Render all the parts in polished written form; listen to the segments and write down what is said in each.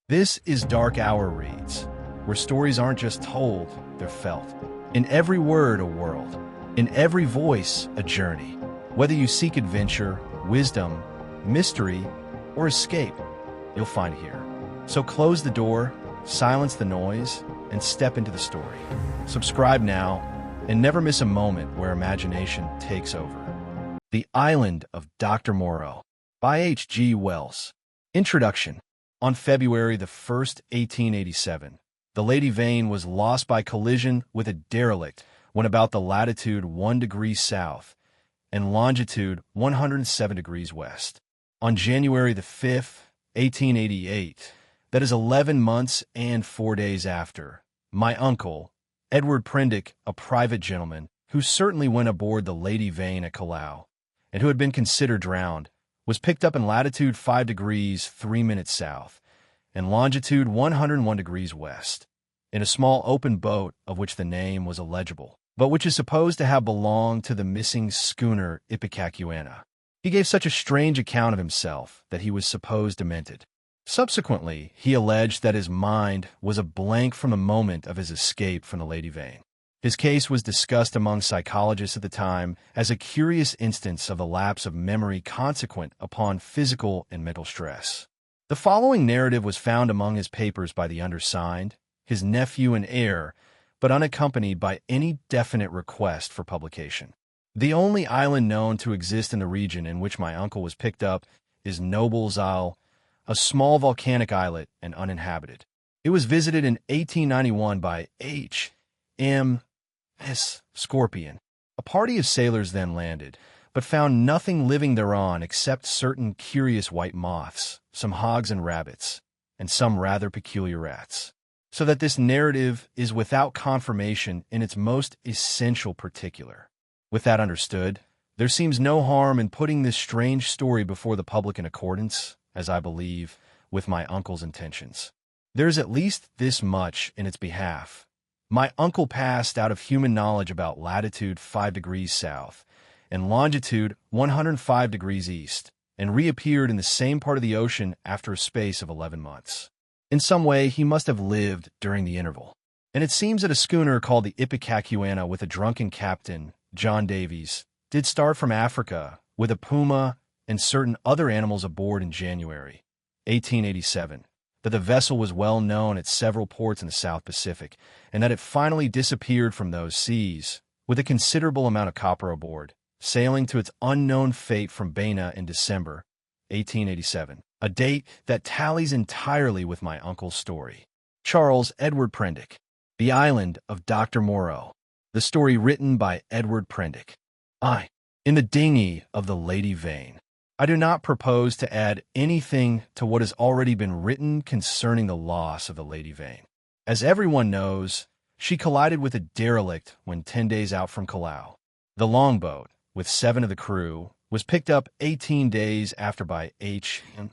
This is Dark Hour Reads, where stories aren't just told, they're felt. In every word, a world. In every voice, a journey. Whether you seek adventure, wisdom, mystery, or escape, you'll find it here. So close the door, silence the noise, and step into the story. Subscribe now, and never miss a moment where imagination takes over. The Island of Doctor Moreau by H.G. Wells. Introduction. On February the 1st, 1887, the Lady Vane was lost by collision with a derelict when about the latitude 1 degree south and longitude 107 degrees west. On January the 5th, 1888, that is 11 months and 4 days after, my uncle, Edward Prendick, a private gentleman who certainly went aboard the Lady Vane at Callao, and who had been considered drowned, was picked up in latitude 5 degrees 3 minutes south and longitude 101 degrees west, in a small open boat of which the name was illegible, but which is supposed to have belonged to the missing schooner Ipecacuanha. He gave such a strange account of himself that he was supposed demented. Subsequently, he alleged that his mind was a blank from the moment of his escape from the Lady Vane. His case was discussed among psychologists at the time as a curious instance of the lapse of memory consequent upon physical and mental stress. The following narrative was found among his papers by the undersigned, his nephew and heir, but unaccompanied by any definite request for publication. The only island known to exist in the region in which my uncle was picked up is Noble's Isle, a small volcanic islet and uninhabited. It was visited in 1891 by H.M. Scorpion. A party of sailors then landed, but found nothing living thereon except certain curious white moths, some hogs and rabbits, and some rather peculiar rats. So that this narrative is without confirmation in its most essential particular. With that understood, there seems no harm in putting this strange story before the public in accordance, as I believe, with my uncle's intentions. There is at least this much in its behalf. My uncle passed out of human knowledge about latitude 5 degrees south and longitude 105 degrees east, and reappeared in the same part of the ocean after a space of 11 months. In some way, he must have lived during the interval. And it seems that a schooner called the Ipecacuanha with a drunken captain, John Davies, did start from Africa with a puma and certain other animals aboard in January 1887. That the vessel was well known at several ports in the South Pacific, and that it finally disappeared from those seas, with a considerable amount of copper aboard, sailing to its unknown fate from Baina in December 1887, a date that tallies entirely with my uncle's story. Charles Edward Prendick, The Island of Doctor Moreau, the story written by Edward Prendick. In the dinghy of the Lady Vane. I do not propose to add anything to what has already been written concerning the loss of the Lady Vane. As everyone knows, she collided with a derelict when 10 days out from Callao. The longboat, with 7 of the crew, was picked up 18 days after by H.M.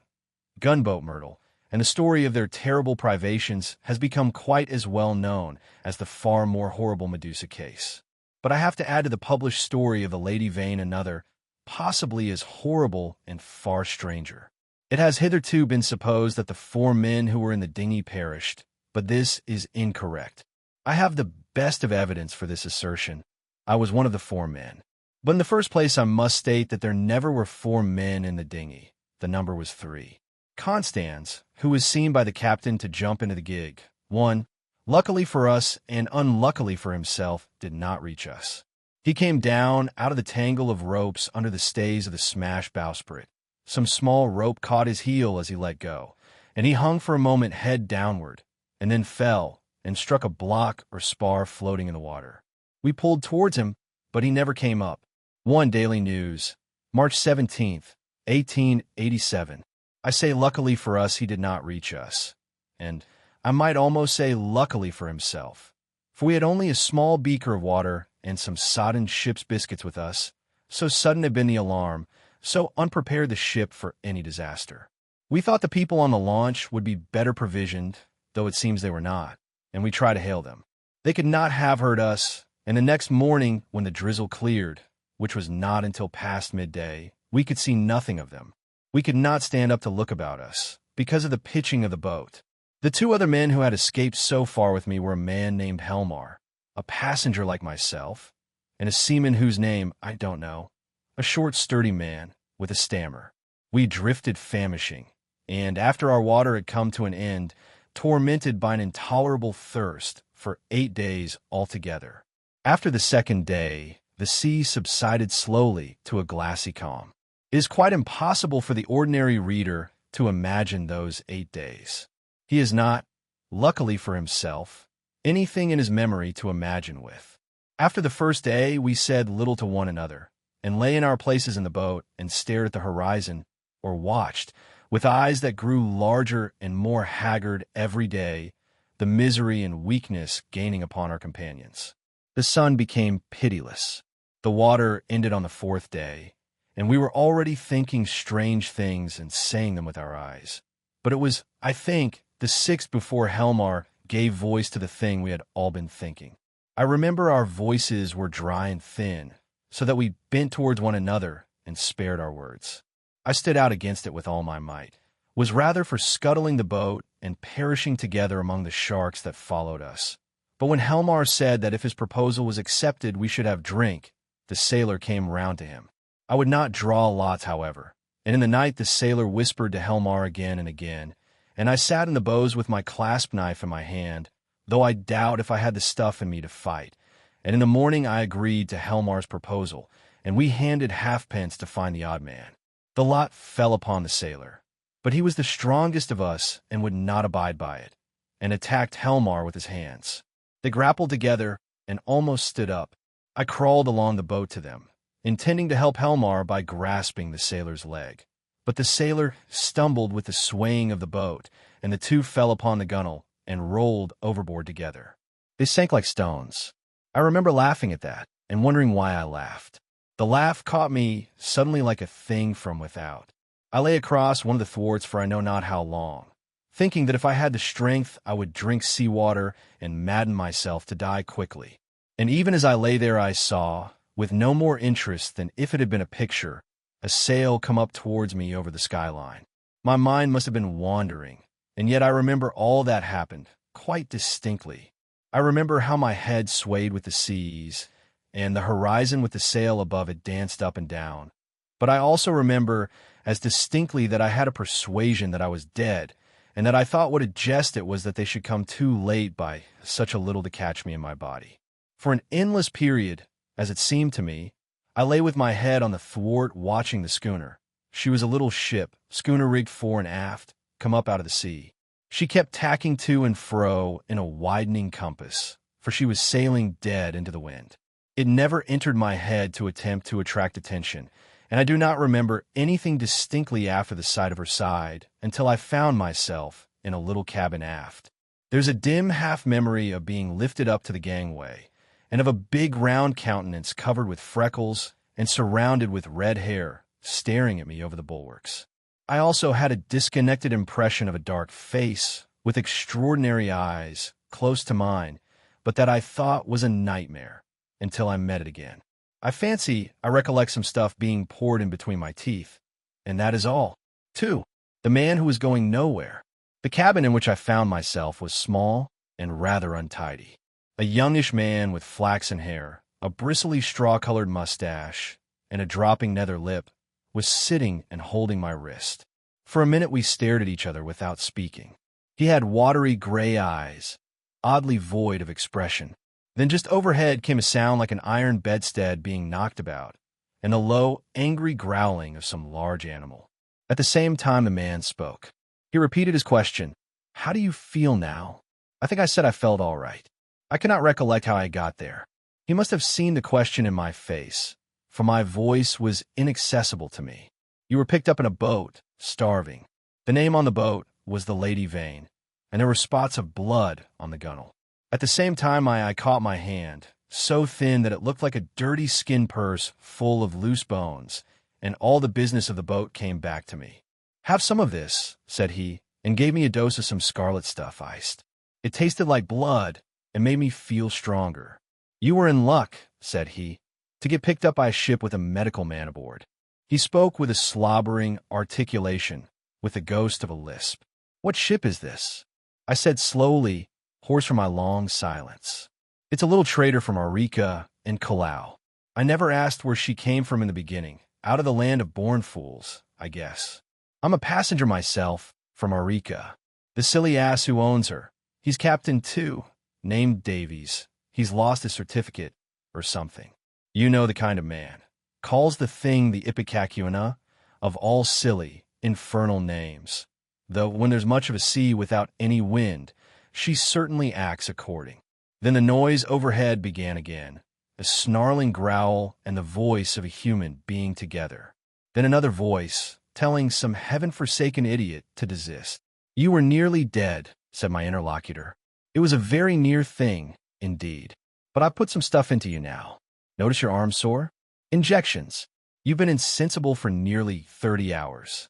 Gunboat Myrtle, and the story of their terrible privations has become quite as well known as the far more horrible Medusa case. But I have to add to the published story of the Lady Vane another, possibly as horrible and far stranger. It has hitherto been supposed that the 4 men who were in the dinghy perished, but this is incorrect. I have the best of evidence for this assertion. I was one of the 4 men. But in the first place, I must state that there never were 4 men in the dinghy. The number was 3. Constans, who was seen by the captain to jump into the gig, 1, luckily for us and unluckily for himself, did not reach us. He came down out of the tangle of ropes under the stays of the smashed bowsprit. Some small rope caught his heel as he let go, and he hung for a moment head downward, and then fell and struck a block or spar floating in the water. We pulled towards him, but he never came up. 1 Daily News, March 17th, 1887. I say luckily for us he did not reach us, and I might almost say luckily for himself, for we had only a small beaker of water and some sodden ship's biscuits with us. So sudden had been the alarm, so unprepared the ship for any disaster. We thought the people on the launch would be better provisioned, though it seems they were not, and we tried to hail them. They could not have heard us, and the next morning, when the drizzle cleared, which was not until past midday, we could see nothing of them. We could not stand up to look about us, because of the pitching of the boat. The two other men who had escaped so far with me were a man named Helmar, a passenger like myself, and a seaman whose name I don't know, a short, sturdy man with a stammer. We drifted famishing, and after our water had come to an end, tormented by an intolerable thirst for 8 days altogether. After the second day, the sea subsided slowly to a glassy calm. It is quite impossible for the ordinary reader to imagine those 8 days. He has not, luckily for himself, anything in his memory to imagine with. After the first day, we said little to one another, and lay in our places in the boat and stared at the horizon, or watched, with eyes that grew larger and more haggard every day, the misery and weakness gaining upon our companions. The sun became pitiless. The water ended on the 4th day, and we were already thinking strange things and saying them with our eyes. But it was, I think, the 6th before Helmar gave voice to the thing we had all been thinking. I remember our voices were dry and thin, so that we bent towards one another and spared our words. I stood out against it with all my might, was rather for scuttling the boat and perishing together among the sharks that followed us. But when Helmar said that if his proposal was accepted we should have drink, the sailor came round to him. I would not draw lots, however, and in the night the sailor whispered to Helmar again and again, and I sat in the bows with my clasp knife in my hand, though I doubt if I had the stuff in me to fight. And in the morning I agreed to Helmar's proposal, and we handed halfpence to find the odd man. The lot fell upon the sailor, but he was the strongest of us and would not abide by it, and attacked Helmar with his hands. They grappled together and almost stood up. I crawled along the boat to them, intending to help Helmar by grasping the sailor's leg. But the sailor stumbled with the swaying of the boat, and the two fell upon the gunwale and rolled overboard together. They sank like stones. I remember laughing at that and wondering why I laughed. The laugh caught me suddenly like a thing from without. I lay across one of the thwarts for I know not how long, thinking that if I had the strength I would drink seawater and madden myself to die quickly. And even as I lay there I saw, with no more interest than if it had been a picture, a sail come up towards me over the skyline. My mind must have been wandering, and yet I remember all that happened quite distinctly. I remember how my head swayed with the seas, and the horizon with the sail above it danced up and down. But I also remember as distinctly that I had a persuasion that I was dead, and that I thought what a jest it was that they should come too late by such a little to catch me in my body. For an endless period, as it seemed to me, I lay with my head on the thwart watching the schooner. She was a little ship, schooner rigged fore and aft, come up out of the sea. She kept tacking to and fro in a widening compass, for she was sailing dead into the wind. It never entered my head to attempt to attract attention, and I do not remember anything distinctly after the sight of her side until I found myself in a little cabin aft. There's a dim half-memory of being lifted up to the gangway, and of a big round countenance covered with freckles and surrounded with red hair staring at me over the bulwarks. I also had a disconnected impression of a dark face with extraordinary eyes close to mine, but that I thought was a nightmare until I met it again. I fancy I recollect some stuff being poured in between my teeth, and that is all. 2. The man who was going nowhere. The cabin in which I found myself was small and rather untidy. A youngish man with flaxen hair, a bristly straw-colored mustache, and a dropping nether lip was sitting and holding my wrist. For a minute we stared at each other without speaking. He had watery gray eyes, oddly void of expression. Then just overhead came a sound like an iron bedstead being knocked about, and the low, angry growling of some large animal. At the same time the man spoke. He repeated his question, "How do you feel now?" I think I said I felt all right. I cannot recollect how I got there. He must have seen the question in my face, for my voice was inaccessible to me. You were picked up in a boat, starving. The name on the boat was the Lady Vane, and there were spots of blood on the gunwale. At the same time my eye caught my hand, so thin that it looked like a dirty skin purse full of loose bones, and all the business of the boat came back to me. "Have some of this," said he, and gave me a dose of some scarlet stuff iced. It tasted like blood and made me feel stronger. "You were in luck," said he, "to get picked up by a ship with a medical man aboard." He spoke with a slobbering articulation, with the ghost of a lisp. "What ship is this?" I said slowly, hoarse from my long silence. It's a little trader from Arica and Callao. I never asked where she came from in the beginning. Out of the land of born fools, I guess. I'm a passenger myself, from Arica. The silly ass who owns her. He's captain too, named Davies. He's lost his certificate, or something. You know the kind of man. Calls the thing the Ipecacuana, of all silly, infernal names. Though when there's much of a sea without any wind, she certainly acts according. Then the noise overhead began again, a snarling growl and the voice of a human being together. Then another voice, telling some heaven-forsaken idiot to desist. You were nearly dead, said my interlocutor. It was a very near thing, indeed. But I put some stuff into you now. Notice your arm sore? Injections. You've been insensible for nearly 30 hours.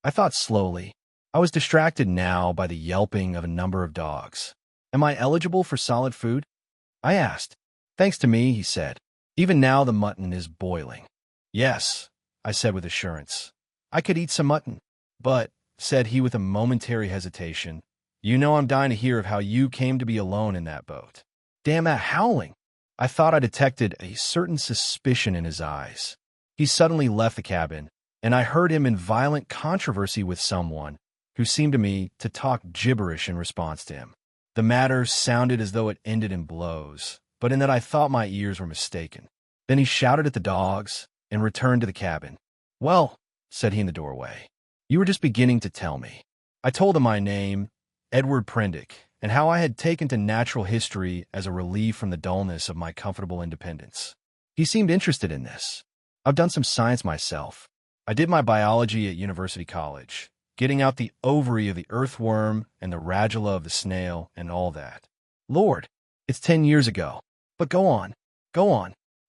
I thought slowly. I was distracted now by the yelping of a number of dogs. Am I eligible for solid food? I asked. Thanks to me, he said. Even now the mutton is boiling. Yes, I said with assurance. I could eat some mutton. But, said he with a momentary hesitation, you know I'm dying to hear of how you came to be alone in that boat. Damn that howling! I thought I detected a certain suspicion in his eyes. He suddenly left the cabin, and I heard him in violent controversy with someone who seemed to me to talk gibberish in response to him. The matter sounded as though it ended in blows, but in that I thought my ears were mistaken. Then he shouted at the dogs and returned to the cabin. Well, said he in the doorway, you were just beginning to tell me. I told him my name, Edward Prendick, and how I had taken to natural history as a relief from the dullness of my comfortable independence. He seemed interested in this. I've done some science myself. I did my biology at University College, getting out the ovary of the earthworm and the radula of the snail and all that. Lord, it's 10 years ago. But go on.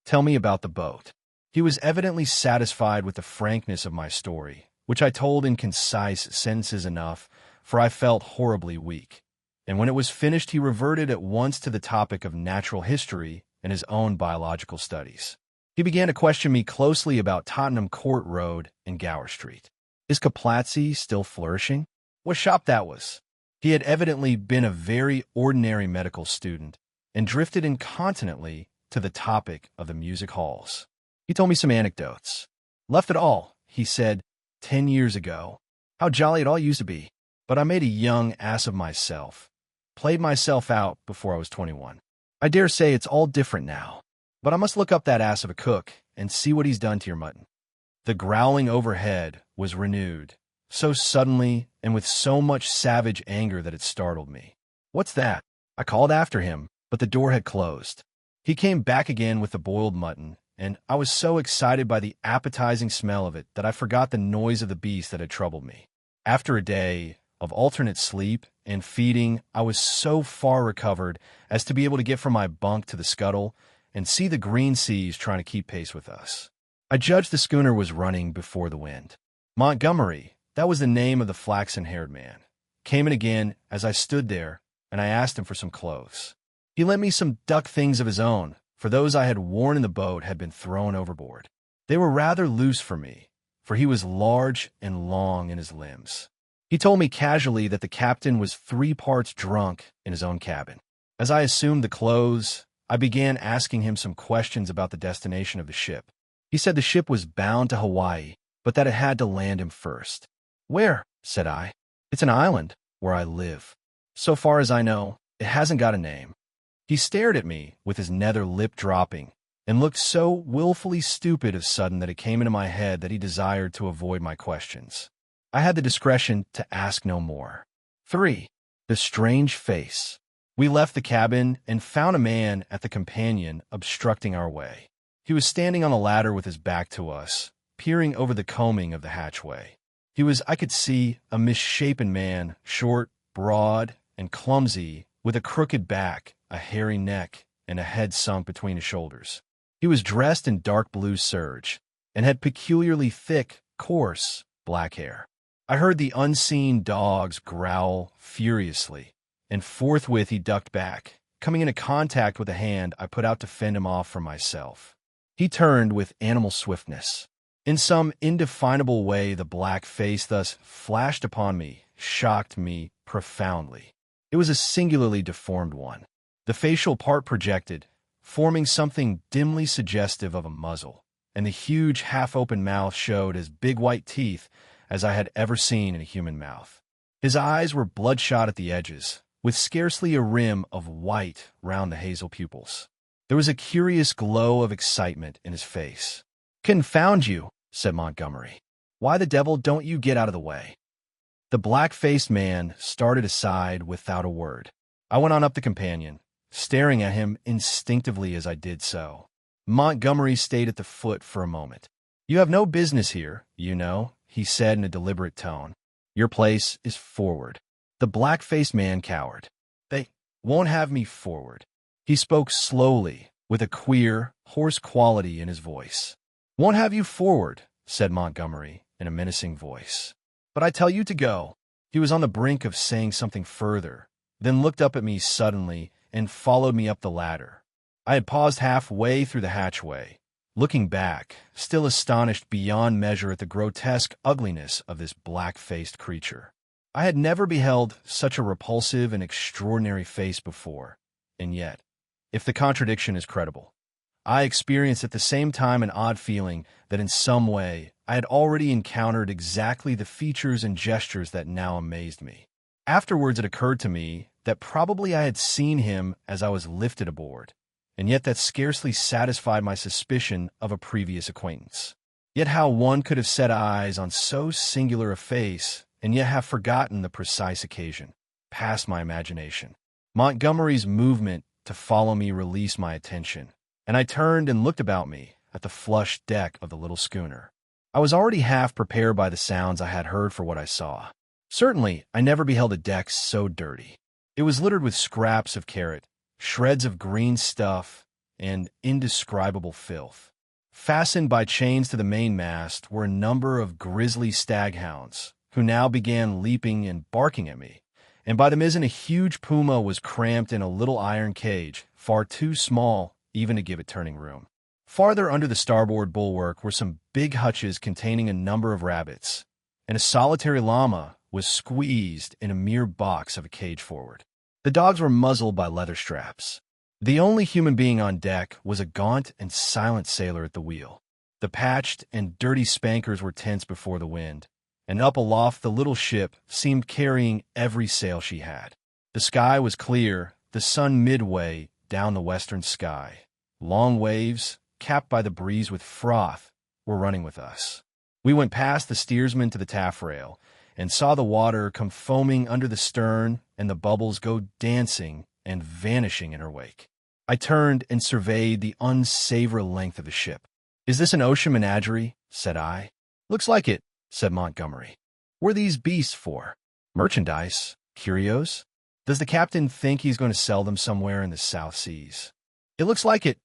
Tell me about the boat. He was evidently satisfied with the frankness of my story, which I told in concise sentences enough, for I felt horribly weak. And when it was finished, he reverted at once to the topic of natural history and his own biological studies. He began to question me closely about Tottenham Court Road and Gower Street. Is Caplatzi still flourishing? What shop that was? He had evidently been a very ordinary medical student and drifted incontinently to the topic of the music halls. He told me some anecdotes. Left it all, he said, 10 years ago. How jolly it all used to be. But I made a young ass of myself. Played myself out before I was 21. I dare say it's all different now. But I must look up that ass of a cook and see what he's done to your mutton. The growling overhead was renewed, so suddenly and with so much savage anger that it startled me. What's that? I called after him, but the door had closed. He came back again with the boiled mutton, and I was so excited by the appetizing smell of it that I forgot the noise of the beast that had troubled me. After a day of alternate sleep and feeding, I was so far recovered as to be able to get from my bunk to the scuttle and see the green seas trying to keep pace with us. I judged the schooner was running before the wind. Montgomery, that was the name of the flaxen-haired man, came in again as I stood there, and I asked him for some clothes. He lent me some duck things of his own, for those I had worn in the boat had been thrown overboard. They were rather loose for me, for he was large and long in his limbs. He told me casually that the captain was 3 parts drunk in his own cabin. As I assumed the clothes, I began asking him some questions about the destination of the ship. He said the ship was bound to Hawaii, but that it had to land him first. Where? Said I. It's an island where I live. So far as I know, it hasn't got a name. He stared at me with his nether lip dropping and looked so willfully stupid of sudden that it came into my head that he desired to avoid my questions. I had the discretion to ask no more. 3. The strange face. We left the cabin and found a man at the companion obstructing our way. He was standing on the ladder with his back to us, peering over the combing of the hatchway. He was, I could see, a misshapen man, short, broad, and clumsy, with a crooked back, a hairy neck, and a head sunk between his shoulders. He was dressed in dark blue serge, and had peculiarly thick, coarse, black hair. I heard the unseen dogs growl furiously, and forthwith he ducked back, coming into contact with a hand I put out to fend him off from myself. He turned with animal swiftness. In some indefinable way, the black face thus flashed upon me, shocked me profoundly. It was a singularly deformed one. The facial part projected, forming something dimly suggestive of a muzzle, and the huge half-open mouth showed as big white teeth as I had ever seen in a human mouth. His eyes were bloodshot at the edges, with scarcely a rim of white round the hazel pupils. There was a curious glow of excitement in his face. "Confound you," said Montgomery. "Why the devil don't you get out of the way?" The black-faced man started aside without a word. I went on up the companion, staring at him instinctively as I did so. Montgomery stayed at the foot for a moment. "You have no business here, you know," he said in a deliberate tone. "Your place is forward." The black-faced man cowered. "They won't have me forward." He spoke slowly, with a queer, hoarse quality in his voice. "Won't have you forward," said Montgomery in a menacing voice. "But I tell you to go." He was on the brink of saying something further, then looked up at me suddenly and followed me up the ladder. I had paused halfway through the hatchway, looking back, still astonished beyond measure at the grotesque ugliness of this black-faced creature. I had never beheld such a repulsive and extraordinary face before, and yet, if the contradiction is credible, I experienced at the same time an odd feeling that in some way I had already encountered exactly the features and gestures that now amazed me. Afterwards it occurred to me that probably I had seen him as I was lifted aboard, and yet that scarcely satisfied my suspicion of a previous acquaintance. Yet how one could have set eyes on so singular a face and yet have forgotten the precise occasion, passed my imagination. Montgomery's movement to follow me released my attention, and I turned and looked about me at the flush deck of the little schooner. I was already half prepared by the sounds I had heard for what I saw. Certainly, I never beheld a deck so dirty. It was littered with scraps of carrot, shreds of green stuff, and indescribable filth. Fastened by chains to the mainmast were a number of grisly staghounds, who now began leaping and barking at me, and by the mizzen a huge puma was cramped in a little iron cage, far too small even to give it turning room. Farther under the starboard bulwark were some big hutches containing a number of rabbits, and a solitary llama was squeezed in a mere box of a cage forward. The dogs were muzzled by leather straps. The only human being on deck was a gaunt and silent sailor at the wheel. The patched and dirty spankers were tense before the wind, and up aloft the little ship seemed carrying every sail she had. The sky was clear, the sun midway down the western sky. Long waves, capped by the breeze with froth, were running with us. We went past the steersman to the taffrail, and saw the water come foaming under the stern and the bubbles go dancing and vanishing in her wake. I turned and surveyed the unsavory length of the ship. "Is this an ocean menagerie?" said I. "Looks like it," said Montgomery. "What are these beasts for? Merchandise? Curios? Does the captain think he's going to sell them somewhere in the South Seas?" "It looks like it,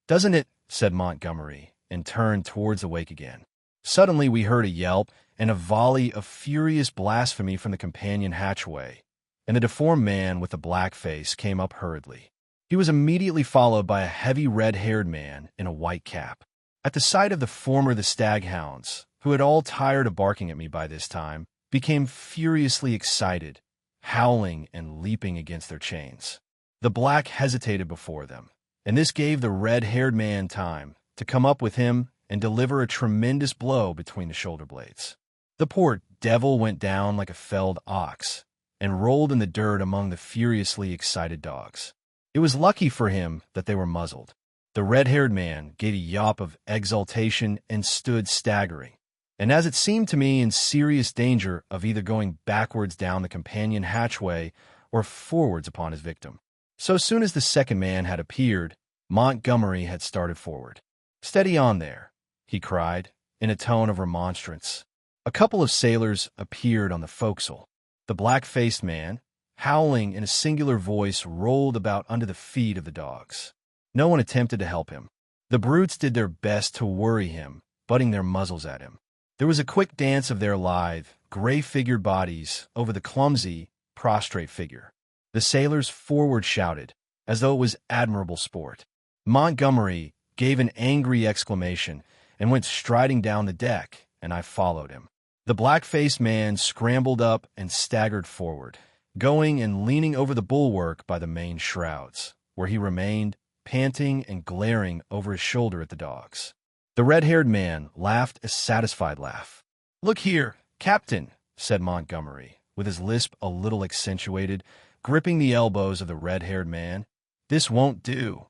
doesn't it?" said Montgomery, and turned towards the wake again. Suddenly we heard a yelp and a volley of furious blasphemy from the companion hatchway, and the deformed man with the black face came up hurriedly. He was immediately followed by a heavy red-haired man in a white cap. At the sight of the former, the staghounds, who had all tired of barking at me by this time, became furiously excited, howling and leaping against their chains. The black hesitated before them, and this gave the red-haired man time to come up with him and deliver a tremendous blow between the shoulder blades. The poor devil went down like a felled ox and rolled in the dirt among the furiously excited dogs. It was lucky for him that they were muzzled. The red-haired man gave a yawp of exultation and stood staggering, and as it seemed to me in serious danger of either going backwards down the companion hatchway or forwards upon his victim. So soon as the second man had appeared, Montgomery had started forward. "Steady on there," he cried, in a tone of remonstrance. A couple of sailors appeared on the forecastle. The black-faced man, howling in a singular voice, rolled about under the feet of the dogs. No one attempted to help him. The brutes did their best to worry him, butting their muzzles at him. There was a quick dance of their lithe, gray-figured bodies over the clumsy, prostrate figure. The sailors forward shouted, as though it was admirable sport. Montgomery gave an angry exclamation and went striding down the deck, and I followed him. The black-faced man scrambled up and staggered forward, going and leaning over the bulwark by the main shrouds, where he remained, panting and glaring over his shoulder at the dogs. The red-haired man laughed a satisfied laugh. "Look here, Captain," said Montgomery, with his lisp a little accentuated, gripping the elbows of the red-haired man. "This won't do."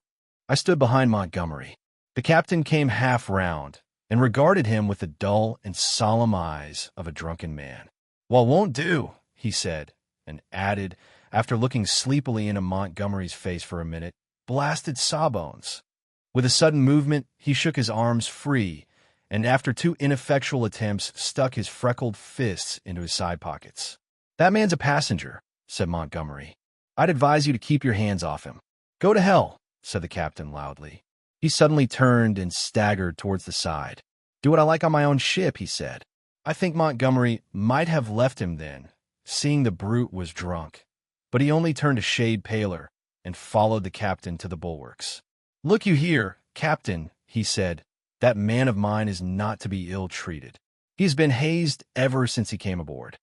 I stood behind Montgomery. The captain came half round and regarded him with the dull and solemn eyes of a drunken man. "Well, won't do," he said, and added, after looking sleepily into Montgomery's face for a minute, "Blasted sawbones." With a sudden movement, he shook his arms free, and after 2 ineffectual attempts, stuck his freckled fists into his side pockets. "That man's a passenger," said Montgomery. "I'd advise you to keep your hands off him." "Go to hell," said the captain loudly. He suddenly turned and staggered towards the side. "Do what I like on my own ship," he said. I think Montgomery might have left him then, seeing the brute was drunk, but he only turned a shade paler and followed the captain to the bulwarks. "Look you here, Captain," he said, "that man of mine is not to be ill-treated. He has been hazed ever since he came aboard."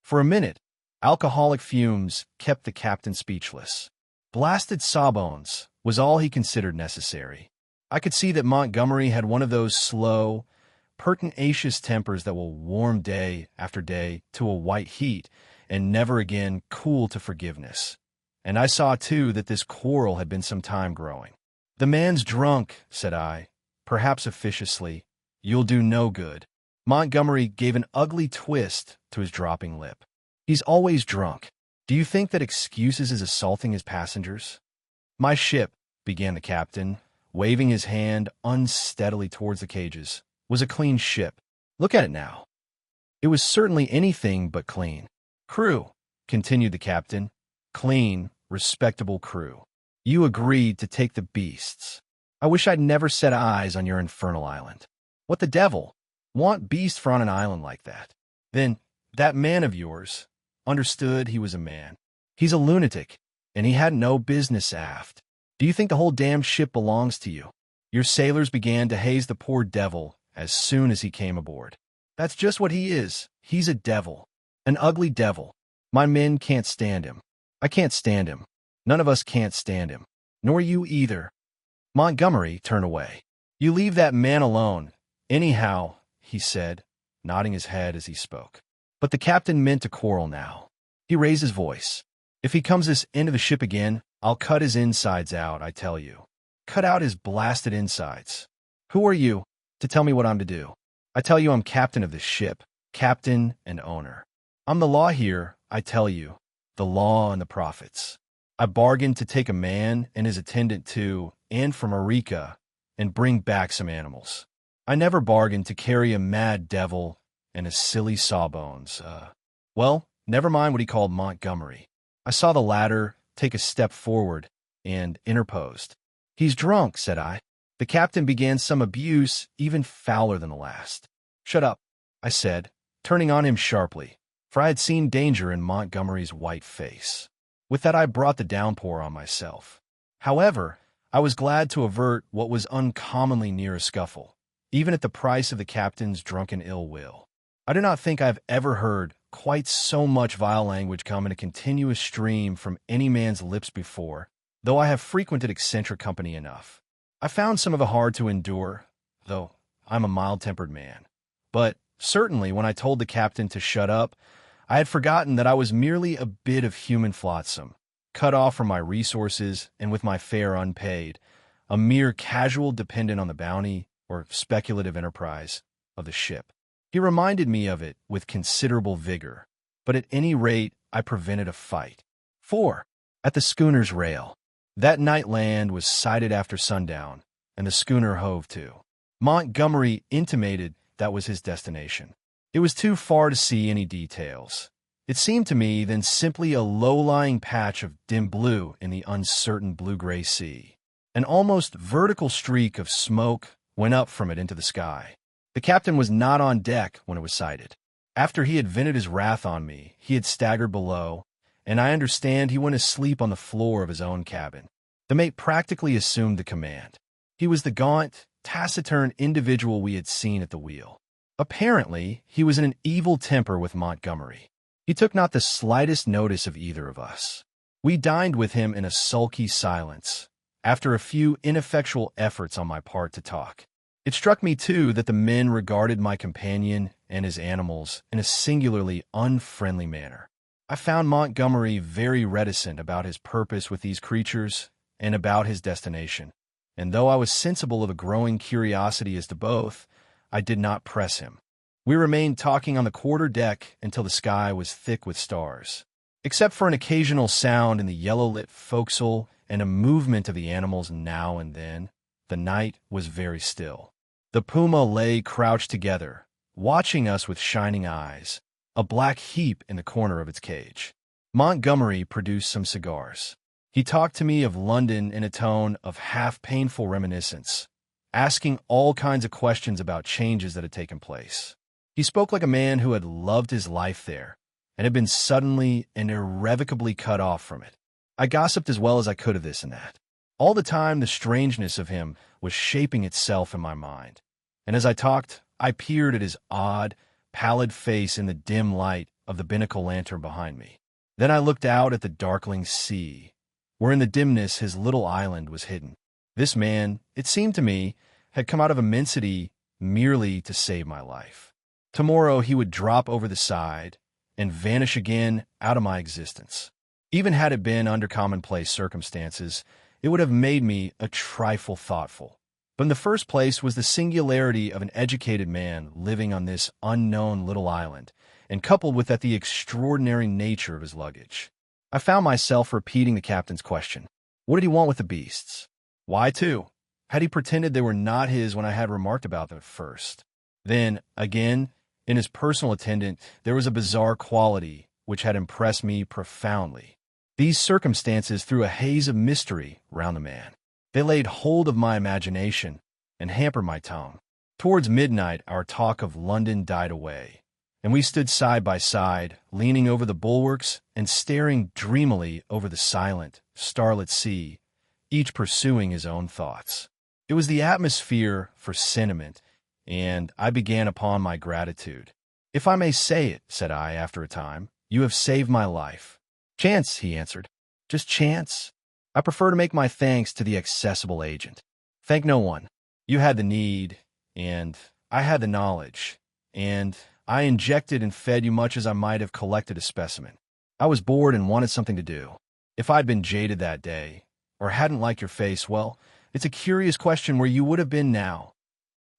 For a minute, alcoholic fumes kept the captain speechless. "Blasted sawbones" was all he considered necessary. I could see that Montgomery had one of those slow, pertinacious tempers that will warm day after day to a white heat and never again cool to forgiveness. And I saw, too, that this quarrel had been some time growing. "The man's drunk," said I, perhaps officiously. "You'll do no good." Montgomery gave an ugly twist to his dropping lip. "He's always drunk. Do you think that excuses his assaulting his passengers?" "My ship," began the captain, waving his hand unsteadily towards the cages, "was a clean ship. Look at it now." It was certainly anything but clean. "Crew," continued the captain, "clean, respectable crew. You agreed to take the beasts. I wish I'd never set eyes on your infernal island. What the devil? Want beasts for on an island like that? Then, that man of yours understood he was a man. He's a lunatic, and he had no business aft. Do you think the whole damned ship belongs to you? Your sailors began to haze the poor devil as soon as he came aboard. That's just what he is. He's a devil. An ugly devil. My men can't stand him. I can't stand him. None of us can't stand him. Nor you either." Montgomery turned away. "You leave that man alone. Anyhow," he said, nodding his head as he spoke. But the captain meant to quarrel now. He raised his voice. "If he comes this end of the ship again, I'll cut his insides out, I tell you. Cut out his blasted insides. Who are you to tell me what I'm to do? I tell you I'm captain of this ship, captain and owner. I'm the law here, I tell you, the law and the prophets. I bargained to take a man and his attendant to and from Arica and bring back some animals. I never bargained to carry a mad devil and a silly sawbones. Well, never mind what he called Montgomery. I saw the latter take a step forward and interposed. "He's drunk," said I. The captain began some abuse even fouler than the last. "Shut up," I said, turning on him sharply, for I had seen danger in Montgomery's white face. With that I brought the downpour on myself. However, I was glad to avert what was uncommonly near a scuffle, even at the price of the captain's drunken ill will. I do not think I have ever heard quite so much vile language come in a continuous stream from any man's lips before, though I have frequented eccentric company enough. I found some of it hard to endure, though I'm a mild-tempered man. But certainly when I told the captain to shut up, I had forgotten that I was merely a bit of human flotsam, cut off from my resources and with my fare unpaid, a mere casual dependent on the bounty or speculative enterprise of the ship. He reminded me of it with considerable vigor, but at any rate I prevented a fight. 4. At the schooner's rail. That night land was sighted after sundown, and the schooner hove to. Montgomery intimated that was his destination. It was too far to see any details. It seemed to me then simply a low-lying patch of dim blue in the uncertain blue-gray sea. An almost vertical streak of smoke went up from it into the sky. The captain was not on deck when it was sighted. After he had vented his wrath on me, he had staggered below, and I understand he went asleep on the floor of his own cabin. The mate practically assumed the command. He was the gaunt, taciturn individual we had seen at the wheel. Apparently, he was in an evil temper with Montgomery. He took not the slightest notice of either of us. We dined with him in a sulky silence, after a few ineffectual efforts on my part to talk. It struck me, too, that the men regarded my companion and his animals in a singularly unfriendly manner. I found Montgomery very reticent about his purpose with these creatures and about his destination, and though I was sensible of a growing curiosity as to both, I did not press him. We remained talking on the quarter deck until the sky was thick with stars. Except for an occasional sound in the yellow-lit forecastle and a movement of the animals now and then, the night was very still. The puma lay crouched together, watching us with shining eyes, a black heap in the corner of its cage. Montgomery produced some cigars. He talked to me of London in a tone of half-painful reminiscence, asking all kinds of questions about changes that had taken place. He spoke like a man who had loved his life there and had been suddenly and irrevocably cut off from it. I gossiped as well as I could of this and that. All the time, the strangeness of him was shaping itself in my mind, and as I talked, I peered at his odd, pallid face in the dim light of the binnacle lantern behind me. Then I looked out at the darkling sea, where in the dimness his little island was hidden. This man, it seemed to me, had come out of immensity merely to save my life. Tomorrow he would drop over the side and vanish again out of my existence. Even had it been under commonplace circumstances, it would have made me a trifle thoughtful. But in the first place was the singularity of an educated man living on this unknown little island, and coupled with that the extraordinary nature of his luggage. I found myself repeating the captain's question. What did he want with the beasts? Why, too? Had he pretended they were not his when I had remarked about them at first? Then, again, in his personal attendant, there was a bizarre quality which had impressed me profoundly. These circumstances threw a haze of mystery round the man. They laid hold of my imagination and hampered my tongue. Towards midnight, our talk of London died away, and we stood side by side, leaning over the bulwarks and staring dreamily over the silent, starlit sea, each pursuing his own thoughts. It was the atmosphere for sentiment, and I began upon my gratitude. "If I may say it," said I after a time, "you have saved my life." "Chance," he answered. "Just chance. I prefer to make my thanks to the accessible agent. Thank no one. You had the need, and I had the knowledge, and I injected and fed you much as I might have collected a specimen. I was bored and wanted something to do. If I'd been jaded that day, or hadn't liked your face, well, it's a curious question where you would have been now."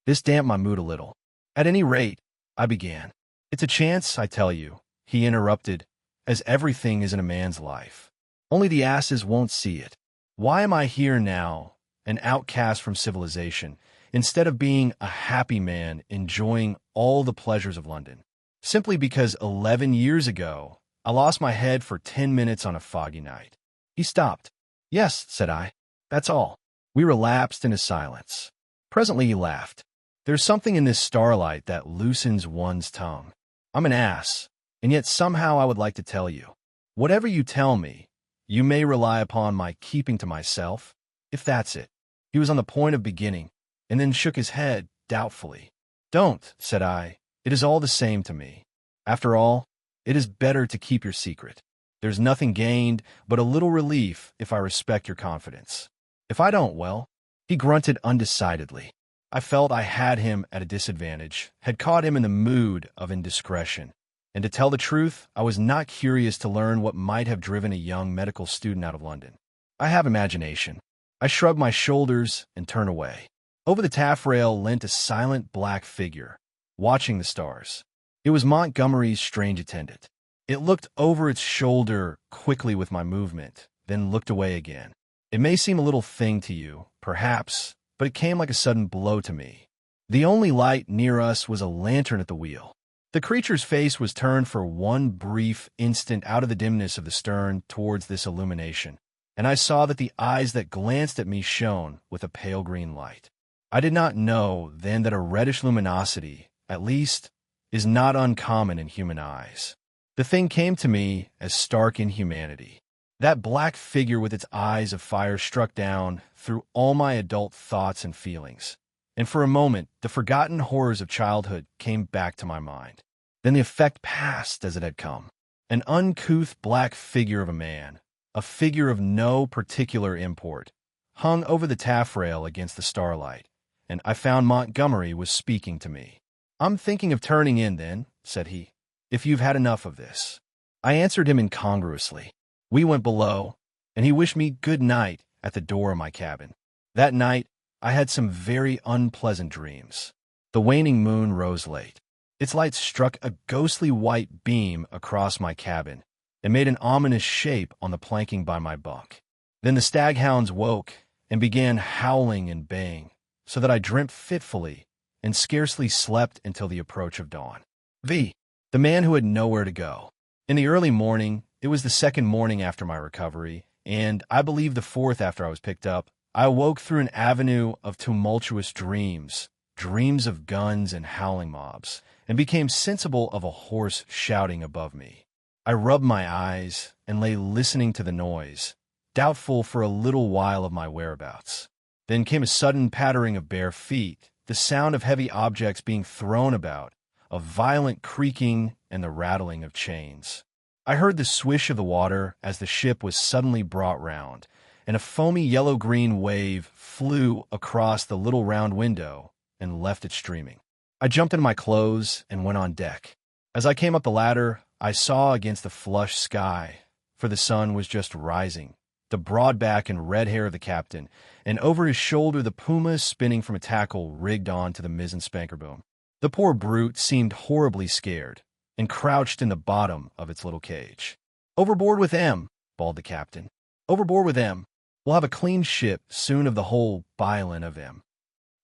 This damped my mood a little. "At any rate," I began. "It's a chance, I tell you," he interrupted, "as everything is in a man's life. Only the asses won't see it. Why am I here now, an outcast from civilization, instead of being a happy man enjoying all the pleasures of London? Simply because 11 years ago, I lost my head for 10 minutes on a foggy night." He stopped. "Yes," said I, "that's all." We relapsed into silence. Presently he laughed. "There's something in this starlight that loosens one's tongue. I'm an ass, and yet somehow I would like to tell you. Whatever you tell me, you may rely upon my keeping to myself, if that's it." He was on the point of beginning, and then shook his head doubtfully. "Don't," said I. "It is all the same to me. After all, it is better to keep your secret. There's nothing gained but a little relief if I respect your confidence. If I don't, well..." He grunted undecidedly. I felt I had him at a disadvantage, had caught him in the mood of indiscretion. And to tell the truth, I was not curious to learn what might have driven a young medical student out of London. I have imagination. I shrugged my shoulders and turned away. Over the taffrail leant a silent black figure, watching the stars. It was Montgomery's strange attendant. It looked over its shoulder quickly with my movement, then looked away again. It may seem a little thing to you, perhaps, but it came like a sudden blow to me. The only light near us was a lantern at the wheel. The creature's face was turned for one brief instant out of the dimness of the stern towards this illumination, and I saw that the eyes that glanced at me shone with a pale green light. I did not know then that a reddish luminosity, at least, is not uncommon in human eyes. The thing came to me as stark inhumanity. That black figure with its eyes of fire struck down through all my adult thoughts and feelings, and for a moment the forgotten horrors of childhood came back to my mind. Then the effect passed as it had come. An uncouth black figure of a man, a figure of no particular import, hung over the taffrail against the starlight, and I found Montgomery was speaking to me. "I'm thinking of turning in then," said he, "if you've had enough of this." I answered him incongruously. We went below, and he wished me good night at the door of my cabin. That night, I had some very unpleasant dreams. The waning moon rose late. Its light struck a ghostly white beam across my cabin and made an ominous shape on the planking by my bunk. Then the staghounds woke and began howling and baying, so that I dreamt fitfully and scarcely slept until the approach of dawn. The man who had nowhere to go. In the early morning, it was the second morning after my recovery, and I believe the fourth after I was picked up, I awoke through an avenue of tumultuous dreams, dreams of guns and howling mobs, and became sensible of a horse shouting above me. I rubbed my eyes and lay listening to the noise, doubtful for a little while of my whereabouts. Then came a sudden pattering of bare feet, the sound of heavy objects being thrown about, a violent creaking and the rattling of chains. I heard the swish of the water as the ship was suddenly brought round, and a foamy yellow-green wave flew across the little round window and left it streaming. I jumped into my clothes and went on deck. As I came up the ladder, I saw against the flushed sky, for the sun was just rising, the broad back and red hair of the captain, and over his shoulder the puma spinning from a tackle rigged on to the mizzen spanker boom. The poor brute seemed horribly scared, and crouched in the bottom of its little cage. "Overboard with M," bawled the captain. "Overboard with M. We'll have a clean ship soon of the whole Island of M."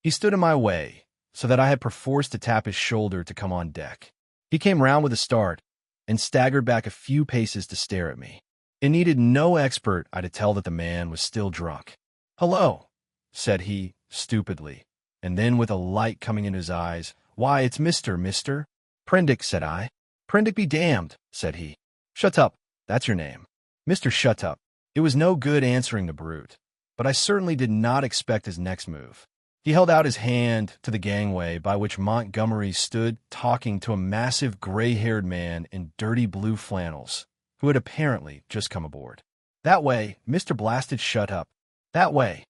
He stood in my way, so that I had perforce to tap his shoulder to come on deck. He came round with a start, and staggered back a few paces to stare at me. It needed no expert eye to tell that the man was still drunk. "Hello," said he, stupidly, and then with a light coming in his eyes, "Why, it's Mr. Prendick," said I. "Prendick be damned," said he. "Shut up, that's your name. Mr. Shut up." It was no good answering the brute, but I certainly did not expect his next move. He held out his hand to the gangway by which Montgomery stood talking to a massive gray-haired man in dirty blue flannels, who had apparently just come aboard. "That way, Mr. Blasted Shut Up. That way,"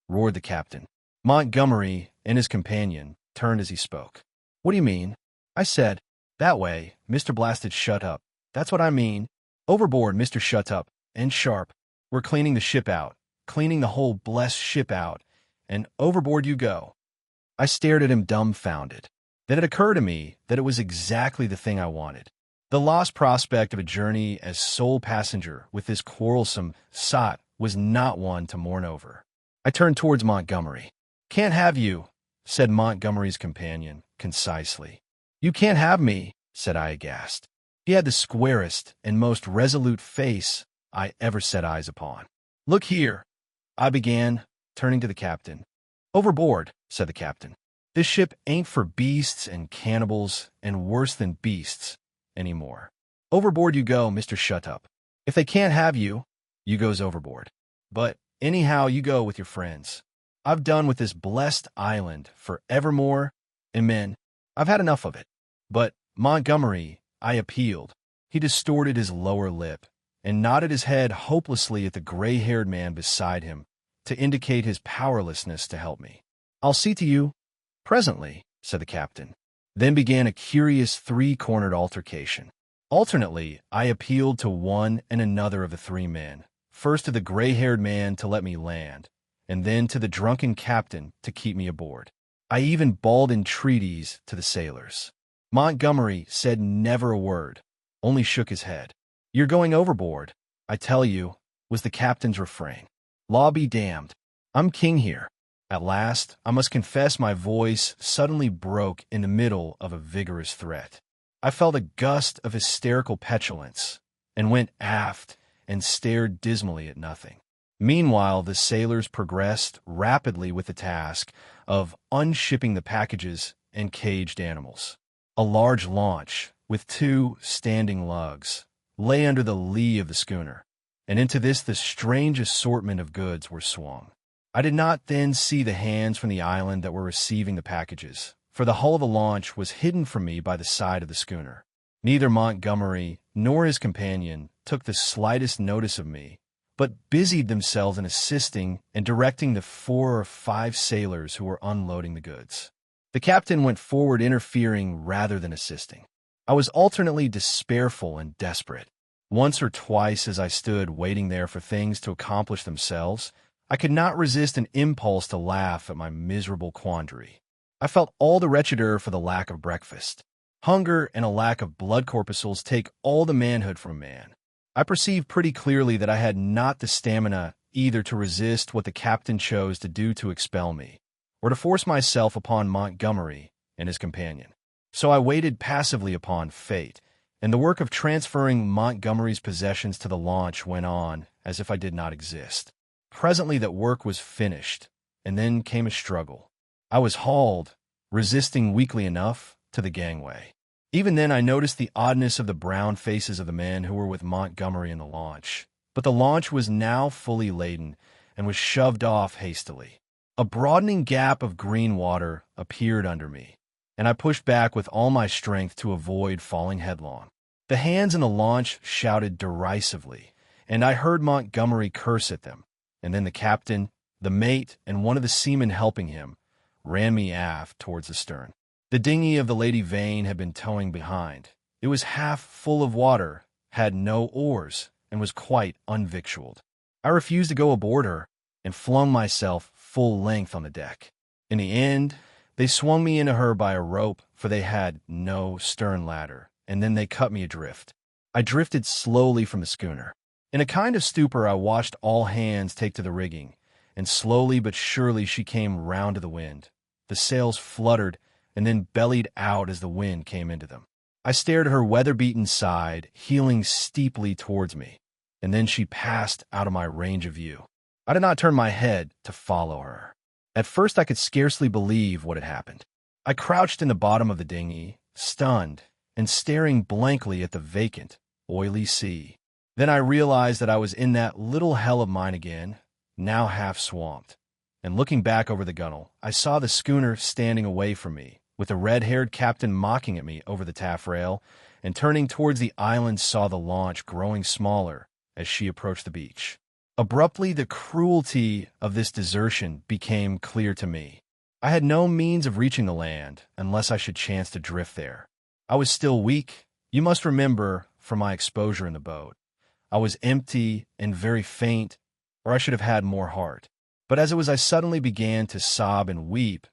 roared the captain. Montgomery and his companion turned as he spoke. "What do you mean?" I said. "That way, Mr. Blasted Shut Up. That's what I mean. Overboard, Mr. Shut Up, and sharp. We're cleaning the ship out, cleaning the whole blessed ship out, and overboard you go." I stared at him dumbfounded. Then it occurred to me that it was exactly the thing I wanted. The lost prospect of a journey as sole passenger with this quarrelsome sot was not one to mourn over. I turned towards Montgomery. "Can't have you," said Montgomery's companion, concisely. "You can't have me," said I aghast. He had the squarest and most resolute face I ever set eyes upon. "Look here," I began, turning to the captain. "Overboard," said the captain. "This ship ain't for beasts and cannibals and worse than beasts anymore. Overboard you go, Mr. Shut Up. If they can't have you, you goes overboard. But anyhow you go with your friends. I've done with this blessed island for evermore. Amen. I've had enough of it." "But, Montgomery," I appealed. He distorted his lower lip and nodded his head hopelessly at the gray-haired man beside him to indicate his powerlessness to help me. "I'll see to you presently," said the captain. Then began a curious three-cornered altercation. Alternately, I appealed to one and another of the three men, first to the gray-haired man to let me land, and then to the drunken captain to keep me aboard. I even bawled entreaties to the sailors. Montgomery said never a word, only shook his head. "You're going overboard, I tell you," was the captain's refrain. "Law be damned. I'm king here." At last, I must confess my voice suddenly broke in the middle of a vigorous threat. I felt a gust of hysterical petulance, and went aft and stared dismally at nothing. Meanwhile, the sailors progressed rapidly with the task of unshipping the packages and caged animals. A large launch, with 2 standing lugs, lay under the lee of the schooner, and into this the strange assortment of goods were swung. I did not then see the hands from the island that were receiving the packages, for the hull of the launch was hidden from me by the side of the schooner. Neither Montgomery nor his companion took the slightest notice of me, but busied themselves in assisting and directing the 4 or 5 sailors who were unloading the goods. The captain went forward, interfering rather than assisting. I was alternately despairful and desperate. Once or twice, as I stood waiting there for things to accomplish themselves, I could not resist an impulse to laugh at my miserable quandary. I felt all the wretcheder for the lack of breakfast. Hunger and a lack of blood corpuscles take all the manhood from a man. I perceived pretty clearly that I had not the stamina either to resist what the captain chose to do to expel me, or to force myself upon Montgomery and his companion. So I waited passively upon fate, and the work of transferring Montgomery's possessions to the launch went on as if I did not exist. Presently that work was finished, and then came a struggle. I was hauled, resisting weakly enough, to the gangway. Even then I noticed the oddness of the brown faces of the men who were with Montgomery in the launch. But the launch was now fully laden and was shoved off hastily. A broadening gap of green water appeared under me, and I pushed back with all my strength to avoid falling headlong. The hands in the launch shouted derisively, and I heard Montgomery curse at them. And then the captain, the mate, and one of the seamen helping him ran me aft towards the stern. The dinghy of the Lady Vane had been towing behind. It was half full of water, had no oars, and was quite unvictualled. I refused to go aboard her, and flung myself full length on the deck. In the end, they swung me into her by a rope, for they had no stern ladder, and then they cut me adrift. I drifted slowly from the schooner. In a kind of stupor, I watched all hands take to the rigging, and slowly but surely she came round to the wind. The sails fluttered, and then bellied out as the wind came into them. I stared at her weather-beaten side, heeling steeply towards me, and then she passed out of my range of view. I did not turn my head to follow her. At first I could scarcely believe what had happened. I crouched in the bottom of the dinghy, stunned, and staring blankly at the vacant, oily sea. Then I realized that I was in that little hell of mine again, now half swamped. And looking back over the gunwale, I saw the schooner standing away from me, with the red-haired captain mocking at me over the taffrail, and turning towards the island saw the launch growing smaller as she approached the beach. Abruptly, the cruelty of this desertion became clear to me. I had no means of reaching the land unless I should chance to drift there. I was still weak, you must remember, from my exposure in the boat. I was empty and very faint, or I should have had more heart. But as it was, I suddenly began to sob and weep,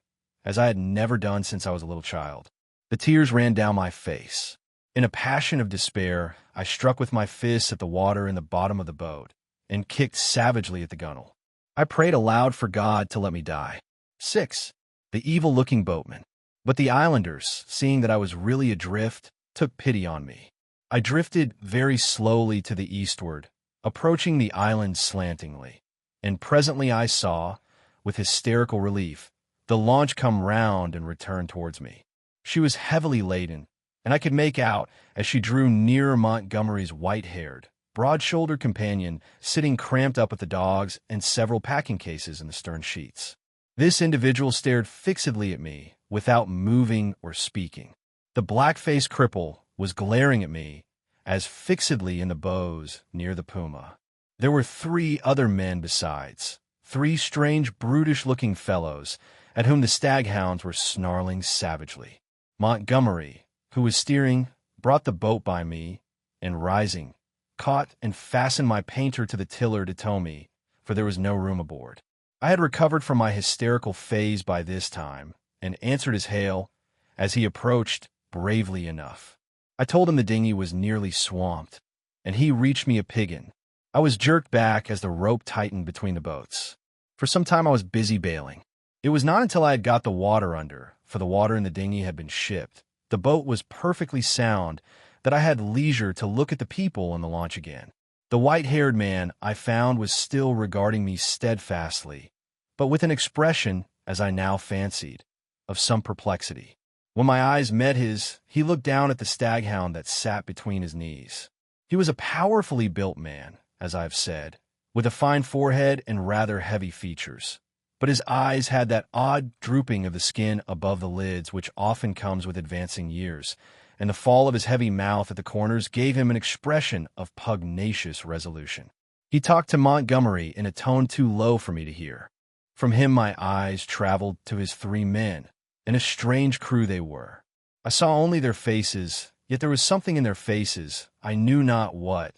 as I had never done since I was a little child. The tears ran down my face. In a passion of despair, I struck with my fists at the water in the bottom of the boat, and kicked savagely at the gunwale. I prayed aloud for God to let me die. 6. The evil-looking boatman. But the islanders, seeing that I was really adrift, took pity on me. I drifted very slowly to the eastward, approaching the island slantingly, and presently I saw, with hysterical relief, the launch come round and return towards me. She was heavily laden, and I could make out, as she drew nearer, Montgomery's white-haired, broad-shouldered companion sitting cramped up with the dogs and several packing cases in the stern sheets. This individual stared fixedly at me without moving or speaking. The black-faced cripple was glaring at me as fixedly in the bows near the Puma. There were 3 other men besides, 3 strange, brutish-looking fellows at whom the staghounds were snarling savagely. Montgomery, who was steering, brought the boat by me, and rising, caught and fastened my painter to the tiller to tow me, for there was no room aboard. I had recovered from my hysterical phase by this time, and answered his hail, as he approached, bravely enough. I told him the dinghy was nearly swamped, and he reached me a piggin. I was jerked back as the rope tightened between the boats. For some time I was busy bailing. It was not until I had got the water under, for the water in the dinghy had been shipped, the boat was perfectly sound, that I had leisure to look at the people on the launch again. The white-haired man, I found, was still regarding me steadfastly, but with an expression, as I now fancied, of some perplexity. When my eyes met his, he looked down at the staghound that sat between his knees. He was a powerfully built man, as I have said, with a fine forehead and rather heavy features. But his eyes had that odd drooping of the skin above the lids which often comes with advancing years, and the fall of his heavy mouth at the corners gave him an expression of pugnacious resolution. He talked to Montgomery in a tone too low for me to hear. From him my eyes traveled to his 3 men, and a strange crew they were. I saw only their faces, yet there was something in their faces, I knew not what,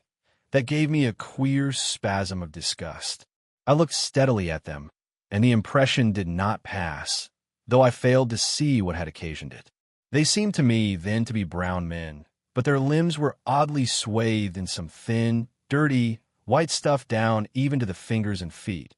that gave me a queer spasm of disgust. I looked steadily at them, and the impression did not pass, though I failed to see what had occasioned it. They seemed to me then to be brown men, but their limbs were oddly swathed in some thin, dirty, white stuff down even to the fingers and feet.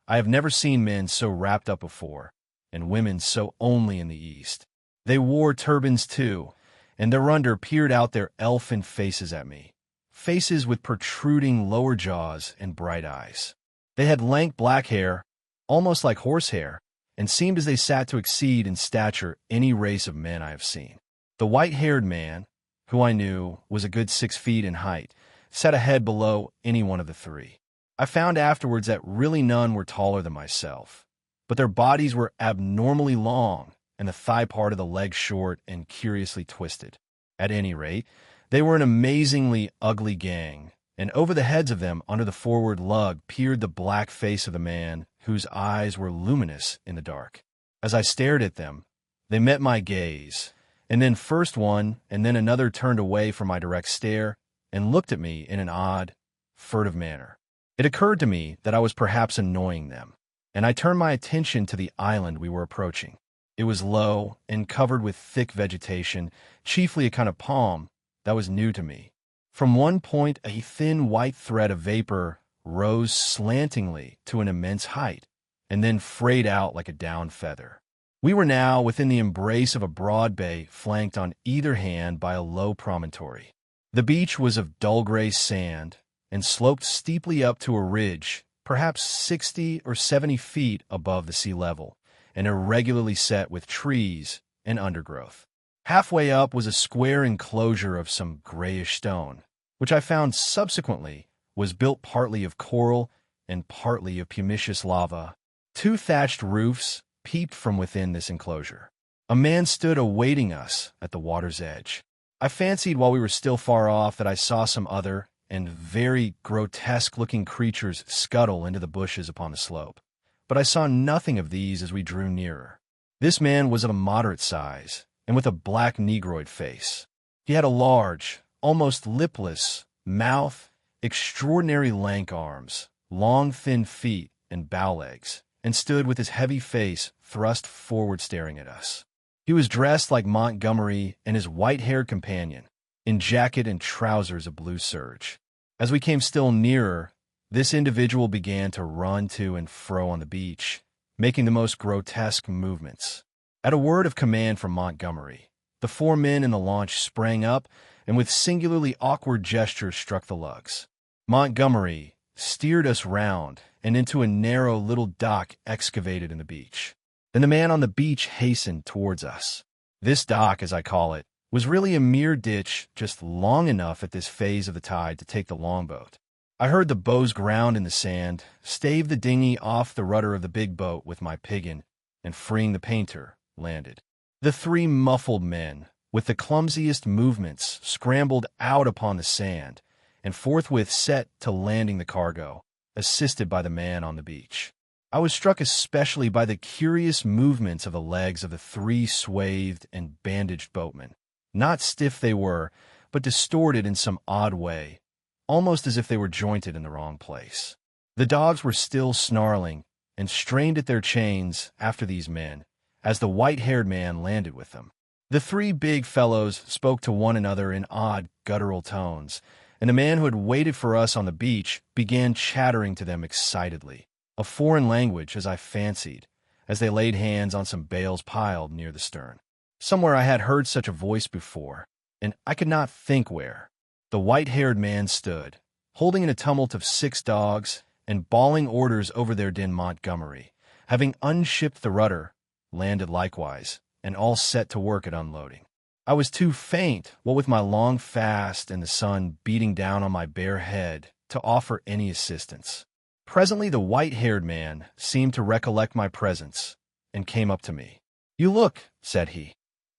I have never seen men so wrapped up before, and women so only in the East. They wore turbans too, and thereunder peered out their elfin faces at me, faces with protruding lower jaws and bright eyes. They had lank black hair, almost like horsehair, and seemed as they sat to exceed in stature any race of men I have seen. The white-haired man, who I knew was a good 6 feet in height, sat a head below any one of the 3. I found afterwards that really none were taller than myself, but their bodies were abnormally long, and the thigh part of the leg short and curiously twisted. At any rate, they were an amazingly ugly gang, and over the heads of them, under the forward lug, peered the black face of the man, whose eyes were luminous in the dark. As I stared at them, they met my gaze, and then first one and then another turned away from my direct stare and looked at me in an odd, furtive manner. It occurred to me that I was perhaps annoying them, and I turned my attention to the island we were approaching. It was low and covered with thick vegetation, chiefly a kind of palm that was new to me. From one point, a thin white thread of vapor rose slantingly to an immense height, and then frayed out like a down feather. We were now within the embrace of a broad bay flanked on either hand by a low promontory. The beach was of dull gray sand and sloped steeply up to a ridge, perhaps 60 or 70 feet above the sea level, and irregularly set with trees and undergrowth. Halfway up was a square enclosure of some grayish stone, which I found subsequently was built partly of coral and partly of pumiceous lava. 2 thatched roofs peeped from within this enclosure. A man stood awaiting us at the water's edge. I fancied while we were still far off that I saw some other and very grotesque-looking creatures scuttle into the bushes upon the slope, but I saw nothing of these as we drew nearer. This man was of a moderate size, and with a black negroid face. He had a large, almost lipless, mouth, extraordinary lank arms, long thin feet and bow legs, and stood with his heavy face thrust forward staring at us. He was dressed like Montgomery and his white-haired companion, in jacket and trousers of blue serge. As we came still nearer, this individual began to run to and fro on the beach, making the most grotesque movements. At a word of command from Montgomery, the 4 men in the launch sprang up and with singularly awkward gestures struck the lugs. Montgomery steered us round and into a narrow little dock excavated in the beach. Then the man on the beach hastened towards us. This dock, as I call it, was really a mere ditch just long enough at this phase of the tide to take the longboat. I heard the bows ground in the sand, staved the dinghy off the rudder of the big boat with my piggin, and freeing the painter, landed. The 3 muffled men, with the clumsiest movements, scrambled out upon the sand, and forthwith set to landing the cargo, assisted by the man on the beach. I was struck especially by the curious movements of the legs of the 3 swathed and bandaged boatmen. Not stiff they were, but distorted in some odd way, almost as if they were jointed in the wrong place. The dogs were still snarling and strained at their chains after these men, as the white-haired man landed with them. The 3 big fellows spoke to one another in odd, guttural tones, and the man who had waited for us on the beach began chattering to them excitedly, a foreign language, as I fancied, as they laid hands on some bales piled near the stern. Somewhere I had heard such a voice before, and I could not think where. The white-haired man stood, holding in a tumult of 6 dogs, and bawling orders over their din Montgomery, having unshipped the rudder, landed likewise, and all set to work at unloading. I was too faint, what with my long fast and the sun beating down on my bare head, to offer any assistance. Presently the white-haired man seemed to recollect my presence, and came up to me. "You look," said he,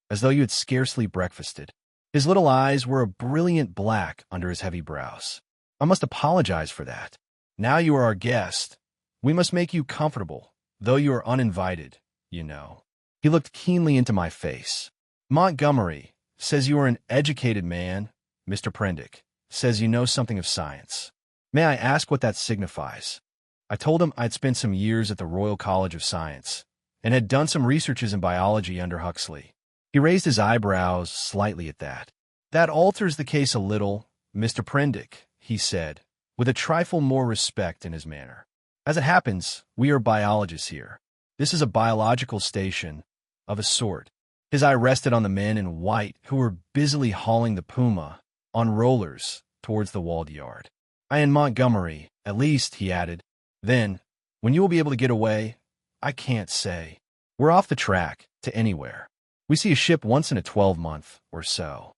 "as though you had scarcely breakfasted. His little eyes were a brilliant black under his heavy brows. I must apologize for that. Now you are our guest. We must make you comfortable, though you are uninvited, you know. He looked keenly into my face. Montgomery says you are an educated man. Mr. Prendick says you know something of science. May I ask what that signifies? I told him I'd spent some years at the Royal College of Science and had done some researches in biology under Huxley. He raised his eyebrows slightly at that. That alters the case a little, Mr. Prendick, he said, with a trifle more respect in his manner. As it happens, we are biologists here. This is a biological station of a sort. His eye rested on the men in white who were busily hauling the puma on rollers towards the walled yard. I and Montgomery, at least, he added. Then, when you will be able to get away, I can't say. We're off the track to anywhere. We see a ship once in a 12-month or so.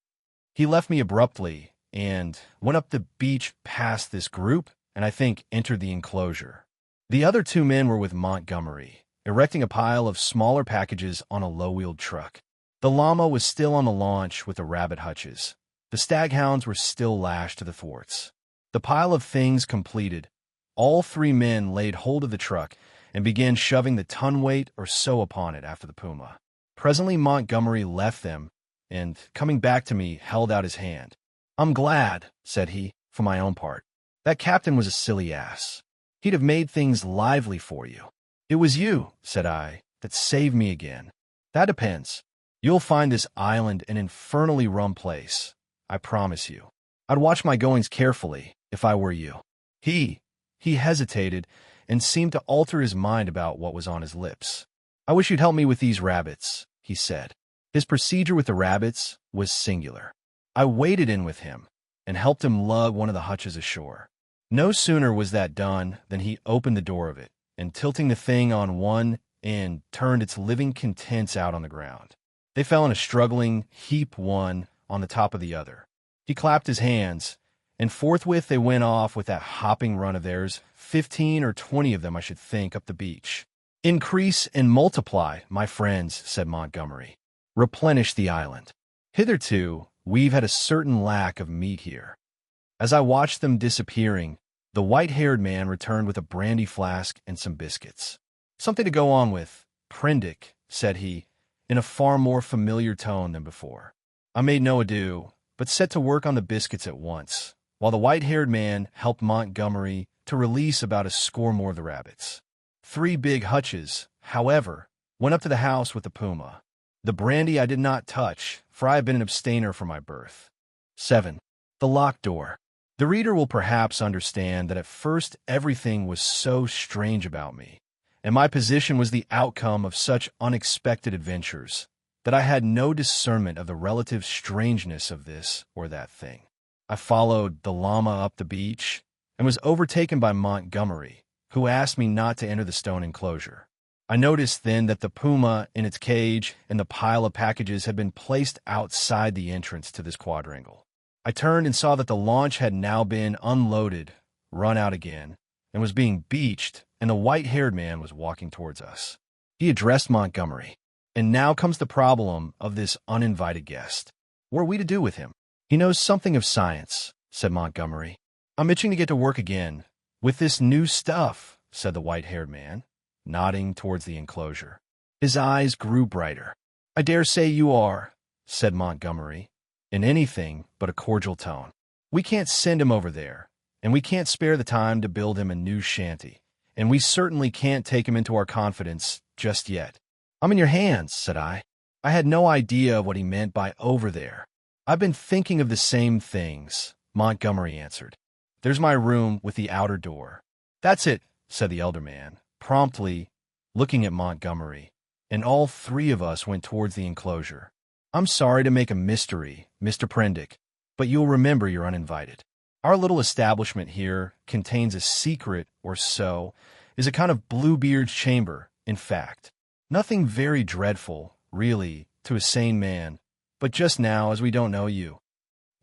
He left me abruptly and went up the beach past this group and I think entered the enclosure. The other two men were with Montgomery, erecting a pile of smaller packages on a low-wheeled truck. The llama was still on the launch with the rabbit hutches. The staghounds were still lashed to the thwarts. The pile of things completed, all three men laid hold of the truck and began shoving the ton weight or so upon it after the puma. Presently Montgomery left them and, coming back to me, held out his hand. I'm glad, said he, for my own part. That captain was a silly ass. He'd have made things lively for you. It was you, said I, that saved me again. That depends. You'll find this island an infernally rum place, I promise you. I'd watch my goings carefully if I were you. He hesitated and seemed to alter his mind about what was on his lips. I wish you'd help me with these rabbits, he said. His procedure with the rabbits was singular. I waded in with him and helped him lug one of the hutches ashore. No sooner was that done than he opened the door of it and, tilting the thing on one end, turned its living contents out on the ground. They fell in a struggling heap, one on the top of the other. He clapped his hands, and forthwith they went off with that hopping run of theirs, 15 or 20 of them, I should think, up the beach. Increase and multiply, my friends, said Montgomery. Replenish the island. Hitherto, we've had a certain lack of meat here. As I watched them disappearing, the white-haired man returned with a brandy flask and some biscuits. Something to go on with, Prendick, said he, in a far more familiar tone than before. I made no ado, but set to work on the biscuits at once, while the white-haired man helped Montgomery to release about a score more of the rabbits. 3 big hutches, however, went up to the house with the puma. The brandy I did not touch, for I have been an abstainer from my birth. 7. The locked door. The reader will perhaps understand that at first everything was so strange about me, and my position was the outcome of such unexpected adventures, that I had no discernment of the relative strangeness of this or that thing. I followed the llama up the beach and was overtaken by Montgomery, who asked me not to enter the stone enclosure. I noticed then that the puma in its cage and the pile of packages had been placed outside the entrance to this quadrangle. I turned and saw that the launch had now been unloaded, run out again, and was being beached, and the white-haired man was walking towards us. He addressed Montgomery. And now comes the problem of this uninvited guest. What are we to do with him? He knows something of science, said Montgomery. I'm itching to get to work again. With this new stuff, said the white-haired man, nodding towards the enclosure. His eyes grew brighter. I dare say you are, said Montgomery, in anything but a cordial tone. We can't send him over there, and we can't spare the time to build him a new shanty, and we certainly can't take him into our confidence just yet. I'm in your hands, said I. I had no idea of what he meant by over there. I've been thinking of the same things, Montgomery answered. There's my room with the outer door. That's it, said the elder man, promptly, looking at Montgomery, and all 3 of us went towards the enclosure. I'm sorry to make a mystery, Mr. Prendick, but you'll remember you're uninvited. Our little establishment here contains a secret or so, is a kind of Bluebeard's chamber, in fact. Nothing very dreadful, really, to a sane man, but just now, as we don't know you.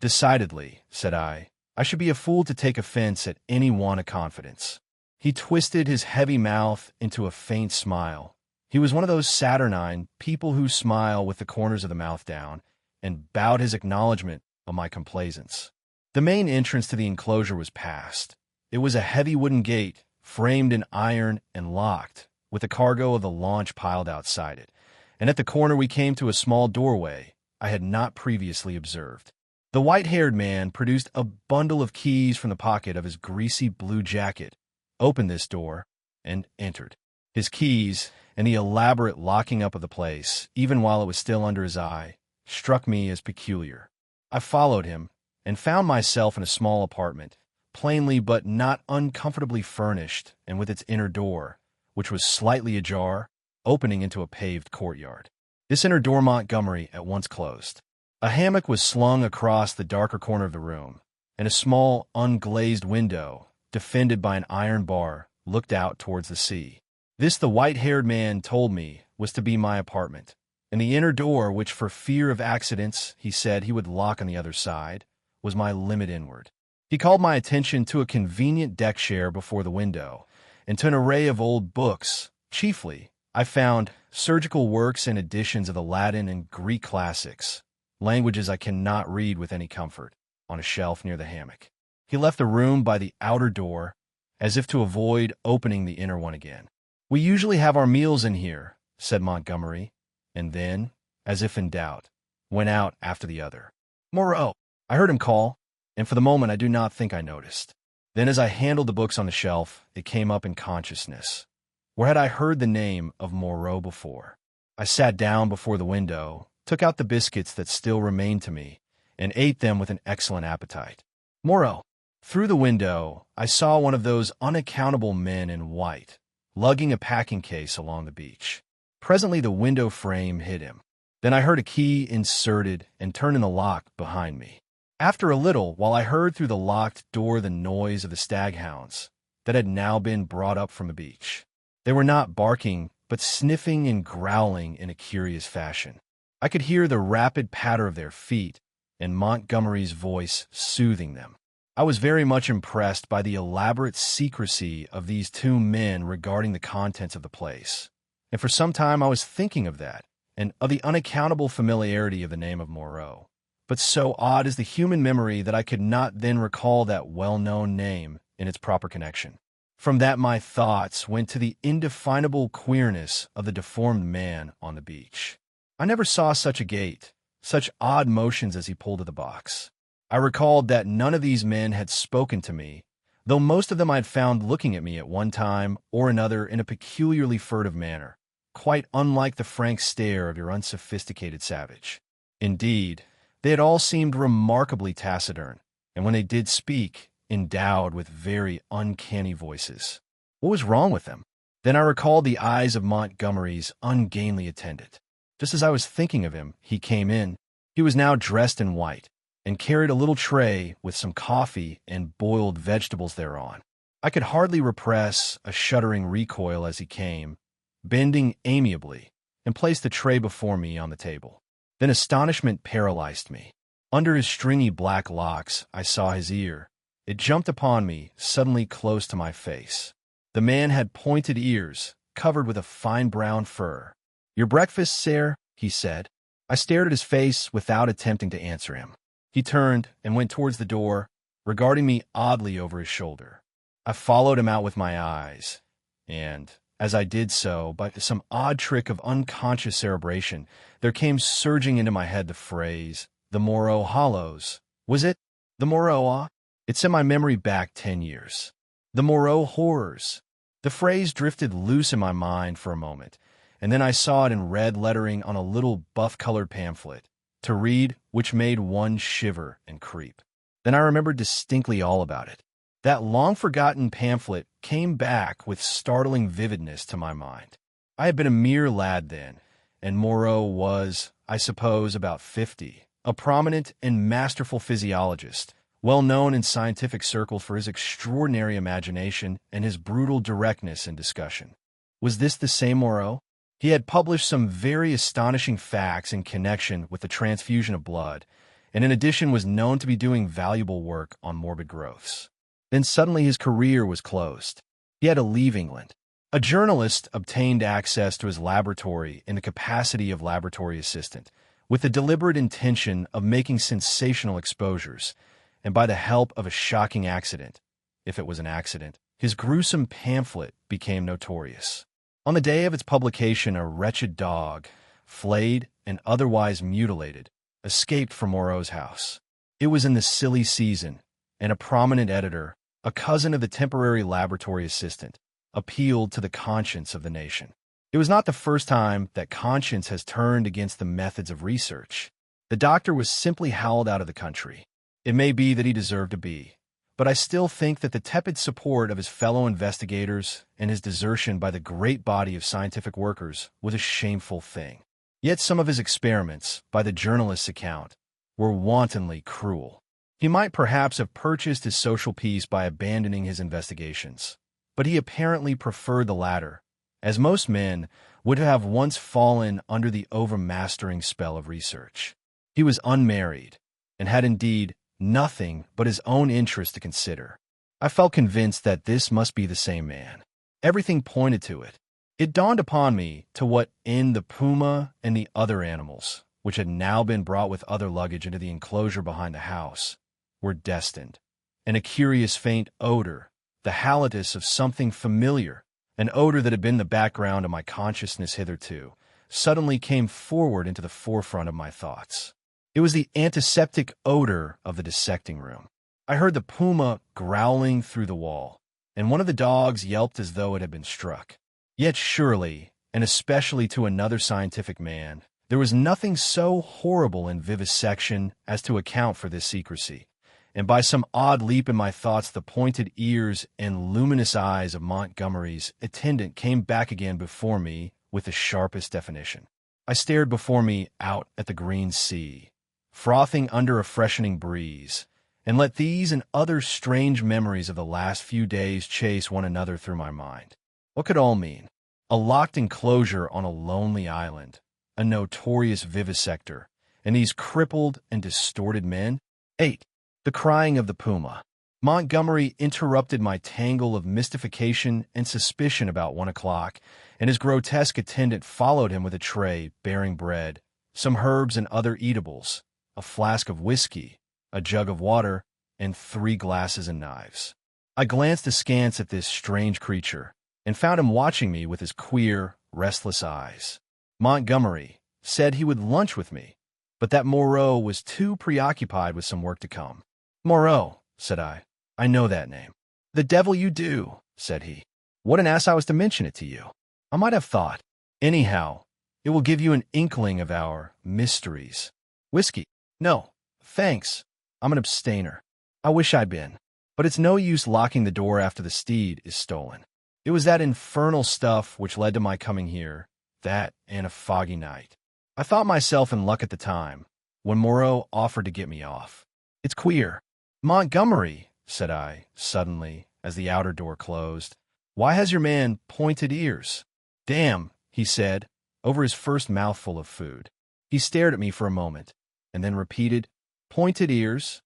Decidedly, said I should be a fool to take offense at any want of confidence. He twisted his heavy mouth into a faint smile. He was one of those saturnine people who smile with the corners of the mouth down, and bowed his acknowledgement of my complaisance. The main entrance to the enclosure was past. It was a heavy wooden gate, framed in iron and locked, with the cargo of the launch piled outside it. And at the corner we came to a small doorway I had not previously observed. The white-haired man produced a bundle of keys from the pocket of his greasy blue jacket, opened this door, and entered. His keys, and the elaborate locking up of the place, even while it was still under his eye, struck me as peculiar. I followed him, and found myself in a small apartment, plainly but not uncomfortably furnished, and with its inner door, which was slightly ajar, opening into a paved courtyard. This inner door Montgomery at once closed. A hammock was slung across the darker corner of the room, and a small, unglazed window, defended by an iron bar, looked out towards the sea. This, the white-haired man told me, was to be my apartment, and the inner door, which for fear of accidents he said he would lock on the other side, was my limit inward. He called my attention to a convenient deck chair before the window, and to an array of old books. Chiefly, I found surgical works and editions of the Latin and Greek classics, languages I cannot read with any comfort, on a shelf near the hammock. He left the room by the outer door, as if to avoid opening the inner one again. "We usually have our meals in here," said Montgomery, and then, as if in doubt, went out after the other. "Moreau," I heard him call, and for the moment I do not think I noticed. Then as I handled the books on the shelf, it came up in consciousness. Where had I heard the name of Moreau before? I sat down before the window, took out the biscuits that still remained to me, and ate them with an excellent appetite. Moreau. Through the window, I saw one of those unaccountable men in white, lugging a packing case along the beach. Presently the window frame hid him. Then I heard a key inserted and turned in the lock behind me. After a little, while I heard through the locked door the noise of the staghounds that had now been brought up from the beach. They were not barking, but sniffing and growling in a curious fashion. I could hear the rapid patter of their feet and Montgomery's voice soothing them. I was very much impressed by the elaborate secrecy of these two men regarding the contents of the place. And for some time I was thinking of that, and of the unaccountable familiarity of the name of Moreau. But so odd is the human memory that I could not then recall that well-known name in its proper connection. From that my thoughts went to the indefinable queerness of the deformed man on the beach. I never saw such a gait, such odd motions as he pulled at the box. I recalled that none of these men had spoken to me, though most of them I had found looking at me at one time or another in a peculiarly furtive manner, quite unlike the frank stare of your unsophisticated savage. Indeed, they had all seemed remarkably taciturn, and when they did speak, endowed with very uncanny voices. What was wrong with them? Then I recalled the eyes of Montgomery's ungainly attendant. Just as I was thinking of him, he came in. He was now dressed in white, and carried a little tray with some coffee and boiled vegetables thereon. I could hardly repress a shuddering recoil as he came, bending amiably, and placed the tray before me on the table. Then astonishment paralyzed me. Under his stringy black locks, I saw his ear. It jumped upon me, suddenly close to my face. The man had pointed ears, covered with a fine brown fur. "Your breakfast, sir?" he said. I stared at his face without attempting to answer him. He turned and went towards the door, regarding me oddly over his shoulder. I followed him out with my eyes, and, as I did so, by some odd trick of unconscious cerebration, there came surging into my head the phrase, "The Moreau Hollows." Was it? The Moreau? It sent my memory back 10 years. The Moreau horrors. The phrase drifted loose in my mind for a moment, and then I saw it in red lettering on a little buff-colored pamphlet, to read, which made one shiver and creep. Then I remembered distinctly all about it. That long-forgotten pamphlet came back with startling vividness to my mind. I had been a mere lad then, and Moreau was, I suppose, about 50, a prominent and masterful physiologist, well known in scientific circles for his extraordinary imagination and his brutal directness in discussion. Was this the same Moreau? He had published some very astonishing facts in connection with the transfusion of blood, and in addition was known to be doing valuable work on morbid growths. Then suddenly his career was closed. He had to leave England. A journalist obtained access to his laboratory in the capacity of laboratory assistant, with the deliberate intention of making sensational exposures, and by the help of a shocking accident, if it was an accident, his gruesome pamphlet became notorious. On the day of its publication, a wretched dog, flayed and otherwise mutilated, escaped from Moreau's house. It was in the silly season, and a prominent editor, a cousin of the temporary laboratory assistant, appealed to the conscience of the nation. It was not the first time that conscience has turned against the methods of research. The doctor was simply howled out of the country. It may be that he deserved to be, but I still think that the tepid support of his fellow investigators and his desertion by the great body of scientific workers was a shameful thing. Yet some of his experiments, by the journalist's account, were wantonly cruel. He might perhaps have purchased his social peace by abandoning his investigations, but he apparently preferred the latter, as most men would have once fallen under the overmastering spell of research. He was unmarried, and had indeed nothing but his own interest to consider. I felt convinced that this must be the same man. Everything pointed to it. It dawned upon me to what end the puma and the other animals, which had now been brought with other luggage into the enclosure behind the house, were destined. And a curious faint odor, the halitus of something familiar, an odor that had been the background of my consciousness hitherto, suddenly came forward into the forefront of my thoughts. It was the antiseptic odor of the dissecting room. I heard the puma growling through the wall, and one of the dogs yelped as though it had been struck. Yet surely, and especially to another scientific man, there was nothing so horrible in vivisection as to account for this secrecy, and by some odd leap in my thoughts the pointed ears and luminous eyes of Montgomery's attendant came back again before me with the sharpest definition. I stared before me out at the green sea, frothing under a freshening breeze, and let these and other strange memories of the last few days chase one another through my mind. What could all mean? A locked enclosure on a lonely island, a notorious vivisector, and these crippled and distorted men? 8. The crying of the puma. Montgomery interrupted my tangle of mystification and suspicion about 1 o'clock, and his grotesque attendant followed him with a tray bearing bread, some herbs and other eatables, a flask of whiskey, a jug of water, and 3 glasses and knives. I glanced askance at this strange creature, and found him watching me with his queer, restless eyes. Montgomery said he would lunch with me, but that Moreau was too preoccupied with some work to come. Moreau, said I. I know that name. The devil you do, said he. What an ass I was to mention it to you. I might have thought. Anyhow, it will give you an inkling of our mysteries. Whiskey? No, thanks. I'm an abstainer. I wish I'd been. But it's no use locking the door after the steed is stolen. It was that infernal stuff which led to my coming here, that and a foggy night. I thought myself in luck at the time, when Moreau offered to get me off. It's queer. Montgomery, said I, suddenly, as the outer door closed, why has your man pointed ears? Damn, he said, over his first mouthful of food. He stared at me for a moment, and then repeated, pointed ears?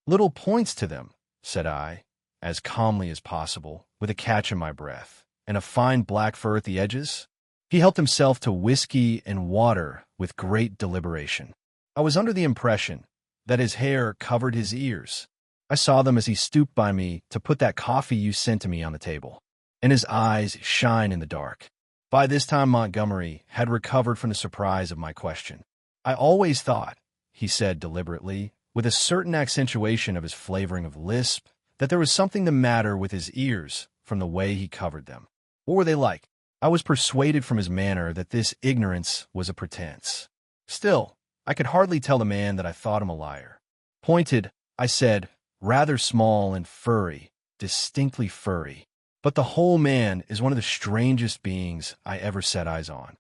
Little points to them, said I, as calmly as possible, with a catch in my breath, and a fine black fur at the edges. He helped himself to whiskey and water with great deliberation. I was under the impression that his hair covered his ears. I saw them as he stooped by me to put that coffee you sent to me on the table, and his eyes shine in the dark. By this time Montgomery had recovered from the surprise of my question. I always thought, he said deliberately, with a certain accentuation of his flavoring of lisp, that there was something the matter with his ears from the way he covered them. What were they like? I was persuaded from his manner that this ignorance was a pretense. Still, I could hardly tell the man that I thought him a liar. Pointed, I said, rather small and furry, distinctly furry. But the whole man is one of the strangest beings I ever set eyes on.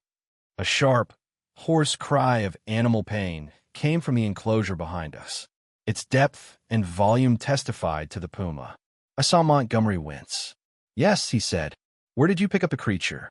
A sharp, hoarse cry of animal pain came from the enclosure behind us. Its depth and volume testified to the puma. I saw Montgomery wince. Yes, he said. Where did you pick up the creature?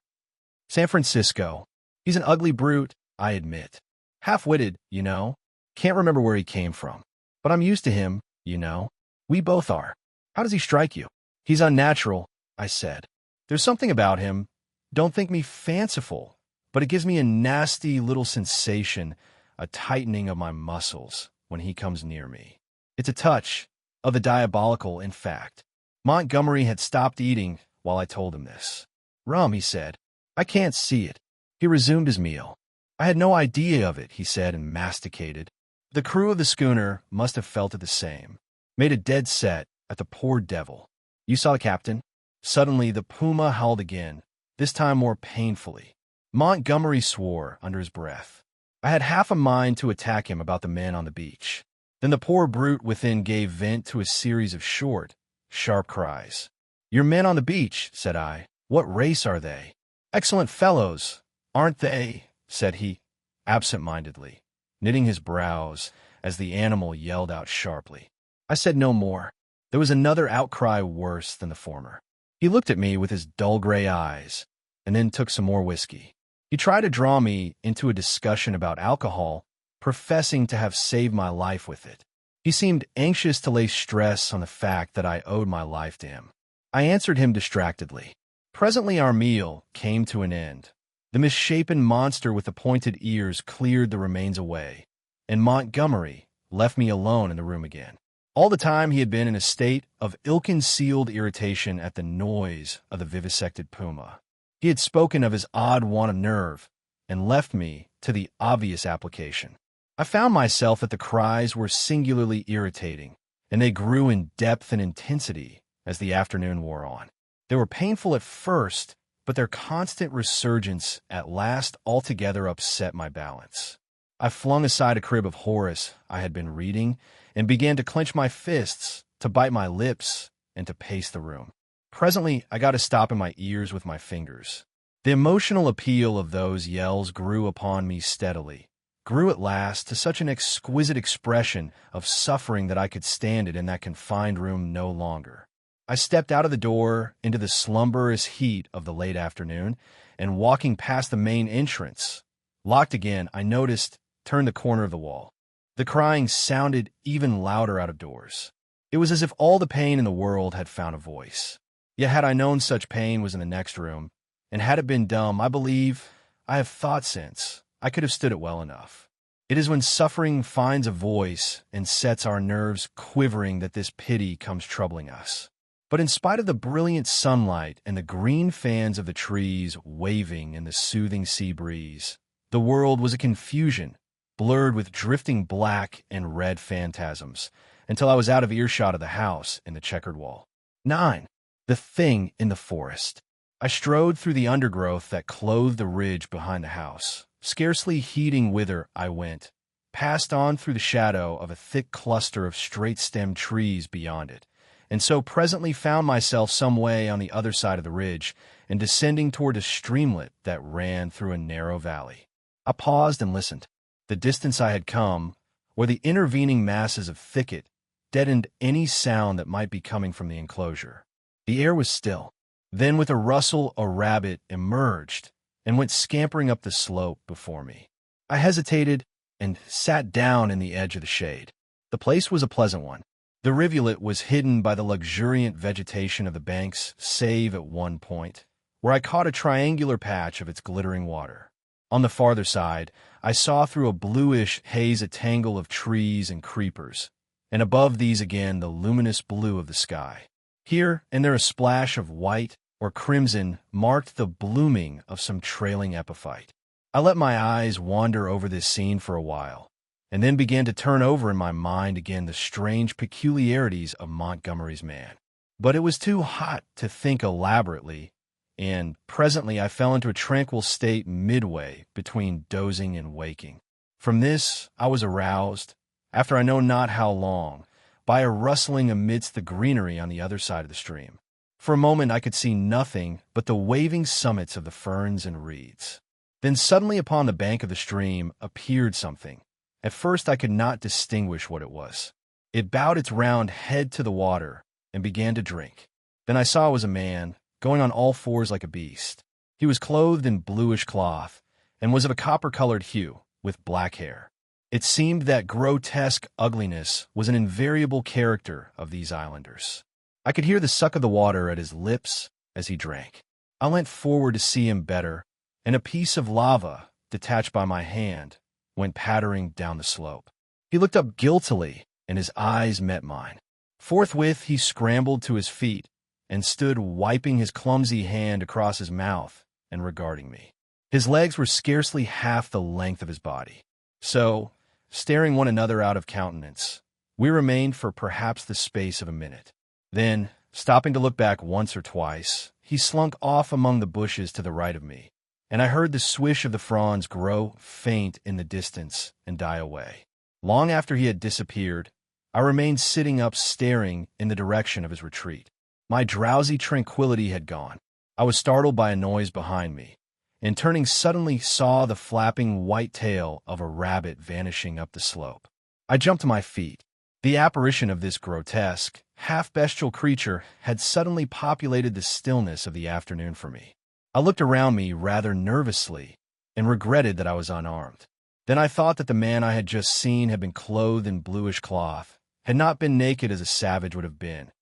San Francisco. He's an ugly brute, I admit. Half-witted, you know. Can't remember where he came from. But I'm used to him, you know. We both are. How does he strike you? He's unnatural, I said. There's something about him. Don't think me fanciful, but it gives me a nasty little sensation, a tightening of my muscles when he comes near me. It's a touch of the diabolical, in fact. Montgomery had stopped eating while I told him this. "Rum," he said. "I can't see it." He resumed his meal. "I had no idea of it," he said, and masticated. The crew of the schooner must have felt it the same. Made a dead set at the poor devil. "You saw the captain?" Suddenly the puma howled again, this time more painfully. Montgomery swore under his breath. I had half a mind to attack him about the men on the beach. Then the poor brute within gave vent to a series of short, sharp cries. "Your men on the beach," said I. "What race are they?" "Excellent fellows, aren't they?" said he, absent-mindedly, knitting his brows as the animal yelled out sharply. I said no more. There was another outcry worse than the former. He looked at me with his dull gray eyes, and then took some more whiskey. He tried to draw me into a discussion about alcohol, professing to have saved my life with it. He seemed anxious to lay stress on the fact that I owed my life to him. I answered him distractedly. Presently our meal came to an end. The misshapen monster with the pointed ears cleared the remains away, and Montgomery left me alone in the room again. All the time he had been in a state of ill-concealed irritation at the noise of the vivisected puma. He had spoken of his odd want of nerve, and left me to the obvious application. I found myself that the cries were singularly irritating, and they grew in depth and intensity as the afternoon wore on. They were painful at first, but their constant resurgence at last altogether upset my balance. I flung aside a crib of Horace I had been reading and began to clench my fists, to bite my lips, and to pace the room. Presently, I got to stop in my ears with my fingers. The emotional appeal of those yells grew upon me steadily, grew at last to such an exquisite expression of suffering that I could stand it in that confined room no longer. I stepped out of the door into the slumberous heat of the late afternoon, and walking past the main entrance, locked again, I noticed, turned the corner of the wall. The crying sounded even louder out of doors. It was as if all the pain in the world had found a voice. Yet had I known such pain was in the next room, and had it been dumb, I believe, I have thought since, I could have stood it well enough. It is when suffering finds a voice and sets our nerves quivering that this pity comes troubling us. But in spite of the brilliant sunlight and the green fans of the trees waving in the soothing sea breeze, the world was a confusion, blurred with drifting black and red phantasms, until I was out of earshot of the house in the checkered wall. 9. The Thing in the Forest. I strode through the undergrowth that clothed the ridge behind the house, scarcely heeding whither I went, passed on through the shadow of a thick cluster of straight-stemmed trees beyond it, and so presently found myself some way on the other side of the ridge and descending toward a streamlet that ran through a narrow valley. I paused and listened. The distance I had come, where the intervening masses of thicket deadened any sound that might be coming from the enclosure. The air was still. Then with a rustle a rabbit emerged and went scampering up the slope before me. I hesitated and sat down in the edge of the shade. The place was a pleasant one. The rivulet was hidden by the luxuriant vegetation of the banks, save at one point, where I caught a triangular patch of its glittering water. On the farther side, I saw through a bluish haze a tangle of trees and creepers, and above these again the luminous blue of the sky. Here and there a splash of white or crimson marked the blooming of some trailing epiphyte. I let my eyes wander over this scene for a while, and then began to turn over in my mind again the strange peculiarities of Montgomery's man. But it was too hot to think elaborately, and presently I fell into a tranquil state midway between dozing and waking. From this I was aroused, after I know not how long, by a rustling amidst the greenery on the other side of the stream. For a moment I could see nothing but the waving summits of the ferns and reeds. Then suddenly upon the bank of the stream appeared something. At first I could not distinguish what it was. It bowed its round head to the water and began to drink. Then I saw it was a man, going on all fours like a beast. He was clothed in bluish cloth, and was of a copper-colored hue, with black hair. It seemed that grotesque ugliness was an invariable character of these islanders. I could hear the suck of the water at his lips as he drank. I leant forward to see him better, and a piece of lava, detached by my hand, went pattering down the slope. He looked up guiltily, and his eyes met mine. Forthwith, he scrambled to his feet and stood wiping his clumsy hand across his mouth and regarding me. His legs were scarcely half the length of his body. So, staring one another out of countenance, we remained for perhaps the space of a minute. Then, stopping to look back once or twice, he slunk off among the bushes to the right of me, and I heard the swish of the fronds grow faint in the distance and die away. Long after he had disappeared, I remained sitting up staring in the direction of his retreat. My drowsy tranquility had gone. I was startled by a noise behind me, and turning suddenly saw the flapping white tail of a rabbit vanishing up the slope. I jumped to my feet. The apparition of this grotesque, half-bestial creature had suddenly populated the stillness of the afternoon for me. I looked around me rather nervously and regretted that I was unarmed. Then I thought that the man I had just seen had been clothed in bluish cloth, had not been naked as a savage would have been,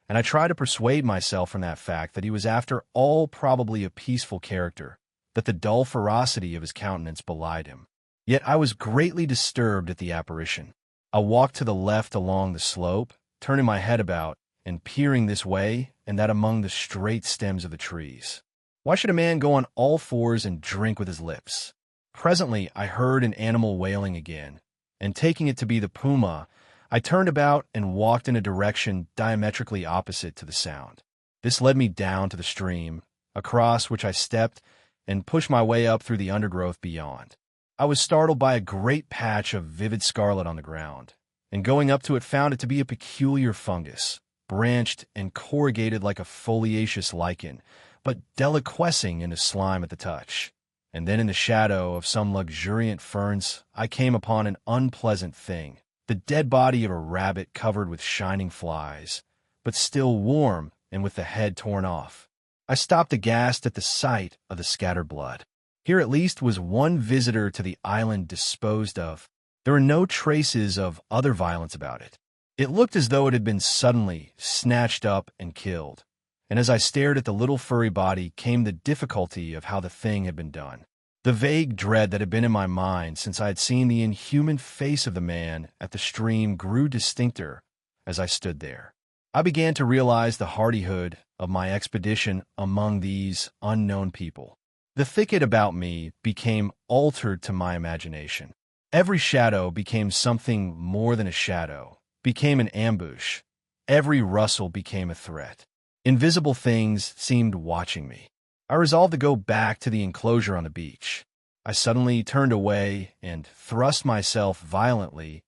and I tried to persuade myself from that fact that he was after all probably a peaceful character, that the dull ferocity of his countenance belied him. Yet I was greatly disturbed at the apparition. I walked to the left along the slope, turning my head about and peering this way and that among the straight stems of the trees. Why should a man go on all fours and drink with his lips? Presently I heard an animal wailing again, and taking it to be the puma, I turned about and walked in a direction diametrically opposite to the sound. This led me down to the stream, across which I stepped and pushed my way up through the undergrowth beyond. I was startled by a great patch of vivid scarlet on the ground, and going up to it found it to be a peculiar fungus, branched and corrugated like a foliaceous lichen, but deliquescing into slime at the touch. And then in the shadow of some luxuriant ferns, I came upon an unpleasant thing, the dead body of a rabbit covered with shining flies, but still warm and with the head torn off. I stopped aghast at the sight of the scattered blood. Here at least was one visitor to the island disposed of. There were no traces of other violence about it. It looked as though it had been suddenly snatched up and killed, and as I stared at the little furry body came the difficulty of how the thing had been done. The vague dread that had been in my mind since I had seen the inhuman face of the man at the stream grew distincter as I stood there. I began to realize the hardihood of my expedition among these unknown people. The thicket about me became altered to my imagination. Every shadow became something more than a shadow, became an ambush. Every rustle became a threat. Invisible things seemed watching me. I resolved to go back to the enclosure on the beach. I suddenly turned away and thrust myself violently,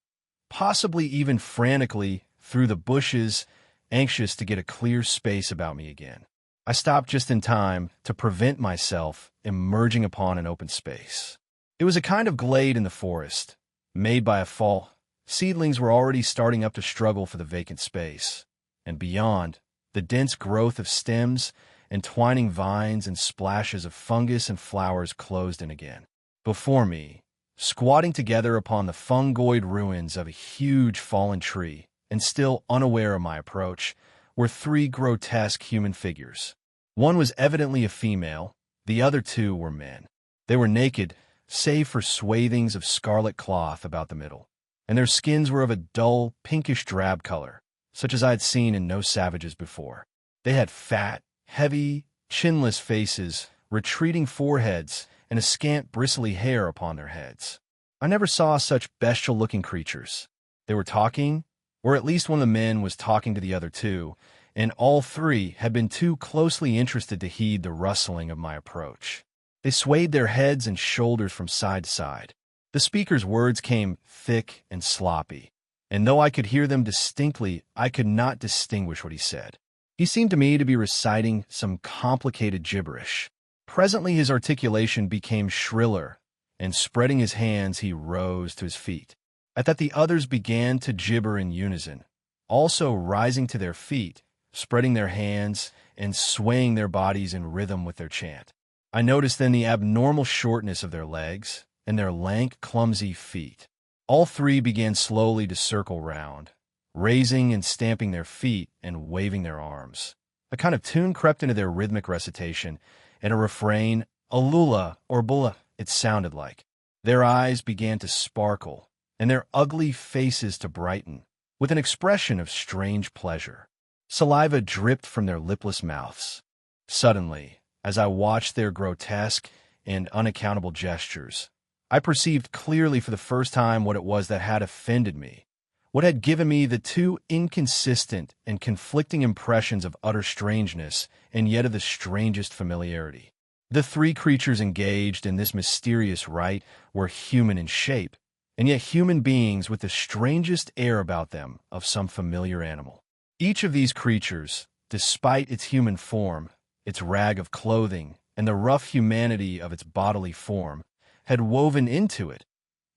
possibly even frantically, through the bushes, anxious to get a clear space about me again. I stopped just in time to prevent myself emerging upon an open space. It was a kind of glade in the forest, made by a fall. Seedlings were already starting up to struggle for the vacant space, and beyond, the dense growth of stems and twining vines and splashes of fungus and flowers closed in again. Before me, squatting together upon the fungoid ruins of a huge fallen tree, and still unaware of my approach, were three grotesque human figures. One was evidently a female, the other two were men. They were naked, save for swathings of scarlet cloth about the middle, and their skins were of a dull, pinkish drab color, such as I had seen in no savages before. They had fat, heavy, chinless faces, retreating foreheads, and a scant bristly hair upon their heads. I never saw such bestial-looking creatures. They were talking, or at least one of the men was talking to the other two, and all three had been too closely interested to heed the rustling of my approach. They swayed their heads and shoulders from side to side. The speaker's words came thick and sloppy, and though I could hear them distinctly, I could not distinguish what he said. He seemed to me to be reciting some complicated gibberish. Presently his articulation became shriller, and spreading his hands he rose to his feet. At that the others began to gibber in unison, also rising to their feet, spreading their hands, and swaying their bodies in rhythm with their chant. I noticed then the abnormal shortness of their legs and their lank, clumsy feet. All three began slowly to circle round, raising and stamping their feet and waving their arms. A kind of tune crept into their rhythmic recitation, and a refrain, Alula or Bulla, it sounded like. Their eyes began to sparkle, and their ugly faces to brighten, with an expression of strange pleasure. Saliva dripped from their lipless mouths. Suddenly, as I watched their grotesque and unaccountable gestures, I perceived clearly for the first time what it was that had offended me, what had given me the two inconsistent and conflicting impressions of utter strangeness and yet of the strangest familiarity. The three creatures engaged in this mysterious rite were human in shape, and yet human beings with the strangest air about them of some familiar animal. Each of these creatures, despite its human form, its rag of clothing, and the rough humanity of its bodily form, had woven into it,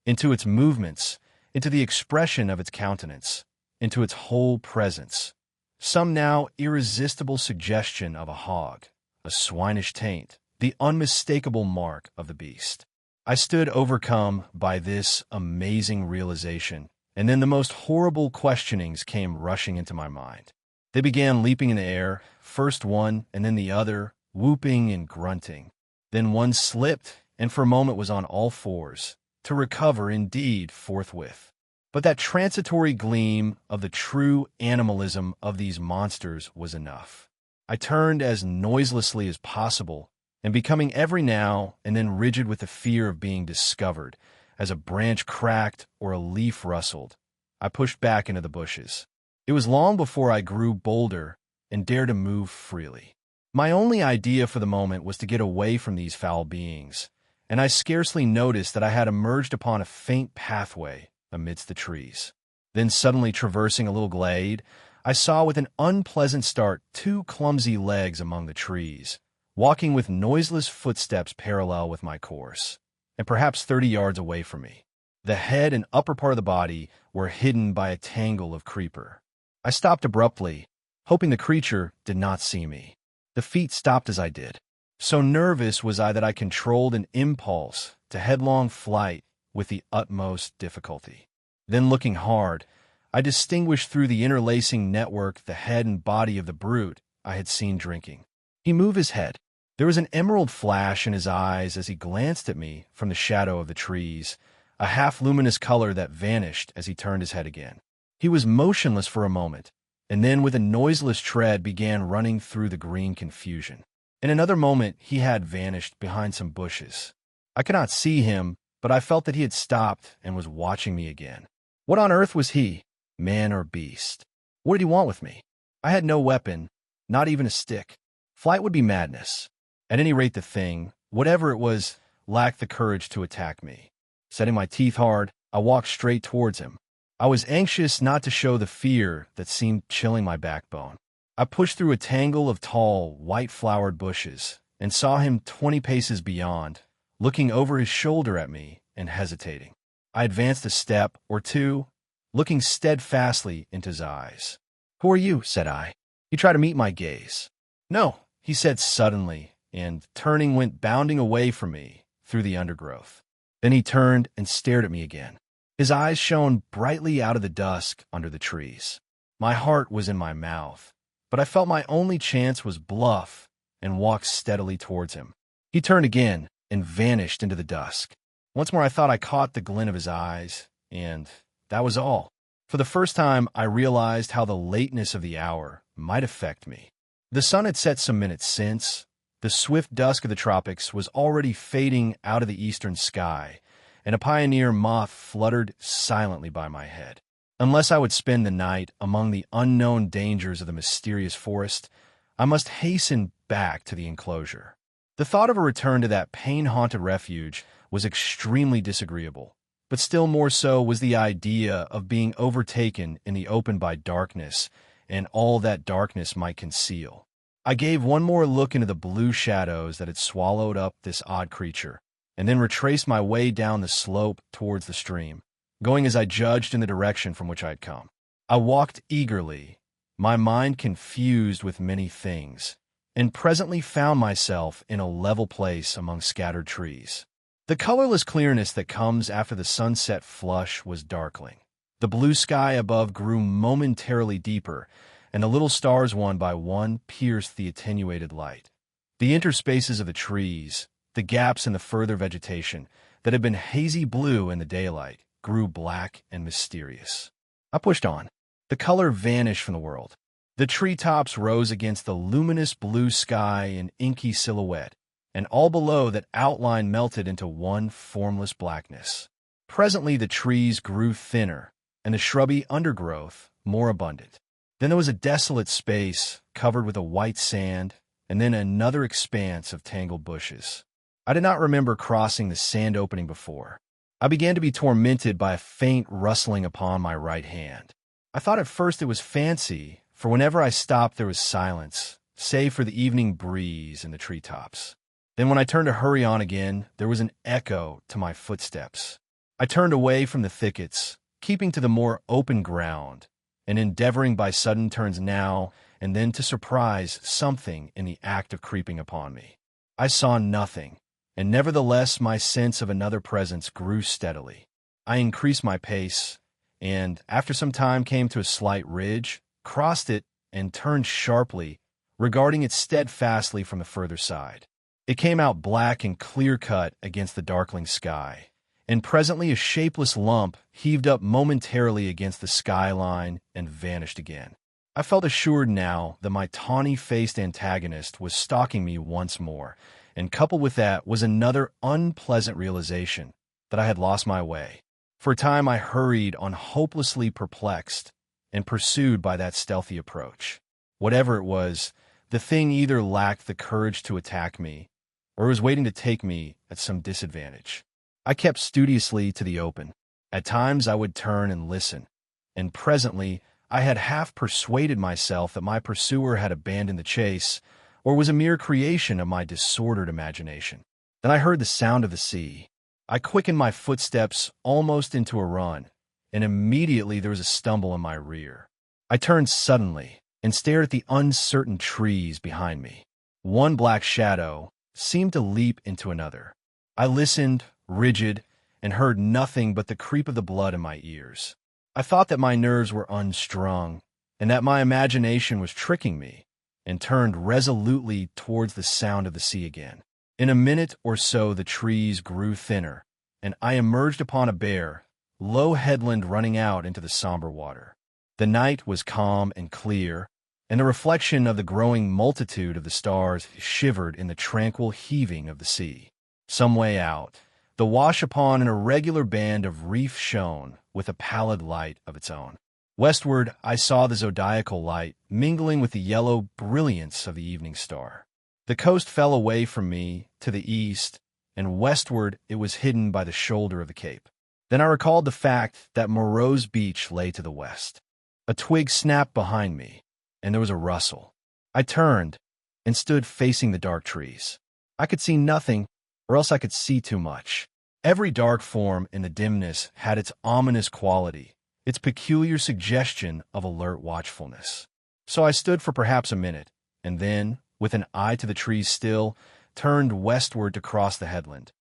into its movements, into the expression of its countenance, into its whole presence, some now irresistible suggestion of a hog, a swinish taint, the unmistakable mark of the beast. I stood overcome by this amazing realization, and then the most horrible questionings came rushing into my mind. They began leaping in the air, first one and then the other, whooping and grunting. Then one slipped, and for a moment was on all fours, to recover indeed forthwith. But that transitory gleam of the true animalism of these monsters was enough. I turned as noiselessly as possible, and becoming every now and then rigid with the fear of being discovered, as a branch cracked or a leaf rustled, I pushed back into the bushes. It was long before I grew bolder and dared to move freely. My only idea for the moment was to get away from these foul beings, and I scarcely noticed that I had emerged upon a faint pathway amidst the trees. Then suddenly traversing a little glade, I saw with an unpleasant start two clumsy legs among the trees, walking with noiseless footsteps parallel with my course, and perhaps 30 yards away from me. The head and upper part of the body were hidden by a tangle of creeper. I stopped abruptly, hoping the creature did not see me. The feet stopped as I did. So nervous was I that I controlled an impulse to headlong flight with the utmost difficulty. Then looking hard, I distinguished through the interlacing network the head and body of the brute I had seen drinking. He moved his head. There was an emerald flash in his eyes as he glanced at me from the shadow of the trees, a half-luminous color that vanished as he turned his head again. He was motionless for a moment, and then with a noiseless tread began running through the green confusion. In another moment he had vanished behind some bushes. I could not see him, but I felt that he had stopped and was watching me again. What on earth was he, man or beast? What did he want with me? I had no weapon, not even a stick. Flight would be madness. At any rate, the thing, whatever it was, lacked the courage to attack me. Setting my teeth hard, I walked straight towards him. I was anxious not to show the fear that seemed chilling my backbone. I pushed through a tangle of tall, white-flowered bushes and saw him 20 paces beyond, looking over his shoulder at me and hesitating. I advanced a step or two, looking steadfastly into his eyes. "Who are you?" said I. He tried to meet my gaze. "No," he said suddenly, and turning went bounding away from me through the undergrowth. Then he turned and stared at me again. His eyes shone brightly out of the dusk under the trees. My heart was in my mouth, but I felt my only chance was bluff and walked steadily towards him. He turned again and vanished into the dusk. Once more I thought I caught the glint of his eyes, and that was all. For the first time I realized how the lateness of the hour might affect me. The sun had set some minutes since. The swift dusk of the tropics was already fading out of the eastern sky, and a pioneer moth fluttered silently by my head. Unless I would spend the night among the unknown dangers of the mysterious forest, I must hasten back to the enclosure. The thought of a return to that pain-haunted refuge was extremely disagreeable, but still more so was the idea of being overtaken in the open by darkness and all that darkness might conceal. I gave one more look into the blue shadows that had swallowed up this odd creature, and then retraced my way down the slope towards the stream, going as I judged in the direction from which I had come. I walked eagerly, my mind confused with many things, and presently found myself in a level place among scattered trees. The colorless clearness that comes after the sunset flush was darkling. The blue sky above grew momentarily deeper, and the little stars one by one pierced the attenuated light. The interspaces of the trees, the gaps in the further vegetation, that had been hazy blue in the daylight grew black and mysterious. I pushed on. The color vanished from the world. The treetops rose against the luminous blue sky in inky silhouette, and all below that outline melted into one formless blackness. Presently the trees grew thinner, and the shrubby undergrowth more abundant. Then there was a desolate space covered with a white sand, and then another expanse of tangled bushes. I did not remember crossing the sand opening before. I began to be tormented by a faint rustling upon my right hand. I thought at first it was fancy, for whenever I stopped there was silence, save for the evening breeze in the treetops. Then when I turned to hurry on again, there was an echo to my footsteps. I turned away from the thickets, keeping to the more open ground, and endeavoring by sudden turns now and then to surprise something in the act of creeping upon me. I saw nothing, and nevertheless my sense of another presence grew steadily. I increased my pace, and after some time came to a slight ridge, crossed it, and turned sharply, regarding it steadfastly from the further side. It came out black and clear-cut against the darkling sky, and presently a shapeless lump heaved up momentarily against the skyline and vanished again. I felt assured now that my tawny-faced antagonist was stalking me once more, and coupled with that was another unpleasant realization that I had lost my way. For a time I hurried on, hopelessly perplexed and pursued by that stealthy approach. Whatever it was, the thing either lacked the courage to attack me, or was waiting to take me at some disadvantage. I kept studiously to the open. At times I would turn and listen, and presently I had half persuaded myself that my pursuer had abandoned the chase, or was a mere creation of my disordered imagination. Then I heard the sound of the sea. I quickened my footsteps almost into a run, and immediately there was a stumble in my rear. I turned suddenly and stared at the uncertain trees behind me. One black shadow seemed to leap into another. I listened, rigid, and heard nothing but the creep of the blood in my ears. I thought that my nerves were unstrung, and that my imagination was tricking me, and turned resolutely towards the sound of the sea again. In a minute or so the trees grew thinner, and I emerged upon a bare, low headland running out into the somber water. The night was calm and clear, and the reflection of the growing multitude of the stars shivered in the tranquil heaving of the sea. Some way out, the wash upon an irregular band of reef shone with a pallid light of its own. Westward I saw the zodiacal light mingling with the yellow brilliance of the evening star. The coast fell away from me to the east, and westward it was hidden by the shoulder of the cape. Then I recalled the fact that Moreau's beach lay to the west. A twig snapped behind me, and there was a rustle. I turned and stood facing the dark trees. I could see nothing, or else I could see too much. Every dark form in the dimness had its ominous quality, its peculiar suggestion of alert watchfulness. So I stood for perhaps a minute, and then, with an eye to the trees still, turned westward to cross the headland.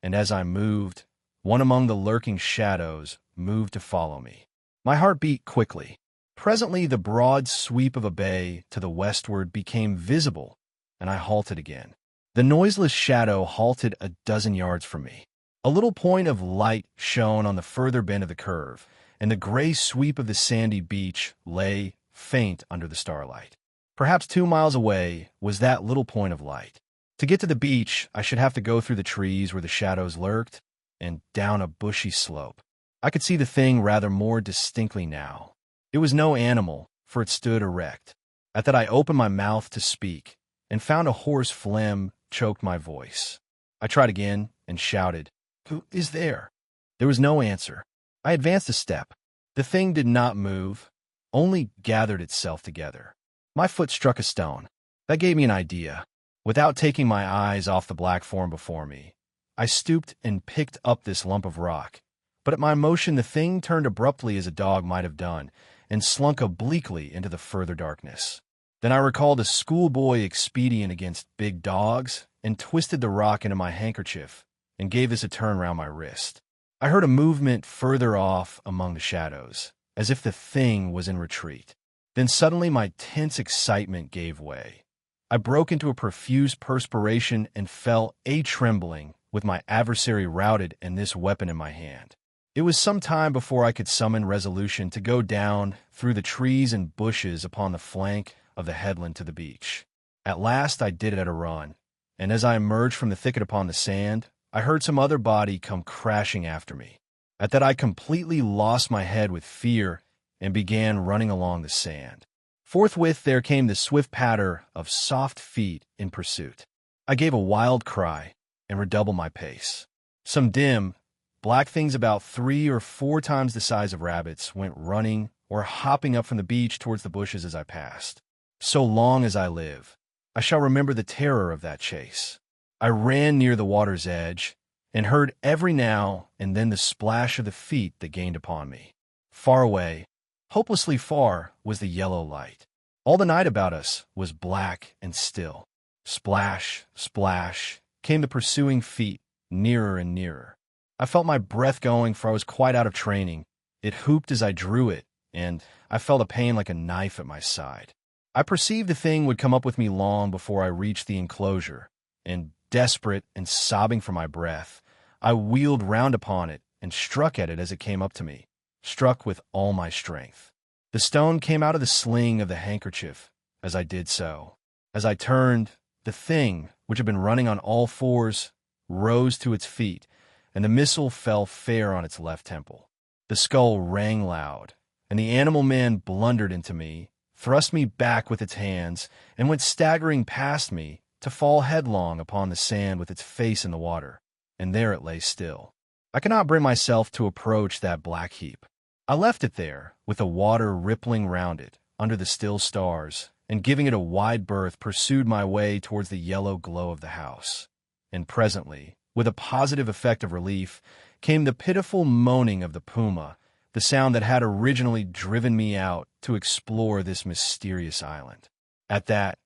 And as I moved, one among the lurking shadows moved to follow me. My heart beat quickly. Presently the broad sweep of a bay to the westward became visible, and I halted again. The noiseless shadow halted a dozen yards from me. A little point of light shone on the further bend of the curve, and the gray sweep of the sandy beach lay faint under the starlight. Perhaps 2 miles away was that little point of light. To get to the beach, I should have to go through the trees where the shadows lurked, and down a bushy slope. I could see the thing rather more distinctly now. It was no animal, for it stood erect. At that I opened my mouth to speak, and found a hoarse phlegm choked my voice. I tried again, and shouted, "Who is there?" There was no answer. I advanced a step. The thing did not move, only gathered itself together. My foot struck a stone. That gave me an idea. Without taking my eyes off the black form before me, I stooped and picked up this lump of rock. But at my motion the thing turned abruptly as a dog might have done, and slunk obliquely into the further darkness. Then I recalled a schoolboy expedient against big dogs, and twisted the rock into my handkerchief, and gave this a turn round my wrist. I heard a movement further off among the shadows, as if the thing was in retreat. Then suddenly my tense excitement gave way. I broke into a profuse perspiration and fell a-trembling with my adversary routed and this weapon in my hand. It was some time before I could summon resolution to go down through the trees and bushes upon the flank of the headland to the beach. At last I did it at a run, and as I emerged from the thicket upon the sand, I heard some other body come crashing after me. At that I completely lost my head with fear and began running along the sand. Forthwith there came the swift patter of soft feet in pursuit. I gave a wild cry and redoubled my pace. Some dim, black things about 3 or 4 times the size of rabbits went running or hopping up from the beach towards the bushes as I passed. So long as I live, I shall remember the terror of that chase. I ran near the water's edge and heard every now and then the splash of the feet that gained upon me. Far away, hopelessly far, was the yellow light. All the night about us was black and still. Splash, splash, came the pursuing feet, nearer and nearer. I felt my breath going, for I was quite out of training. It hooped as I drew it, and I felt a pain like a knife at my side. I perceived the thing would come up with me long before I reached the enclosure, and desperate and sobbing for my breath, I wheeled round upon it and struck at it as it came up to me, struck with all my strength. The stone came out of the sling of the handkerchief as I did so. As I turned, the thing, which had been running on all fours, rose to its feet, and the missile fell fair on its left temple. The skull rang loud, and the animal man blundered into me, thrust me back with its hands, and went staggering past me to fall headlong upon the sand with its face in the water, and there it lay still. I could not bring myself to approach that black heap. I left it there, with the water rippling round it, under the still stars, and giving it a wide berth, pursued my way towards the yellow glow of the house. And presently, with a positive effect of relief, came the pitiful moaning of the puma, the sound that had originally driven me out to explore this mysterious island. At that,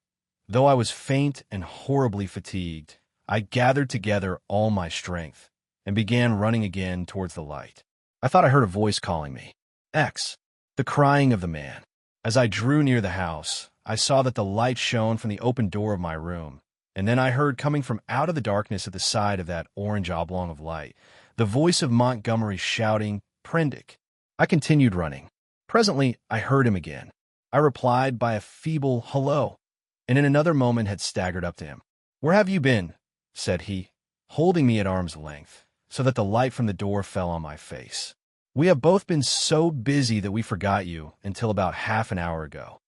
though I was faint and horribly fatigued, I gathered together all my strength and began running again towards the light. I thought I heard a voice calling me. X. The crying of the man. As I drew near the house, I saw that the light shone from the open door of my room, and then I heard coming from out of the darkness at the side of that orange oblong of light the voice of Montgomery shouting, "Prendick." I continued running. Presently, I heard him again. I replied by a feeble hello, and in another moment had staggered up to him. "Where have you been?" said he, holding me at arm's length, so that the light from the door fell on my face. "We have both been so busy that we forgot you until about half an hour ago."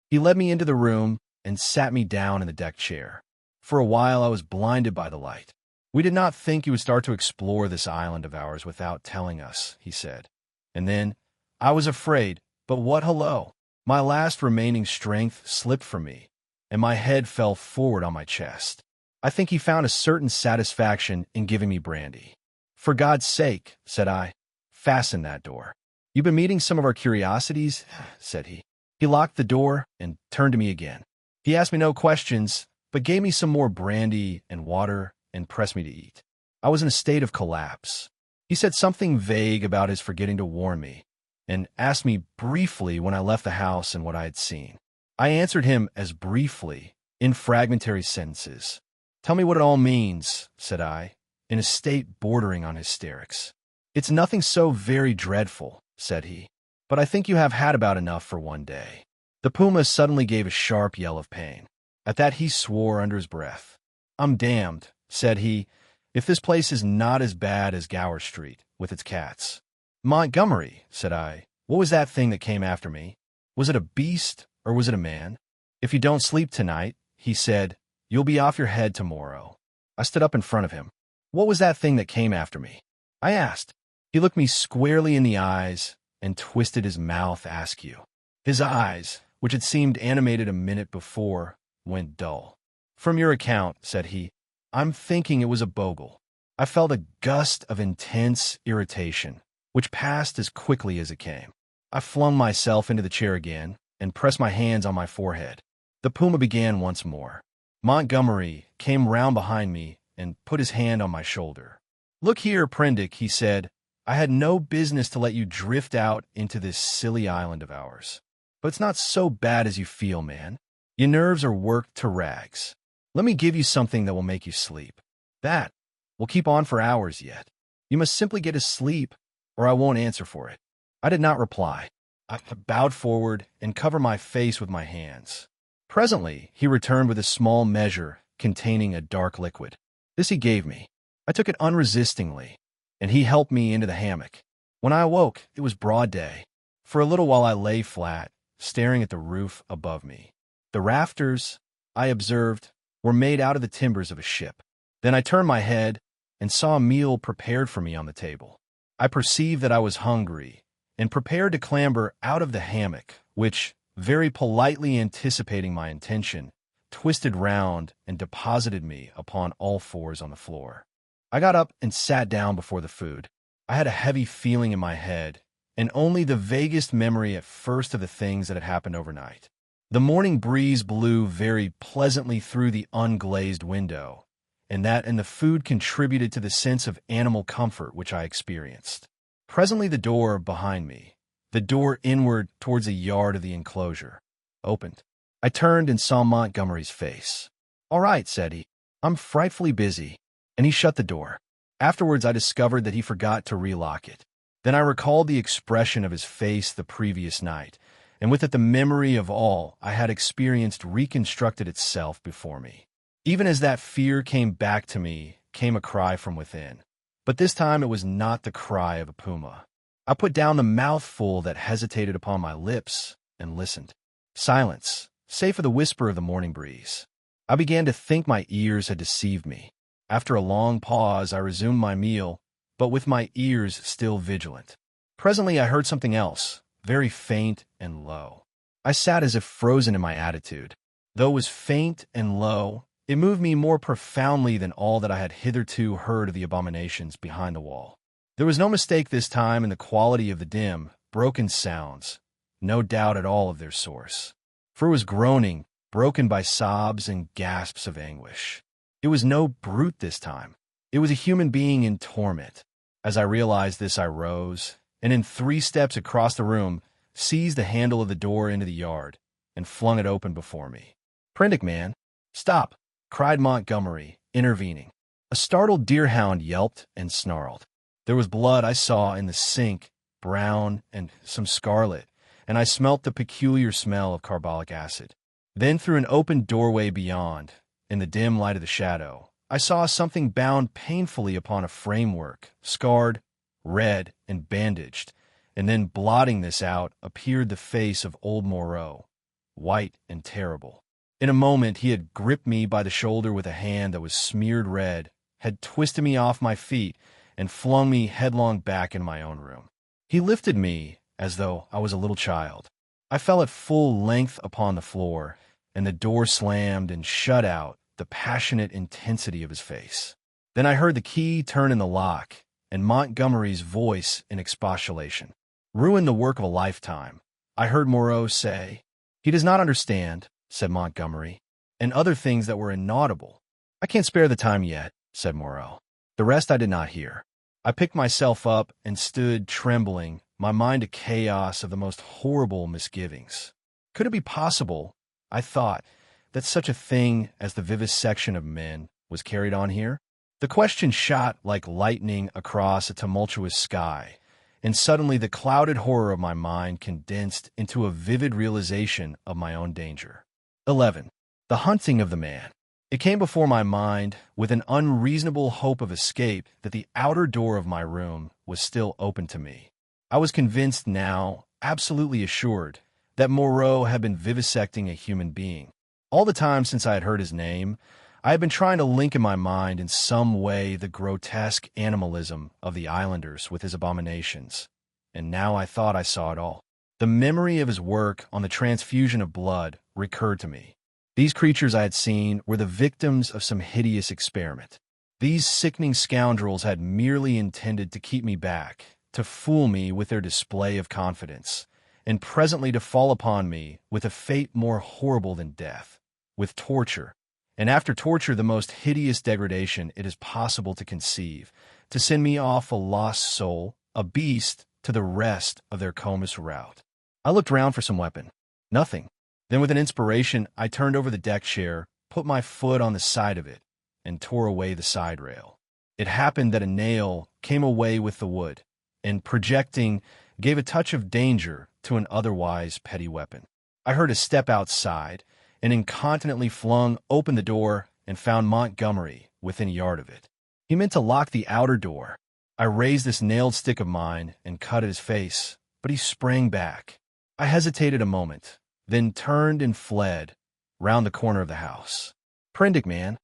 He led me into the room and sat me down in the deck chair. For a while I was blinded by the light. "We did not think you would start to explore this island of ours without telling us," he said. And then, "I was afraid, but what hello!" My last remaining strength slipped from me, and my head fell forward on my chest. I think he found a certain satisfaction in giving me brandy. "For God's sake," said I, "fasten that door." "You've been meeting some of our curiosities," said he. He locked the door and turned to me again. He asked me no questions, but gave me some more brandy and water and pressed me to eat. I was in a state of collapse. He said something vague about his forgetting to warn me, and asked me briefly when I left the house and what I had seen. I answered him as briefly, in fragmentary sentences. "Tell me what it all means," said I, in a state bordering on hysterics. "It's nothing so very dreadful," said he, "but I think you have had about enough for one day." The puma suddenly gave a sharp yell of pain. At that he swore under his breath. "I'm damned," said he, "if this place is not as bad as Gower Street, with its cats." "Montgomery," said I, "what was that thing that came after me? Was it a beast, or was it a man? If you don't sleep tonight," he said, "you'll be off your head tomorrow." I stood up in front of him. "What was that thing that came after me?" I asked. He looked me squarely in the eyes and twisted his mouth askew. His eyes, which had seemed animated a minute before, went dull. "From your account," said he, "I'm thinking it was a bogle." I felt a gust of intense irritation, which passed as quickly as it came. I flung myself into the chair again and pressed my hands on my forehead. The puma began once more. Montgomery came round behind me and put his hand on my shoulder. "Look here, Prendick," he said, "I had no business to let you drift out into this silly island of ours. But it's not so bad as you feel, man. Your nerves are worked to rags. Let me give you something that will make you sleep." That, will keep on for hours yet. You must simply get to sleep, or I won't answer for it." I did not reply. I bowed forward and covered my face with my hands. Presently, he returned with a small measure containing a dark liquid. This he gave me. I took it unresistingly, and he helped me into the hammock. When I awoke, it was broad day. For a little while I lay flat, staring at the roof above me. The rafters, I observed, were made out of the timbers of a ship. Then I turned my head and saw a meal prepared for me on the table. I perceived that I was hungry and prepared to clamber out of the hammock, which, very politely anticipating my intention, twisted round and deposited me upon all fours on the floor. I got up and sat down before the food. I had a heavy feeling in my head, and only the vaguest memory at first of the things that had happened overnight. The morning breeze blew very pleasantly through the unglazed window, and the food contributed to the sense of animal comfort which I experienced. Presently the door behind me, the door inward towards the yard of the enclosure, opened. I turned and saw Montgomery's face. "All right," said he. "I'm frightfully busy." And he shut the door. Afterwards I discovered that he forgot to relock it. Then I recalled the expression of his face the previous night, and with it the memory of all I had experienced reconstructed itself before me. Even as that fear came back to me, came a cry from within. But this time it was not the cry of a puma. I put down the mouthful that hesitated upon my lips and listened. Silence, save for the whisper of the morning breeze. I began to think my ears had deceived me. After a long pause, I resumed my meal, but with my ears still vigilant. Presently I heard something else, very faint and low. I sat as if frozen in my attitude. Though it was faint and low, it moved me more profoundly than all that I had hitherto heard of the abominations behind the wall. There was no mistake this time in the quality of the dim, broken sounds, no doubt at all of their source. For it was groaning, broken by sobs and gasps of anguish. It was no brute this time. It was a human being in torment. As I realized this, I rose, and in 3 steps across the room, seized the handle of the door into the yard, and flung it open before me. "Prendick, man, stop!" cried Montgomery, intervening. A startled deerhound yelped and snarled. There was blood I saw in the sink, brown and some scarlet, and I smelt the peculiar smell of carbolic acid. Then through an open doorway beyond, in the dim light of the shadow, I saw something bound painfully upon a framework, scarred, red, and bandaged, and then blotting this out appeared the face of old Moreau, white and terrible. In a moment he had gripped me by the shoulder with a hand that was smeared red, had twisted me off my feet, and flung me headlong back into my own room. He lifted me as though I was a little child. I fell at full length upon the floor, and the door slammed and shut out the passionate intensity of his face. Then I heard the key turn in the lock, and Montgomery's voice in expostulation. "Ruined the work of a lifetime," I heard Moreau say. "He does not understand," said Montgomery, and other things that were inaudible. "I can't spare the time yet," said Moreau. The rest I did not hear. I picked myself up and stood trembling, my mind a chaos of the most horrible misgivings. Could it be possible, I thought, that such a thing as the vivisection of men was carried on here? The question shot like lightning across a tumultuous sky, and suddenly the clouded horror of my mind condensed into a vivid realization of my own danger. 11. The hunting of the man. It came before my mind with an unreasonable hope of escape that the outer door of my room was still open to me. I was convinced now, absolutely assured, that Moreau had been vivisecting a human being. All the time since I had heard his name, I had been trying to link in my mind in some way the grotesque animalism of the islanders with his abominations, and now I thought I saw it all. The memory of his work on the transfusion of blood recurred to me. These creatures I had seen were the victims of some hideous experiment. These sickening scoundrels had merely intended to keep me back, to fool me with their display of confidence, and presently to fall upon me with a fate more horrible than death, with torture, and after torture the most hideous degradation it is possible to conceive, to send me off a lost soul, a beast, to the rest of their comus route. I looked round for some weapon. Nothing. Then with an inspiration, I turned over the deck chair, put my foot on the side of it, and tore away the side rail. It happened that a nail came away with the wood, and projecting gave a touch of danger to an otherwise petty weapon. I heard a step outside, and incontinently flung open the door and found Montgomery within a yard of it. He meant to lock the outer door. I raised this nailed stick of mine and cut at his face, but he sprang back. I hesitated a moment, then turned and fled round the corner of the house. "Prendick, man!"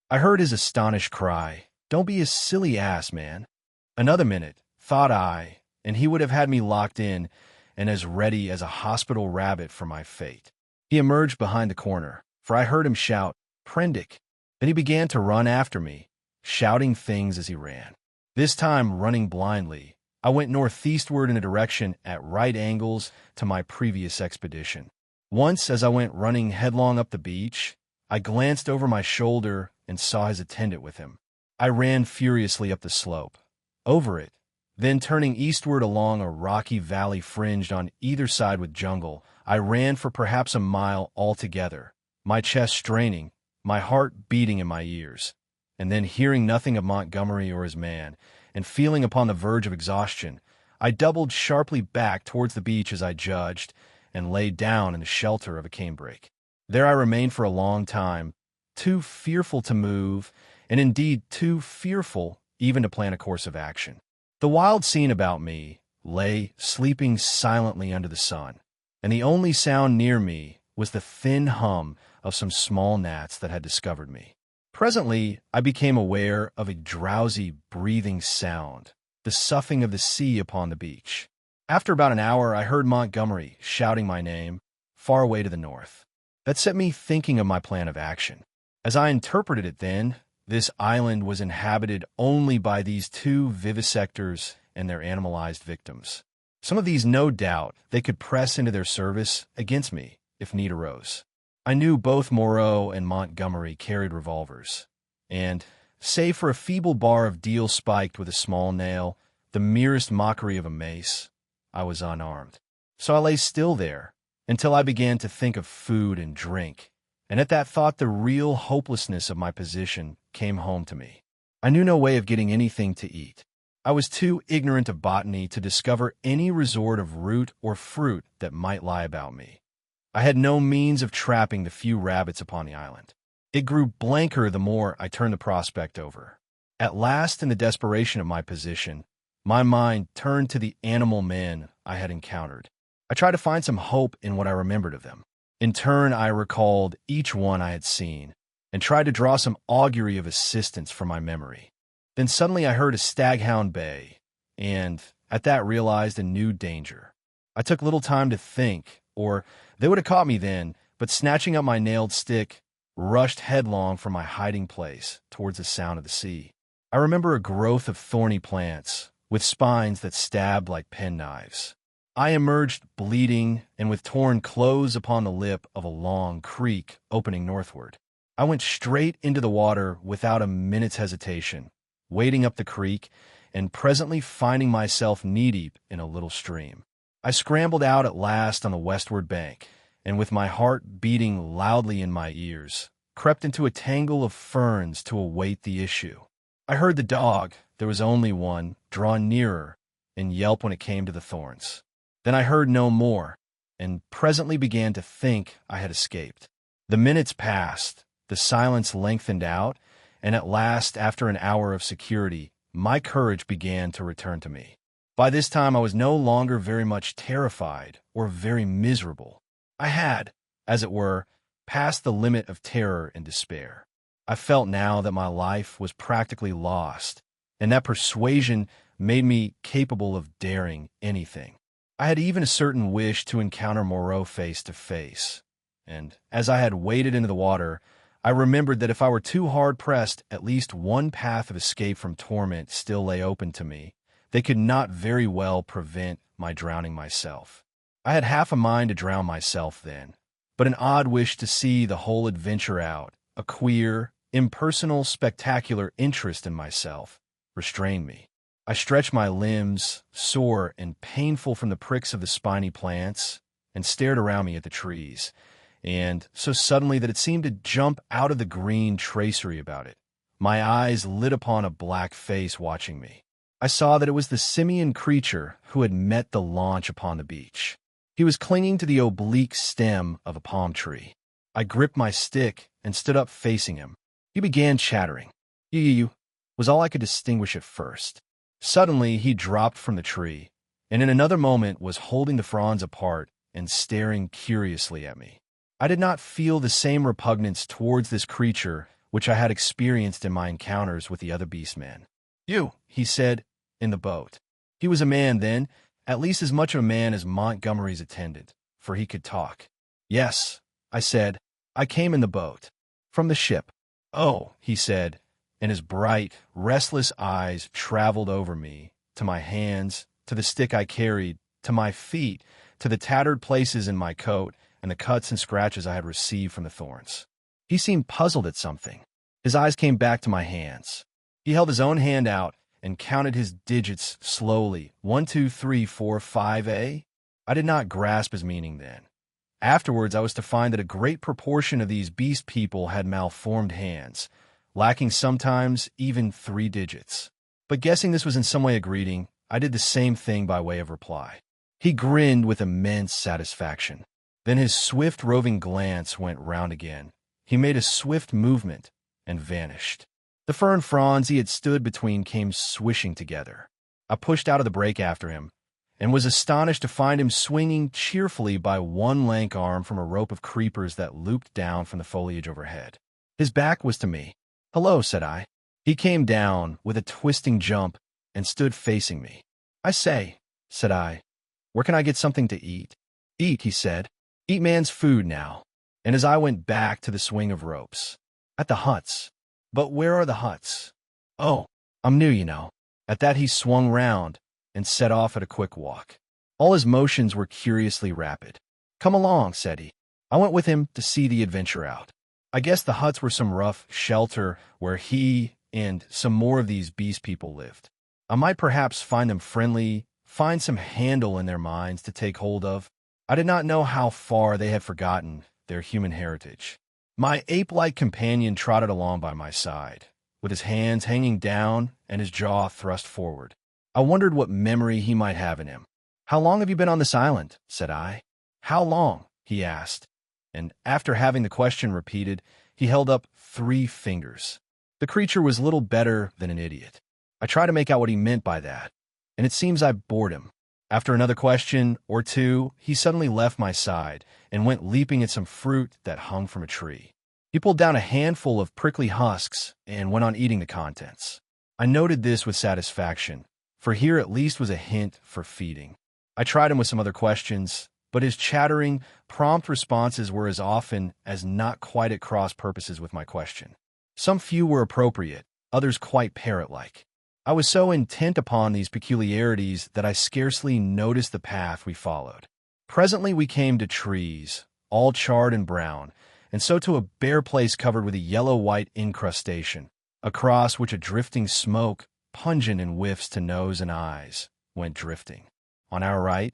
I heard his astonished cry. "Don't be a silly ass, man." Another minute, thought I, and he would have had me locked in and as ready as a hospital rabbit for my fate. He emerged behind the corner, for I heard him shout, "Prendick!" Then he began to run after me, shouting things as he ran. This time, running blindly, I went northeastward in a direction at right angles to my previous expedition. Once, as I went running headlong up the beach, I glanced over my shoulder and saw his attendant with him. I ran furiously up the slope, over it, then turning eastward along a rocky valley fringed on either side with jungle, I ran for perhaps a mile altogether, my chest straining, my heart beating in my ears, and then hearing nothing of Montgomery or his man, and feeling upon the verge of exhaustion, I doubled sharply back towards the beach as I judged, and lay down in the shelter of a canebrake. There I remained for a long time, too fearful to move, and indeed too fearful even to plan a course of action. The wild scene about me lay sleeping silently under the sun, and the only sound near me was the thin hum of some small gnats that had discovered me. Presently, I became aware of a drowsy, breathing sound, the soughing of the sea upon the beach. After about an hour, I heard Montgomery shouting my name, far away to the north. That set me thinking of my plan of action. As I interpreted it then, this island was inhabited only by these two vivisectors and their animalized victims. Some of these, no doubt, they could press into their service against me if need arose. I knew both Moreau and Montgomery carried revolvers, and, save for a feeble bar of deal spiked with a small nail, the merest mockery of a mace, I was unarmed. So I lay still there until I began to think of food and drink, and at that thought the real hopelessness of my position came home to me. I knew no way of getting anything to eat. I was too ignorant of botany to discover any resort of root or fruit that might lie about me. I had no means of trapping the few rabbits upon the island. It grew blanker the more I turned the prospect over. At last, in the desperation of my position, my mind turned to the animal men I had encountered. I tried to find some hope in what I remembered of them. In turn, I recalled each one I had seen, and tried to draw some augury of assistance from my memory. Then suddenly I heard a staghound bay, and at that realized a new danger. I took little time to think, or they would have caught me then, but snatching up my nailed stick, rushed headlong from my hiding place towards the sound of the sea. I remember a growth of thorny plants, with spines that stabbed like penknives. I emerged bleeding and with torn clothes upon the lip of a long creek opening northward. I went straight into the water without a minute's hesitation, wading up the creek, and presently finding myself knee-deep in a little stream. I scrambled out at last on the westward bank, and with my heart beating loudly in my ears, crept into a tangle of ferns to await the issue. I heard the dog, there was only one, draw nearer, and yelp when it came to the thorns. Then I heard no more, and presently began to think I had escaped. The minutes passed, the silence lengthened out, and at last, after an hour of security, my courage began to return to me. By this time I was no longer very much terrified or very miserable. I had, as it were, passed the limit of terror and despair. I felt now that my life was practically lost, and that persuasion made me capable of daring anything. I had even a certain wish to encounter Moreau face to face, and as I had waded into the water, I remembered that if I were too hard pressed, at least one path of escape from torment still lay open to me. They could not very well prevent my drowning myself. I had half a mind to drown myself then, but an odd wish to see the whole adventure out, a queer, impersonal, spectacular interest in myself, restrained me. I stretched my limbs, sore and painful from the pricks of the spiny plants, and stared around me at the trees, and so suddenly that it seemed to jump out of the green tracery about it, My eyes lit upon a black face watching me. I saw that it was the simian creature who had met the launch upon the beach. He was clinging to the oblique stem of a palm tree. I gripped my stick and stood up facing him. He began chattering. You was all I could distinguish at first. Suddenly, he dropped from the tree, and in another moment was holding the fronds apart and staring curiously at me. I did not feel the same repugnance towards this creature which I had experienced in my encounters with the other beastmen. You, he said, in the boat. He was a man then, at least as much of a man as Montgomery's attendant, for he could talk. Yes, I said, I came in the boat. From the ship. Oh, he said, and his bright, restless eyes traveled over me, to my hands, to the stick I carried, to my feet, to the tattered places in my coat, and the cuts and scratches I had received from the thorns. He seemed puzzled at something. His eyes came back to my hands. He held his own hand out and counted his digits slowly. 1, 2, 3, 4, 5, eh? I did not grasp his meaning then. Afterwards, I was to find that a great proportion of these beast people had malformed hands, lacking sometimes even 3 digits. But guessing this was in some way a greeting, I did the same thing by way of reply. He grinned with immense satisfaction. Then his swift roving glance went round again. He made a swift movement and vanished. The fern fronds he had stood between came swishing together. I pushed out of the break after him, and was astonished to find him swinging cheerfully by one lank arm from a rope of creepers that looped down from the foliage overhead. His back was to me. "Hello," said I. He came down with a twisting jump and stood facing me. "I say," said I, "where can I get something to eat?" "Eat," he said. "Eat man's food now." And as I went back to the swing of ropes. "At the huts." "But where are the huts?" "Oh, I'm new, you know." At that he swung round and set off at a quick walk. All his motions were curiously rapid. "Come along," said he. I went with him to see the adventure out. I guess the huts were some rough shelter where he and some more of these beast people lived. I might perhaps find them friendly, find some handle in their minds to take hold of. I did not know how far they had forgotten their human heritage. My ape-like companion trotted along by my side, with his hands hanging down and his jaw thrust forward. I wondered what memory he might have in him. "How long have you been on this island?" said I. "How long?" he asked, and after having the question repeated, he held up 3 fingers. The creature was little better than an idiot. I tried to make out what he meant by that, and it seems I bored him. After another question or two, he suddenly left my side and went leaping at some fruit that hung from a tree. He pulled down a handful of prickly husks and went on eating the contents. I noted this with satisfaction, for here at least was a hint for feeding. I tried him with some other questions, but his chattering, prompt responses were as often as not quite at cross purposes with my question. Some few were appropriate, others quite parrot-like. I was so intent upon these peculiarities that I scarcely noticed the path we followed. Presently we came to trees, all charred and brown, and so to a bare place covered with a yellow-white incrustation, across which a drifting smoke, pungent in whiffs to nose and eyes, went drifting. On our right,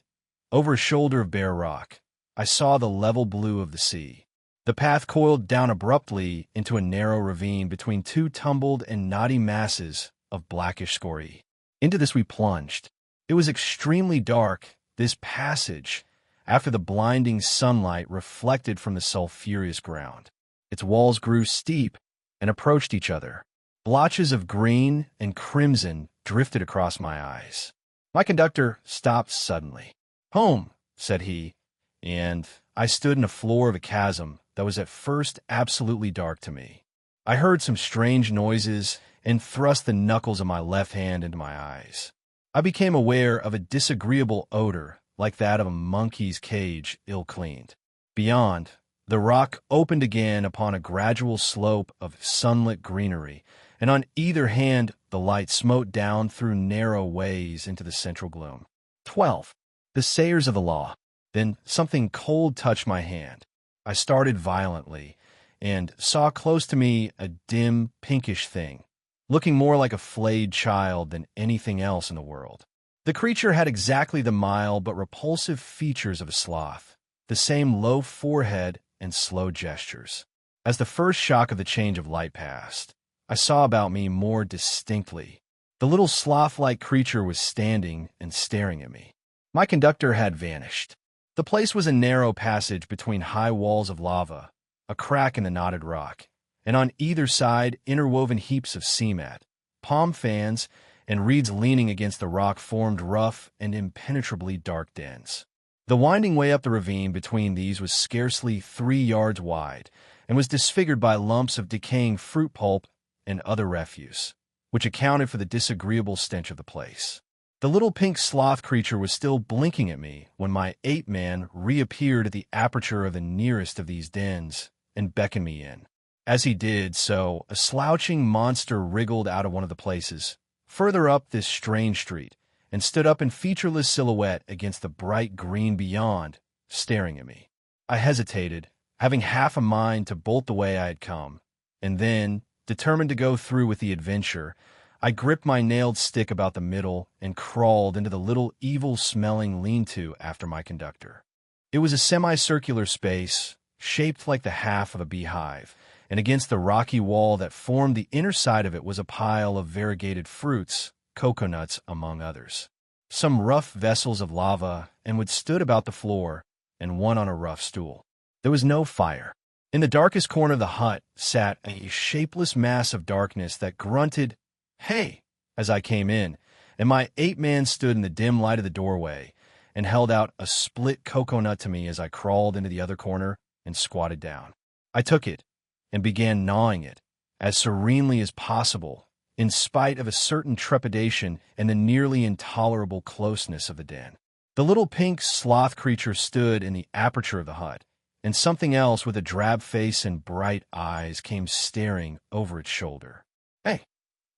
over a shoulder of bare rock, I saw the level blue of the sea. The path coiled down abruptly into a narrow ravine between 2 tumbled and knotty masses of blackish scoriae. Into this we plunged. It was extremely dark, this passage, after the blinding sunlight reflected from the sulphurous ground. Its walls grew steep and approached each other. Blotches of green and crimson drifted across my eyes. My conductor stopped suddenly. "Home," said he, and I stood in a floor of a chasm that was at first absolutely dark to me. I heard some strange noises and thrust the knuckles of my left hand into my eyes. I became aware of a disagreeable odor like that of a monkey's cage ill-cleaned. Beyond, the rock opened again upon a gradual slope of sunlit greenery, and on either hand the light smote down through narrow ways into the central gloom. 12. The sayers of the law. Then something cold touched my hand. I started violently, and saw close to me a dim, pinkish thing, looking more like a flayed child than anything else in the world. The creature had exactly the mild but repulsive features of a sloth, the same low forehead and slow gestures. As the first shock of the change of light passed, I saw about me more distinctly. The little sloth-like creature was standing and staring at me. My conductor had vanished. The place was a narrow passage between high walls of lava, a crack in the knotted rock, and on either side interwoven heaps of cement, palm fans, and reeds leaning against the rock formed rough and impenetrably dark dens. The winding way up the ravine between these was scarcely 3 yards wide and was disfigured by lumps of decaying fruit pulp and other refuse, which accounted for the disagreeable stench of the place. The little pink sloth creature was still blinking at me when my ape-man reappeared at the aperture of the nearest of these dens and beckoned me in. As he did so, a slouching monster wriggled out of one of the places, further up this strange street, and stood up in featureless silhouette against the bright green beyond, staring at me. I hesitated, having half a mind to bolt the way I had come, and then, determined to go through with the adventure, I gripped my nailed stick about the middle and crawled into the little evil-smelling lean-to after my conductor. It was a semicircular space, shaped like the half of a beehive, and against the rocky wall that formed the inner side of it was a pile of variegated fruits, coconuts among others. Some rough vessels of lava, and wood stood about the floor, and one on a rough stool. There was no fire. In the darkest corner of the hut sat a shapeless mass of darkness that grunted, "Hey!" as I came in, and my ape-man stood in the dim light of the doorway and held out a split coconut to me as I crawled into the other corner and squatted down. I took it and began gnawing it as serenely as possible, in spite of a certain trepidation and the nearly intolerable closeness of the den. The little pink sloth creature stood in the aperture of the hut, and something else with a drab face and bright eyes came staring over its shoulder. "Hey!"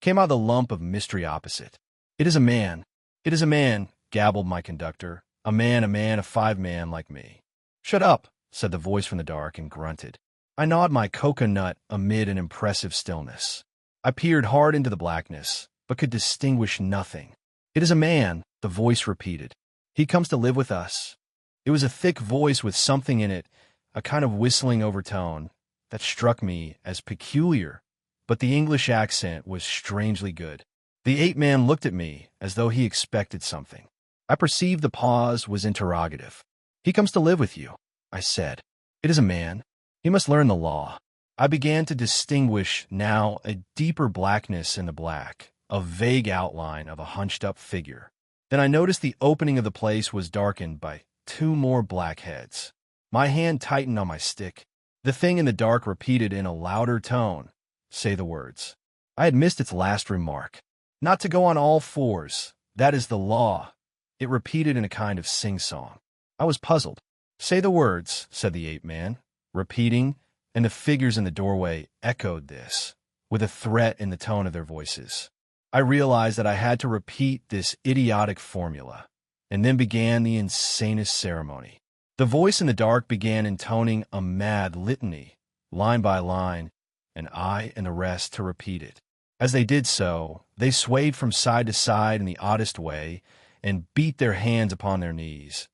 came out of the lump of mystery opposite. "It is a man. It is a man," gabbled my conductor. A man, a 5-man like me." "Shut up," said the voice from the dark, and grunted. I gnawed my coconut amid an impressive stillness. I peered hard into the blackness, but could distinguish nothing. "It is a man," the voice repeated. "He comes to live with us." It was a thick voice with something in it, a kind of whistling overtone, that struck me as peculiar, but the English accent was strangely good. The ape-man looked at me as though he expected something. I perceived the pause was interrogative. "He comes to live with you," I said. "It is a man. He must learn the law." I began to distinguish now a deeper blackness in the black, a vague outline of a hunched-up figure. Then I noticed the opening of the place was darkened by 2 more black heads. My hand tightened on my stick. The thing in the dark repeated in a louder tone, "Say the words." I had missed its last remark. "Not to go on all fours. That is the law," it repeated in a kind of sing-song. I was puzzled. "Say the words," said the ape-man, repeating, and the figures in the doorway echoed this, with a threat in the tone of their voices. I realized that I had to repeat this idiotic formula, and then began the insanest ceremony. The voice in the dark began intoning a mad litany, line by line, and I and the rest to repeat it. As they did so, they swayed from side to side in the oddest way and beat their hands upon their knees,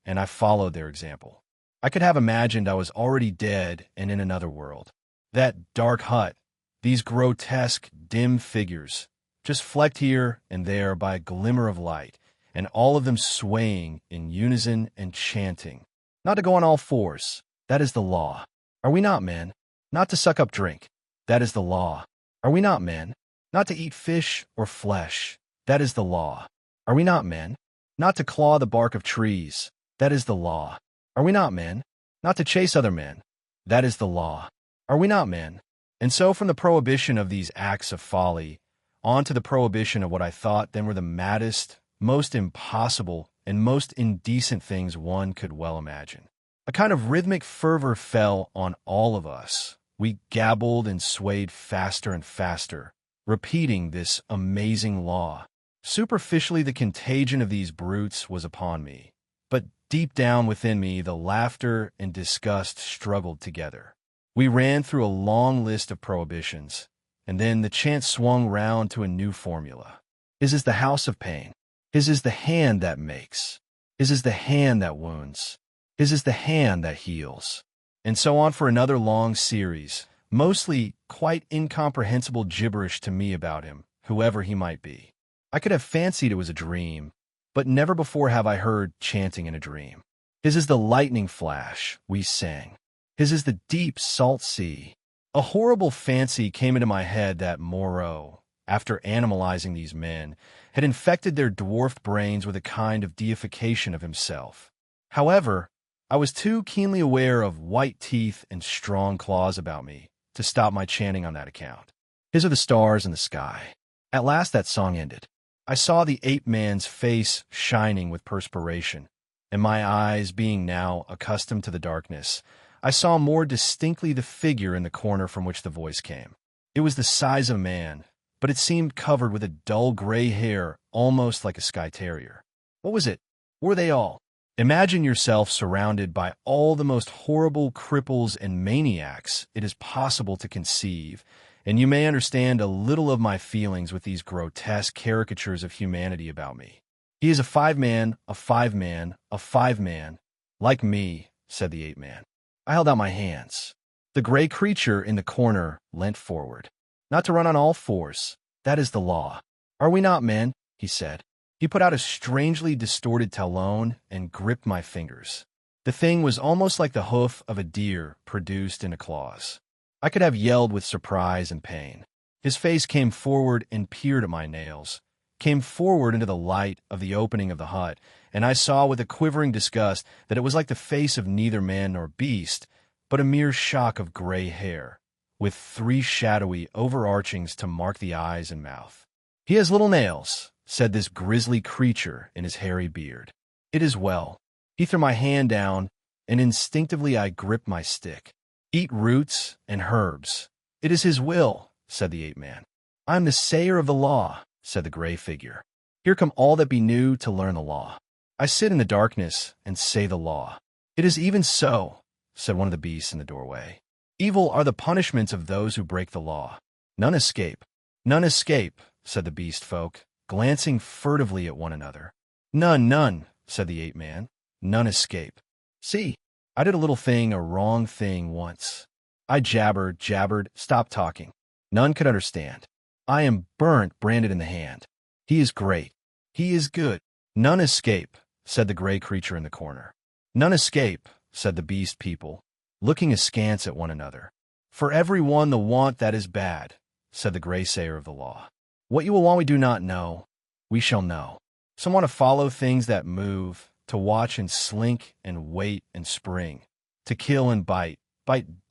and I followed their example. I could have imagined I was already dead and in another world. That dark hut, these grotesque, dim figures, just flecked here and there by a glimmer of light, and all of them swaying in unison and chanting. Not to go on all fours, that is the law. Are we not men? Not to suck up drink, that is the law. Are we not men? Not to eat fish or flesh, that is the law. Are we not men? Not to claw the bark of trees, that is the law. Are we not men? Not to chase other men, that is the law. Are we not men? And so from the prohibition of these acts of folly, on to the prohibition of what I thought then were the maddest, most impossible, and most indecent things one could well imagine. A kind of rhythmic fervor fell on all of us. We gabbled and swayed faster and faster, repeating this amazing law. Superficially, the contagion of these brutes was upon me, but deep down within me, the laughter and disgust struggled together. We ran through a long list of prohibitions, and then the chant swung round to a new formula. His is the house of pain. His is the hand that makes. His is the hand that wounds. His is the hand that heals. And so on for another long series, mostly quite incomprehensible gibberish to me about him, whoever he might be. I could have fancied it was a dream, but never before have I heard chanting in a dream. His is the lightning flash, we sang. His is the deep salt sea. A horrible fancy came into my head that Moreau, after animalizing these men, had infected their dwarfed brains with a kind of deification of himself. However, I was too keenly aware of white teeth and strong claws about me to stop my chanting on that account. His are the stars in the sky. At last that song ended. I saw the ape-man's face shining with perspiration, and my eyes being now accustomed to the darkness, I saw more distinctly the figure in the corner from which the voice came. It was the size of a man, but it seemed covered with a dull gray hair, almost like a Skye Terrier. What was it? Were they all? Imagine yourself surrounded by all the most horrible cripples and maniacs it is possible to conceive, and you may understand a little of my feelings with these grotesque caricatures of humanity about me. He is a five-man, a five-man, a five-man, like me, said the ape-man. I held out my hands. The gray creature in the corner leant forward. Not to run on all fours. That is the law. Are we not men? He said. He put out a strangely distorted talon and gripped my fingers. The thing was almost like the hoof of a deer produced in a claws. I could have yelled with surprise and pain. His face came forward and peered at my nails, came forward into the light of the opening of the hut, and I saw with a quivering disgust that it was like the face of neither man nor beast, but a mere shock of gray hair, with three shadowy overarchings to mark the eyes and mouth. He has little nails, said this grisly creature in his hairy beard. It is well. He threw my hand down, and instinctively I gripped my stick. Eat roots and herbs. It is his will, said the ape-man. I am the sayer of the law, said the gray figure. Here come all that be new to learn the law. I sit in the darkness and say the law. It is even so, said one of the beasts in the doorway. Evil are the punishments of those who break the law. None escape. None escape, said the beast folk, glancing furtively at one another. None, said the ape-man. None escape. See, I did a little thing, a wrong thing once. I jabbered, stopped talking. None could understand. I am burnt, branded in the hand. He is great. He is good. None escape, said the gray creature in the corner. None escape, said the beast people, looking askance at one another. For every one the want that is bad, said the gray sayer of the law. What you will want we do not know. We shall know. Some want to follow things that move, to watch and slink and wait and spring, to kill and bite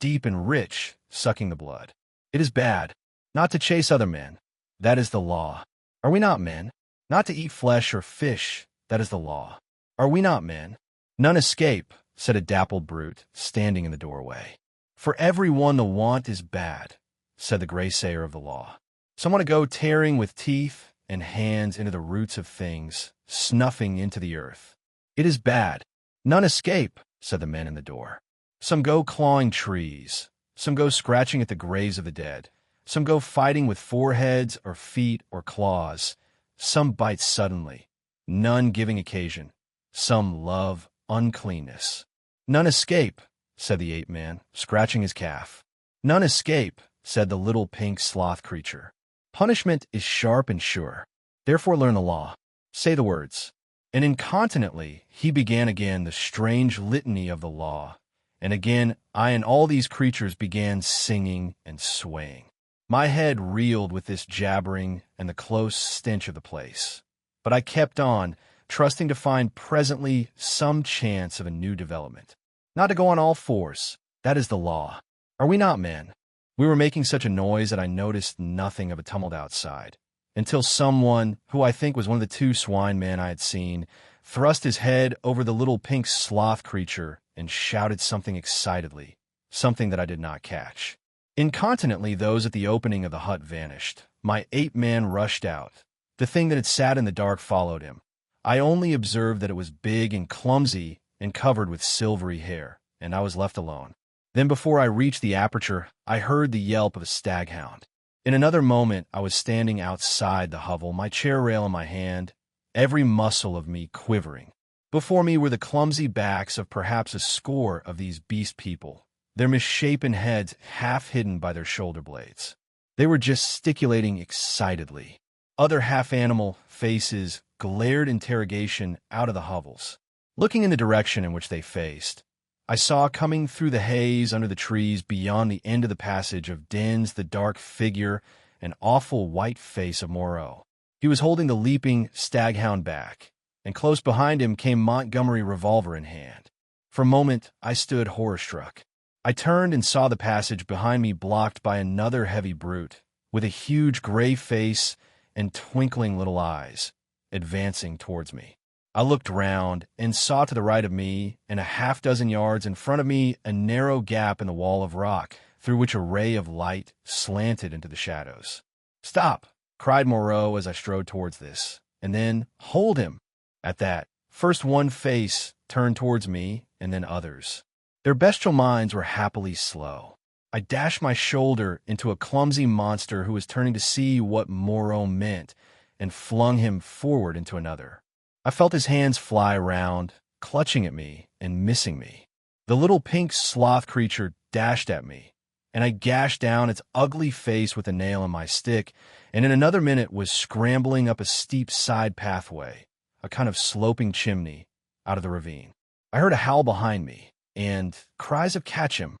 deep and rich, sucking the blood. It is bad. Not to chase other men. That is the law. Are we not men? Not to eat flesh or fish. That is the law. Are we not men? None escape, said a dappled brute, standing in the doorway. For every one the want is bad, said the gray sayer of the law. Some want to go tearing with teeth and hands into the roots of things, snuffing into the earth. It is bad. None escape, said the men in the door. Some go clawing trees. Some go scratching at the graves of the dead. Some go fighting with foreheads or feet or claws. Some bite suddenly, none giving occasion. Some love uncleanness. None escape, said the ape-man, scratching his calf. None escape, said the little pink sloth creature. Punishment is sharp and sure. Therefore learn the law. Say the words. And incontinently he began again the strange litany of the law, and again I and all these creatures began singing and swaying. My head reeled with this jabbering and the close stench of the place, but I kept on, trusting to find presently some chance of a new development. Not to go on all fours, that is the law. Are we not men? We were making such a noise that I noticed nothing of a tumult outside, until someone, who I think was one of the two swine men I had seen, thrust his head over the little pink sloth creature and shouted something excitedly, something that I did not catch. Incontinently those at the opening of the hut vanished. My ape-man rushed out. The thing that had sat in the dark followed him. I only observed that it was big and clumsy and covered with silvery hair, and I was left alone. Then before I reached the aperture, I heard the yelp of a staghound. In another moment, I was standing outside the hovel, my chair rail in my hand, every muscle of me quivering. Before me were the clumsy backs of perhaps a score of these beast people, their misshapen heads half hidden by their shoulder blades. They were gesticulating excitedly. Other half-animal faces glared interrogation out of the hovels. Looking in the direction in which they faced, I saw coming through the haze under the trees beyond the end of the passage of dens the dark figure and awful white face of Moreau. He was holding the leaping staghound back, and close behind him came Montgomery, revolver in hand. For a moment, I stood horror-struck. I turned and saw the passage behind me blocked by another heavy brute, with a huge gray face and twinkling little eyes, advancing towards me. I looked round and saw to the right of me, and a half-dozen yards in front of me, a narrow gap in the wall of rock, through which a ray of light slanted into the shadows. "Stop!" cried Moreau as I strode towards this, and then, "Hold him!" At that, first one face turned towards me, and then others. Their bestial minds were happily slow. I dashed my shoulder into a clumsy monster who was turning to see what Moreau meant, and flung him forward into another. I felt his hands fly round, clutching at me and missing me. The little pink sloth creature dashed at me, and I gashed down its ugly face with a nail in my stick, and in another minute was scrambling up a steep side pathway, a kind of sloping chimney, out of the ravine. I heard a howl behind me, and cries of "Catch him!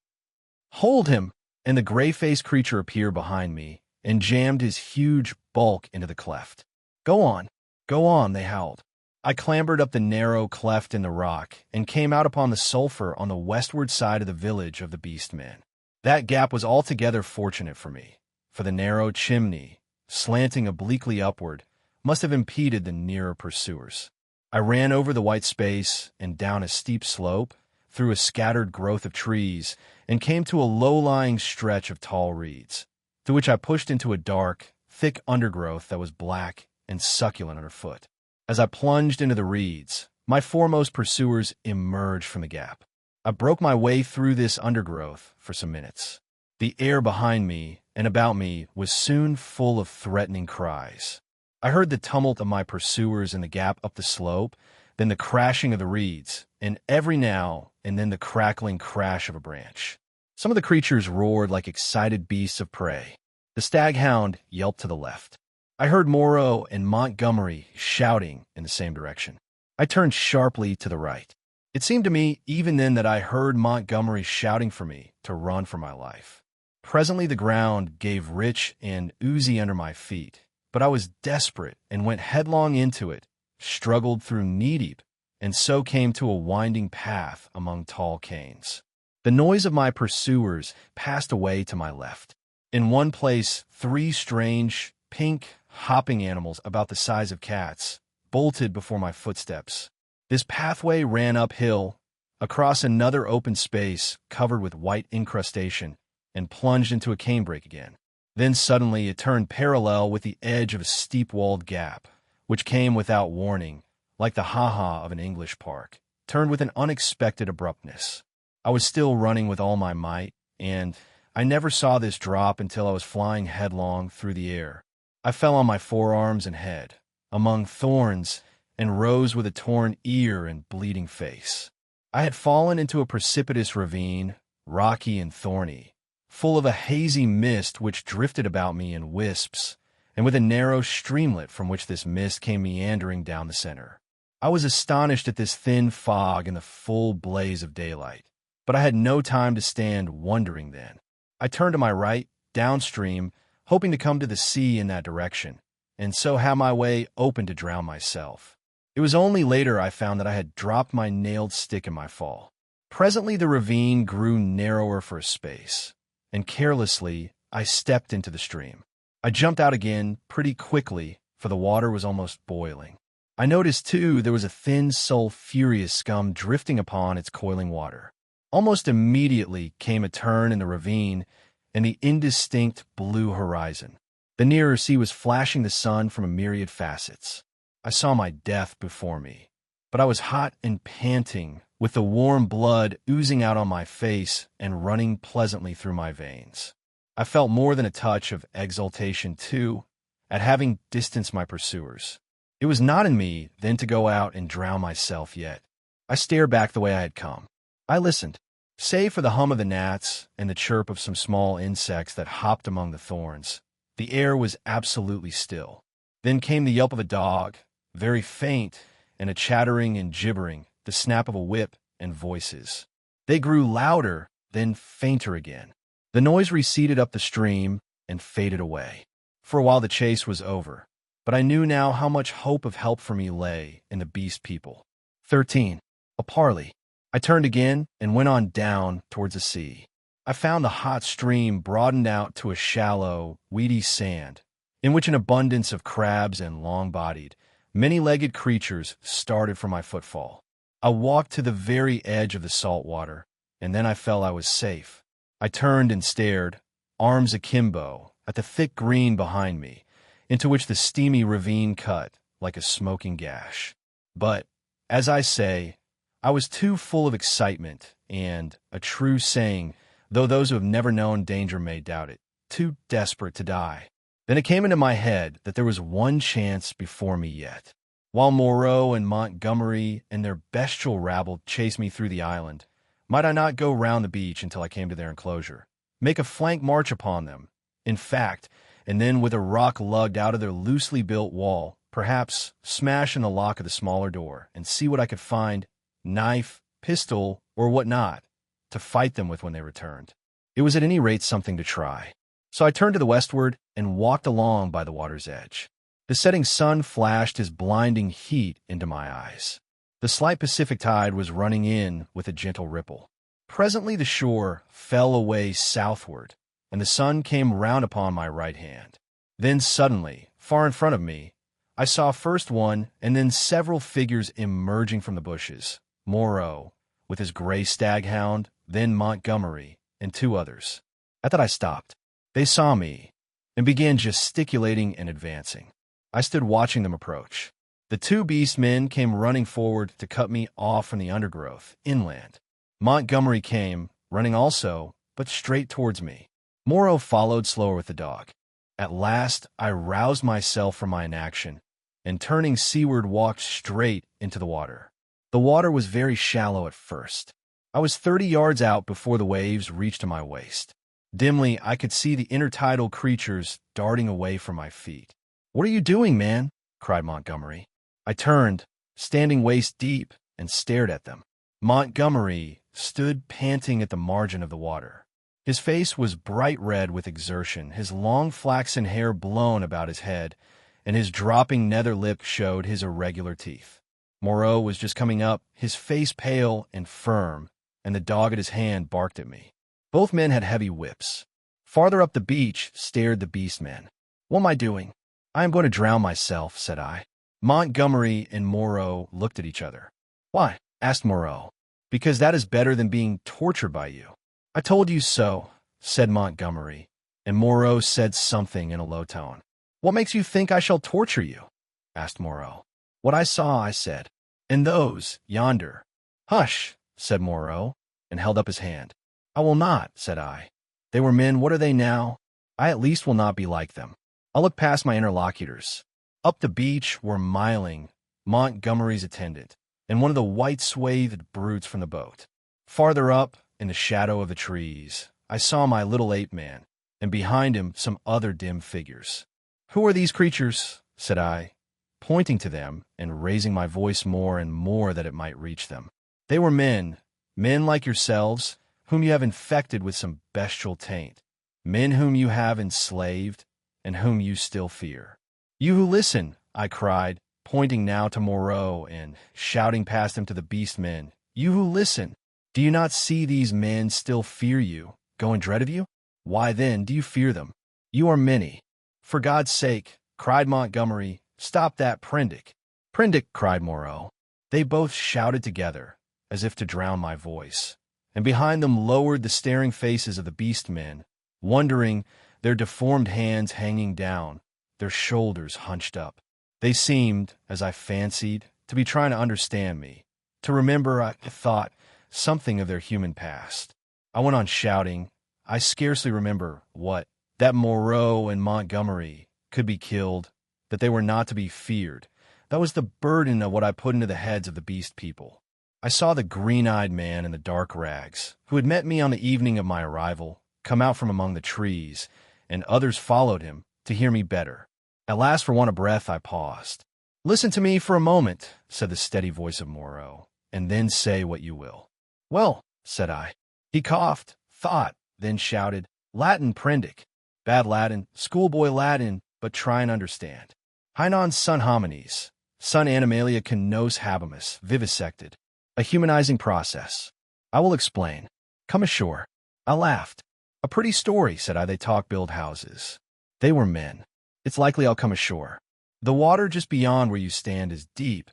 Hold him!" and the gray-faced creature appeared behind me and jammed his huge bulk into the cleft. Go on," they howled. I clambered up the narrow cleft in the rock and came out upon the sulphur on the westward side of the village of the beast men. That gap was altogether fortunate for me, for the narrow chimney, slanting obliquely upward, must have impeded the nearer pursuers. I ran over the white space and down a steep slope, through a scattered growth of trees, and came to a low-lying stretch of tall reeds, through which I pushed into a dark, thick undergrowth that was black and succulent underfoot. As I plunged into the reeds, my foremost pursuers emerged from the gap. I broke my way through this undergrowth for some minutes. The air behind me and about me was soon full of threatening cries. I heard the tumult of my pursuers in the gap up the slope, then the crashing of the reeds, and every now and then the crackling crash of a branch. Some of the creatures roared like excited beasts of prey. The staghound yelped to the left. I heard Moreau and Montgomery shouting in the same direction. I turned sharply to the right. It seemed to me even then that I heard Montgomery shouting for me to run for my life. Presently the ground gave rich and oozy under my feet, but I was desperate and went headlong into it, struggled through knee-deep, and so came to a winding path among tall canes. The noise of my pursuers passed away to my left. In one place, 3 strange, pink, hopping animals about the size of cats bolted before my footsteps. This pathway ran uphill, across another open space covered with white incrustation, and plunged into a canebrake again. Then suddenly it turned parallel with the edge of a steep-walled gap, which came without warning, like the ha-ha of an English park, turned with an unexpected abruptness. I was still running with all my might, and I never saw this drop until I was flying headlong through the air. I fell on my forearms and head, among thorns, and rose with a torn ear and bleeding face. I had fallen into a precipitous ravine, rocky and thorny, full of a hazy mist which drifted about me in wisps, and with a narrow streamlet from which this mist came meandering down the center. I was astonished at this thin fog in the full blaze of daylight, but I had no time to stand wondering then. I turned to my right, downstream, hoping to come to the sea in that direction, and so have my way open to drown myself. It was only later I found that I had dropped my nailed stick in my fall. Presently the ravine grew narrower for a space, and carelessly I stepped into the stream. I jumped out again pretty quickly, for the water was almost boiling. I noticed, too, there was a thin, sulphurous scum drifting upon its coiling water. Almost immediately came a turn in the ravine and the indistinct blue horizon. The nearer sea was flashing the sun from a myriad facets. I saw my death before me, but I was hot and panting, with the warm blood oozing out on my face and running pleasantly through my veins. I felt more than a touch of exultation, too, at having distanced my pursuers. It was not in me then to go out and drown myself yet. I stared back the way I had come. I listened. Save for the hum of the gnats and the chirp of some small insects that hopped among the thorns, the air was absolutely still. Then came the yelp of a dog, very faint, and a chattering and gibbering, the snap of a whip, and voices. They grew louder, then fainter again. The noise receded up the stream and faded away. For a while the chase was over, but I knew now how much hope of help for me lay in the beast people. 13. A parley. I turned again and went on down towards the sea. I found the hot stream broadened out to a shallow, weedy sand, in which an abundance of crabs and long-bodied, many-legged creatures started for my footfall. I walked to the very edge of the salt water, and then I felt I was safe. I turned and stared, arms akimbo, at the thick green behind me, into which the steamy ravine cut like a smoking gash. But, as I say, I was too full of excitement and, a true saying, though those who have never known danger may doubt it, too desperate to die. Then it came into my head that there was one chance before me yet. While Moreau and Montgomery and their bestial rabble chased me through the island, might I not go round the beach until I came to their enclosure, make a flank march upon them, in fact, and then with a rock lugged out of their loosely built wall, perhaps smash in the lock of the smaller door and see what I could find, knife, pistol, or what not, to fight them with when they returned. It was at any rate something to try. So I turned to the westward and walked along by the water's edge. The setting sun flashed his blinding heat into my eyes. The slight Pacific tide was running in with a gentle ripple. Presently the shore fell away southward, and the sun came round upon my right hand. Then suddenly, far in front of me, I saw first one and then several figures emerging from the bushes. Moreau, with his gray staghound, then Montgomery, and two others. At that I stopped. They saw me, and began gesticulating and advancing. I stood watching them approach. The two beast men came running forward to cut me off from the undergrowth, inland. Montgomery came, running also, but straight towards me. Moreau followed slower with the dog. At last I roused myself from my inaction, and turning seaward walked straight into the water. The water was very shallow at first. I was 30 yards out before the waves reached to my waist. Dimly, I could see the intertidal creatures darting away from my feet. "What are you doing, man?" cried Montgomery. I turned, standing waist deep, and stared at them. Montgomery stood panting at the margin of the water. His face was bright red with exertion, his long flaxen hair blown about his head, and his dropping nether lip showed his irregular teeth. Moreau was just coming up, his face pale and firm, and the dog at his hand barked at me. Both men had heavy whips. Farther up the beach stared the beast men. "What am I doing?" "I am going to drown myself," said I. Montgomery and Moreau looked at each other. "Why?" asked Moreau. "Because that is better than being tortured by you." "I told you so," said Montgomery, and Moreau said something in a low tone. "What makes you think I shall torture you?" asked Moreau. "What I saw," I said. "And those, yonder." "Hush," said Moreau, and held up his hand. "I will not," said I. "They were men, what are they now? I at least will not be like them." I'll look past my interlocutors. Up the beach were Miling, Montgomery's attendant, and one of the white-swathed brutes from the boat. Farther up, in the shadow of the trees, I saw my little ape-man, and behind him some other dim figures. "Who are these creatures?" said I, pointing to them and raising my voice more and more that it might reach them. "They were men like yourselves, whom you have infected with some bestial taint, men whom you have enslaved, and whom you still fear. You who listen," I cried, pointing now to Moreau and shouting past him to the beast men, "you who listen, do you not see these men still fear you, go in dread of you? Why then do you fear them? You are many." "For God's sake," cried Montgomery, "stop that, Prendick." "Prendick," cried Moreau. They both shouted together, as if to drown my voice, and behind them lowered the staring faces of the beast men, wondering, their deformed hands hanging down, their shoulders hunched up. They seemed, as I fancied, to be trying to understand me, to remember, I thought, something of their human past. I went on shouting. I scarcely remember what, that Moreau and Montgomery could be killed, that they were not to be feared. That was the burden of what I put into the heads of the beast people. I saw the green-eyed man in the dark rags, who had met me on the evening of my arrival, come out from among the trees, and others followed him to hear me better. At last, for want of breath, I paused. "Listen to me for a moment," said the steady voice of Moreau, "and then say what you will." "Well," said I. He coughed, thought, then shouted, "Latin, Prendick." "Bad Latin, schoolboy Latin, but try and understand. Hainan sun homines, sun animalia can nos habemus, vivisected. A humanizing process. I will explain. Come ashore." I laughed. "A pretty story," said I. "They talk build houses. They were men. It's likely I'll come ashore. The water just beyond where you stand is deep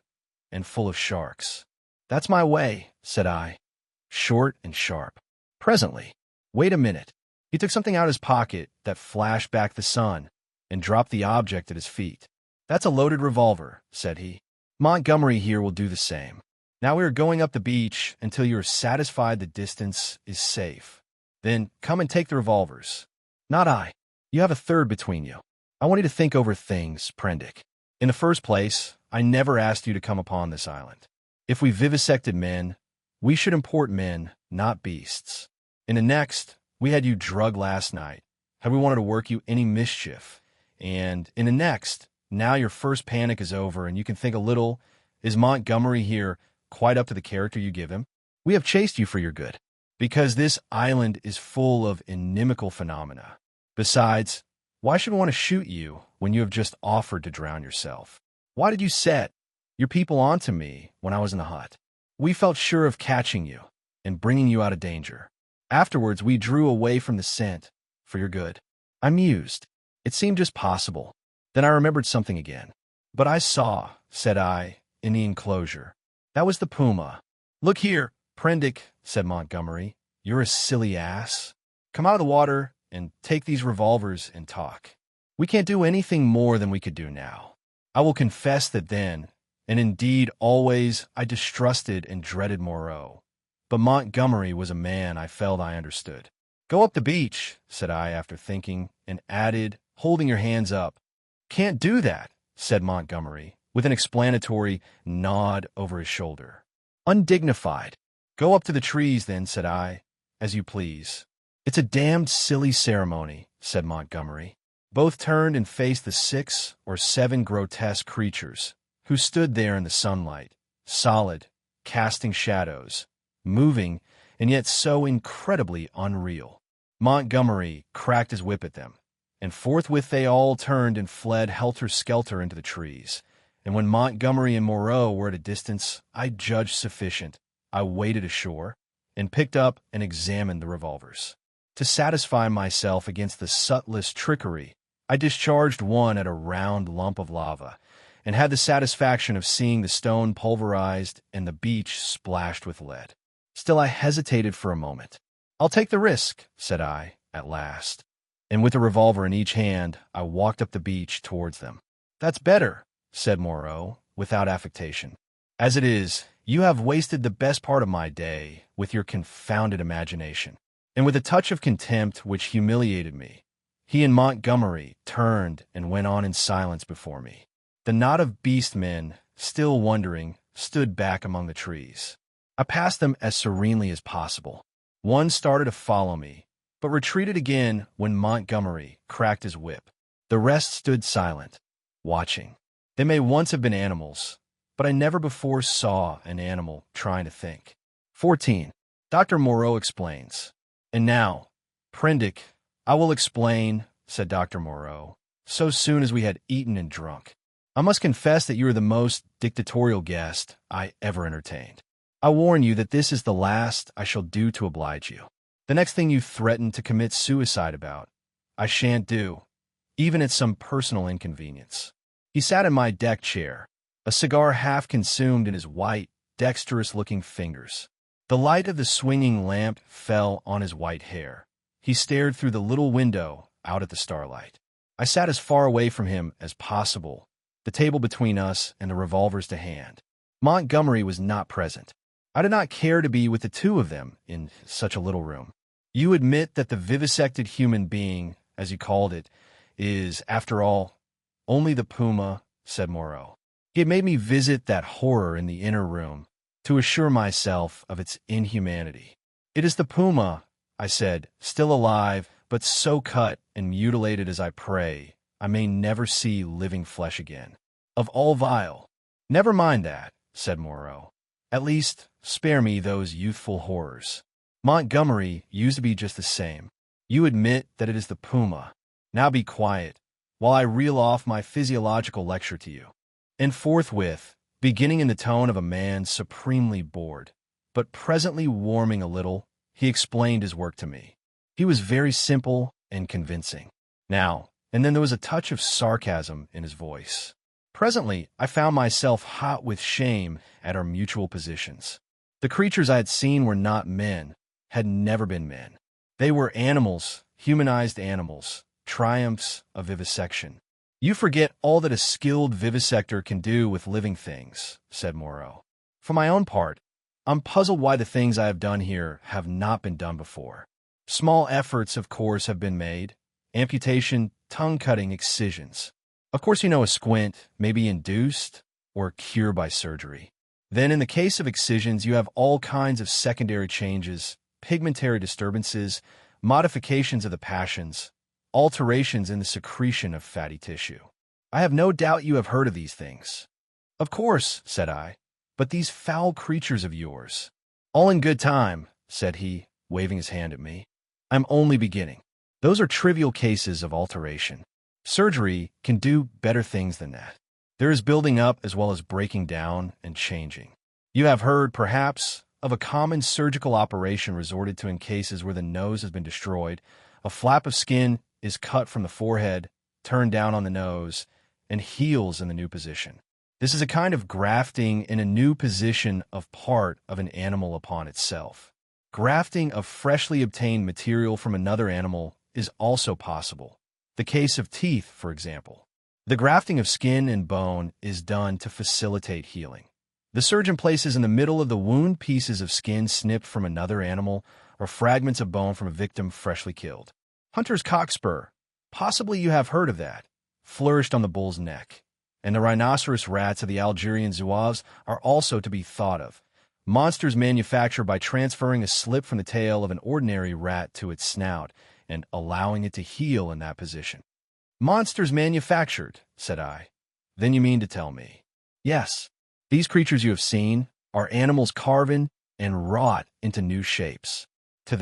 and full of sharks." "That's my way," said I, short and sharp. "Presently. Wait a minute." He took something out of his pocket that flashed back the sun and dropped the object at his feet. "That's a loaded revolver," said he. "Montgomery here will do the same. Now we are going up the beach until you are satisfied the distance is safe. Then come and take the revolvers." "Not I. You have a third between you. I want you to think over things, Prendick. In the first place, I never asked you to come upon this island. If we vivisected men, we should import men, not beasts. In the next, we had you drugged last night. Had we wanted to work you any mischief? And in the next, now your first panic is over and you can think a little, is Montgomery here quite up to the character you give him? We have chased you for your good, because this island is full of inimical phenomena. Besides, why should we want to shoot you when you have just offered to drown yourself? Why did you set your people onto me when I was in the hut? We felt sure of catching you and bringing you out of danger. Afterwards, we drew away from the scent for your good." I mused. It seemed just possible. Then I remembered something again. "But I saw," said I, "in the enclosure. That was the puma." "Look here, Prendick," said Montgomery. "You're a silly ass. Come out of the water and take these revolvers and talk. We can't do anything more than we could do now. I will confess that then, and indeed always, I distrusted and dreaded Moreau. But Montgomery was a man I felt I understood." "Go up the beach," said I after thinking, and added, holding your hands up. "Can't do that," said Montgomery, with an explanatory nod over his shoulder. "Undignified." "Go up to the trees then," said I, "as you please." "It's a damned silly ceremony," said Montgomery. Both turned and faced the 6 or 7 grotesque creatures, who stood there in the sunlight, solid, casting shadows, moving, and yet so incredibly unreal. Montgomery cracked his whip at them, and forthwith they all turned and fled helter-skelter into the trees. And when Montgomery and Moreau were at a distance I judged sufficient, I waded ashore and picked up and examined the revolvers. To satisfy myself against the subtlest trickery, I discharged one at a round lump of lava, and had the satisfaction of seeing the stone pulverized and the beach splashed with lead. Still I hesitated for a moment. "I'll take the risk," said I, at last, and with a revolver in each hand, I walked up the beach towards them. "That's better," said Moreau, without affectation. "As it is, you have wasted the best part of my day with your confounded imagination." And with a touch of contempt which humiliated me, he and Montgomery turned and went on in silence before me. The knot of beast men, still wondering, stood back among the trees. I passed them as serenely as possible. One started to follow me, but retreated again when Montgomery cracked his whip. The rest stood silent, watching. They may once have been animals, but I never before saw an animal trying to think. 14. Dr. Moreau explains. "And now, Prendick, I will explain," said Dr. Moreau, so soon as we had eaten and drunk. "I must confess that you are the most dictatorial guest I ever entertained. I warn you that this is the last I shall do to oblige you. The next thing you threaten to commit suicide about, I shan't do, even at some personal inconvenience." He sat in my deck chair, a cigar half consumed in his white, dexterous-looking fingers. The light of the swinging lamp fell on his white hair. He stared through the little window out at the starlight. I sat as far away from him as possible, the table between us and the revolvers to hand. Montgomery was not present. I did not care to be with the two of them in such a little room. "You admit that the vivisected human being, as you called it, is, after all, only the puma," said Moreau. "He had made me visit that horror in the inner room, to assure myself of its inhumanity. "It is the puma," I said, "still alive, but so cut and mutilated as I pray I may never see living flesh again. Of all vile." "Never mind that," said Moreau. "At least, spare me those youthful horrors. Montgomery used to be just the same. You admit that it is the puma. Now be quiet, while I reel off my physiological lecture to you." And forthwith, beginning in the tone of a man supremely bored, but presently warming a little, he explained his work to me. He was very simple and convincing. Now, and then there was a touch of sarcasm in his voice. Presently, I found myself hot with shame at our mutual positions. The creatures I had seen were not men, had never been men. They were animals, humanized animals, triumphs of vivisection. "You forget all that a skilled vivisector can do with living things," said Moreau. "For my own part, I'm puzzled why the things I have done here have not been done before. Small efforts, of course, have been made. Amputation, tongue-cutting, excisions. Of course, a squint may be induced or cured by surgery. Then, in the case of excisions, you have all kinds of secondary changes, pigmentary disturbances, modifications of the passions, alterations in the secretion of fatty tissue. I have no doubt you have heard of these things." "Of course," said I, "but these foul creatures of yours—" "All in good time," said he, waving his hand at me. "I'm only beginning. Those are trivial cases of alteration. Surgery can do better things than that. There is building up as well as breaking down and changing. You have heard, perhaps, of a common surgical operation resorted to in cases where the nose has been destroyed. A flap of skin is cut from the forehead, turned down on the nose, and heals in the new position. This is a kind of grafting in a new position of part of an animal upon itself. Grafting of freshly obtained material from another animal is also possible. The case of teeth, for example. The grafting of skin and bone is done to facilitate healing. The surgeon places in the middle of the wound pieces of skin snipped from another animal or fragments of bone from a victim freshly killed. Hunter's cockspur, possibly you have heard of that, flourished on the bull's neck. And the rhinoceros rats of the Algerian zouaves are also to be thought of. Monsters manufactured by transferring a slip from the tail of an ordinary rat to its snout and allowing it to heal in that position. "Monsters manufactured," said I. "Then you mean to tell me—" "Yes, these creatures you have seen are animals carven and wrought into new shapes. To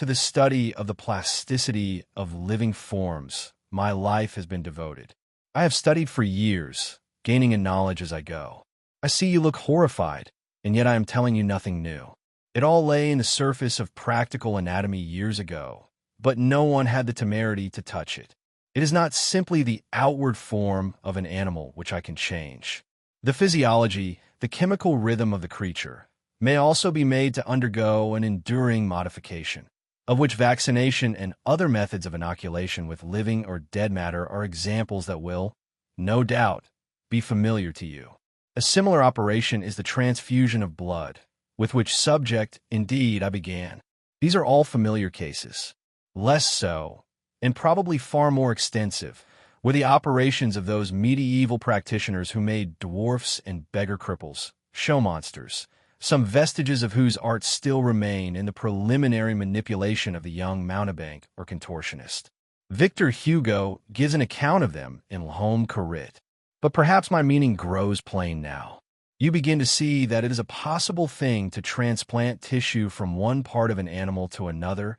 the study of the plasticity of living forms, my life has been devoted. I have studied for years, gaining in knowledge as I go. I see you look horrified, and yet I am telling you nothing new. It all lay in the surface of practical anatomy years ago, but no one had the temerity to touch it. It is not simply the outward form of an animal which I can change. The physiology, the chemical rhythm of the creature, may also be made to undergo an enduring modification, of which vaccination and other methods of inoculation with living or dead matter are examples that will, no doubt, be familiar to you. A similar operation is the transfusion of blood, with which subject, indeed, I began. These are all familiar cases. Less so, and probably far more extensive, were the operations of those medieval practitioners who made dwarfs and beggar cripples, show monsters, some vestiges of whose art still remain in the preliminary manipulation of the young mountebank or contortionist. Victor Hugo gives an account of them in L'Homme Corrit. But perhaps my meaning grows plain now. You begin to see that it is a possible thing to transplant tissue from one part of an animal to another,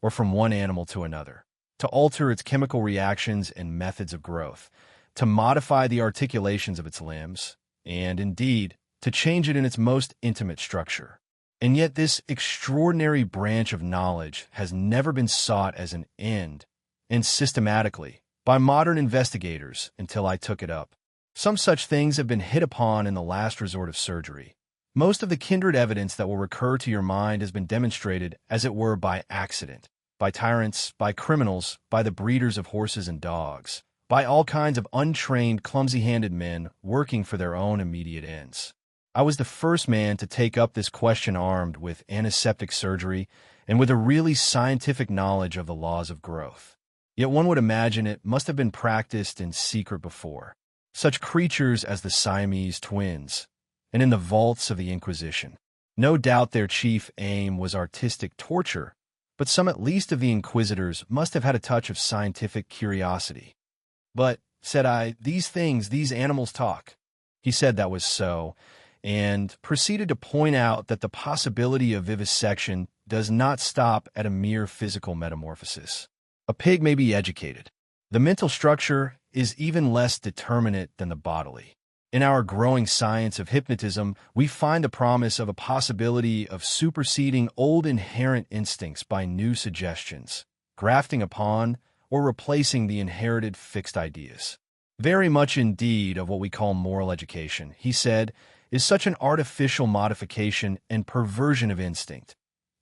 or from one animal to another, to alter its chemical reactions and methods of growth, to modify the articulations of its limbs, and, indeed, to change it in its most intimate structure. And yet this extraordinary branch of knowledge has never been sought as an end, and systematically, by modern investigators until I took it up. Some such things have been hit upon in the last resort of surgery. Most of the kindred evidence that will recur to your mind has been demonstrated, as it were, by accident, by tyrants, by criminals, by the breeders of horses and dogs, by all kinds of untrained, clumsy-handed men working for their own immediate ends. I was the first man to take up this question armed with antiseptic surgery and with a really scientific knowledge of the laws of growth. Yet one would imagine it must have been practiced in secret before. Such creatures as the Siamese twins, and in the vaults of the Inquisition. No doubt their chief aim was artistic torture, but some at least of the inquisitors must have had a touch of scientific curiosity. But, said I, these animals talk. He said that was so, and proceeded to point out that the possibility of vivisection does not stop at a mere physical metamorphosis. A pig may be educated. The mental structure is even less determinate than the bodily. In our growing science of hypnotism, we find the promise of a possibility of superseding old inherent instincts by new suggestions, grafting upon or replacing the inherited fixed ideas. Very much indeed of what we call moral education, he said, is such an artificial modification and perversion of instinct.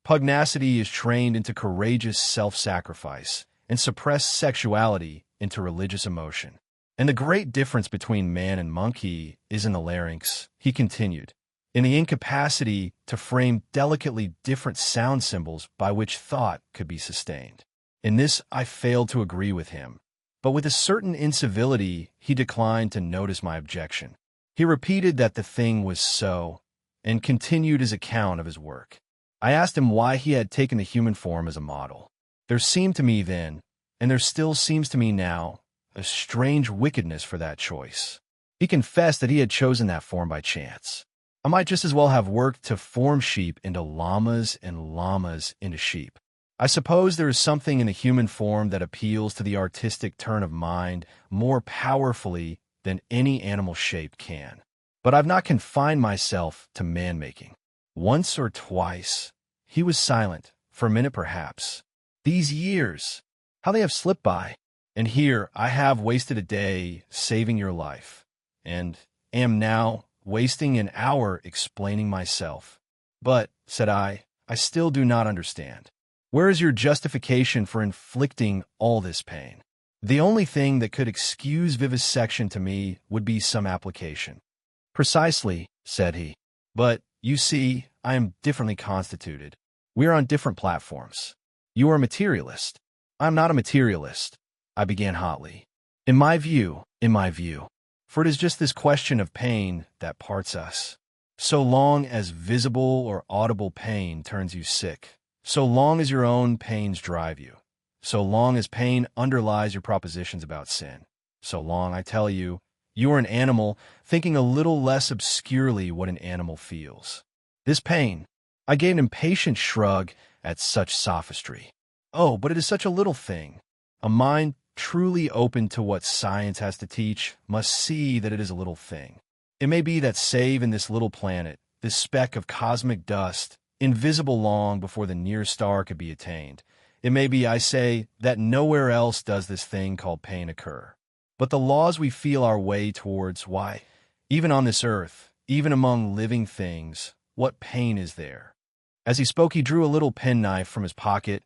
Pugnacity is trained into courageous self-sacrifice, and suppressed sexuality into religious emotion. And the great difference between man and monkey is in the larynx, he continued, in the incapacity to frame delicately different sound symbols by which thought could be sustained. In this I failed to agree with him, but with a certain incivility he declined to notice my objection. He repeated that the thing was so, and continued his account of his work. I asked him why he had taken the human form as a model. There seemed to me then, and there still seems to me now, a strange wickedness for that choice. He confessed that he had chosen that form by chance. I might just as well have worked to form sheep into llamas and llamas into sheep. I suppose there is something in the human form that appeals to the artistic turn of mind more powerfully than any animal shape can. But I've not confined myself to man-making. Once or twice, he was silent, for a minute perhaps. These years, how they have slipped by. And here I have wasted a day saving your life, and am now wasting an hour explaining myself. But, said I still do not understand. Where is your justification for inflicting all this pain? The only thing that could excuse vivisection to me would be some application. Precisely, said he. But, you see, I am differently constituted. We are on different platforms. You are a materialist. I am not a materialist. I began hotly. In my view, for it is just this question of pain that parts us. So long as visible or audible pain turns you sick, so long as your own pains drive you, so long as pain underlies your propositions about sin, so long, I tell you, you are an animal thinking a little less obscurely what an animal feels. This pain, I gave an impatient shrug at such sophistry. Oh, but it is such a little thing. A mind truly open to what science has to teach must see that it is a little thing. It may be that save in this little planet, this speck of cosmic dust, invisible long before the near star could be attained, it may be, I say, that nowhere else does this thing called pain occur. But the laws we feel our way towards, why, even on this earth, even among living things, what pain is there? As he spoke, he drew a little penknife from his pocket,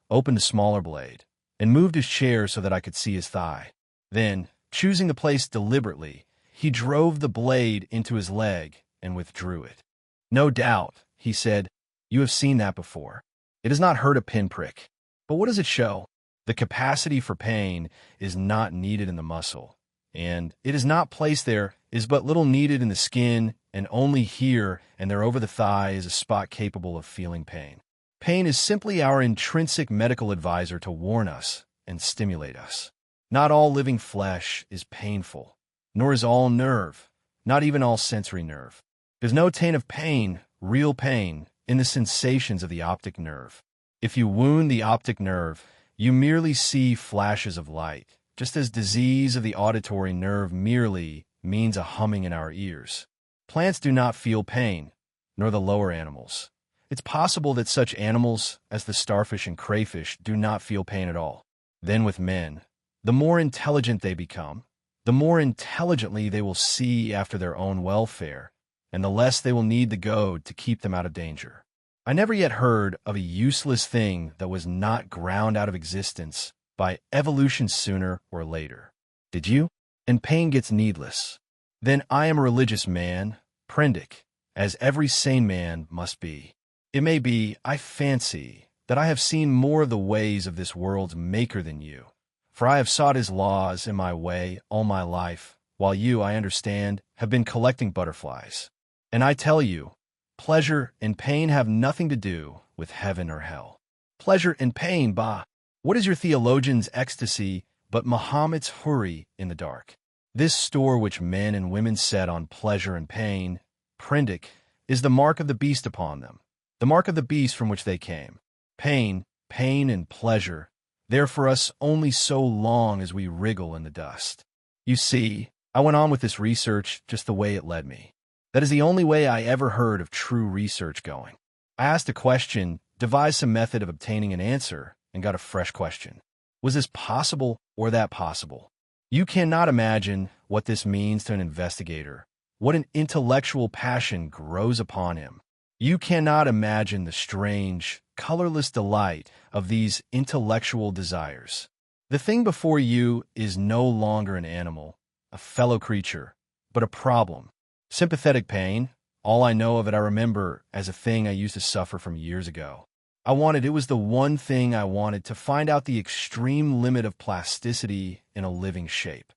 opened a smaller blade, and moved his chair so that I could see his thigh. Then, choosing the place deliberately, he drove the blade into his leg and withdrew it. No doubt, he said, you have seen that before. It does not hurt a pinprick. But what does it show? The capacity for pain is not needed in the muscle, and it is not placed there, is but little needed in the skin, and only here and there over the thigh is a spot capable of feeling pain. Pain is simply our intrinsic medical advisor to warn us and stimulate us. Not all living flesh is painful, nor is all nerve, not even all sensory nerve. There's no taint of pain, real pain, in the sensations of the optic nerve. If you wound the optic nerve, you merely see flashes of light, just as disease of the auditory nerve merely means a humming in our ears. Plants do not feel pain, nor the lower animals. It's possible that such animals as the starfish and crayfish do not feel pain at all. Then with men, the more intelligent they become, the more intelligently they will see after their own welfare, and the less they will need the goad to keep them out of danger. I never yet heard of a useless thing that was not ground out of existence by evolution sooner or later. Did you? And pain gets needless. Then I am a religious man, Prendick, as every sane man must be. It may be, I fancy, that I have seen more of the ways of this world's maker than you, for I have sought his laws in my way all my life, while you, I understand, have been collecting butterflies. And I tell you, pleasure and pain have nothing to do with heaven or hell. Pleasure and pain, bah! What is your theologian's ecstasy but Muhammad's hurry in the dark? This store which men and women set on pleasure and pain, Prendick, is the mark of the beast upon them, the mark of the beast from which they came. Pain, pain and pleasure, they're for us only so long as we wriggle in the dust. You see, I went on with this research just the way it led me. That is the only way I ever heard of true research going. I asked a question, devised some method of obtaining an answer, and got a fresh question. Was this possible or that possible? You cannot imagine what this means to an investigator, what an intellectual passion grows upon him. You cannot imagine the strange, colorless delight of these intellectual desires. The thing before you is no longer an animal, a fellow creature, but a problem. Sympathetic pain, all I know of it I remember as a thing I used to suffer from years ago. It was the one thing I wanted, to find out the extreme limit of plasticity in a living shape.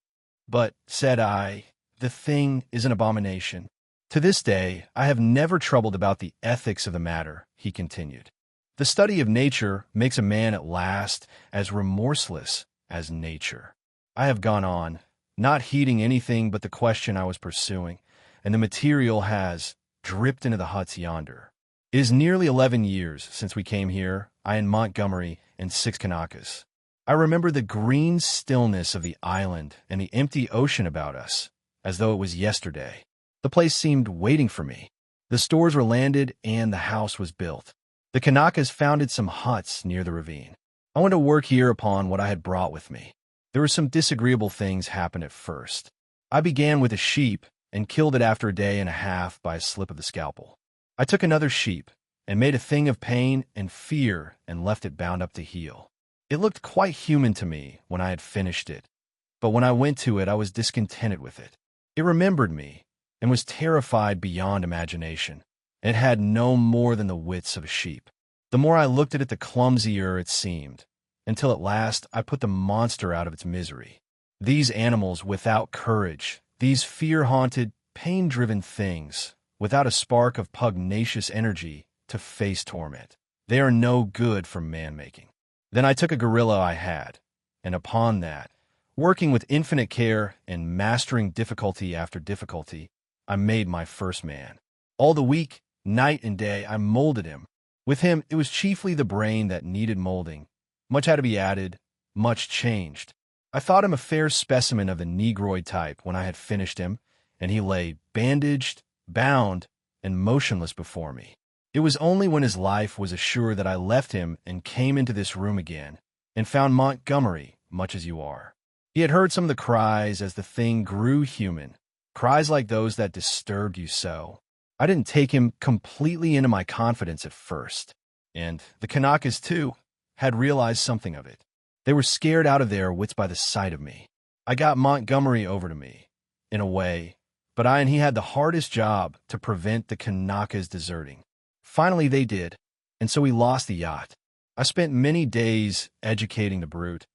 But, said I, the thing is an abomination. To this day, I have never troubled about the ethics of the matter, he continued. The study of nature makes a man at last as remorseless as nature. I have gone on, not heeding anything but the question I was pursuing, and the material has dripped into the huts yonder. It is nearly 11 years since we came here, I in Montgomery and 6 Kanakas. I remember the green stillness of the island and the empty ocean about us, as though it was yesterday. The place seemed waiting for me. The stores were landed and the house was built. The Kanakas founded some huts near the ravine. I went to work here upon what I had brought with me. There were some disagreeable things happened at first. I began with a sheep and killed it after a day and a half by a slip of the scalpel. I took another sheep and made a thing of pain and fear and left it bound up to heal. It looked quite human to me when I had finished it, but when I went to it, I was discontented with it. It remembered me and was terrified beyond imagination. It had no more than the wits of a sheep. The more I looked at it, the clumsier it seemed, until at last I put the monster out of its misery. These animals without courage, these fear-haunted, pain-driven things, without a spark of pugnacious energy to face torment, they are no good for man-making. Then I took a gorilla I had, and upon that, working with infinite care and mastering difficulty after difficulty, I made my first man. All the week, night and day, I molded him. With him, it was chiefly the brain that needed molding. Much had to be added, much changed. I thought him a fair specimen of the Negroid type when I had finished him, and he lay bandaged, bound, and motionless before me. It was only when his life was assured that I left him and came into this room again, and found Montgomery much as you are. He had heard some of the cries as the thing grew human, cries like those that disturbed you so. I didn't take him completely into my confidence at first, and the Kanakas, too, had realized something of it. They were scared out of their wits by the sight of me. I got Montgomery over to me, in a way, but I and he had the hardest job to prevent the Kanakas deserting. Finally, they did, and so we lost the yacht. I spent many days educating the brute.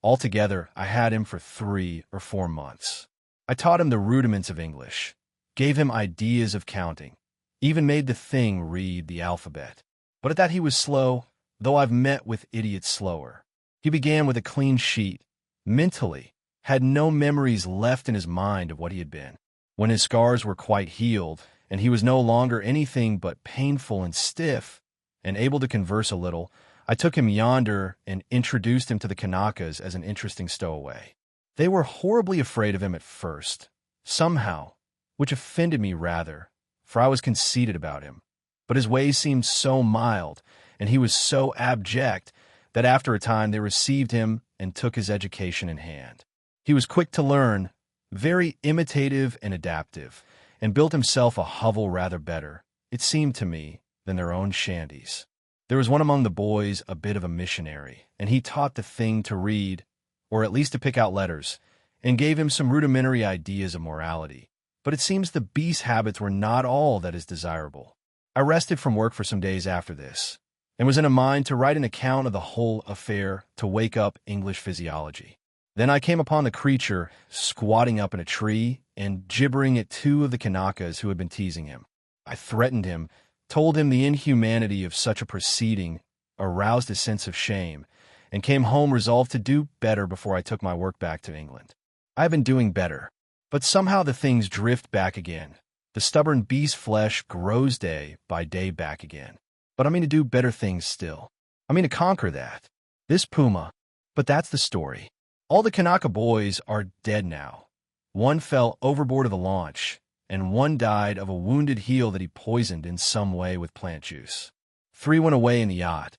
Altogether, I had him for 3 or 4 months. I taught him the rudiments of English, gave him ideas of counting, even made the thing read the alphabet. But at that he was slow, though I've met with idiots slower. He began with a clean sheet, mentally, had no memories left in his mind of what he had been. When his scars were quite healed, and he was no longer anything but painful and stiff, and able to converse a little, I took him yonder and introduced him to the Kanakas as an interesting stowaway. They were horribly afraid of him at first, somehow, which offended me rather, for I was conceited about him. But his ways seemed so mild, and he was so abject, that after a time they received him and took his education in hand. He was quick to learn, very imitative and adaptive, and built himself a hovel rather better, it seemed to me, than their own shanties. There was one among the boys a bit of a missionary, and he taught the thing to read, or at least to pick out letters, and gave him some rudimentary ideas of morality. But it seems the beast's habits were not all that is desirable. I rested from work for some days after this, and was in a mind to write an account of the whole affair to wake up English physiology. Then I came upon the creature squatting up in a tree and gibbering at 2 of the Kanakas who had been teasing him. I threatened him, told him the inhumanity of such a proceeding, aroused a sense of shame, and came home resolved to do better before I took my work back to England. I have been doing better, but somehow the things drift back again. The stubborn beast flesh grows day by day back again. But I mean to do better things still. I mean to conquer that. This puma. But that's the story. All the Kanaka boys are dead now. One fell overboard of the launch, and one died of a wounded heel that he poisoned in some way with plant juice. 3 went away in the yacht,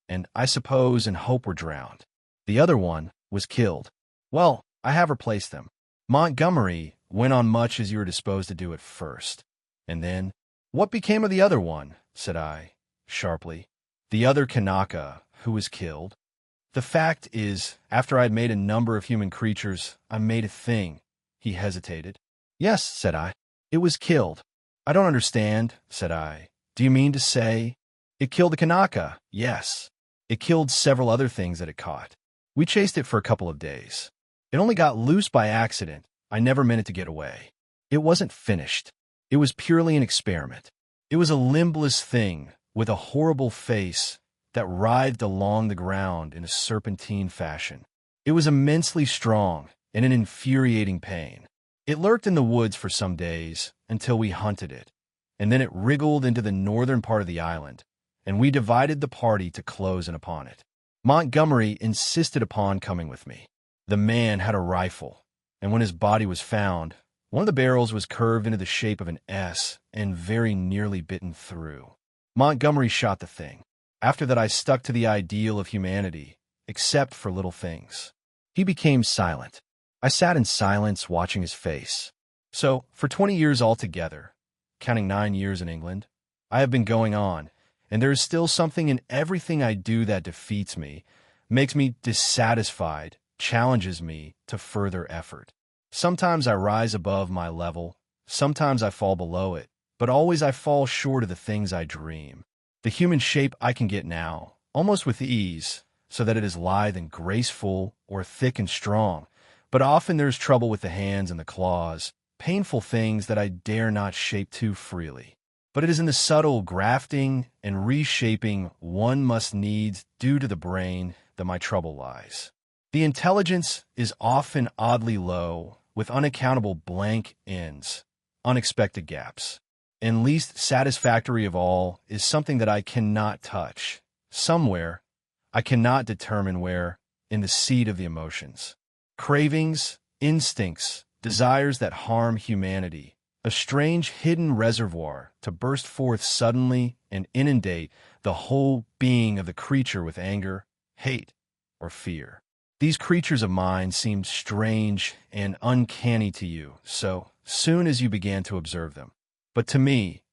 and I suppose and hope were drowned. The other one was killed. Well, I have replaced them. Montgomery went on much as you were disposed to do at first. And then, what became of the other one? Said I, sharply. The other Kanaka who was killed. The fact is, after I had made a number of human creatures, I made a thing. He hesitated. Yes, said I. It was killed. I don't understand, said I. Do you mean to say? It killed the Kanaka, yes. It killed several other things that it caught. We chased it for a couple of days. It only got loose by accident. I never meant it to get away. It wasn't finished. It was purely an experiment. It was a limbless thing with a horrible face that writhed along the ground in a serpentine fashion. It was immensely strong and in infuriating pain. It lurked in the woods for some days until we hunted it, and then it wriggled into the northern part of the island, and we divided the party to close in upon it. Montgomery insisted upon coming with me. The man had a rifle, and when his body was found, one of the barrels was curved into the shape of an S and very nearly bitten through. Montgomery shot the thing. After that, I stuck to the ideal of humanity, except for little things. He became silent. I sat in silence watching his face. So, for 20 years altogether, counting 9 years in England, I have been going on, and there is still something in everything I do that defeats me, makes me dissatisfied, challenges me to further effort. Sometimes I rise above my level, sometimes I fall below it, but always I fall short of the things I dream. The human shape I can get now, almost with ease, so that it is lithe and graceful or thick and strong, but often there's trouble with the hands and the claws, painful things that I dare not shape too freely. But it is in the subtle grafting and reshaping one must needs do to the brain that my trouble lies. The intelligence is often oddly low, with unaccountable blank ends, unexpected gaps. And least satisfactory of all is something that I cannot touch. Somewhere, I cannot determine where, in the seat of the emotions. Cravings, instincts, desires that harm humanity, a strange hidden reservoir to burst forth suddenly and inundate the whole being of the creature with anger, hate, or fear. These creatures of mine seemed strange and uncanny to you so soon as you began to observe them. But to me,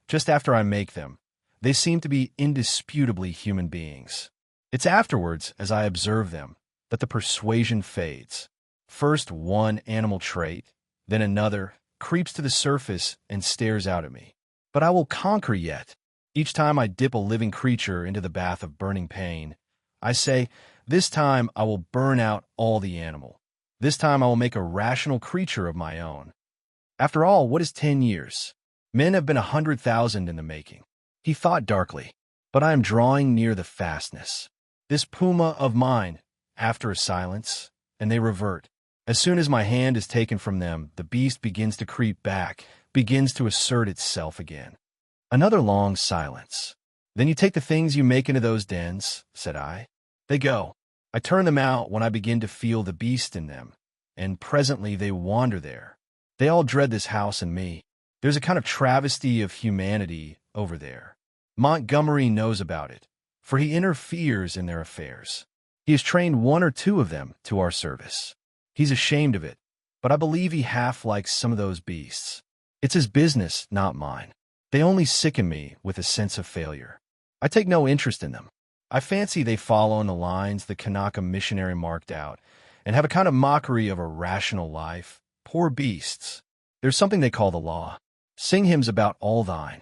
just after I make them, they seem to be indisputably human beings. It's afterwards, as I observe them, that the persuasion fades. First one animal trait, then another, creeps to the surface and stares out at me. But I will conquer yet. Each time I dip a living creature into the bath of burning pain, I say, this time I will burn out all the animal. This time I will make a rational creature of my own. After all, what is 10 years? Men have been 100,000 in the making. He thought darkly, but I am drawing near the fastness. This puma of mine, after a silence, and they revert. As soon as my hand is taken from them, the beast begins to creep back, begins to assert itself again. Another long silence. Then you take the things you make into those dens, said I. They go. I turn them out when I begin to feel the beast in them, and presently they wander there. They all dread this house and me. There's a kind of travesty of humanity over there. Montgomery knows about it, for he interferes in their affairs. He has trained 1 or 2 of them to our service. He's ashamed of it, but I believe he half likes some of those beasts. It's his business, not mine. They only sicken me with a sense of failure. I take no interest in them. I fancy they follow in the lines the Kanaka missionary marked out, and have a kind of mockery of a rational life. Poor beasts. There's something they call the law. Sing hymns about all thine.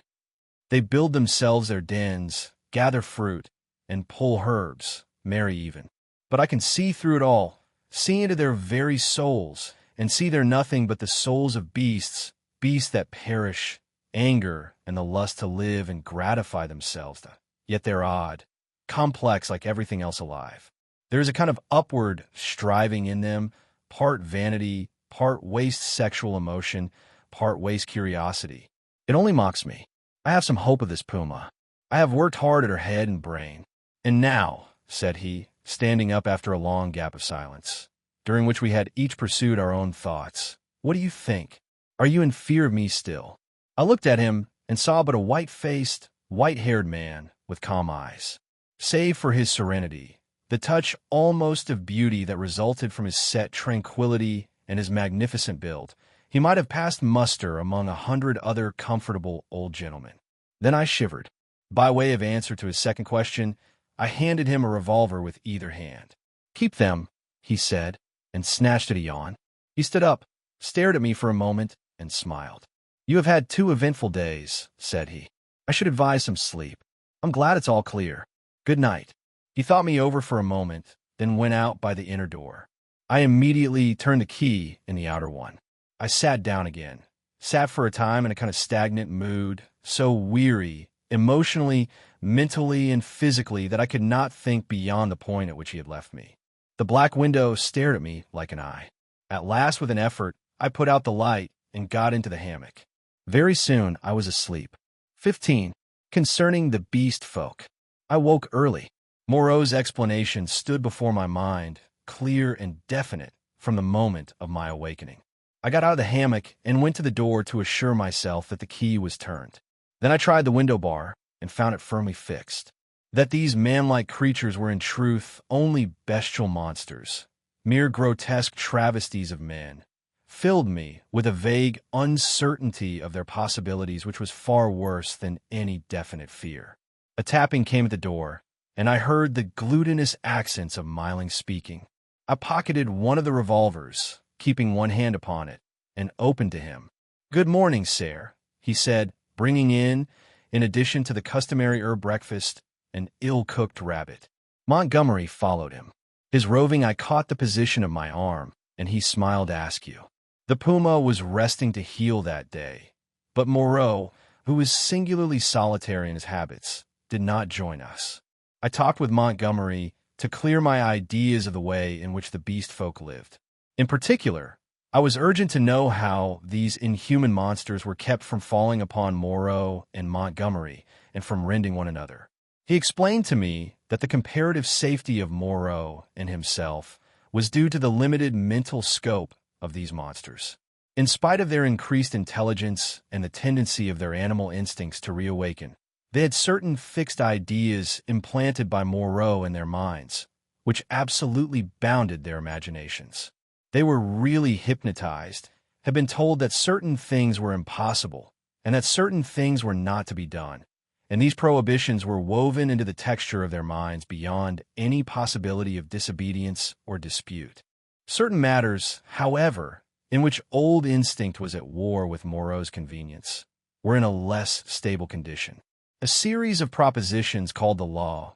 They build themselves their dens, gather fruit, and pull herbs, marry even. But I can see through it all, see into their very souls, and see they're nothing but the souls of beasts, beasts that perish, anger, and the lust to live and gratify themselves. Yet they're odd, complex like everything else alive. There is a kind of upward striving in them, part vanity, part waste sexual emotion, part waste curiosity. It only mocks me. I have some hope of this puma. I have worked hard at her head and brain. And now, said he, standing up after a long gap of silence, during which we had each pursued our own thoughts, what do you think? Are you in fear of me still? I looked at him and saw but a white-faced, white-haired man with calm eyes. Save for his serenity, the touch almost of beauty that resulted from his set tranquility and his magnificent build, he might have passed muster among 100 other comfortable old gentlemen. Then I shivered. By way of answer to his second question, I handed him a revolver with either hand. "Keep them," he said, and snatched at a yawn. He stood up, stared at me for a moment, and smiled. "You have had 2 eventful days," said he. "I should advise some sleep. I'm glad it's all clear. Good night." He thought me over for a moment, then went out by the inner door. I immediately turned the key in the outer one. I sat down again, sat for a time in a kind of stagnant mood, so weary, emotionally, mentally, and physically, that I could not think beyond the point at which he had left me. The black window stared at me like an eye. At last, with an effort, I put out the light and got into the hammock. Very soon I was asleep. 15. Concerning the beast folk. I woke early. Moreau's explanation stood before my mind, clear and definite, from the moment of my awakening. I got out of the hammock and went to the door to assure myself that the key was turned. Then I tried the window bar and found it firmly fixed. That these man-like creatures were in truth only bestial monsters, mere grotesque travesties of men, filled me with a vague uncertainty of their possibilities which was far worse than any definite fear. A tapping came at the door, and I heard the glutinous accents of Myling speaking. I pocketed one of the revolvers, keeping one hand upon it, and opened to him. "Good morning, sir," he said, bringing in addition to the customary herb breakfast, an ill-cooked rabbit. Montgomery followed him. His roving eye caught the position of my arm, and he smiled askew. The puma was resting to heal that day, but Moreau, who was singularly solitary in his habits, did not join us. I talked with Montgomery to clear my ideas of the way in which the beast folk lived. In particular, I was urgent to know how these inhuman monsters were kept from falling upon Moreau and Montgomery and from rending one another. He explained to me that the comparative safety of Moreau and himself was due to the limited mental scope of these monsters. In spite of their increased intelligence and the tendency of their animal instincts to reawaken, they had certain fixed ideas implanted by Moreau in their minds, which absolutely bounded their imaginations. They were really hypnotized, had been told that certain things were impossible, and that certain things were not to be done, and these prohibitions were woven into the texture of their minds beyond any possibility of disobedience or dispute. Certain matters, however, in which old instinct was at war with Moreau's convenience, were in a less stable condition. A series of propositions called the law,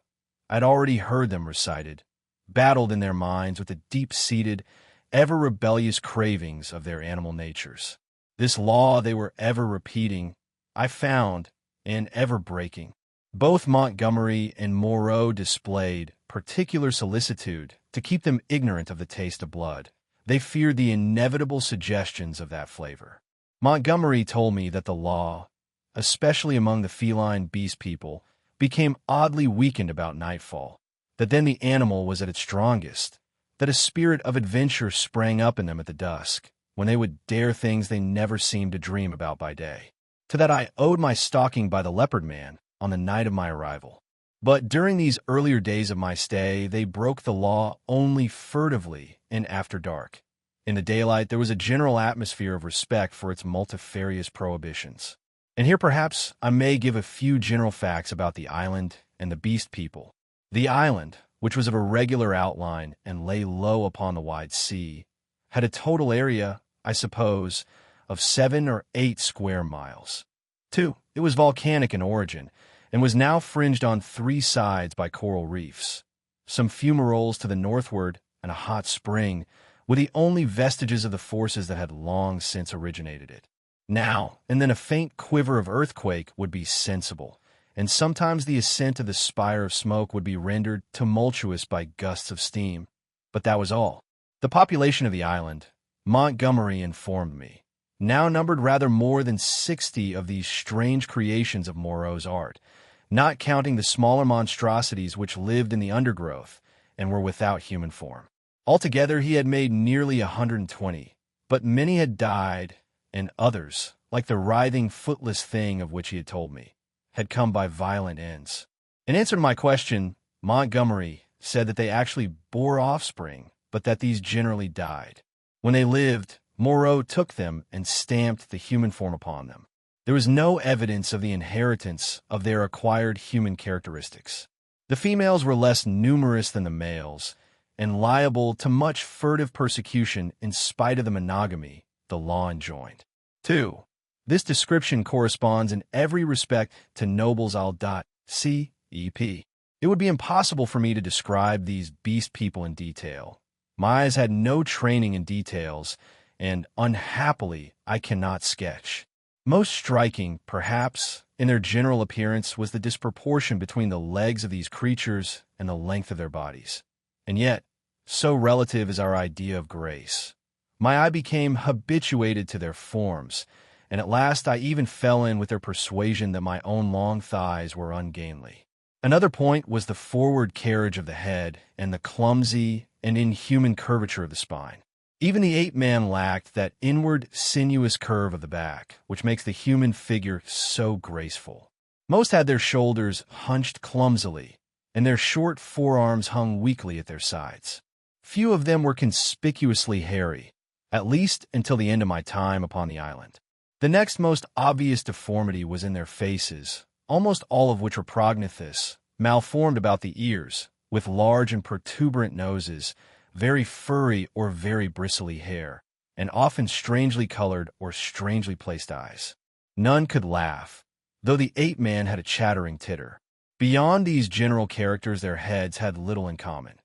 I'd already heard them recited, battled in their minds with the deep-seated, ever-rebellious cravings of their animal natures. This law they were ever repeating, I found, and ever breaking. Both Montgomery and Moreau displayed particular solicitude to keep them ignorant of the taste of blood. They feared the inevitable suggestions of that flavor. Montgomery told me that the law, especially among the feline beast people, became oddly weakened about nightfall, that then the animal was at its strongest, that a spirit of adventure sprang up in them at the dusk, when they would dare things they never seemed to dream about by day. To that I owed my stalking by the leopard man on the night of my arrival. But during these earlier days of my stay, they broke the law only furtively and after dark. In the daylight, there was a general atmosphere of respect for its multifarious prohibitions. And here perhaps I may give a few general facts about the island and the beast people. The island, which was of irregular outline and lay low upon the wide sea, had a total area, I suppose, of 7 or 8 square miles. 2. It was volcanic in origin, and was now fringed on 3 sides by coral reefs. Some fumaroles to the northward and a hot spring were the only vestiges of the forces that had long since originated it. Now and then a faint quiver of earthquake would be sensible, and sometimes the ascent of the spire of smoke would be rendered tumultuous by gusts of steam. But that was all. The population of the island, Montgomery informed me, now numbered rather more than 60 of these strange creations of Moreau's art, not counting the smaller monstrosities which lived in the undergrowth and were without human form. Altogether, he had made nearly 120, but many had died, and others, like the writhing, footless thing of which he had told me, had come by violent ends. In answer to my question, Montgomery said that they actually bore offspring, but that these generally died. When they lived, Moreau took them and stamped the human form upon them. There was no evidence of the inheritance of their acquired human characteristics. The females were less numerous than the males, and liable to much furtive persecution in spite of the monogamy the law enjoined. 2. This description corresponds in every respect to Noble's Cep. It would be impossible for me to describe these beast people in detail. My eyes had no training in details, and unhappily I cannot sketch. Most striking, perhaps, in their general appearance was the disproportion between the legs of these creatures and the length of their bodies. And yet, so relative is our idea of grace. My eye became habituated to their forms, and at last I even fell in with their persuasion that my own long thighs were ungainly. Another point was the forward carriage of the head and the clumsy and inhuman curvature of the spine. Even the ape-man lacked that inward, sinuous curve of the back, which makes the human figure so graceful. Most had their shoulders hunched clumsily, and their short forearms hung weakly at their sides. Few of them were conspicuously hairy, at least until the end of my time upon the island. The next most obvious deformity was in their faces, almost all of which were prognathous, malformed about the ears, with large and protuberant noses, very furry or very bristly hair, and often strangely colored or strangely placed eyes. None could laugh, though the ape-man had a chattering titter. Beyond these general characters, their heads had little in common.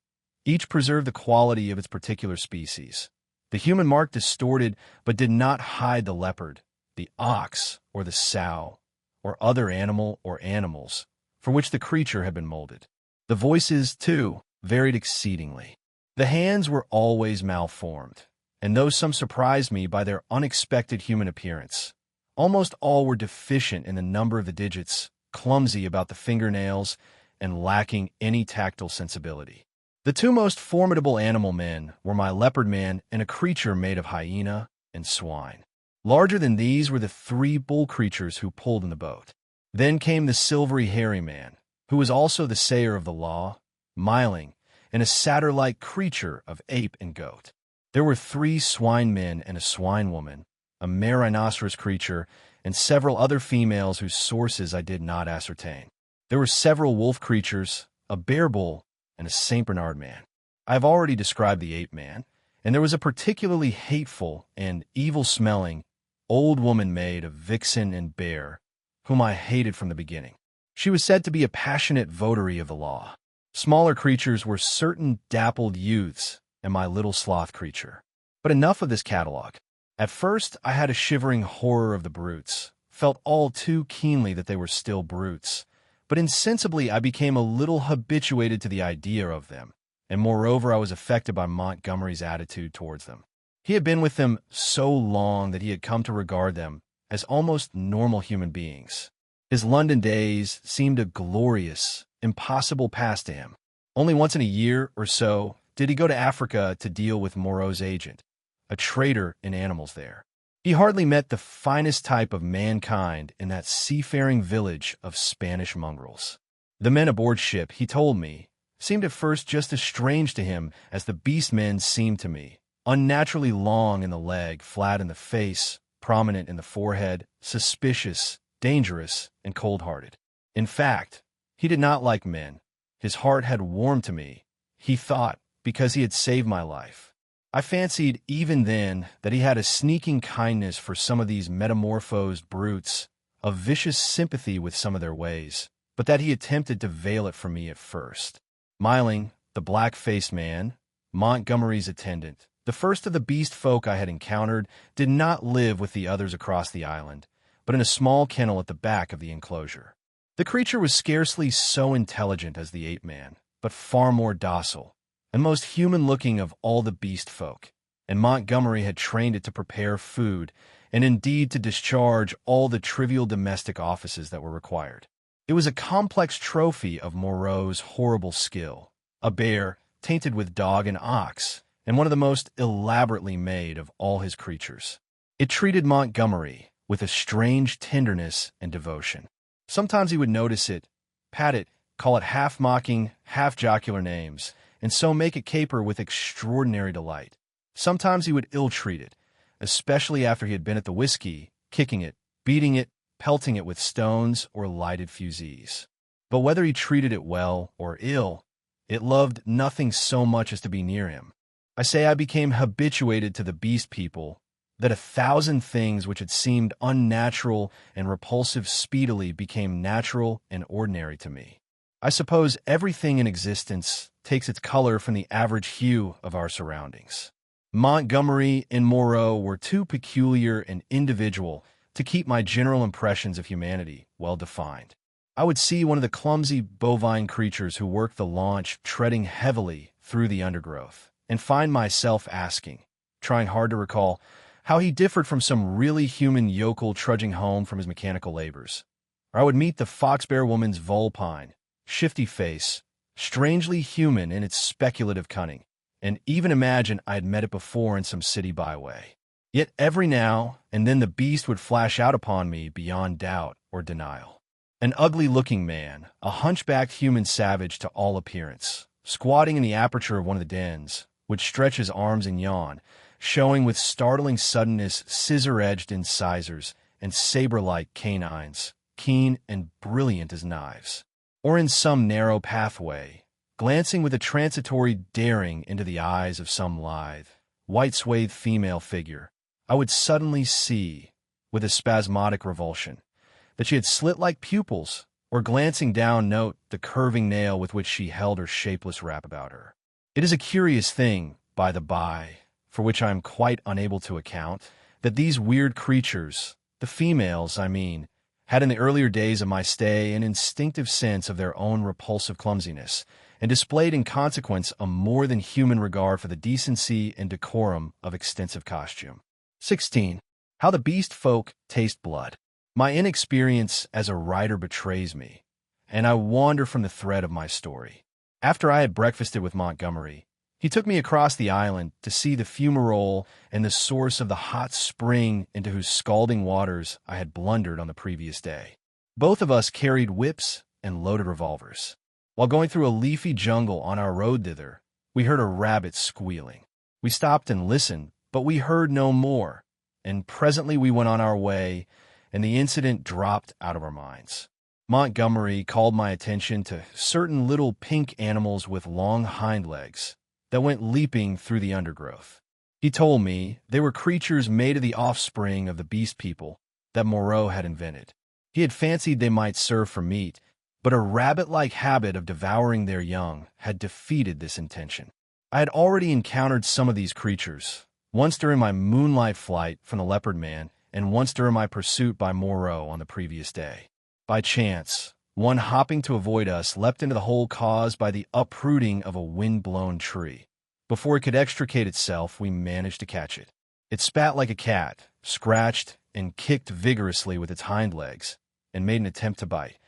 Each preserved the quality of its particular species. The human mark distorted but did not hide the leopard, the ox, or the sow, or other animal or animals for which the creature had been molded. The voices, too, varied exceedingly. The hands were always malformed, and though some surprised me by their unexpected human appearance, almost all were deficient in the number of the digits, clumsy about the fingernails, and lacking any tactile sensibility. The two most formidable animal men were my leopard man and a creature made of hyena and swine. Larger than these were the 3 bull creatures who pulled in the boat. Then came the silvery hairy man, who was also the sayer of the law, miling, and a satyr-like creature of ape and goat. There were 3 swine men and a swine woman, a mare rhinoceros creature, and several other females whose sources I did not ascertain. There were several wolf creatures, a bear bull, and a St. Bernard man. I have already described the ape man, and there was a particularly hateful and evil-smelling old woman maid of vixen and bear, whom I hated from the beginning. She was said to be a passionate votary of the law. Smaller creatures were certain dappled youths and my little sloth creature. But enough of this catalogue. At first, I had a shivering horror of the brutes, felt all too keenly that they were still brutes, but insensibly I became a little habituated to the idea of them, and moreover I was affected by Montgomery's attitude towards them. He had been with them so long that he had come to regard them as almost normal human beings. His London days seemed a glorious, impossible past to him. Only once in a year or so did he go to Africa to deal with Moreau's agent, a trader in animals there. He hardly met the finest type of mankind in that seafaring village of Spanish mongrels. The men aboard ship, he told me, seemed at first just as strange to him as the beast men seemed to me, unnaturally long in the leg, flat in the face, prominent in the forehead, suspicious, dangerous, and cold-hearted. In fact, he did not like men. His heart had warmed to me, he thought, because he had saved my life. I fancied even then that he had a sneaking kindness for some of these metamorphosed brutes, a vicious sympathy with some of their ways, but that he attempted to veil it from me at first. Miling, the black-faced man, Montgomery's attendant, The first of the beast folk I had encountered did not live with the others across the island, but in a small kennel at the back of the enclosure. The creature was scarcely so intelligent as the ape-man, but far more docile, and most human-looking of all the beast folk, and Montgomery had trained it to prepare food, and indeed to discharge all the trivial domestic offices that were required. It was a complex trophy of Moreau's horrible skill, a bear tainted with dog and ox, and one of the most elaborately made of all his creatures. It treated Montgomery with a strange tenderness and devotion. Sometimes he would notice it, pat it, call it half-mocking, half-jocular names, and so make it caper with extraordinary delight. Sometimes he would ill-treat it, especially after he had been at the whiskey, kicking it, beating it, pelting it with stones or lighted fusees. But whether he treated it well or ill, it loved nothing so much as to be near him. I say I became habituated to the beast people, that 1,000 things which had seemed unnatural and repulsive speedily became natural and ordinary to me. I suppose everything in existence takes its color from the average hue of our surroundings. Montgomery and Moreau were too peculiar and individual to keep my general impressions of humanity well defined. I would see one of the clumsy bovine creatures who worked the launch treading heavily through the undergrowth, and find myself asking, trying hard to recall, how he differed from some really human yokel trudging home from his mechanical labors. Or I would meet the fox-bear woman's vulpine, shifty face, strangely human in its speculative cunning, and even imagine I had met it before in some city byway. Yet every now and then the beast would flash out upon me beyond doubt or denial. An ugly-looking man, a hunchbacked human savage to all appearance, squatting in the aperture of one of the dens, would stretch his arms and yawn, showing with startling suddenness scissor-edged incisors and saber-like canines, keen and brilliant as knives. Or in some narrow pathway, glancing with a transitory daring into the eyes of some lithe, white-swathed female figure, I would suddenly see, with a spasmodic revulsion, that she had slit-like pupils, or glancing down note the curving nail with which she held her shapeless wrap about her. It is a curious thing, by the by, for which I am quite unable to account, that these weird creatures, the females, I mean, had in the earlier days of my stay an instinctive sense of their own repulsive clumsiness, and displayed in consequence a more than human regard for the decency and decorum of extensive costume. 16. How the beast folk taste blood. My inexperience as a writer betrays me, and I wander from the thread of my story. After I had breakfasted with Montgomery, he took me across the island to see the fumarole and the source of the hot spring into whose scalding waters I had blundered on the previous day. Both of us carried whips and loaded revolvers. While going through a leafy jungle on our road thither, we heard a rabbit squealing. We stopped and listened, but we heard no more, and presently we went on our way, and the incident dropped out of our minds. Montgomery called my attention to certain little pink animals with long hind legs that went leaping through the undergrowth. He told me they were creatures made of the offspring of the beast people that Moreau had invented. He had fancied they might serve for meat, but a rabbit-like habit of devouring their young had defeated this intention. I had already encountered some of these creatures, once during my moonlight flight from the leopard man, and once during my pursuit by Moreau on the previous day. By chance, one hopping to avoid us leapt into the hole caused by the uprooting of a wind-blown tree. Before it could extricate itself, we managed to catch it. It spat like a cat, scratched, and kicked vigorously with its hind legs, and made an attempt to bite.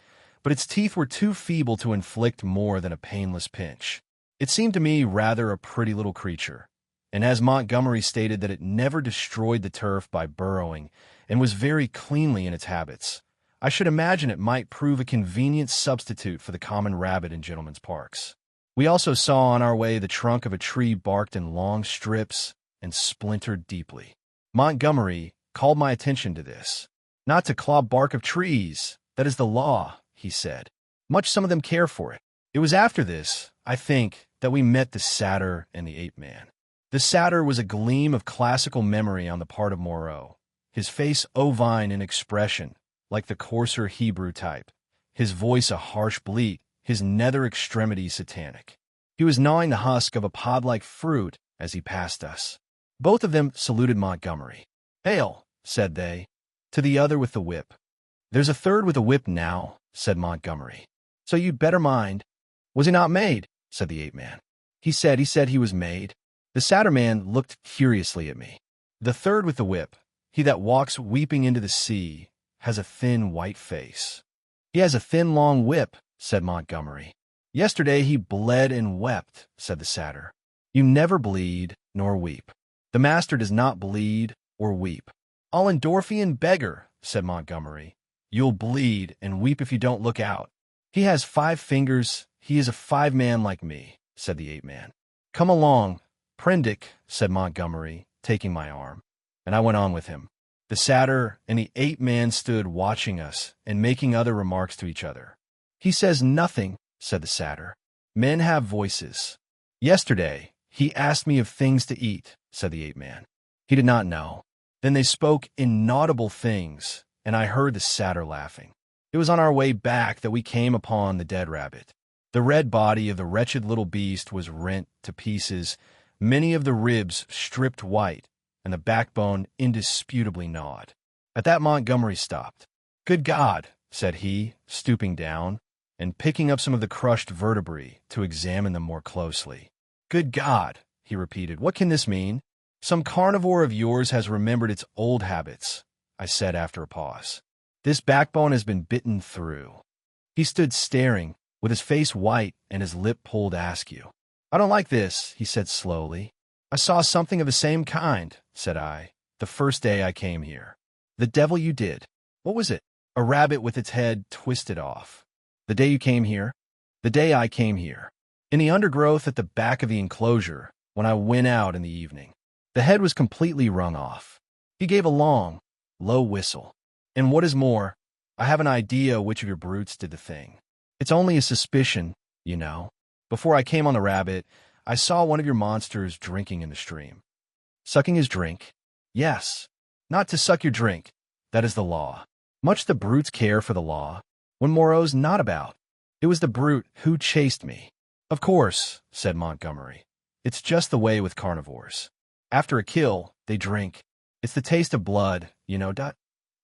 But its teeth were too feeble to inflict more than a painless pinch. It seemed to me rather a pretty little creature, and as Montgomery stated that it never destroyed the turf by burrowing, and was very cleanly in its habits, I should imagine it might prove a convenient substitute for the common rabbit in gentlemen's parks. We also saw on our way the trunk of a tree barked in long strips and splintered deeply. Montgomery called my attention to this. Not to claw bark of trees, that is the law, he said. Much some of them care for it. It was after this, I think, that we met the satyr and the ape-man. The satyr was a gleam of classical memory on the part of Moreau, his face ovine in expression, like the coarser Hebrew type, his voice a harsh bleat, his nether extremity satanic. He was gnawing the husk of a pod-like fruit as he passed us. Both of them saluted Montgomery. "Hail," said they, to the other with the whip. "There's a third with a whip now," said Montgomery. "So you'd better mind." "Was he not made?" said the ape-man. He said he was made." The sadder man looked curiously at me. "The third with the whip, he that walks weeping into the sea, has a thin white face." "He has a thin long whip," said Montgomery. "Yesterday he bled and wept," said the satyr. "You never bleed nor weep. The master does not bleed or weep." "I'll endorphian beggar," said Montgomery. "You'll bleed and weep if you don't look out. He has 5 fingers. He is a 5-man like me," said the ape-man. "Come along, Prendick," said Montgomery, taking my arm, and I went on with him. The satyr and the ape-man stood watching us and making other remarks to each other. "He says nothing," said the satyr. "Men have voices. Yesterday he asked me of things to eat," said the ape-man. He did not know. Then they spoke inaudible things, and I heard the satyr laughing. It was on our way back that we came upon the dead rabbit. The red body of the wretched little beast was rent to pieces, many of the ribs stripped white, and the backbone indisputably gnawed. At that Montgomery stopped. "Good God," said he, stooping down and picking up some of the crushed vertebrae to examine them more closely. "Good God," he repeated, "what can this mean?" "Some carnivore of yours has remembered its old habits," I said after a pause. "This backbone has been bitten through." He stood staring, with his face white and his lip pulled askew. "I don't like this," he said slowly. "I saw something of the same kind," said I, "the first day I came here." "The devil you did. What was it?" "A rabbit with its head twisted off." "The day you came here?" "The day I came here. In the undergrowth at the back of the enclosure, when I went out in the evening. The head was completely wrung off." He gave a long, low whistle. "And what is more, I have an idea which of your brutes did the thing. It's only a suspicion, you know. Before I came on the rabbit, I saw one of your monsters drinking in the stream." "Sucking his drink?" "Yes. Not to suck your drink. That is the law. Much the brutes care for the law, when Moreau's not about. It was the brute who chased me." "Of course," said Montgomery. "It's just the way with carnivores. After a kill, they drink. It's the taste of blood, you know.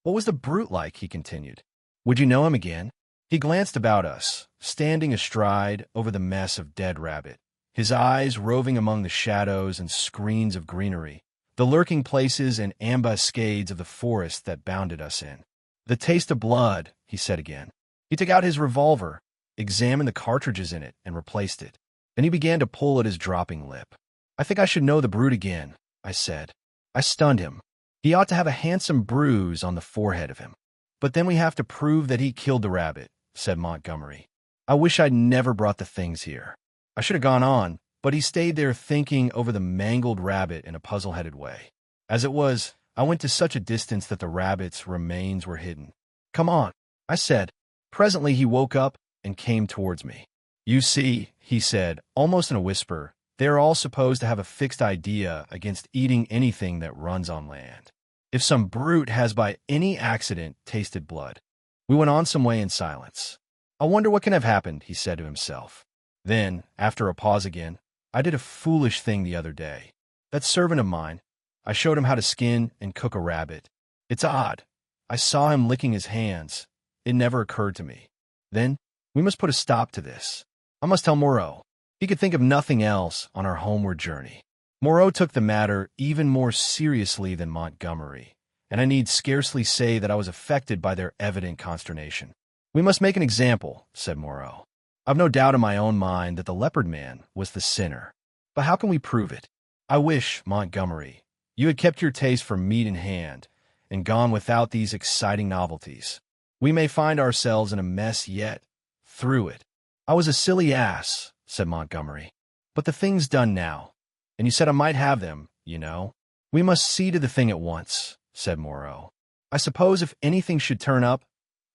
What was the brute like?" he continued. "Would you know him again?" He glanced about us, standing astride over the mess of dead rabbit, his eyes roving among the shadows and screens of greenery, the lurking places and ambuscades of the forest that bounded us in. "The taste of blood," he said again. He took out his revolver, examined the cartridges in it, and replaced it. Then he began to pull at his dropping lip. "I think I should know the brute again," I said. "I stunned him. He ought to have a handsome bruise on the forehead of him. But then we have to prove that he killed the rabbit," said Montgomery. "I wish I'd never brought the things here. I should have gone on, but he stayed there thinking over the mangled rabbit in a puzzle-headed way. As it was, I went to such a distance that the rabbit's remains were hidden. "Come on," I said. Presently he woke up and came towards me. "You see," he said, almost in a whisper, "they are all supposed to have a fixed idea against eating anything that runs on land. If some brute has by any accident tasted blood." We went on some way in silence. "I wonder what can have happened," he said to himself. Then, after a pause again, "I did a foolish thing the other day. That servant of mine, I showed him how to skin and cook a rabbit. It's odd. I saw him licking his hands. It never occurred to me. Then, we must put a stop to this. I must tell Moreau." He could think of nothing else on our homeward journey. Moreau took the matter even more seriously than Montgomery, and I need scarcely say that I was affected by their evident consternation. "We must make an example," said Moreau. "I've no doubt in my own mind that the leopard man was the sinner. But how can we prove it? I wish, Montgomery, you had kept your taste for meat in hand and gone without these exciting novelties. We may find ourselves in a mess yet, through it." "I was a silly ass," said Montgomery. "But the thing's done now, and you said I might have them, you know." "We must see to the thing at once," said Moreau. "I suppose if anything should turn up,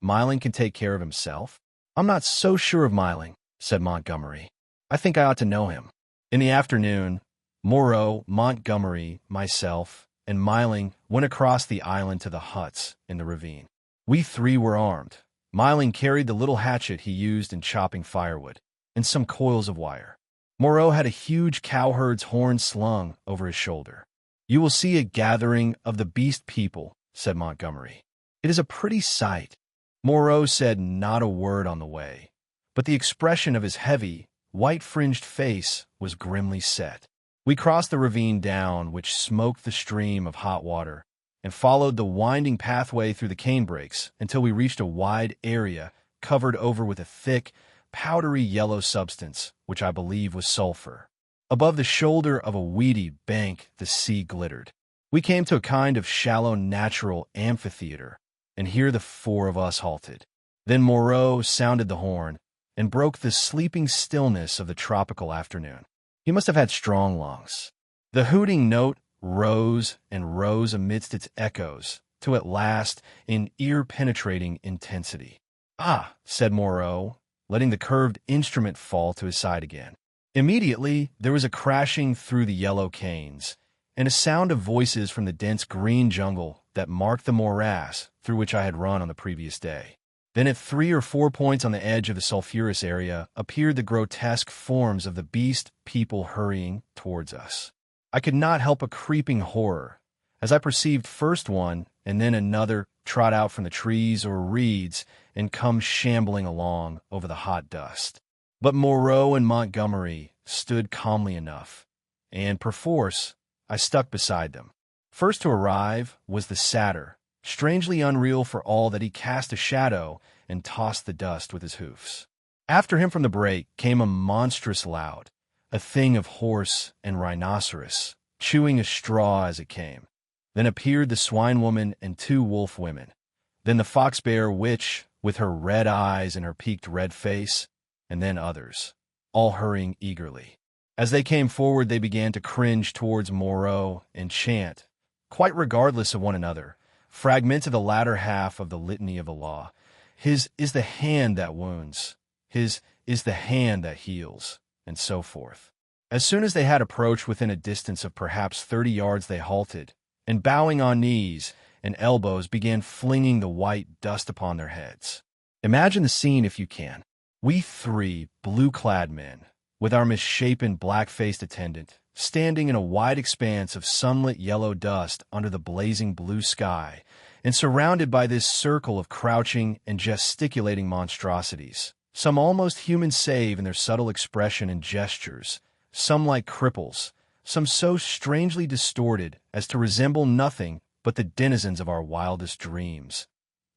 Miling can take care of himself." "I'm not so sure of Miling," said Montgomery. "I think I ought to know him." In the afternoon, Moreau, Montgomery, myself, and Miling went across the island to the huts in the ravine. We 3 were armed. Miling carried the little hatchet he used in chopping firewood, and some coils of wire. Moreau had a huge cowherd's horn slung over his shoulder. "You will see a gathering of the beast people," said Montgomery. "It is a pretty sight." Moreau said not a word on the way, but the expression of his heavy, white-fringed face was grimly set. We crossed the ravine down, which smoked the stream of hot water, and followed the winding pathway through the canebrakes until we reached a wide area covered over with a thick, powdery yellow substance, which I believe was sulfur. Above the shoulder of a weedy bank, the sea glittered. We came to a kind of shallow natural amphitheater, and here the four of us halted. Then Moreau sounded the horn and broke the sleeping stillness of the tropical afternoon. He must have had strong lungs. The hooting note rose and rose amidst its echoes, to at last in ear-penetrating intensity. "Ah," said Moreau, letting the curved instrument fall to his side again. Immediately, there was a crashing through the yellow canes, and a sound of voices from the dense green jungle that marked the morass through which I had run on the previous day. Then at 3 or 4 points on the edge of the sulphurous area appeared the grotesque forms of the beast people hurrying towards us. I could not help a creeping horror, as I perceived first one and then another trot out from the trees or reeds and come shambling along over the hot dust. But Moreau and Montgomery stood calmly enough, and perforce I stuck beside them. First to arrive was the satyr, strangely unreal for all that he cast a shadow and tossed the dust with his hoofs. After him from the brake came a monstrous lout, a thing of horse and rhinoceros, chewing a straw as it came. Then appeared the swine woman and 2 wolf women. Then the fox bear witch, with her red eyes and her peaked red face, and then others, all hurrying eagerly. As they came forward, they began to cringe towards Moreau and chant, quite regardless of one another, fragments of the latter half of the litany of the law. "His is the hand that wounds. His is the hand that heals," and so forth. As soon as they had approached within a distance of perhaps 30 yards, they halted, and bowing on knees and elbows began flinging the white dust upon their heads. Imagine the scene if you can. We 3 blue-clad men, with our misshapen black-faced attendant, standing in a wide expanse of sunlit yellow dust under the blazing blue sky, and surrounded by this circle of crouching and gesticulating monstrosities, some almost human save in their subtle expression and gestures, some like cripples, some so strangely distorted as to resemble nothing but the denizens of our wildest dreams.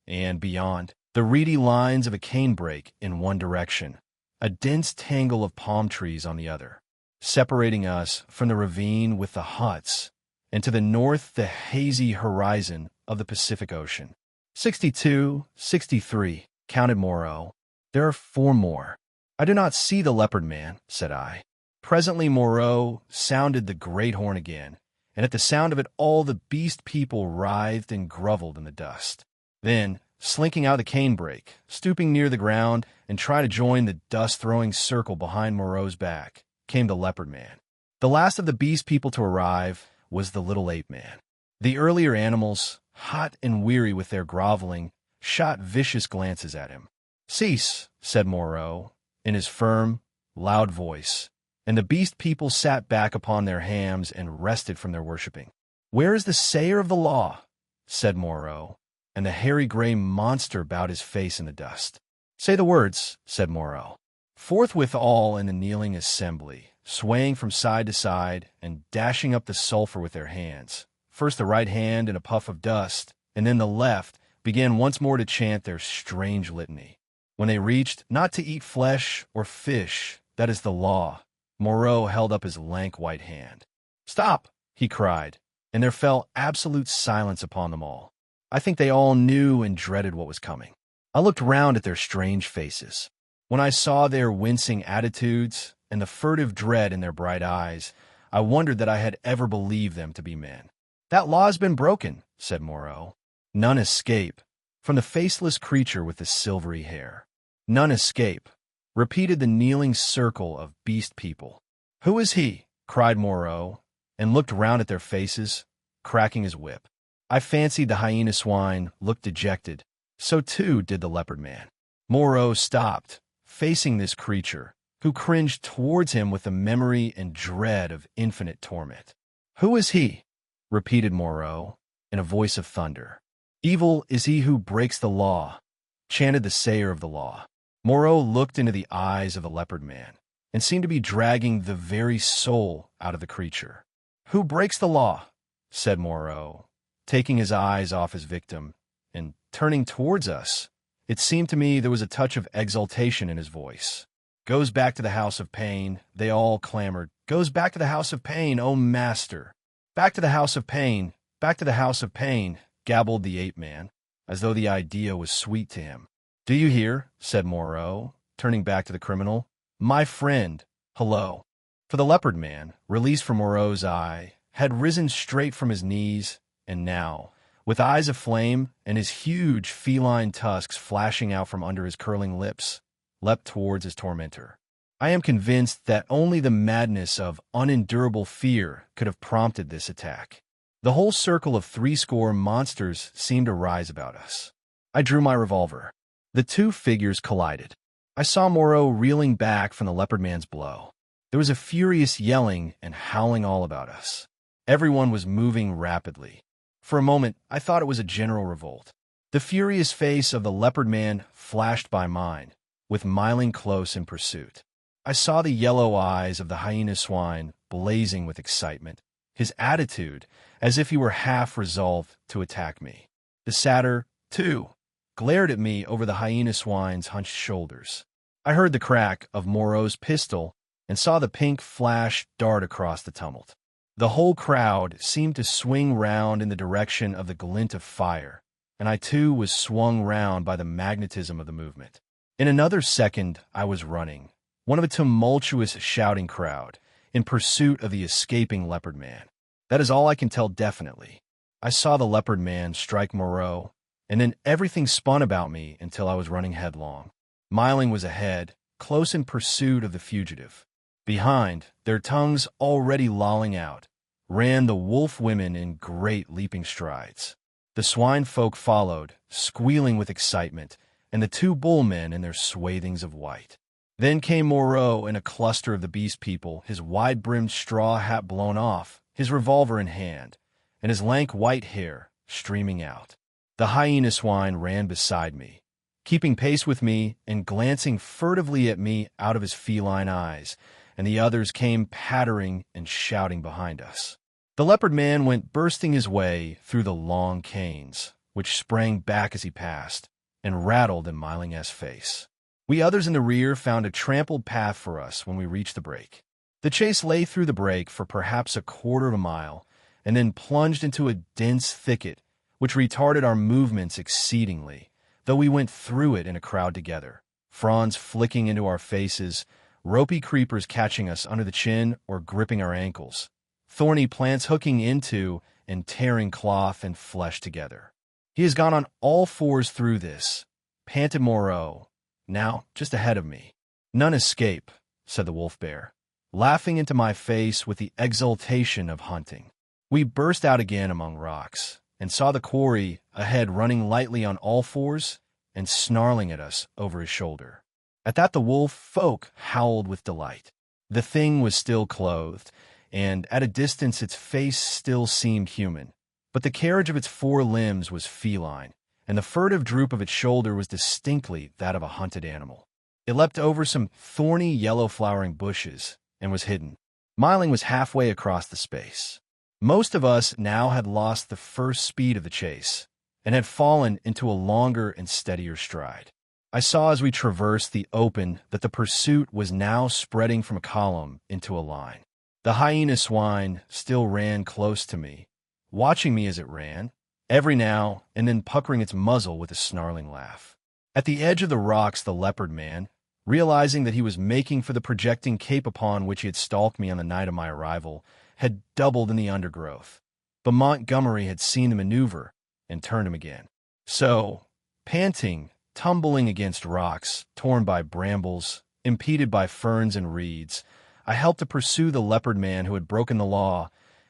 And beyond, the reedy lines of a canebrake in one direction, a dense tangle of palm trees on the other, separating us from the ravine with the huts, and to the north the hazy horizon of the Pacific Ocean. 62, 63, counted Moreau. "There are 4 more. I do not see the leopard man," said I. Presently Moreau sounded the great horn again, and at the sound of it all the beast people writhed and grovelled in the dust. Then, slinking out of the canebrake, stooping near the ground, and trying to join the dust-throwing circle behind Moreau's back, came the leopard man. The last of the beast people to arrive was the little ape man. The earlier animals, hot and weary with their groveling, shot vicious glances at him. "Cease," said Moreau, in his firm, loud voice, and the beast people sat back upon their hams and rested from their worshipping. "Where is the sayer of the law?" said Moreau, and the hairy gray monster bowed his face in the dust. "Say the words," said Moreau. Forthwith all in the kneeling assembly, swaying from side to side and dashing up the sulphur with their hands, first the right hand in a puff of dust, and then the left, began once more to chant their strange litany. When they reached, "Not to eat flesh or fish, that is the law," Moreau held up his lank white hand. "Stop!" he cried, and there fell absolute silence upon them all. I think they all knew and dreaded what was coming. I looked round at their strange faces. When I saw their wincing attitudes and the furtive dread in their bright eyes, I wondered that I had ever believed them to be men. "That law has been broken," said Moreau. "None escape," from the faceless creature with the silvery hair. "None escape," repeated the kneeling circle of beast people. "Who is he?" cried Moreau, and looked round at their faces, cracking his whip. I fancied the hyena swine looked dejected. So too did the leopard man. Moreau stopped, facing this creature, who cringed towards him with the memory and dread of infinite torment. "Who is he?" repeated Moreau, in a voice of thunder. Evil is he who breaks the law, chanted the sayer of the law. Moreau looked into the eyes of the leopard man and seemed to be dragging the very soul out of the creature. Who breaks the law? Said Moreau, taking his eyes off his victim and turning towards us. It seemed to me there was a touch of exultation in his voice. Goes back to the house of pain, they all clamored. Goes back to the house of pain, O master. Back to the house of pain, back to the house of pain, gabbled the ape man, as though the idea was sweet to him. Do you hear? Said Moreau, turning back to the criminal. My friend, hello. For the leopard man, released from Moreau's eye, had risen straight from his knees, and now, with eyes of flame and his huge feline tusks flashing out from under his curling lips, leapt towards his tormentor. I am convinced that only the madness of unendurable fear could have prompted this attack. The whole circle of 80 monsters seemed to rise about us. I drew my revolver. The two figures collided. I saw Moreau reeling back from the leopard man's blow. There was a furious yelling and howling all about us. Everyone was moving rapidly. For a moment, I thought it was a general revolt. The furious face of the leopard man flashed by mine, with Myling close in pursuit. I saw the yellow eyes of the hyena swine blazing with excitement, his attitude as if he were half resolved to attack me. The satyr, too, glared at me over the hyena swine's hunched shoulders. I heard the crack of Moreau's pistol and saw the pink flash dart across the tumult. The whole crowd seemed to swing round in the direction of the glint of fire, and I too was swung round by the magnetism of the movement. In another second I was running, one of a tumultuous shouting crowd, in pursuit of the escaping leopard man. That is all I can tell definitely. I saw the leopard man strike Moreau, and then everything spun about me until I was running headlong. Myling was ahead, close in pursuit of the fugitive. Behind, their tongues already lolling out, ran the wolf women in great leaping strides. The swine folk followed, squealing with excitement, and the two bullmen in their swathings of white. Then came Moreau in a cluster of the beast people, his wide-brimmed straw hat blown off, his revolver in hand, and his lank white hair streaming out. The hyena swine ran beside me, keeping pace with me and glancing furtively at me out of his feline eyes, and the others came pattering and shouting behind us. The leopard man went bursting his way through the long canes, which sprang back as he passed, and rattled in Myling's face. We others in the rear found a trampled path for us when we reached the break. The chase lay through the break for perhaps a quarter of a mile, and then plunged into a dense thicket, which retarded our movements exceedingly, though we went through it in a crowd together, fronds flicking into our faces, ropey creepers catching us under the chin or gripping our ankles, thorny plants hooking into and tearing cloth and flesh together. He has gone on all fours through this, panted Moreau, now just ahead of me. None escape, said the wolf bear, laughing into my face with the exultation of hunting. We burst out again among rocks, and saw the quarry ahead running lightly on all fours and snarling at us over his shoulder. At that the wolf folk howled with delight. The thing was still clothed, and at a distance its face still seemed human, but the carriage of its 4 limbs was feline, and the furtive droop of its shoulder was distinctly that of a hunted animal. It leapt over some thorny yellow-flowering bushes and was hidden. Myling was halfway across the space. Most of us now had lost the first speed of the chase, and had fallen into a longer and steadier stride. I saw as we traversed the open that the pursuit was now spreading from a column into a line. The hyena swine still ran close to me, watching me as it ran, every now and then puckering its muzzle with a snarling laugh. At the edge of the rocks the leopard man, realizing that he was making for the projecting cape upon which he had stalked me on the night of my arrival, had doubled in the undergrowth. But Montgomery had seen the maneuver and turned him again. So, panting, tumbling against rocks, torn by brambles, impeded by ferns and reeds, I helped to pursue the leopard man who had broken the law,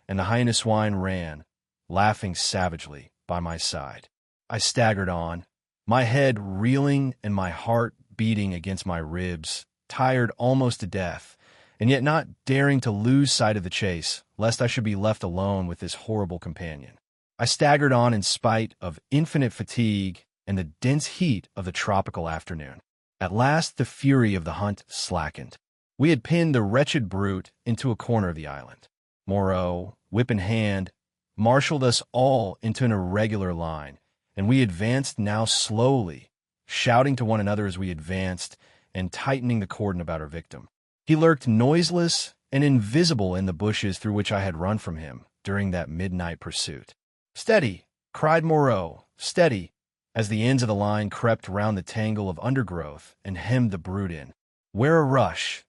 and the hyena swine ran, laughing savagely, by my side. I staggered on, my head reeling and my heart beating against my ribs, tired almost to death, and yet not daring to lose sight of the chase, lest I should be left alone with this horrible companion. I staggered on in spite of infinite fatigue and the dense heat of the tropical afternoon. At last the fury of the hunt slackened. We had pinned the wretched brute into a corner of the island. Moreau, whip in hand, marshaled us all into an irregular line, and we advanced now slowly, shouting to one another as we advanced and tightening the cordon about our victim. He lurked noiseless and invisible in the bushes through which I had run from him during that midnight pursuit. "Steady!" cried Moreau, "steady!" as the ends of the line crept round the tangle of undergrowth and hemmed the brute in. "Where a rush!"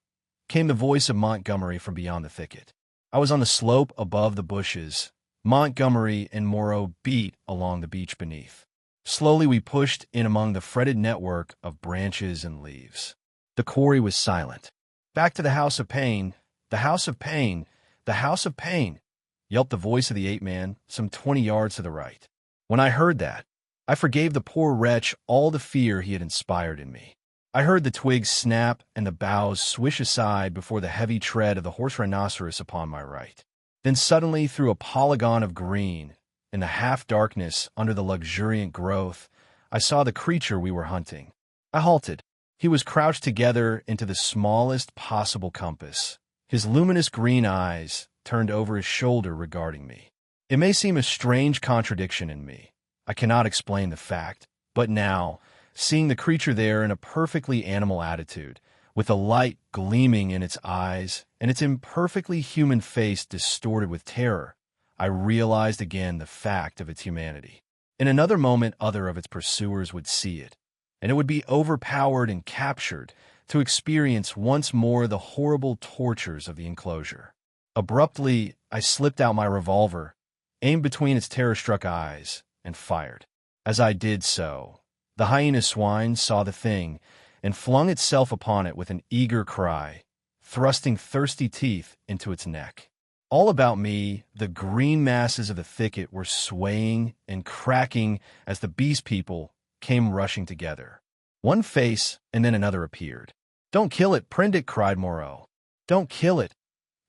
came the voice of Montgomery from beyond the thicket. I was on the slope above the bushes. Montgomery and Moreau beat along the beach beneath. Slowly we pushed in among the fretted network of branches and leaves. The quarry was silent. "Back to the house of pain, the house of pain, the house of pain," yelped the voice of the ape-man some 20 yards to the right. When I heard that, I forgave the poor wretch all the fear he had inspired in me. I heard the twigs snap and the boughs swish aside before the heavy tread of the horse rhinoceros upon my right. Then suddenly, through a polygon of green, in the half-darkness under the luxuriant growth, I saw the creature we were hunting. I halted. He was crouched together into the smallest possible compass, his luminous green eyes turned over his shoulder regarding me. It may seem a strange contradiction in me. I cannot explain the fact, but now, seeing the creature there in a perfectly animal attitude, with the light gleaming in its eyes and its imperfectly human face distorted with terror, I realized again the fact of its humanity. In another moment other of its pursuers would see it, and it would be overpowered and captured to experience once more the horrible tortures of the enclosure. Abruptly, I slipped out my revolver, aimed between its terror-struck eyes, and fired. As I did so, the hyena swine saw the thing and flung itself upon it with an eager cry, thrusting thirsty teeth into its neck. All about me, the green masses of the thicket were swaying and cracking as the beast people came rushing together. One face and then another appeared. "Don't kill it, Prendick!" cried Moreau. "Don't kill it!"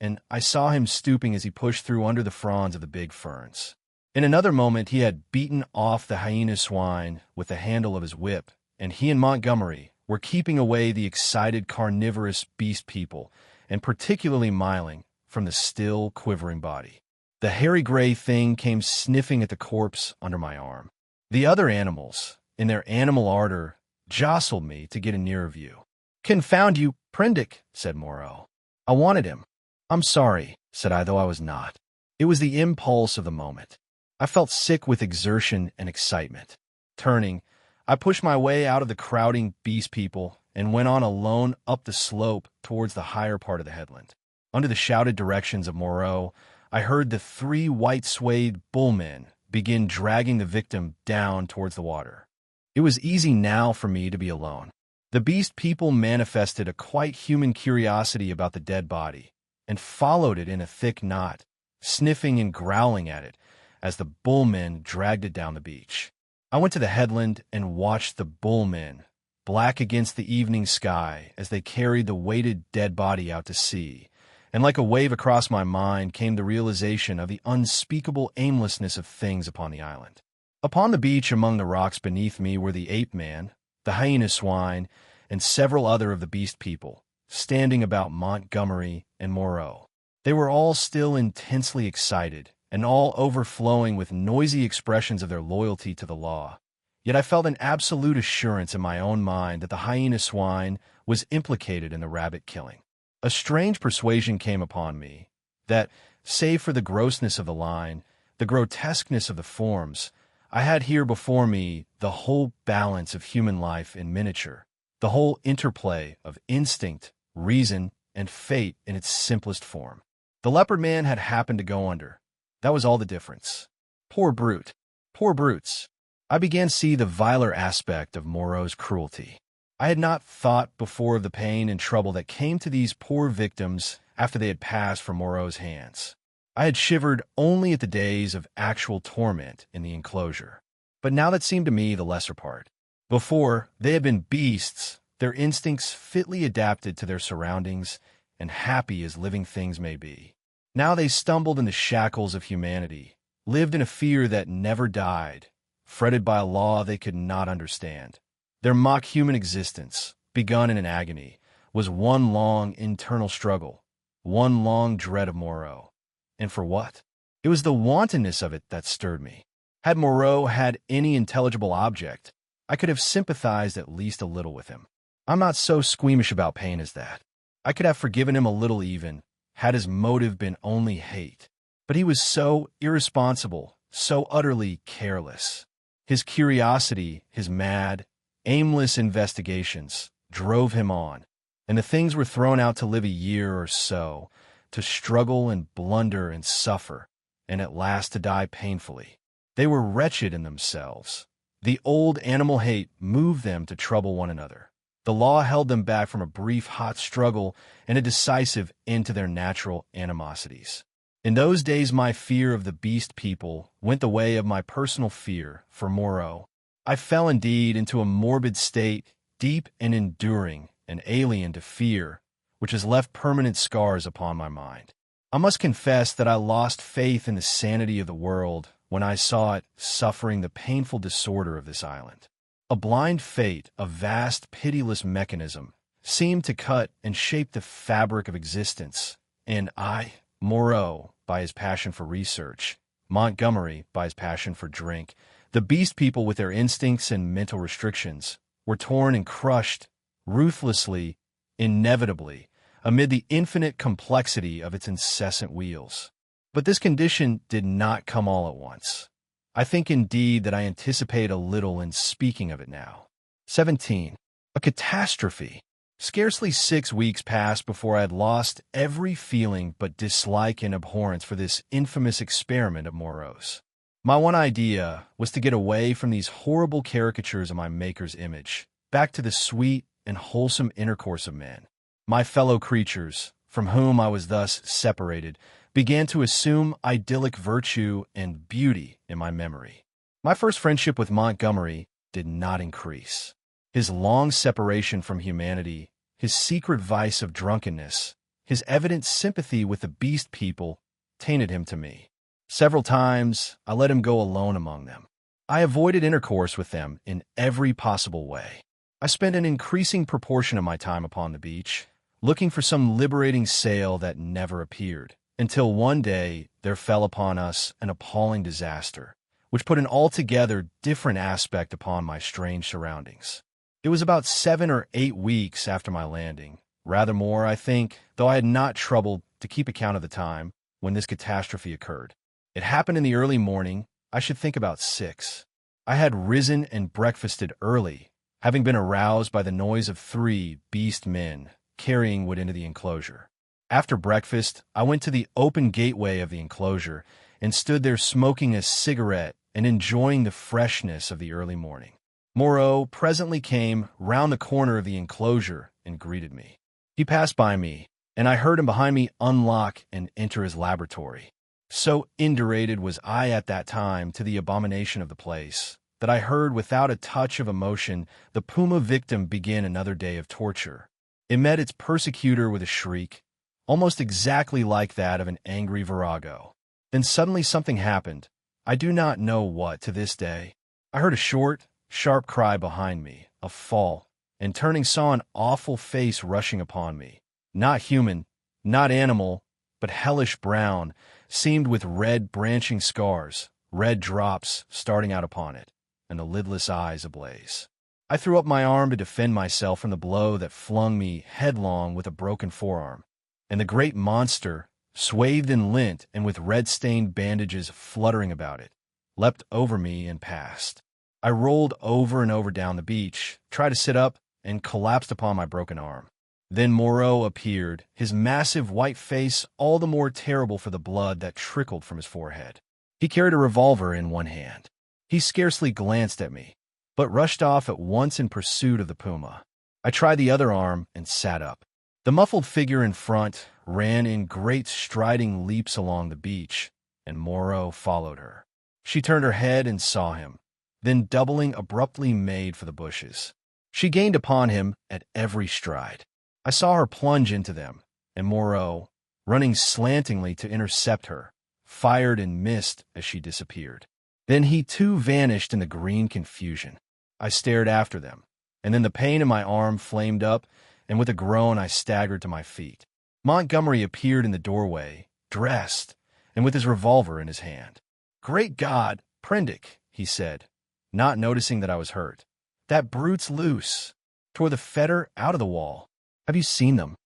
And I saw him stooping as he pushed through under the fronds of the big ferns. In another moment he had beaten off the hyena swine with the handle of his whip, and he and Montgomery were keeping away the excited carnivorous beast people, and particularly Myling, from the still, quivering body. The hairy gray thing came sniffing at the corpse under my arm. The other animals, in their animal ardor, jostled me to get a nearer view. "Confound you, Prendick," said Moreau. "I wanted him." "I'm sorry," said I, though I was not. It was the impulse of the moment. I felt sick with exertion and excitement. Turning, I pushed my way out of the crowding beast people and went on alone up the slope towards the higher part of the headland. Under the shouted directions of Moreau, I heard the 3 white-swathed bullmen begin dragging the victim down towards the water. It was easy now for me to be alone. The beast people manifested a quite human curiosity about the dead body, and followed it in a thick knot, sniffing and growling at it as the bullmen dragged it down the beach. I went to the headland and watched the bullmen, black against the evening sky, as they carried the weighted dead body out to sea, and like a wave across my mind came the realization of the unspeakable aimlessness of things upon the island. Upon the beach among the rocks beneath me were the ape-man, the hyena swine, and several other of the beast people, standing about Montgomery and Moreau. They were all still intensely excited, and all overflowing with noisy expressions of their loyalty to the law. Yet I felt an absolute assurance in my own mind that the hyena swine was implicated in the rabbit killing. A strange persuasion came upon me that, save for the grossness of the line, the grotesqueness of the forms, I had here before me the whole balance of human life in miniature, the whole interplay of instinct, reason, and fate in its simplest form. The leopard man had happened to go under. That was all the difference. Poor brute. Poor brutes. I began to see the viler aspect of Moreau's cruelty. I had not thought before of the pain and trouble that came to these poor victims after they had passed from Moreau's hands. I had shivered only at the days of actual torment in the enclosure. But now that seemed to me the lesser part. Before, they had been beasts, their instincts fitly adapted to their surroundings, and happy as living things may be. Now they stumbled in the shackles of humanity, lived in a fear that never died, fretted by a law they could not understand. Their mock-human existence, begun in an agony, was one long internal struggle, one long dread of Moreau. And for what? It was the wantonness of it that stirred me. Had Moreau had any intelligible object, I could have sympathized at least a little with him. I'm not so squeamish about pain as that. I could have forgiven him a little even, had his motive been only hate. But he was so irresponsible, so utterly careless. His curiosity, his mad, aimless investigations, drove him on, and the things were thrown out to live a year or so, to struggle and blunder and suffer, and at last to die painfully. They were wretched in themselves. The old animal hate moved them to trouble one another. The law held them back from a brief, hot struggle and a decisive end to their natural animosities. In those days, my fear of the beast people went the way of my personal fear for Moreau. I fell indeed into a morbid state, deep and enduring and alien to fear, which has left permanent scars upon my mind. I must confess that I lost faith in the sanity of the world when I saw it suffering the painful disorder of this island. A blind fate, a vast, pitiless mechanism, seemed to cut and shape the fabric of existence, and I, Moreau, by his passion for research, Montgomery, by his passion for drink, the beast people with their instincts and mental restrictions, were torn and crushed, ruthlessly, inevitably, amid the infinite complexity of its incessant wheels. But this condition did not come all at once. I think indeed that I anticipate a little in speaking of it now. 17. A catastrophe. Scarcely 6 weeks passed before I had lost every feeling but dislike and abhorrence for this infamous experiment of Moreau's. My one idea was to get away from these horrible caricatures of my Maker's image, back to the sweet and wholesome intercourse of men. My fellow creatures, from whom I was thus separated, began to assume idyllic virtue and beauty in my memory. My first friendship with Montgomery did not increase. His long separation from humanity, his secret vice of drunkenness, his evident sympathy with the beast people tainted him to me. Several times, I let him go alone among them. I avoided intercourse with them in every possible way. I spent an increasing proportion of my time upon the beach, looking for some liberating sail that never appeared, until one day there fell upon us an appalling disaster, which put an altogether different aspect upon my strange surroundings. It was about 7 or 8 weeks after my landing, rather more, I think, though I had not troubled to keep account of the time, when this catastrophe occurred. It happened in the early morning, I should think about 6. I had risen and breakfasted early, having been aroused by the noise of 3 beast men carrying wood into the enclosure. After breakfast, I went to the open gateway of the enclosure and stood there smoking a cigarette and enjoying the freshness of the early morning. Moreau presently came round the corner of the enclosure and greeted me. He passed by me, and I heard him behind me unlock and enter his laboratory. So indurated was I at that time to the abomination of the place, that I heard without a touch of emotion the puma victim begin another day of torture. It met its persecutor with a shriek, almost exactly like that of an angry virago. Then suddenly something happened. I do not know what to this day. I heard a short, sharp cry behind me, a fall, and turning saw an awful face rushing upon me. Not human, not animal, but hellish brown, seamed with red branching scars, red drops starting out upon it, and the lidless eyes ablaze. I threw up my arm to defend myself from the blow that flung me headlong with a broken forearm, and the great monster, swathed in lint and with red-stained bandages fluttering about it, leapt over me and passed. I rolled over and over down the beach, tried to sit up, and collapsed upon my broken arm. Then Moreau appeared, his massive white face all the more terrible for the blood that trickled from his forehead. He carried a revolver in one hand. He scarcely glanced at me, but rushed off at once in pursuit of the puma. I tried the other arm and sat up. The muffled figure in front ran in great striding leaps along the beach, and Moreau followed her. She turned her head and saw him, then doubling abruptly made for the bushes. She gained upon him at every stride. I saw her plunge into them, and Moreau, running slantingly to intercept her, fired and missed as she disappeared. Then he too vanished in the green confusion. I stared after them, and then the pain in my arm flamed up, and with a groan I staggered to my feet. Montgomery appeared in the doorway, dressed, and with his revolver in his hand. "Great God, Prendick," he said, not noticing that I was hurt. "That brute's loose. Tore the fetter out of the wall. Have you seen them?"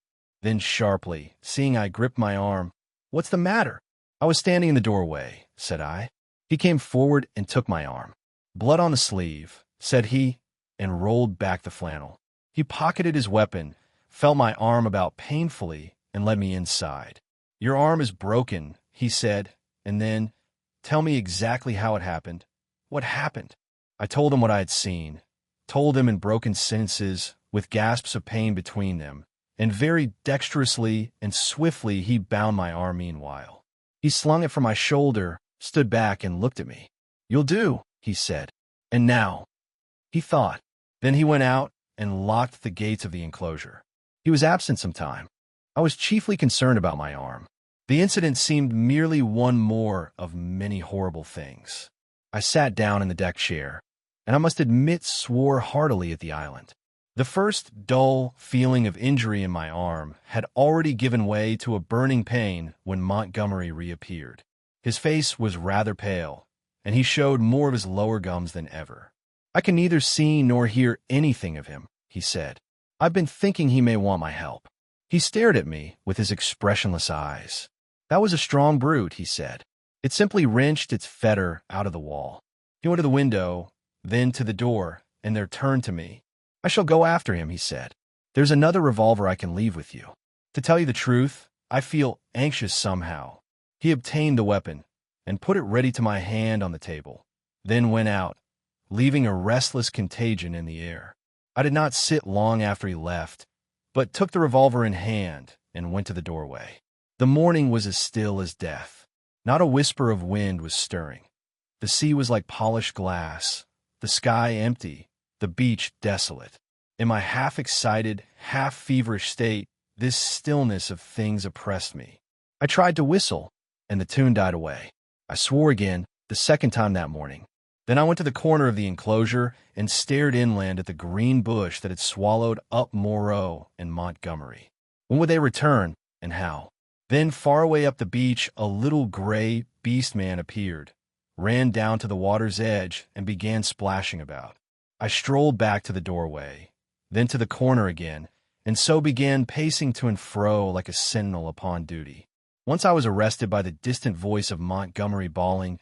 Then sharply, seeing I gripped my arm, "What's the matter?" "I was standing in the doorway," said I. He came forward and took my arm. "Blood on the sleeve," said he, and rolled back the flannel. He pocketed his weapon, felt my arm about painfully, and led me inside. "Your arm is broken," he said, and then, "Tell me exactly how it happened." "What happened?" I told him what I had seen, told him in broken sentences, with gasps of pain between them, and very dexterously and swiftly he bound my arm meanwhile. He slung it from my shoulder, stood back, and looked at me. "You'll do," he said. "And now?" He thought. Then he went out and locked the gates of the enclosure. He was absent some time. I was chiefly concerned about my arm. The incident seemed merely one more of many horrible things. I sat down in the deck chair, and I must admit swore heartily at the island. The first dull feeling of injury in my arm had already given way to a burning pain when Montgomery reappeared. His face was rather pale, and he showed more of his lower gums than ever. "I can neither see nor hear anything of him," he said. "I've been thinking he may want my help." He stared at me with his expressionless eyes. "That was a strong brute," he said. "It simply wrenched its fetter out of the wall." He went to the window, then to the door, and there turned to me. "I shall go after him," he said. "There's another revolver I can leave with you. To tell you the truth, I feel anxious somehow." He obtained the weapon and put it ready to my hand on the table, then went out, leaving a restless contagion in the air. I did not sit long after he left, but took the revolver in hand and went to the doorway. The morning was as still as death. Not a whisper of wind was stirring. The sea was like polished glass, the sky empty, the beach desolate. In my half-excited, half-feverish state, this stillness of things oppressed me. I tried to whistle, and the tune died away. I swore again, the second time that morning. Then I went to the corner of the enclosure and stared inland at the green bush that had swallowed up Moreau and Montgomery. When would they return, and how? Then, far away up the beach, a little gray beast man appeared, ran down to the water's edge, and began splashing about. I strolled back to the doorway, then to the corner again, and so began pacing to and fro like a sentinel upon duty. Once I was arrested by the distant voice of Montgomery bawling,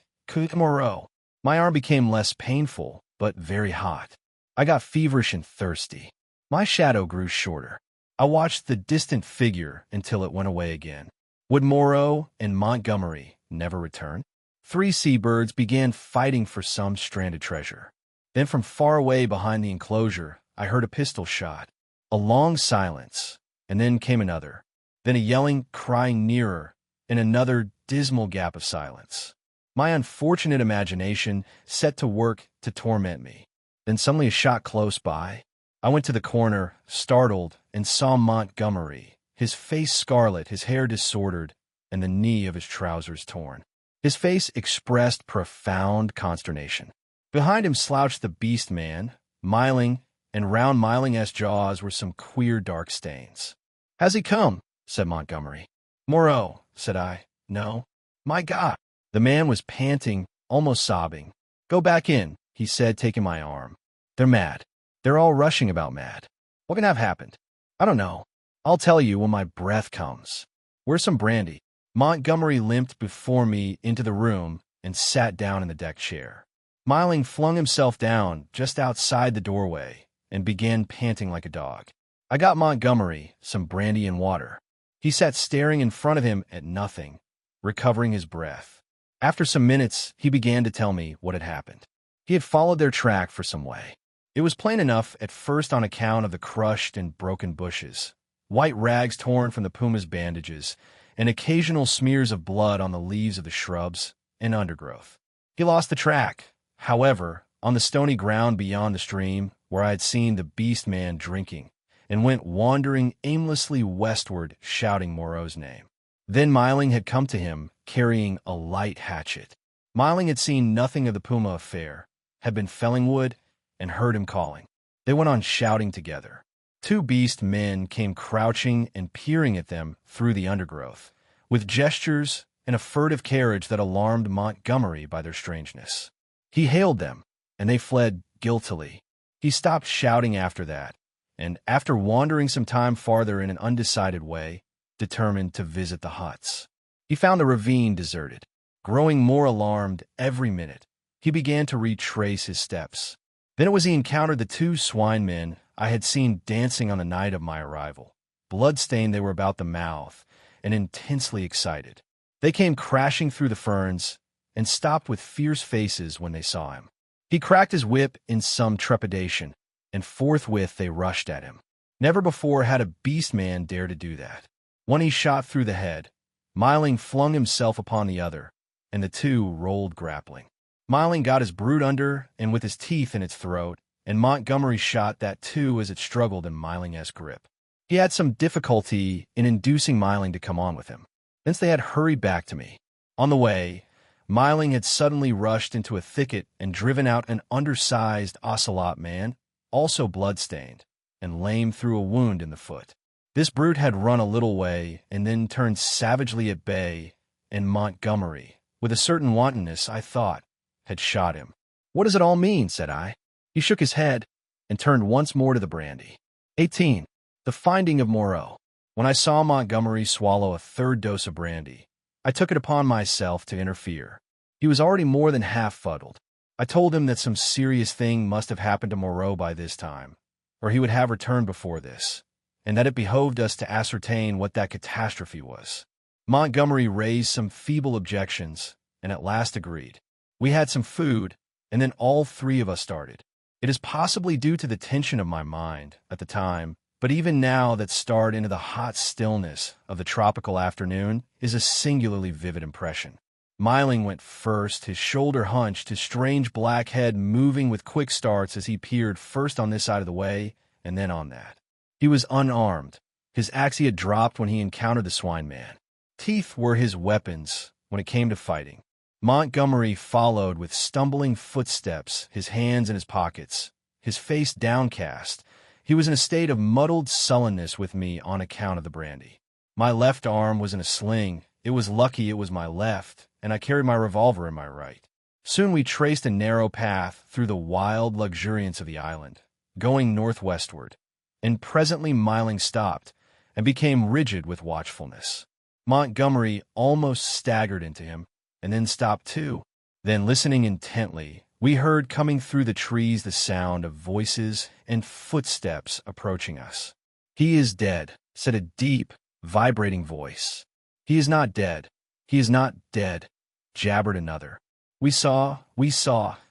"Moreau." My arm became less painful, but very hot. I got feverish and thirsty. My shadow grew shorter. I watched the distant figure until it went away again. Would Moreau and Montgomery never return? 3 seabirds began fighting for some stranded treasure. Then from far away behind the enclosure, I heard a pistol shot. A long silence, and then came another. Then a yelling, crying nearer, and another dismal gap of silence. My unfortunate imagination set to work to torment me. Then suddenly a shot close by. I went to the corner, startled, and saw Montgomery, his face scarlet, his hair disordered, and the knee of his trousers torn. His face expressed profound consternation. Behind him slouched the beast man, miling, and round Miling-esque jaws were some queer dark stains. "Has he come?" said Montgomery. "Moreau," said I. "No." "My God!" The man was panting, almost sobbing. "Go back in," he said, taking my arm. "They're mad. They're all rushing about mad. What can have happened? I don't know. I'll tell you when my breath comes. Where's some brandy?" Montgomery limped before me into the room and sat down in the deck chair. Miling flung himself down just outside the doorway and began panting like a dog. I got Montgomery some brandy and water. He sat staring in front of him at nothing, recovering his breath. After some minutes, he began to tell me what had happened. He had followed their track for some way. It was plain enough at first on account of the crushed and broken bushes, white rags torn from the puma's bandages, and occasional smears of blood on the leaves of the shrubs and undergrowth. He lost the track, however, on the stony ground beyond the stream, where I had seen the beast man drinking, and went wandering aimlessly westward, shouting Moreau's name. Then Miling had come to him, carrying a light hatchet. Miling had seen nothing of the puma affair, had been felling wood, and heard him calling. They went on shouting together. Two beast men came crouching and peering at them through the undergrowth, with gestures and a furtive carriage that alarmed Montgomery by their strangeness. He hailed them, and they fled guiltily. He stopped shouting after that, and after wandering some time farther in an undecided way, determined to visit the huts. He found the ravine deserted. Growing more alarmed every minute, he began to retrace his steps. Then it was he encountered the two swine men I had seen dancing on the night of my arrival. Blood-stained they were about the mouth, and intensely excited. They came crashing through the ferns, and stopped with fierce faces when they saw him. He cracked his whip in some trepidation, and forthwith they rushed at him. Never before had a beast man dared to do that. One he shot through the head. Miling flung himself upon the other, and the two rolled grappling. Miling got his brute under and with his teeth in its throat, and Montgomery shot that too as it struggled in Miling's grip. He had some difficulty in inducing Miling to come on with him. Thence they had hurried back to me. On the way, Miling had suddenly rushed into a thicket and driven out an undersized ocelot man, also blood-stained, and lame through a wound in the foot. This brute had run a little way and then turned savagely at bay, and Montgomery, with a certain wantonness, I thought, had shot him. "What does it all mean?" said I. He shook his head and turned once more to the brandy. 18. The finding of Moreau. When I saw Montgomery swallow a third dose of brandy, I took it upon myself to interfere. He was already more than half fuddled. I told him that some serious thing must have happened to Moreau by this time, or he would have returned before this, and that it behoved us to ascertain what that catastrophe was. Montgomery raised some feeble objections, and at last agreed. We had some food, and then all three of us started. It is possibly due to the tension of my mind at the time, but even now that start into the hot stillness of the tropical afternoon is a singularly vivid impression. Miling went first, his shoulder hunched, his strange black head moving with quick starts as he peered first on this side of the way and then on that. He was unarmed. His axe he had dropped when he encountered the swine man. Teeth were his weapons when it came to fighting. Montgomery followed with stumbling footsteps, his hands in his pockets, his face downcast. He was in a state of muddled sullenness with me on account of the brandy. My left arm was in a sling. It was lucky it was my left, and I carried my revolver in my right. Soon we traced a narrow path through the wild luxuriance of the island, going northwestward, and presently Miling stopped and became rigid with watchfulness. Montgomery almost staggered into him, and then stopped too. Then, listening intently, we heard coming through the trees the sound of voices and footsteps approaching us. "He is dead," said a deep, vibrating voice. "He is not dead. He is not dead," jabbered another. We saw,"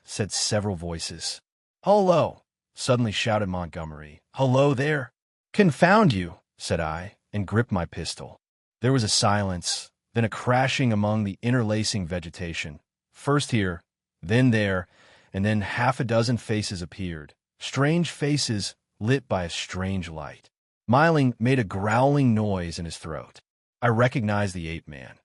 said several voices. "Hullo!" suddenly shouted Montgomery. "Hullo there!" "Confound you!" said I, and gripped my pistol. There was a silence, then a crashing among the interlacing vegetation. First here, then there, and then half a dozen faces appeared, strange faces lit by a strange light. Miling made a growling noise in his throat. I recognized the ape-man.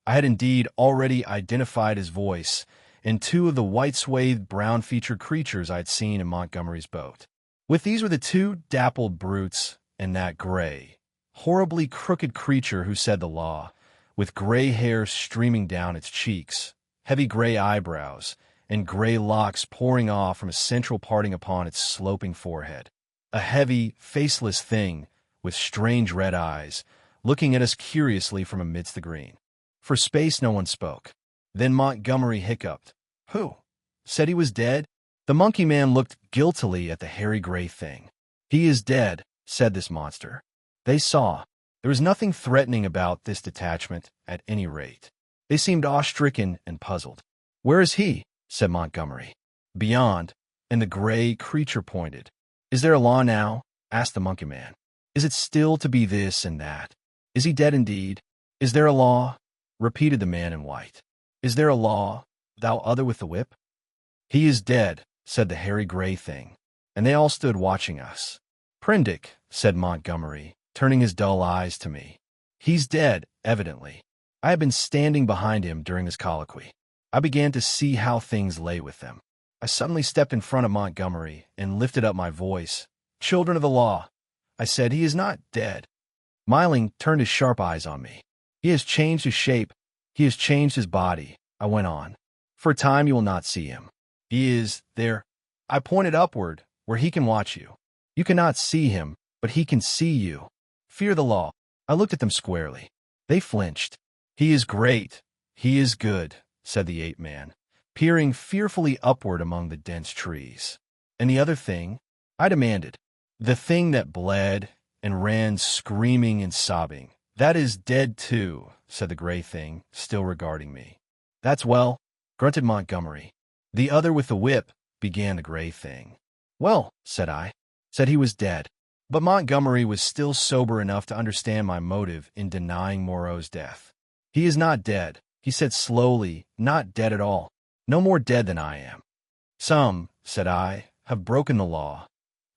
I had indeed already identified his voice in two of the white-swathed, brown-featured creatures I had seen in Montgomery's boat. With these were the two dappled brutes and that gray, horribly crooked creature who said the law, with gray hair streaming down its cheeks, heavy gray eyebrows, and gray locks pouring off from a central parting upon its sloping forehead. A heavy, faceless thing with strange red eyes, looking at us curiously from amidst the green. For space no one spoke. Then Montgomery hiccuped. "Who? Said he was dead?" The monkey man looked guiltily at the hairy gray thing. "He is dead," said this monster. They saw. There was nothing threatening about this detachment, at any rate. They seemed awe-stricken and puzzled. "Where is he?" said Montgomery. "Beyond," and the gray creature pointed. "Is there a law now?" asked the monkey man. "Is it still to be this and that? Is he dead indeed? Is there a law?" repeated the man in white. "Is there a law, thou other with the whip?" "He is dead," said the hairy gray thing, and they all stood watching us. Prendick, said Montgomery, turning his dull eyes to me. He's dead, evidently. I had been standing behind him during this colloquy. I began to see how things lay with them. I suddenly stepped in front of Montgomery and lifted up my voice. "Children of the law," I said, "he is not dead." Myling turned his sharp eyes on me. "He has changed his shape. He has changed his body," I went on. "For a time you will not see him. He is there." I pointed upward, where he can watch you. "You cannot see him, but he can see you. Fear the law." I looked at them squarely. They flinched. "He is great. He is good," said the ape-man, peering fearfully upward among the dense trees. "And the other thing?" I demanded. "The thing that bled and ran screaming and sobbing. That is dead too," said the gray thing, still regarding me. "That's well," grunted Montgomery. "The other with the whip," began the gray thing. "Well," said I, "said he was dead." But Montgomery was still sober enough to understand my motive in denying Moreau's death. "He is not dead," he said slowly, "not dead at all. No more dead than I am. Some," said I, "have broken the law.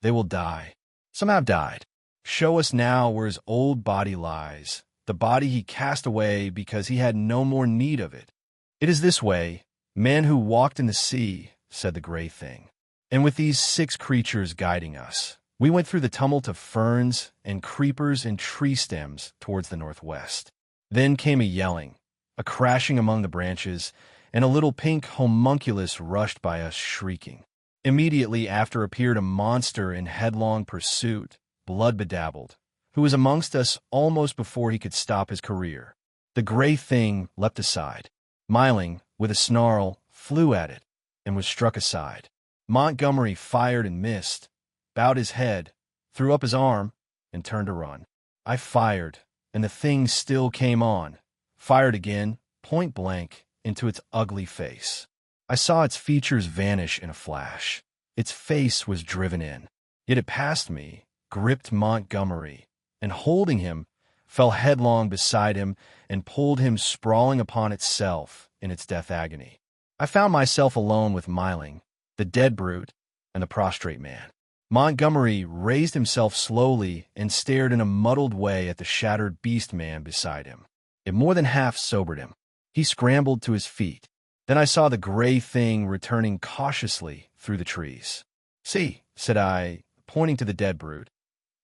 They will die. Some have died. Show us now where his old body lies, the body he cast away because he had no more need of it." "It is this way, men who walked in the sea," said the gray thing. "And with these 6 creatures guiding us, we went through the tumult of ferns and creepers and tree stems towards the northwest. Then came a yelling, a crashing among the branches, and a little pink homunculus rushed by us shrieking. Immediately after appeared a monster in headlong pursuit, blood-bedabbled, who was amongst us almost before he could stop his career. The gray thing leapt aside. Myling, with a snarl, flew at it, and was struck aside. Montgomery fired and missed, bowed his head, threw up his arm, and turned to run. I fired, and the thing still came on, fired again, point blank, into its ugly face. I saw its features vanish in a flash. Its face was driven in. Yet it passed me, gripped Montgomery, and holding him, fell headlong beside him and pulled him sprawling upon itself in its death agony. I found myself alone with Myling, the dead brute, and the prostrate man. Montgomery raised himself slowly and stared in a muddled way at the shattered beast man beside him. It more than half sobered him. He scrambled to his feet. Then I saw the gray thing returning cautiously through the trees. "See," said I, pointing to the dead brute.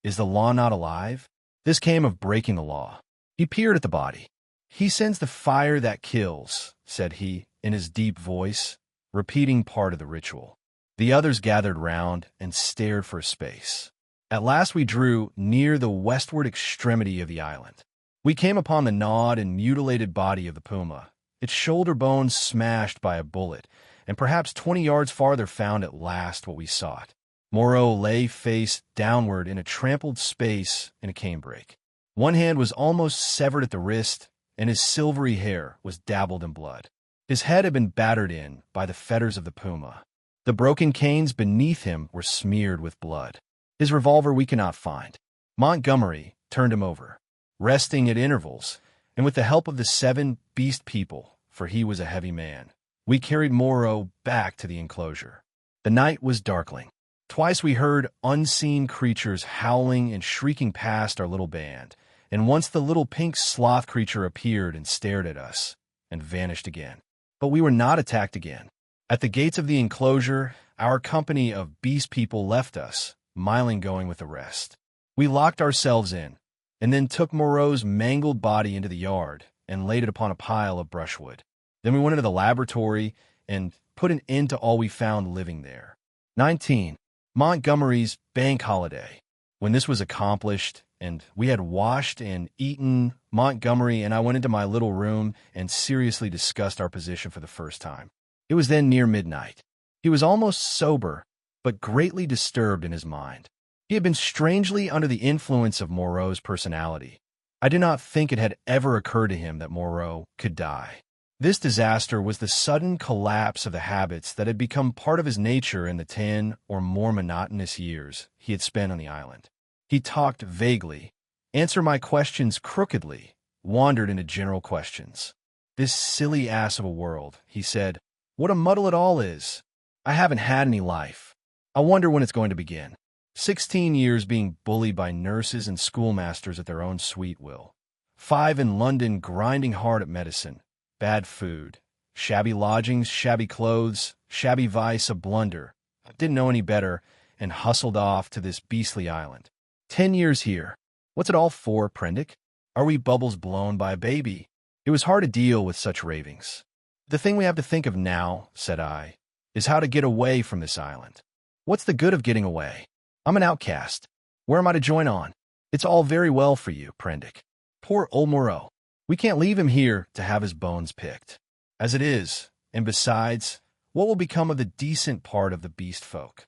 "Is the law not alive?" This came of breaking the law. He peered at the body. "He sends the fire that kills," said he, in his deep voice, repeating part of the ritual. The others gathered round and stared for a space. At last we drew near the westward extremity of the island. We came upon the gnawed and mutilated body of the puma, its shoulder bones smashed by a bullet, and perhaps 20 yards farther found at last what we sought. Moreau lay face downward in a trampled space in a canebrake. One hand was almost severed at the wrist, and his silvery hair was dabbled in blood. His head had been battered in by the fetters of the puma. The broken canes beneath him were smeared with blood. His revolver we cannot find. Montgomery turned him over, resting at intervals, and with the help of the 7 beast people, for he was a heavy man, we carried Moreau back to the enclosure. The night was darkling. Twice we heard unseen creatures howling and shrieking past our little band, and once the little pink sloth creature appeared and stared at us, and vanished again. But we were not attacked again. At the gates of the enclosure, our company of beast people left us, Myling going with the rest. We locked ourselves in, and then took Moreau's mangled body into the yard and laid it upon a pile of brushwood. Then we went into the laboratory and put an end to all we found living there. 19. Montgomery's bank holiday. When this was accomplished, and we had washed and eaten, Montgomery and I went into my little room and seriously discussed our position for the first time. It was then near midnight. He was almost sober, but greatly disturbed in his mind. He had been strangely under the influence of Moreau's personality. I do not think it had ever occurred to him that Moreau could die. This disaster was the sudden collapse of the habits that had become part of his nature in the 10 or more monotonous years he had spent on the island. He talked vaguely, answered my questions crookedly, wandered into general questions. "This silly ass of a world," he said. "What a muddle it all is. I haven't had any life. I wonder when it's going to begin. 16 years being bullied by nurses and schoolmasters at their own sweet will. 5 in London grinding hard at medicine, bad food, shabby lodgings, shabby clothes, shabby vice, a blunder. Didn't know any better and hustled off to this beastly island. 10 years here. What's it all for, Prendick? Are we bubbles blown by a baby? It was hard to deal with such ravings. The thing we have to think of now, said I, is how to get away from this island. What's the good of getting away? I'm an outcast. Where am I to join on? It's all very well for you, Prendick. Poor old Moreau. We can't leave him here to have his bones picked. As it is, and besides, what will become of the decent part of the beast folk?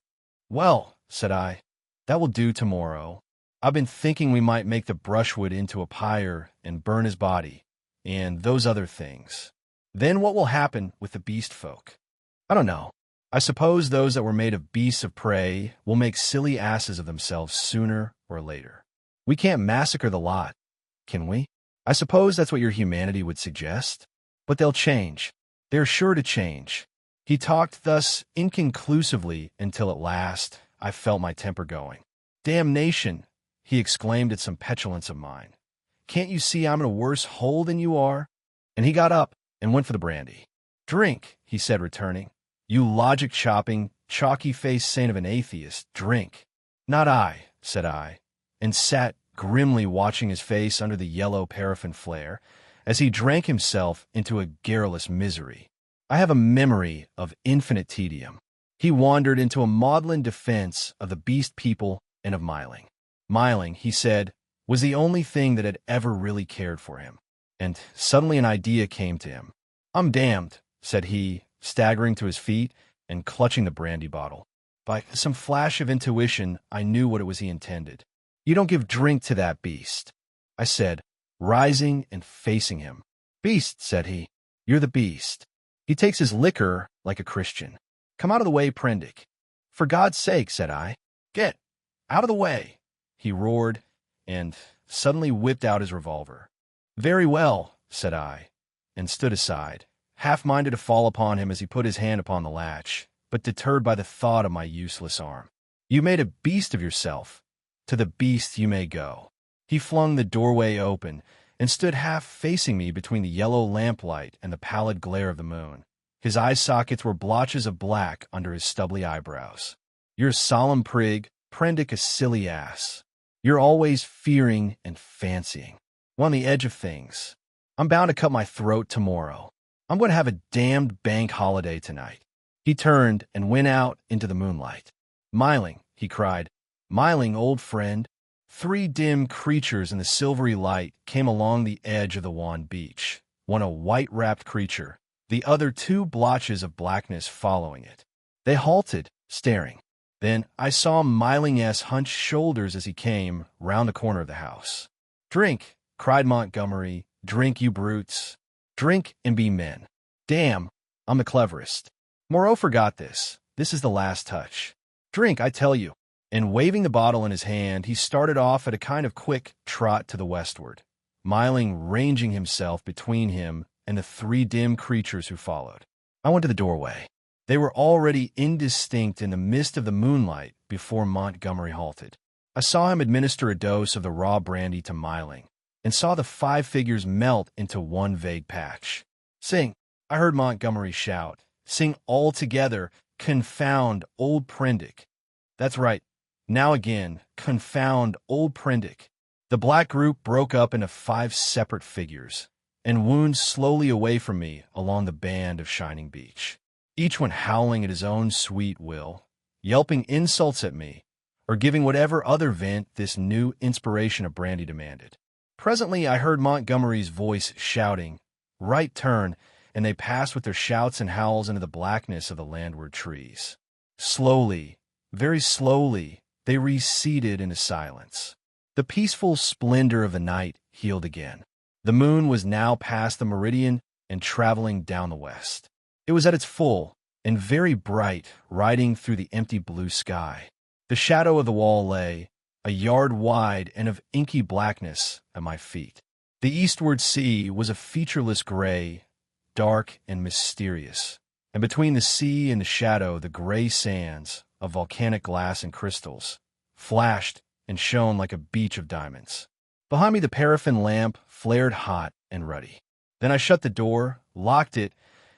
Well, said I, that will do tomorrow. I've been thinking we might make the brushwood into a pyre and burn his body, and those other things. Then what will happen with the beast folk? I don't know. I suppose those that were made of beasts of prey will make silly asses of themselves sooner or later. We can't massacre the lot, can we? I suppose that's what your humanity would suggest. But they'll change. They're sure to change. He talked thus inconclusively until at last I felt my temper going. Damnation, he exclaimed at some petulance of mine. Can't you see I'm in a worse hole than you are? And he got up and went for the brandy. Drink, he said, returning. You logic-chopping, chalky-faced saint of an atheist, drink. Not I, said I, and sat grimly watching his face under the yellow paraffin flare as he drank himself into a garrulous misery. I have a memory of infinite tedium. He wandered into a maudlin defense of the beast people and of Miling. Miling, he said, was the only thing that had ever really cared for him. And suddenly an idea came to him. I'm damned, said he, staggering to his feet and clutching the brandy bottle. By some flash of intuition, I knew what it was he intended. You don't give drink to that beast, I said, rising and facing him. Beast, said he, you're the beast. He takes his liquor like a Christian. Come out of the way, Prendick. For God's sake, said I. Get out of the way, he roared, and suddenly whipped out his revolver. Very well, said I, and stood aside, half-minded to fall upon him as he put his hand upon the latch, but deterred by the thought of my useless arm. You made a beast of yourself. To the beast you may go. He flung the doorway open and stood half facing me between the yellow lamplight and the pallid glare of the moon. His eye sockets were blotches of black under his stubbly eyebrows. You're a solemn prig, Prendick, a silly ass. You're always fearing and fancying. We're on the edge of things. I'm bound to cut my throat tomorrow. I'm going to have a damned bank holiday tonight. He turned and went out into the moonlight. Miling, he cried. Miling, old friend. 3 dim creatures in the silvery light came along the edge of the wan beach, one a white-wrapped creature, the other 2 blotches of blackness following it. They halted, staring. Then I saw Miling's hunched shoulders as he came round the corner of the house. Drink, cried Montgomery, drink, you brutes. Drink and be men. Damn, I'm the cleverest. Moreau forgot this. This is the last touch. Drink, I tell you. And waving the bottle in his hand, he started off at a kind of quick trot to the westward, Miling ranging himself between him and the 3 dim creatures who followed. I went to the doorway. They were already indistinct in the mist of the moonlight before Montgomery halted. I saw him administer a dose of the raw brandy to Miling, and saw the 5 figures melt into one vague patch. Sing, I heard Montgomery shout. Sing all together, confound old Prendick. That's right. Now again, confound old Prendick. The black group broke up into 5 separate figures, and wound slowly away from me along the band of shining beach, each one howling at his own sweet will, yelping insults at me, or giving whatever other vent this new inspiration of brandy demanded. Presently I heard Montgomery's voice shouting, right turn, and they passed with their shouts and howls into the blackness of the landward trees. Slowly, very slowly, they receded into silence. The peaceful splendor of the night healed again. The moon was now past the meridian and traveling down the west. It was at its full and very bright, riding through the empty blue sky. The shadow of the wall lay, a yard wide and of inky blackness, at my feet. The eastward sea was a featureless gray, dark and mysterious, and between the sea and the shadow the gray sands, of volcanic glass and crystals, flashed, and shone like a beach of diamonds. Behind me, the paraffin lamp flared hot and ruddy. Then I shut the door, locked it,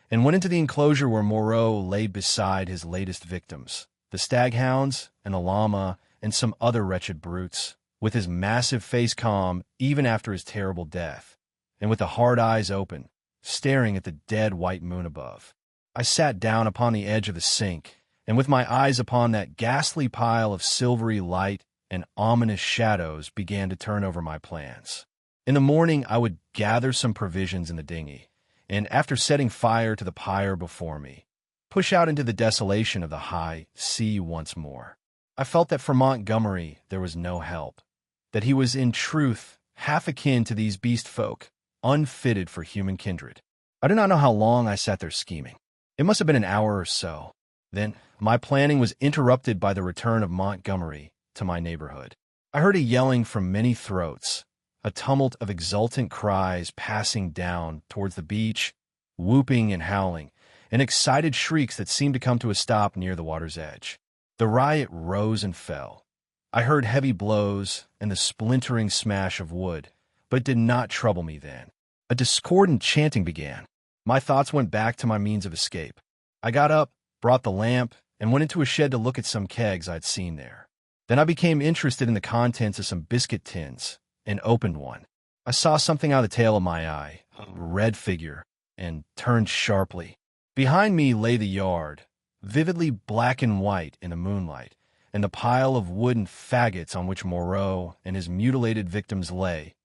and went into the enclosure where Moreau lay beside his latest victims, the staghounds and a llama and some other wretched brutes, with his massive face calm even after his terrible death, and with the hard eyes open, staring at the dead white moon above. I sat down upon the edge of the sink, and with my eyes upon that ghastly pile of silvery light and ominous shadows began to turn over my plans. In the morning, I would gather some provisions in the dinghy, and after setting fire to the pyre before me, push out into the desolation of the high sea once more. I felt that for Montgomery there was no help, that he was in truth half akin to these beast folk, unfitted for human kindred. I do not know how long I sat there scheming. It must have been an hour or so. Then my planning was interrupted by the return of Montgomery to my neighborhood. I heard a yelling from many throats, a tumult of exultant cries passing down towards the beach, whooping and howling, and excited shrieks that seemed to come to a stop near the water's edge. The riot rose and fell. I heard heavy blows and the splintering smash of wood, but it did not trouble me then. A discordant chanting began. My thoughts went back to my means of escape. I got up, brought the lamp, and went into a shed to look at some kegs I'd seen there. Then I became interested in the contents of some biscuit tins and opened one. I saw something out of the tail of my eye, a red figure, and turned sharply. Behind me lay the yard, vividly black and white in the moonlight, and the pile of wooden faggots on which Moreau and his mutilated victims lay,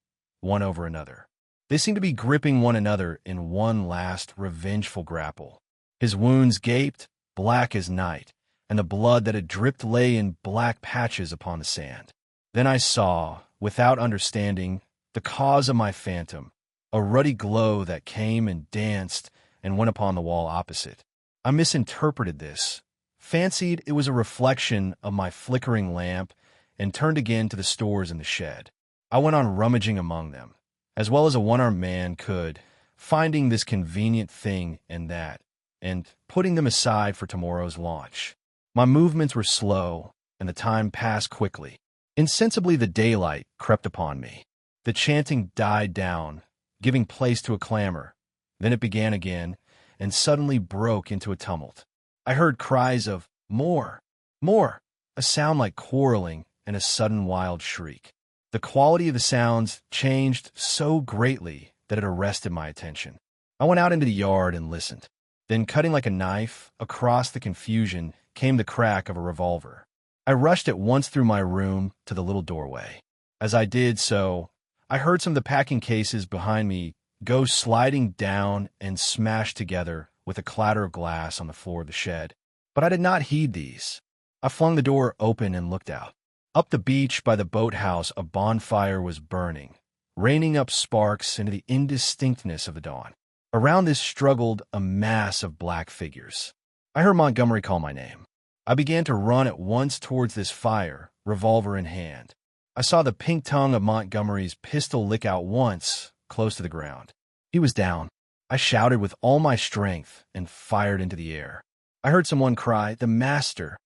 one over another. They seemed to be gripping one another in one last revengeful grapple. His wounds gaped, black as night, and the blood that had dripped lay in black patches upon the sand. Then I saw, without understanding, the cause of my phantom, a ruddy glow that came and danced and went upon the wall opposite. I misinterpreted this, fancied it was a reflection of my flickering lamp, and turned again to the stores in the shed. I went on rummaging among them, as well as a one-armed man could, finding this convenient thing and that, and putting them aside for tomorrow's launch. My movements were slow, and the time passed quickly. Insensibly the daylight crept upon me. The chanting died down, giving place to a clamor. Then it began again, and suddenly broke into a tumult. I heard cries of, "More! More!" a sound like quarreling, and a sudden wild shriek. The quality of the sounds changed so greatly that it arrested my attention. I went out into the yard and listened. Then, cutting like a knife, across the confusion came the crack of a revolver. I rushed at once through my room to the little doorway. As I did so, I heard some of the packing cases behind me go sliding down and smash together with a clatter of glass on the floor of the shed. But I did not heed these. I flung the door open and looked out. Up the beach by the boathouse a bonfire was burning, raining up sparks into the indistinctness of the dawn. Around this struggled a mass of black figures. I heard Montgomery call my name. I began to run at once towards this fire, revolver in hand. I saw the pink tongue of Montgomery's pistol lick out once, close to the ground. He was down. I shouted with all my strength and fired into the air. I heard someone cry, "The master!"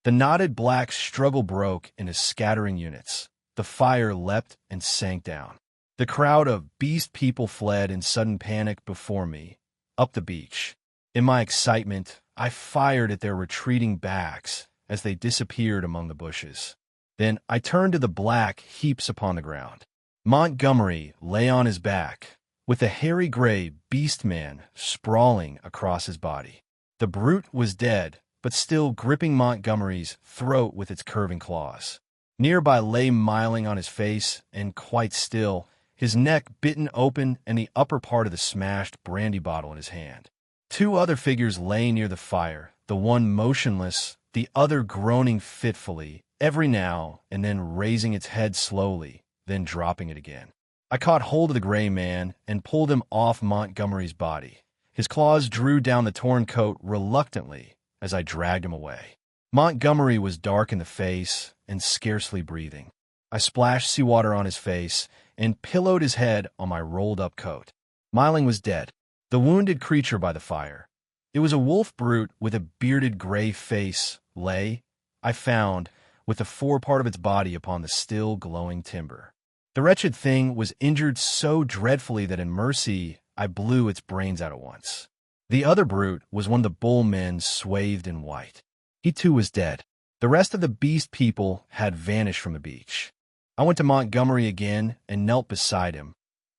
The knotted black struggle broke into scattering units. The fire leapt and sank down. The crowd of beast people fled in sudden panic before me, up the beach. In my excitement, I fired at their retreating backs as they disappeared among the bushes. Then I turned to the black heaps upon the ground. Montgomery lay on his back, with a hairy gray beast man sprawling across his body. The brute was dead, but still gripping Montgomery's throat with its curving claws. Nearby lay Miling on his face, and quite still, his neck bitten open and the upper part of the smashed brandy bottle in his hand. Two other figures lay near the fire, the one motionless, the other groaning fitfully, every now and then raising its head slowly, then dropping it again. I caught hold of the gray man and pulled him off Montgomery's body. His claws drew down the torn coat reluctantly as I dragged him away. Montgomery was dark in the face and scarcely breathing. I splashed seawater on his face and pillowed his head on my rolled-up coat. Miling was dead, the wounded creature by the fire. It was a wolf brute with a bearded gray face lay, I found, with the forepart of its body upon the still glowing timber. The wretched thing was injured so dreadfully that in mercy I blew its brains out at once. The other brute was one of the bull men swathed in white. He too was dead. The rest of the beast people had vanished from the beach. I went to Montgomery again and knelt beside him,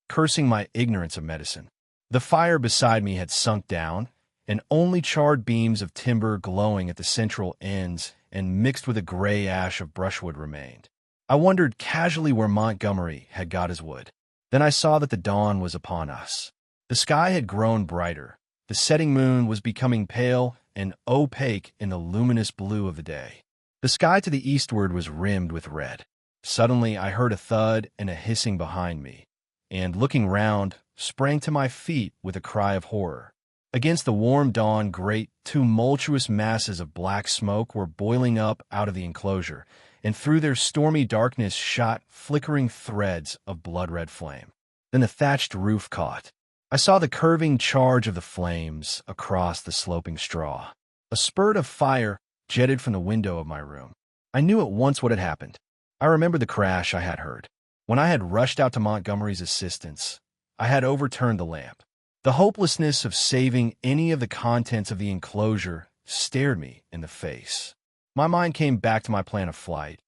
cursing my ignorance of medicine. The fire beside me had sunk down, and only charred beams of timber glowing at the central ends and mixed with a gray ash of brushwood remained. I wondered casually where Montgomery had got his wood. Then I saw that the dawn was upon us. The sky had grown brighter. The setting moon was becoming pale and opaque in the luminous blue of the day. The sky to the eastward was rimmed with red. Suddenly I heard a thud and a hissing behind me, and, looking round, sprang to my feet with a cry of horror. Against the warm dawn, great, tumultuous masses of black smoke were boiling up out of the enclosure, and through their stormy darkness shot flickering threads of blood-red flame. Then the thatched roof caught. I saw the curving charge of the flames across the sloping straw. A spurt of fire jetted from the window of my room. I knew at once what had happened. I remembered the crash I had heard. When I had rushed out to Montgomery's assistance, I had overturned the lamp. The hopelessness of saving any of the contents of the enclosure stared me in the face. My mind came back to my plan of flight,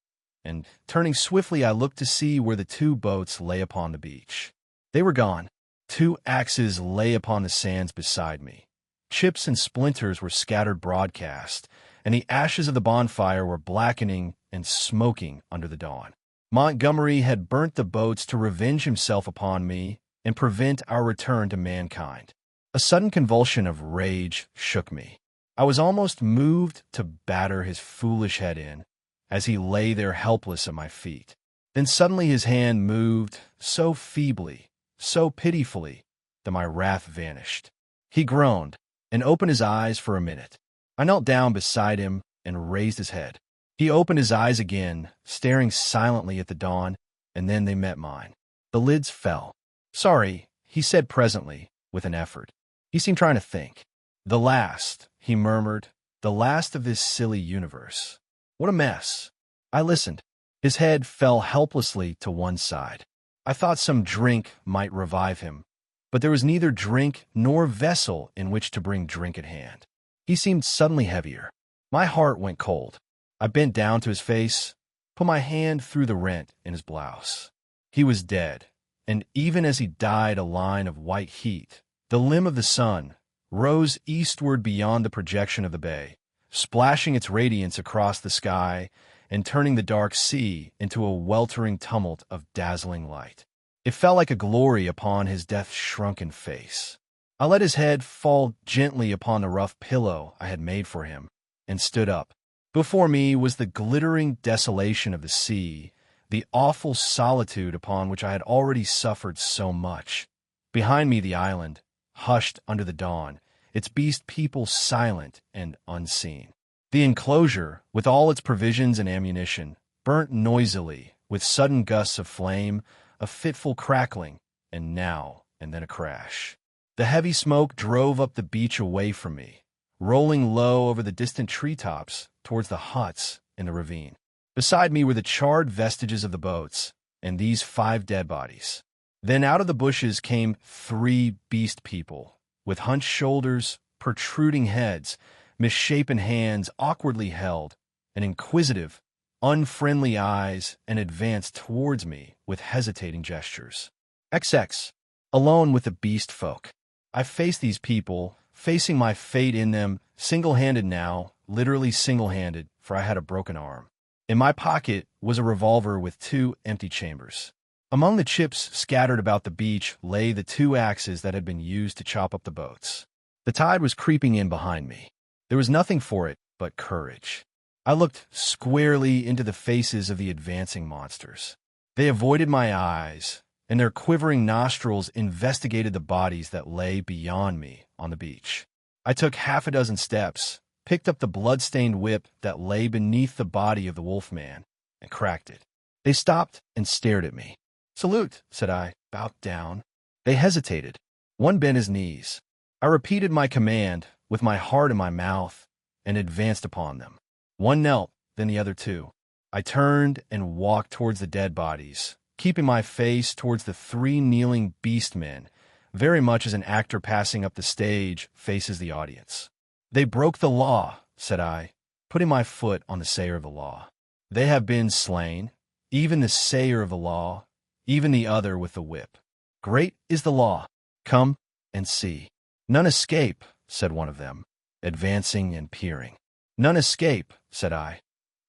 and turning swiftly, I looked to see where the two boats lay upon the beach. They were gone. 2 axes lay upon the sands beside me. Chips and splinters were scattered broadcast, and the ashes of the bonfire were blackening and smoking under the dawn. Montgomery had burnt the boats to revenge himself upon me and prevent our return to mankind. A sudden convulsion of rage shook me. I was almost moved to batter his foolish head in, as he lay there helpless at my feet. Then suddenly his hand moved so feebly, so pitifully, that my wrath vanished. He groaned and opened his eyes for a minute. I knelt down beside him and raised his head. He opened his eyes again, staring silently at the dawn, and then they met mine. The lids fell. "Sorry," he said presently, with an effort. He seemed trying to think. "The last," he murmured, "the last of this silly universe. What a mess." I listened. His head fell helplessly to one side. I thought some drink might revive him, but there was neither drink nor vessel in which to bring drink at hand. He seemed suddenly heavier. My heart went cold. I bent down to his face, put my hand through the rent in his blouse. He was dead, and even as he died, a line of white heat, the limb of the sun, rose eastward beyond the projection of the bay, splashing its radiance across the sky and turning the dark sea into a weltering tumult of dazzling light. It fell like a glory upon his death-shrunken face. I let his head fall gently upon the rough pillow I had made for him, and stood up. Before me was the glittering desolation of the sea, the awful solitude upon which I had already suffered so much. Behind me the island, hushed under the dawn, its beast people silent and unseen. The enclosure, with all its provisions and ammunition, burnt noisily, with sudden gusts of flame, a fitful crackling, and now and then a crash. The heavy smoke drove up the beach away from me, rolling low over the distant treetops towards the huts in the ravine. Beside me were the charred vestiges of the boats, and these 5 dead bodies. Then out of the bushes came 3 beast people, with hunched shoulders, protruding heads, misshapen hands awkwardly held, and inquisitive, unfriendly eyes, and advanced towards me with hesitating gestures. XX, alone with the beast folk. I faced these people, facing my fate in them, single-handed now, literally single-handed, for I had a broken arm. In my pocket was a revolver with 2 empty chambers. Among the chips scattered about the beach lay the 2 axes that had been used to chop up the boats. The tide was creeping in behind me. There was nothing for it but courage. I looked squarely into the faces of the advancing monsters. They avoided my eyes, and their quivering nostrils investigated the bodies that lay beyond me on the beach. I took 6 steps, picked up the blood-stained whip that lay beneath the body of the wolfman, and cracked it. They stopped and stared at me. "Salute," said I, "bow down." They hesitated. One bent his knees. I repeated my command with my heart in my mouth and advanced upon them. One knelt, then the other 2. I turned and walked towards the dead bodies, keeping my face towards the 3 kneeling beast men, very much as an actor passing up the stage faces the audience. "They broke the law," said I, putting my foot on the sayer of the law. "They have been slain, even the sayer of the law, even the other with the whip. Great is the law. Come and see." "None escape," said one of them, advancing and peering. "None escape," said I.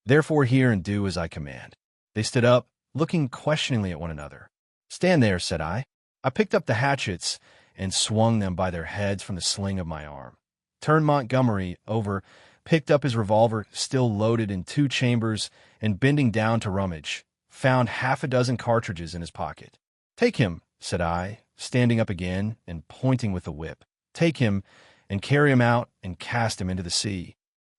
"Therefore hear and do as I command." They stood up, looking questioningly at one another. "Stand there," said I. I picked up the hatchets and swung them by their heads from the sling of my arm. Turned Montgomery over, picked up his revolver, still loaded in 2 chambers, and bending down to rummage, found 6 cartridges in his pocket. "Take him," said I, standing up again and pointing with the whip. "Take him and carry him out and cast him into the sea."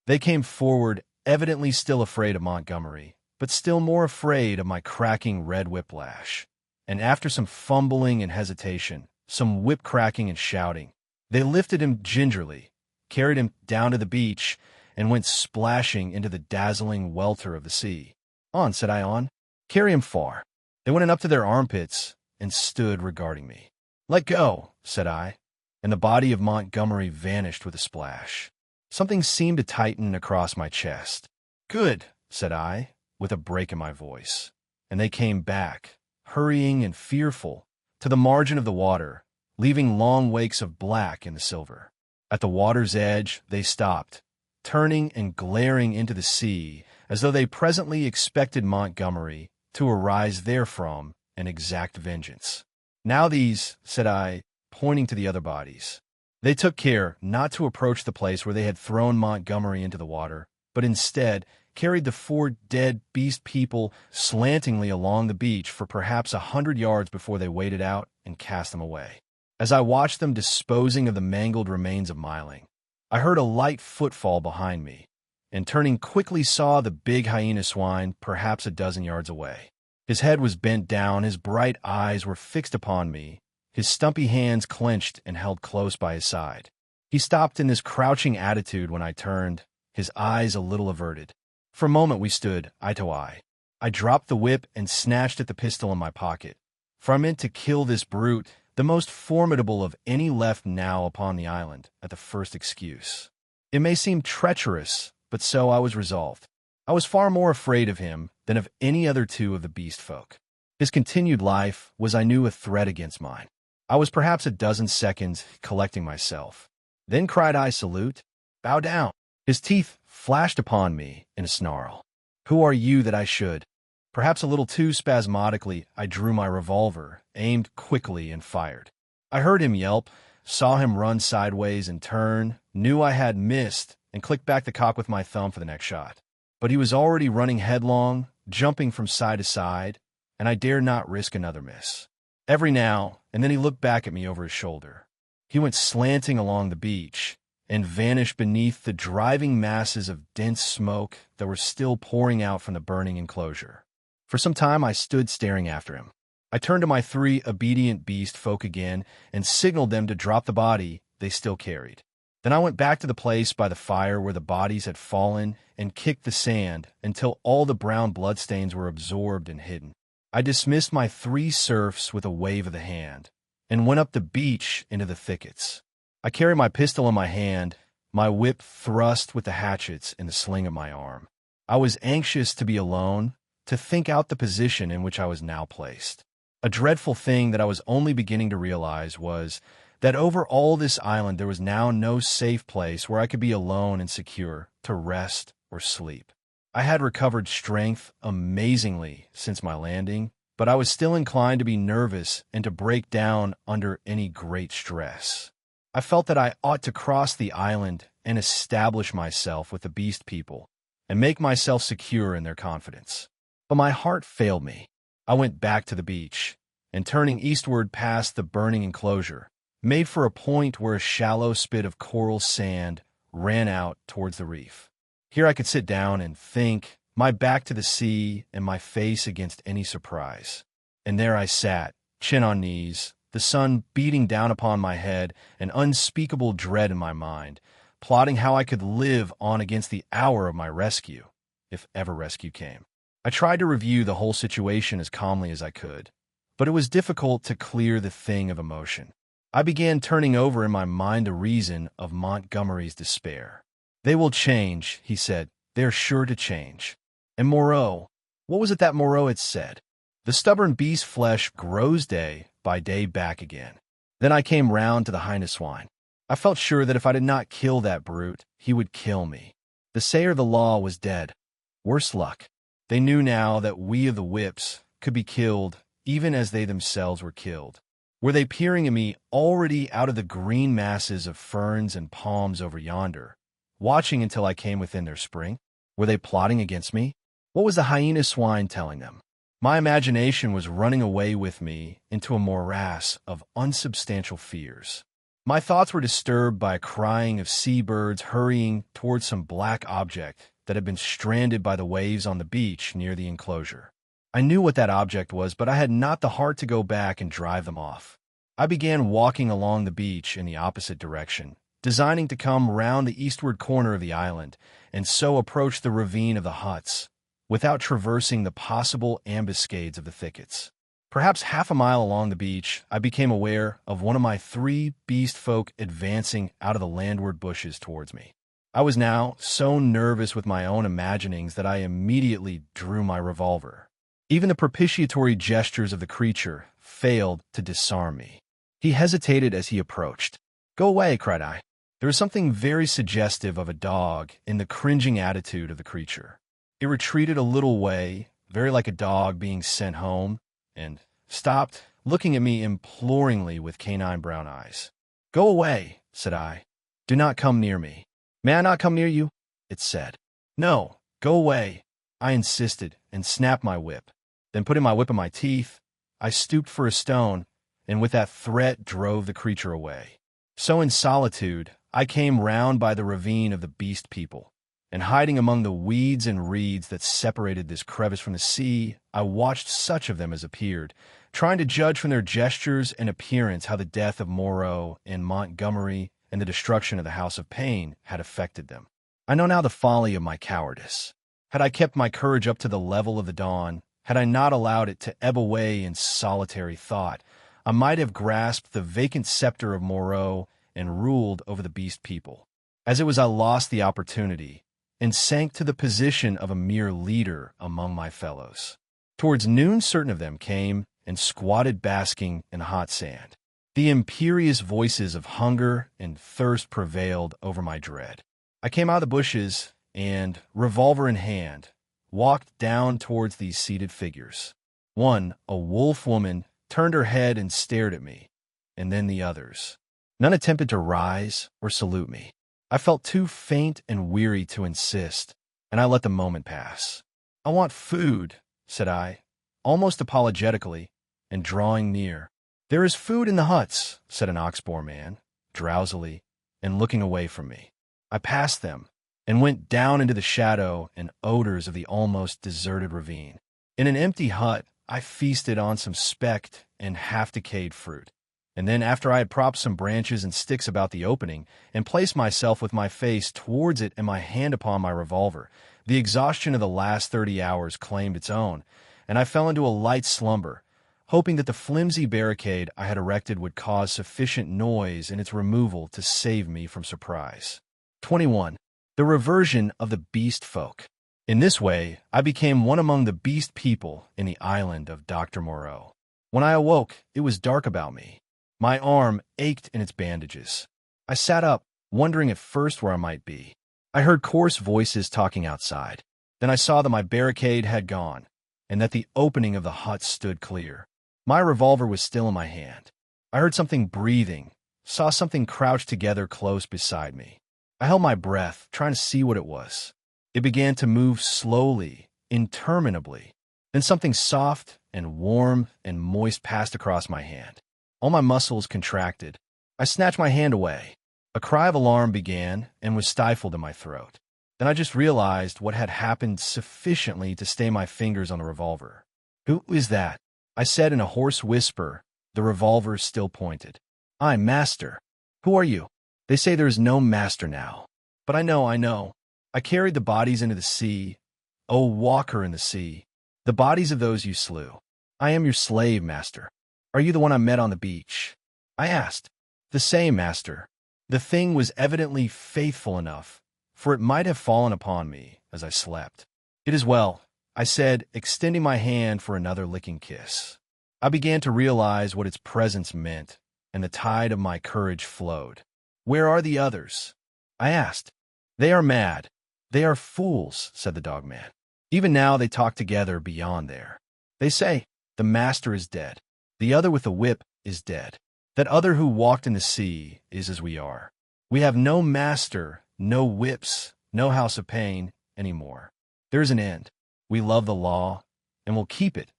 They came forward, evidently still afraid of Montgomery, but still more afraid of my cracking red whiplash. And after some fumbling and hesitation, some whip cracking and shouting, they lifted him gingerly, carried him down to the beach, and went splashing into the dazzling welter of the sea. "On," said I, "on. Carry him far." They went up to their armpits and stood regarding me. "Let go," said I, and the body of Montgomery vanished with a splash. Something seemed to tighten across my chest. "Good," said I, with a break in my voice. And they came back, hurrying and fearful, to the margin of the water, leaving long wakes of black in the silver. At the water's edge they stopped, turning and glaring into the sea, as though they presently expected Montgomery to arise therefrom and exact vengeance. "Now these," said I, pointing to the other bodies. They took care not to approach the place where they had thrown Montgomery into the water, but instead carried the 4 dead beast people slantingly along the beach for perhaps 100 yards before they waded out and cast them away. As I watched them disposing of the mangled remains of Myling, I heard a light footfall behind me, and turning quickly saw the big hyena swine perhaps 12 yards away. His head was bent down, his bright eyes were fixed upon me, his stumpy hands clenched and held close by his side. He stopped in this crouching attitude when I turned, his eyes a little averted. For a moment we stood eye to eye. I dropped the whip and snatched at the pistol in my pocket, for I meant to kill this brute, the most formidable of any left now upon the island, at the first excuse. It may seem treacherous, but so I was resolved. I was far more afraid of him than of any other 2 of the beast folk. His continued life was, I knew, a threat against mine. I was perhaps 12 seconds collecting myself. Then cried I, "Salute! Bow down!" His teeth flashed upon me in a snarl. "Who are you that I should?" Perhaps a little too spasmodically, I drew my revolver, aimed quickly, and fired. I heard him yelp, saw him run sideways and turn, knew I had missed, and clicked back the cock with my thumb for the next shot. But he was already running headlong, jumping from side to side, and I dared not risk another miss. Every now and then he looked back at me over his shoulder. He went slanting along the beach and vanished beneath the driving masses of dense smoke that were still pouring out from the burning enclosure. For some time I stood staring after him. I turned to my 3 obedient beast folk again and signaled them to drop the body they still carried. Then I went back to the place by the fire where the bodies had fallen and kicked the sand until all the brown bloodstains were absorbed and hidden. I dismissed my 3 serfs with a wave of the hand, and went up the beach into the thickets. I carried my pistol in my hand, my whip thrust with the hatchets in the sling of my arm. I was anxious to be alone, to think out the position in which I was now placed. A dreadful thing that I was only beginning to realize was that over all this island there was now no safe place where I could be alone and secure to rest or sleep. I had recovered strength amazingly since my landing, but I was still inclined to be nervous and to break down under any great stress. I felt that I ought to cross the island and establish myself with the beast people and make myself secure in their confidence. But my heart failed me. I went back to the beach, and turning eastward past the burning enclosure, made for a point where a shallow spit of coral sand ran out towards the reef. Here I could sit down and think, my back to the sea and my face against any surprise. And there I sat, chin on knees, the sun beating down upon my head, an unspeakable dread in my mind, plotting how I could live on against the hour of my rescue, if ever rescue came. I tried to review the whole situation as calmly as I could, but it was difficult to clear the thing of emotion. I began turning over in my mind the reason of Montgomery's despair. "They will change," he said. "They are sure to change." And Moreau, what was it that Moreau had said? "The stubborn beast's flesh grows day by day back again." Then I came round to the highness swine. I felt sure that if I did not kill that brute, he would kill me. The sayer of the law was dead. Worse luck. They knew now that we of the whips could be killed even as they themselves were killed. Were they peering at me already out of the green masses of ferns and palms over yonder, watching until I came within their spring? Were they plotting against me? What was the hyena swine telling them? My imagination was running away with me into a morass of unsubstantial fears. My thoughts were disturbed by a crying of seabirds hurrying towards some black object that had been stranded by the waves on the beach near the enclosure. I knew what that object was, but I had not the heart to go back and drive them off. I began walking along the beach in the opposite direction, designing to come round the eastward corner of the island and so approach the ravine of the huts, without traversing the possible ambuscades of the thickets. Perhaps half a mile along the beach, I became aware of one of my 3 beast folk advancing out of the landward bushes towards me. I was now so nervous with my own imaginings that I immediately drew my revolver. Even the propitiatory gestures of the creature failed to disarm me. He hesitated as he approached. "Go away," cried I. There was something very suggestive of a dog in the cringing attitude of the creature. It retreated a little way, very like a dog being sent home, and stopped, looking at me imploringly with canine brown eyes. "Go away," said I. "Do not come near me." "May I not come near you?" it said. "No, go away," I insisted, and snapped my whip. Then putting my whip in my teeth, I stooped for a stone, and with that threat drove the creature away. So in solitude, I came round by the ravine of the beast people, and hiding among the weeds and reeds that separated this crevice from the sea, I watched such of them as appeared, trying to judge from their gestures and appearance how the death of Moreau and Montgomery and the destruction of the House of Pain had affected them. I know now the folly of my cowardice. Had I kept my courage up to the level of the dawn, had I not allowed it to ebb away in solitary thought, I might have grasped the vacant scepter of Moreau and ruled over the beast people. As it was, I lost the opportunity and sank to the position of a mere leader among my fellows. Towards noon, certain of them came and squatted basking in the hot sand. The imperious voices of hunger and thirst prevailed over my dread. I came out of the bushes and, revolver in hand, walked down towards these seated figures. One, a wolf woman, turned her head and stared at me, and then the others. None attempted to rise or salute me. I felt too faint and weary to insist, and I let the moment pass. "I want food," said I, almost apologetically, and drawing near. "There is food in the huts," said an ox-boar man, drowsily, and looking away from me. I passed them, and went down into the shadow and odors of the almost deserted ravine. In an empty hut, I feasted on some specked and half-decayed fruit, and then after I had propped some branches and sticks about the opening, and placed myself with my face towards it and my hand upon my revolver, the exhaustion of the last 30 hours claimed its own, and I fell into a light slumber, hoping that the flimsy barricade I had erected would cause sufficient noise in its removal to save me from surprise. 21. The reversion of the beast folk. In this way, I became one among the beast people in the island of Doctor Moreau. When I awoke, it was dark about me. My arm ached in its bandages. I sat up, wondering at first where I might be. I heard coarse voices talking outside. Then I saw that my barricade had gone, and that the opening of the hut stood clear. My revolver was still in my hand. I heard something breathing, saw something crouched together close beside me. I held my breath, trying to see what it was. It began to move slowly, interminably. Then something soft and warm and moist passed across my hand. All my muscles contracted. I snatched my hand away. A cry of alarm began and was stifled in my throat. Then I just realized what had happened sufficiently to stay my fingers on the revolver. "Who is that?" I said in a hoarse whisper, the revolver still pointed. "I'm Master." "Who are you?" "They say there is no Master now." "But I know. I carried the bodies into the sea. Oh, walker in the sea, The bodies of those you slew. I am your slave, master. Are you the one I met on the beach? I asked. The same, master. The thing was evidently faithful enough, for it might have fallen upon me as I slept. It is well, I said, extending my hand for another licking kiss. I began to realize what its presence meant, and the tide of my courage flowed. Where are the others? I asked. They are mad. They are fools, said the dogman. Even now they talk together beyond there. They say, the master is dead. The other with the whip is dead. That other who walked in the sea is as we are. We have no master, no whips, no house of pain anymore. There is an end. We love the law, and will keep it.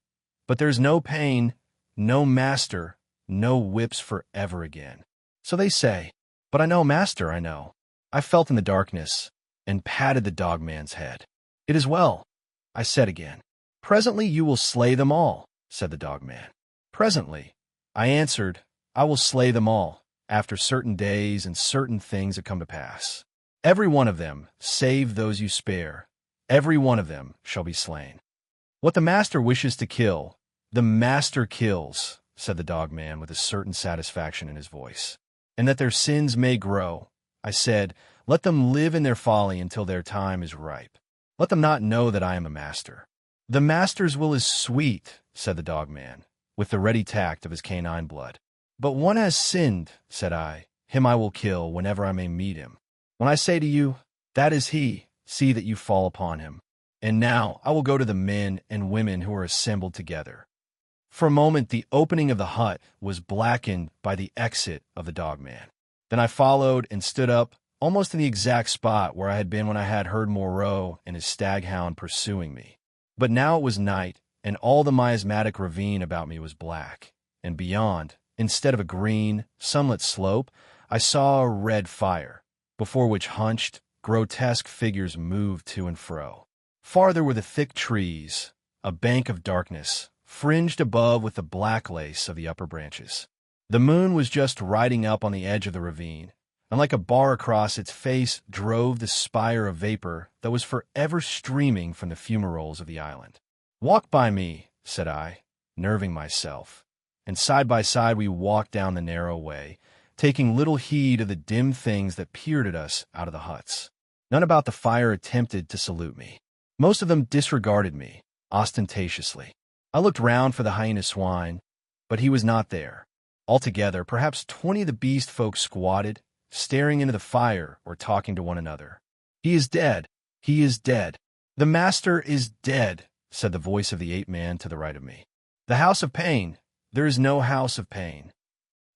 But there's no pain, no master, no whips forever again. So they say, but I know, master, I know. I felt in the darkness, and patted the dogman's head. It is well, I said again. Presently you will slay them all, said the dogman. Presently, I answered, I will slay them all, after certain days and certain things have come to pass. Every one of them, save those you spare, every one of them shall be slain. What the master wishes to kill, the master kills, said the dogman with a certain satisfaction in his voice. And that their sins may grow, I said, let them live in their folly until their time is ripe. Let them not know that I am a master. The master's will is sweet, said the dogman, with the ready tact of his canine blood. But one has sinned, said I. Him I will kill whenever I may meet him. When I say to you, that is he, see that you fall upon him. And now I will go to the men and women who are assembled together. For a moment the opening of the hut was blackened by the exit of the dogman. Then I followed and stood up, almost in the exact spot where I had been when I had heard Moreau and his staghound pursuing me. But now it was night, and all the miasmatic ravine about me was black. And beyond, instead of a green, sunlit slope, I saw a red fire, before which hunched, grotesque figures moved to and fro. Farther were the thick trees, a bank of darkness, fringed above with the black lace of the upper branches. The moon was just riding up on the edge of the ravine, and like a bar across its face drove the spire of vapor that was forever streaming from the fumaroles of the island. Walk by me, said I, nerving myself, and side by side we walked down the narrow way, taking little heed of the dim things that peered at us out of the huts. None about the fire attempted to salute me. Most of them disregarded me, ostentatiously. I looked round for the hyena swine, but he was not there. Altogether, perhaps 20 of the beast folk squatted, staring into the fire or talking to one another. He is dead. He is dead. The master is dead, said the voice of the ape-man to the right of me. The house of pain. There is no house of pain.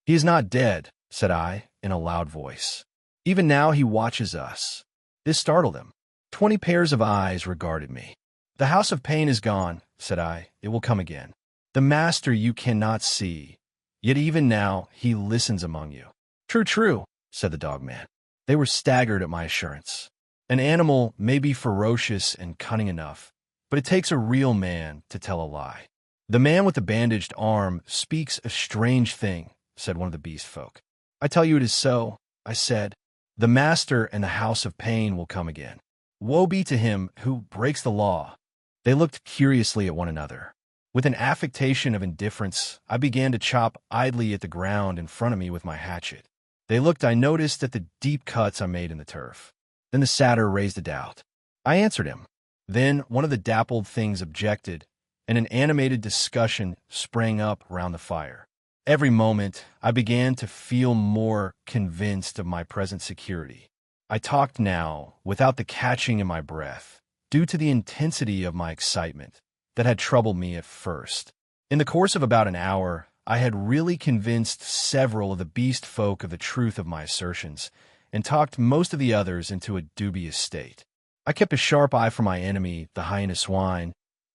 He is not dead, said I, in a loud voice. Even now he watches us. This startled him. 20 pairs of eyes regarded me. The house of pain is gone, said I. It will come again. The master you cannot see, yet even now he listens among you. True, true, said the dogman. They were staggered at my assurance. An animal may be ferocious and cunning enough, but it takes a real man to tell a lie. The man with the bandaged arm speaks a strange thing, said one of the beast folk. I tell you it is so, I said. The master and the house of pain will come again. Woe be to him who breaks the law. They looked curiously at one another. With an affectation of indifference, I began to chop idly at the ground in front of me with my hatchet. They looked, I noticed, at the deep cuts I made in the turf. Then the satyr raised a doubt. I answered him. Then one of the dappled things objected, and an animated discussion sprang up round the fire. Every moment, I began to feel more convinced of my present security. I talked now, without the catching in my breath, due to the intensity of my excitement that had troubled me at first. In the course of about an hour, I had really convinced several of the beast folk of the truth of my assertions, and talked most of the others into a dubious state. I kept a sharp eye for my enemy, the hyena swine,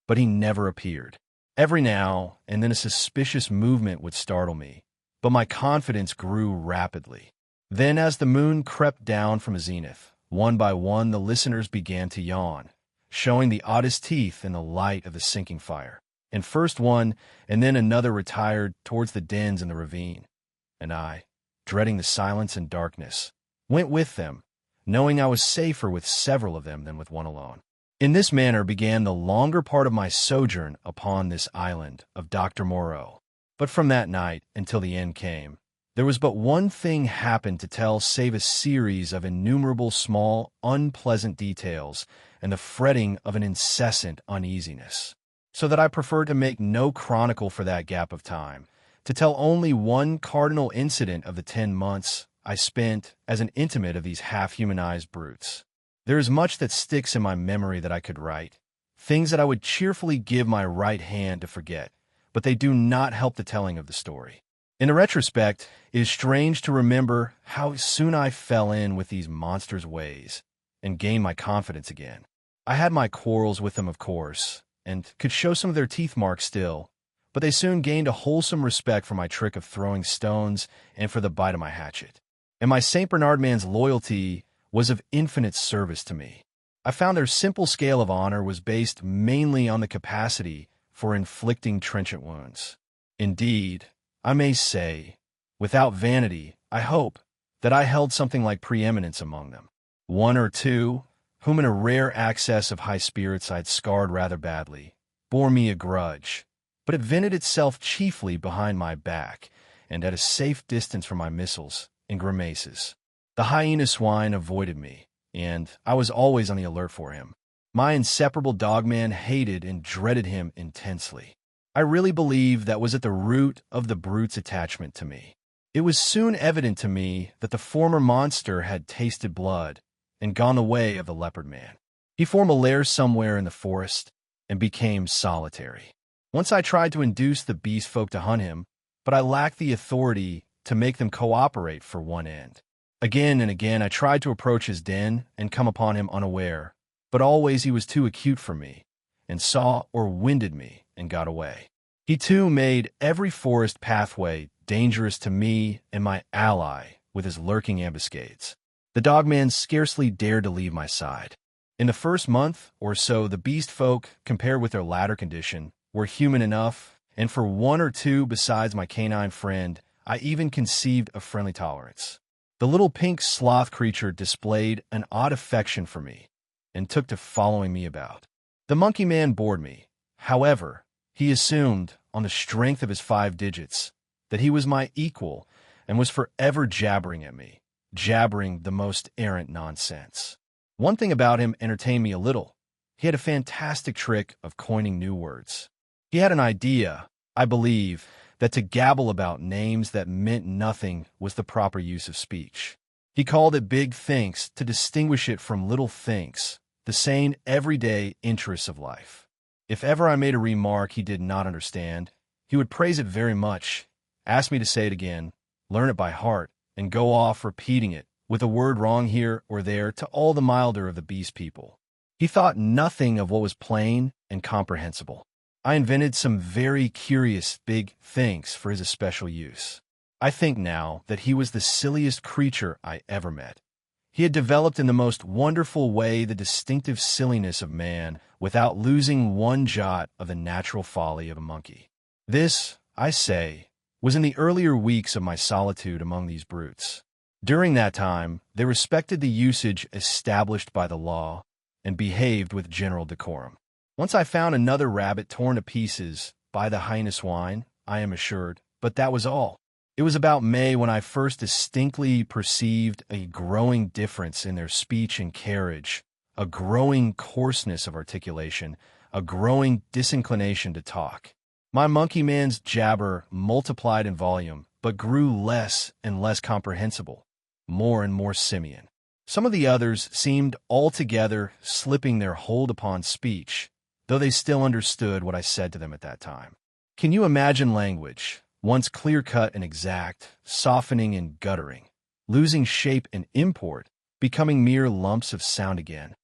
but he never appeared. Every now and then a suspicious movement would startle me, but my confidence grew rapidly. Then as the moon crept down from a zenith, one by one the listeners began to yawn, showing the oddest teeth in the light of the sinking fire. And first one and then another retired towards the dens in the ravine, and I, dreading the silence and darkness, went with them, knowing I was safer with several of them than with one alone. In this manner began the longer part of my sojourn upon this island of Dr. Moreau. But from that night until the end came, there was but one thing happened to tell save a series of innumerable small, unpleasant details and the fretting of an incessant uneasiness. So that I prefer to make no chronicle for that gap of time, to tell only one cardinal incident of the 10 months I spent as an intimate of these half-humanized brutes. There is much that sticks in my memory that I could write, things that I would cheerfully give my right hand to forget, but they do not help the telling of the story. In the retrospect, it is strange to remember how soon I fell in with these monsters' ways and gained my confidence again. I had my quarrels with them, of course, and could show some of their teeth marks still, but they soon gained a wholesome respect for my trick of throwing stones and for the bite of my hatchet. And my St. Bernard man's loyalty was of infinite service to me. I found their simple scale of honor was based mainly on the capacity for inflicting trenchant wounds. Indeed, I may say, without vanity, I hope, that I held something like preeminence among them. One or two, whom in a rare access of high spirits I had scarred rather badly, bore me a grudge, but it vented itself chiefly behind my back and at a safe distance from my missiles and grimaces. The hyena swine avoided me, and I was always on the alert for him. My inseparable dogman hated and dreaded him intensely. I really believe that was at the root of the brute's attachment to me. It was soon evident to me that the former monster had tasted blood and gone the way of the leopard man. He formed a lair somewhere in the forest and became solitary. Once I tried to induce the beast folk to hunt him, but I lacked the authority to make them cooperate for one end. Again and again I tried to approach his den and come upon him unaware, but always he was too acute for me, and saw or winded me and got away. He too made every forest pathway dangerous to me and my ally with his lurking ambuscades. The dogman scarcely dared to leave my side. In the first month or so the beast folk, compared with their latter condition, were human enough, and for one or two besides my canine friend, I even conceived a friendly tolerance. The little pink sloth creature displayed an odd affection for me, and took to following me about. The monkey man bored me. However, he assumed, on the strength of his 5 digits, that he was my equal, and was forever jabbering at me, jabbering the most errant nonsense. One thing about him entertained me a little. He had a fantastic trick of coining new words. He had an idea, I believe, that to gabble about names that meant nothing was the proper use of speech. He called it big thinks to distinguish it from little thinks, the sane, everyday interests of life. If ever I made a remark he did not understand, he would praise it very much, ask me to say it again, learn it by heart, and go off repeating it, with a word wrong here or there, to all the milder of the beast people. He thought nothing of what was plain and comprehensible. I invented some very curious big things for his especial use. I think now that he was the silliest creature I ever met. He had developed in the most wonderful way the distinctive silliness of man without losing one jot of the natural folly of a monkey. This, I say, was in the earlier weeks of my solitude among these brutes. During that time, they respected the usage established by the law and behaved with general decorum. Once I found another rabbit torn to pieces by the hyena swine, I am assured, but that was all. It was about May when I first distinctly perceived a growing difference in their speech and carriage, a growing coarseness of articulation, a growing disinclination to talk. My monkey man's jabber multiplied in volume, but grew less and less comprehensible, more and more simian. Some of the others seemed altogether slipping their hold upon speech, though they still understood what I said to them at that time. Can you imagine language, once clear-cut and exact, softening and guttering, losing shape and import, becoming mere lumps of sound again?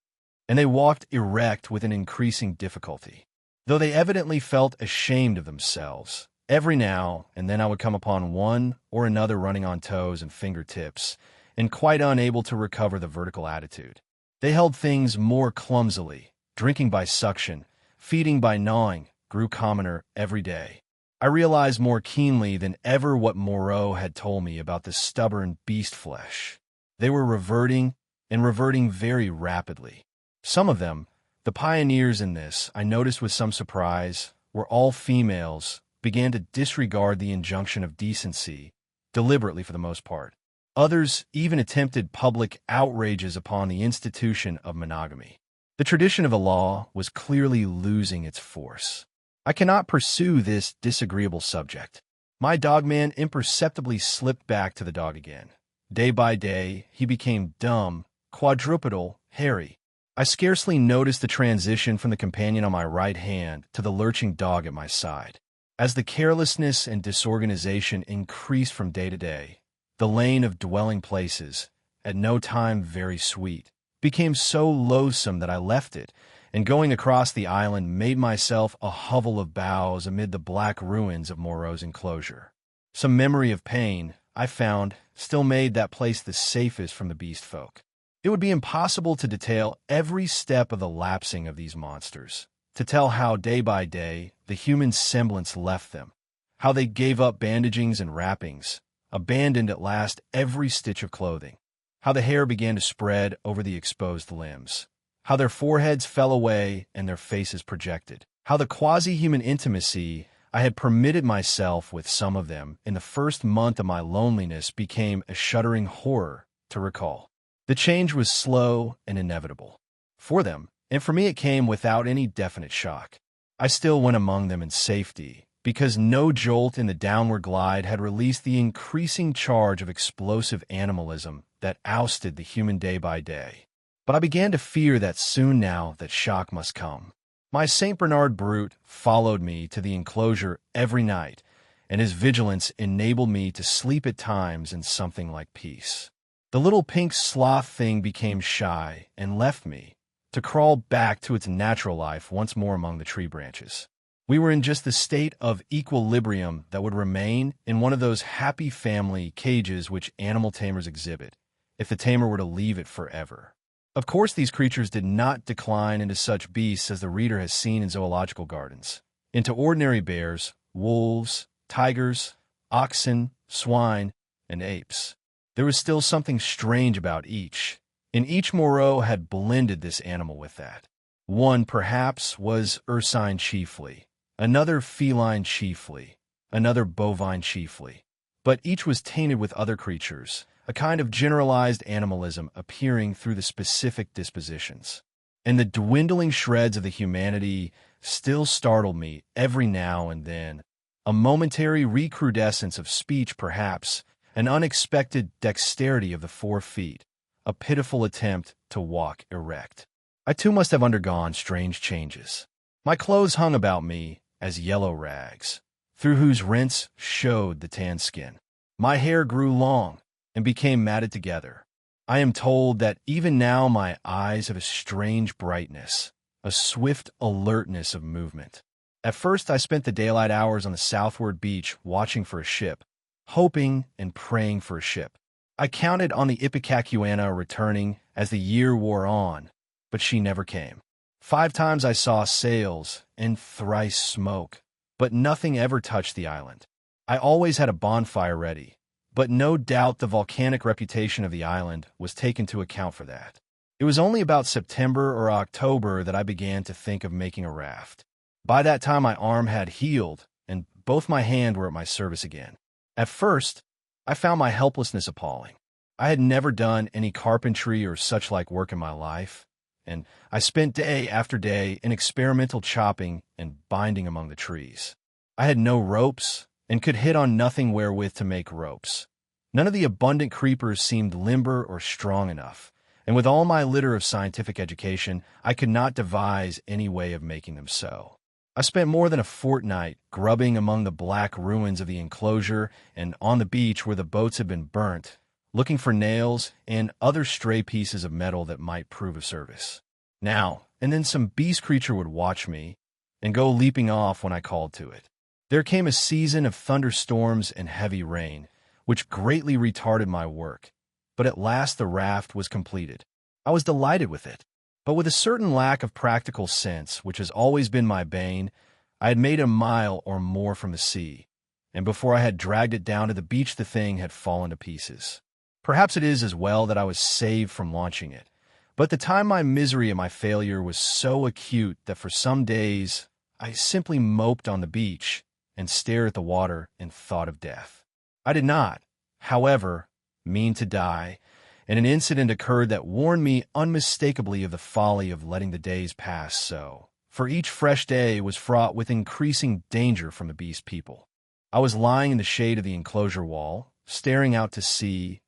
And they walked erect with an increasing difficulty. Though they evidently felt ashamed of themselves, every now and then I would come upon one or another running on toes and fingertips, and quite unable to recover the vertical attitude. They held things more clumsily. Drinking by suction, feeding by gnawing, grew commoner every day. I realized more keenly than ever what Moreau had told me about the stubborn beast flesh. They were reverting, and reverting very rapidly. Some of them, The pioneers in this, I noticed with some surprise, were all females, began to disregard the injunction of decency, deliberately for the most part. Others even attempted public outrages upon the institution of monogamy. The tradition of the law was clearly losing its force. I cannot pursue this disagreeable subject. My dogman imperceptibly slipped back to the dog again. Day by day, he became dumb, quadrupedal, hairy. I scarcely noticed the transition from the companion on my right hand to the lurching dog at my side. As the carelessness and disorganization increased from day to day, the lane of dwelling places, at no time very sweet, became so loathsome that I left it, and going across the island made myself a hovel of boughs amid the black ruins of Moreau's enclosure. Some memory of pain, I found, still made that place the safest from the beast folk. It would be impossible to detail every step of the lapsing of these monsters, to tell how day by day the human semblance left them, how they gave up bandagings and wrappings, abandoned at last every stitch of clothing, how the hair began to spread over the exposed limbs, how their foreheads fell away and their faces projected, how the quasi-human intimacy I had permitted myself with some of them in the first month of my loneliness became a shuddering horror to recall. The change was slow and inevitable. For them, and for me it came without any definite shock. I still went among them in safety, because no jolt in the downward glide had released the increasing charge of explosive animalism that ousted the human day by day. But I began to fear that soon now that shock must come. My St. Bernard brute followed me to the enclosure every night, and his vigilance enabled me to sleep at times in something like peace. The little pink sloth thing became shy and left me, to crawl back to its natural life once more among the tree branches. We were in just the state of equilibrium that would remain in one of those happy family cages which animal tamers exhibit, if the tamer were to leave it forever. Of course, these creatures did not decline into such beasts as the reader has seen in zoological gardens, into ordinary bears, wolves, tigers, oxen, swine, and apes. There was still something strange about each, and each Moreau had blended this animal with that. One, perhaps, was ursine chiefly, another feline chiefly, another bovine chiefly. But each was tainted with other creatures, a kind of generalized animalism appearing through the specific dispositions. And the dwindling shreds of the humanity still startled me every now and then. A momentary recrudescence of speech, perhaps, an unexpected dexterity of the 4 feet, a pitiful attempt to walk erect. I too must have undergone strange changes. My clothes hung about me as yellow rags, through whose rents showed the tan skin. My hair grew long and became matted together. I am told that even now my eyes have a strange brightness, a swift alertness of movement. At first I spent the daylight hours on the southward beach watching for a ship, hoping and praying for a ship. I counted on the Ipecacuanha returning as the year wore on, but she never came. 5 times I saw sails and thrice smoke, but nothing ever touched the island. I always had a bonfire ready, but no doubt the volcanic reputation of the island was taken into account for that. It was only about September or October that I began to think of making a raft. By that time my arm had healed, and both my hands were at my service again. At first, I found my helplessness appalling. I had never done any carpentry or such-like work in my life, and I spent day after day in experimental chopping and binding among the trees. I had no ropes, and could hit on nothing wherewith to make ropes. None of the abundant creepers seemed limber or strong enough, and with all my litter of scientific education, I could not devise any way of making them so. I spent more than a fortnight grubbing among the black ruins of the enclosure and on the beach where the boats had been burnt, looking for nails and other stray pieces of metal that might prove of service. Now and then some beast creature would watch me and go leaping off when I called to it. There came a season of thunderstorms and heavy rain, which greatly retarded my work, but at last the raft was completed. I was delighted with it. But with a certain lack of practical sense, which has always been my bane, I had made a mile or more from the sea, and before I had dragged it down to the beach the thing had fallen to pieces. Perhaps it is as well that I was saved from launching it, But at the time my misery at my failure was so acute that for some days I simply moped on the beach and stared at the water and thought of death. I did not, however, mean to die, and an incident occurred that warned me unmistakably of the folly of letting the days pass so, for each fresh day was fraught with increasing danger from the beast people. I was lying in the shade of the enclosure wall, staring out to sea,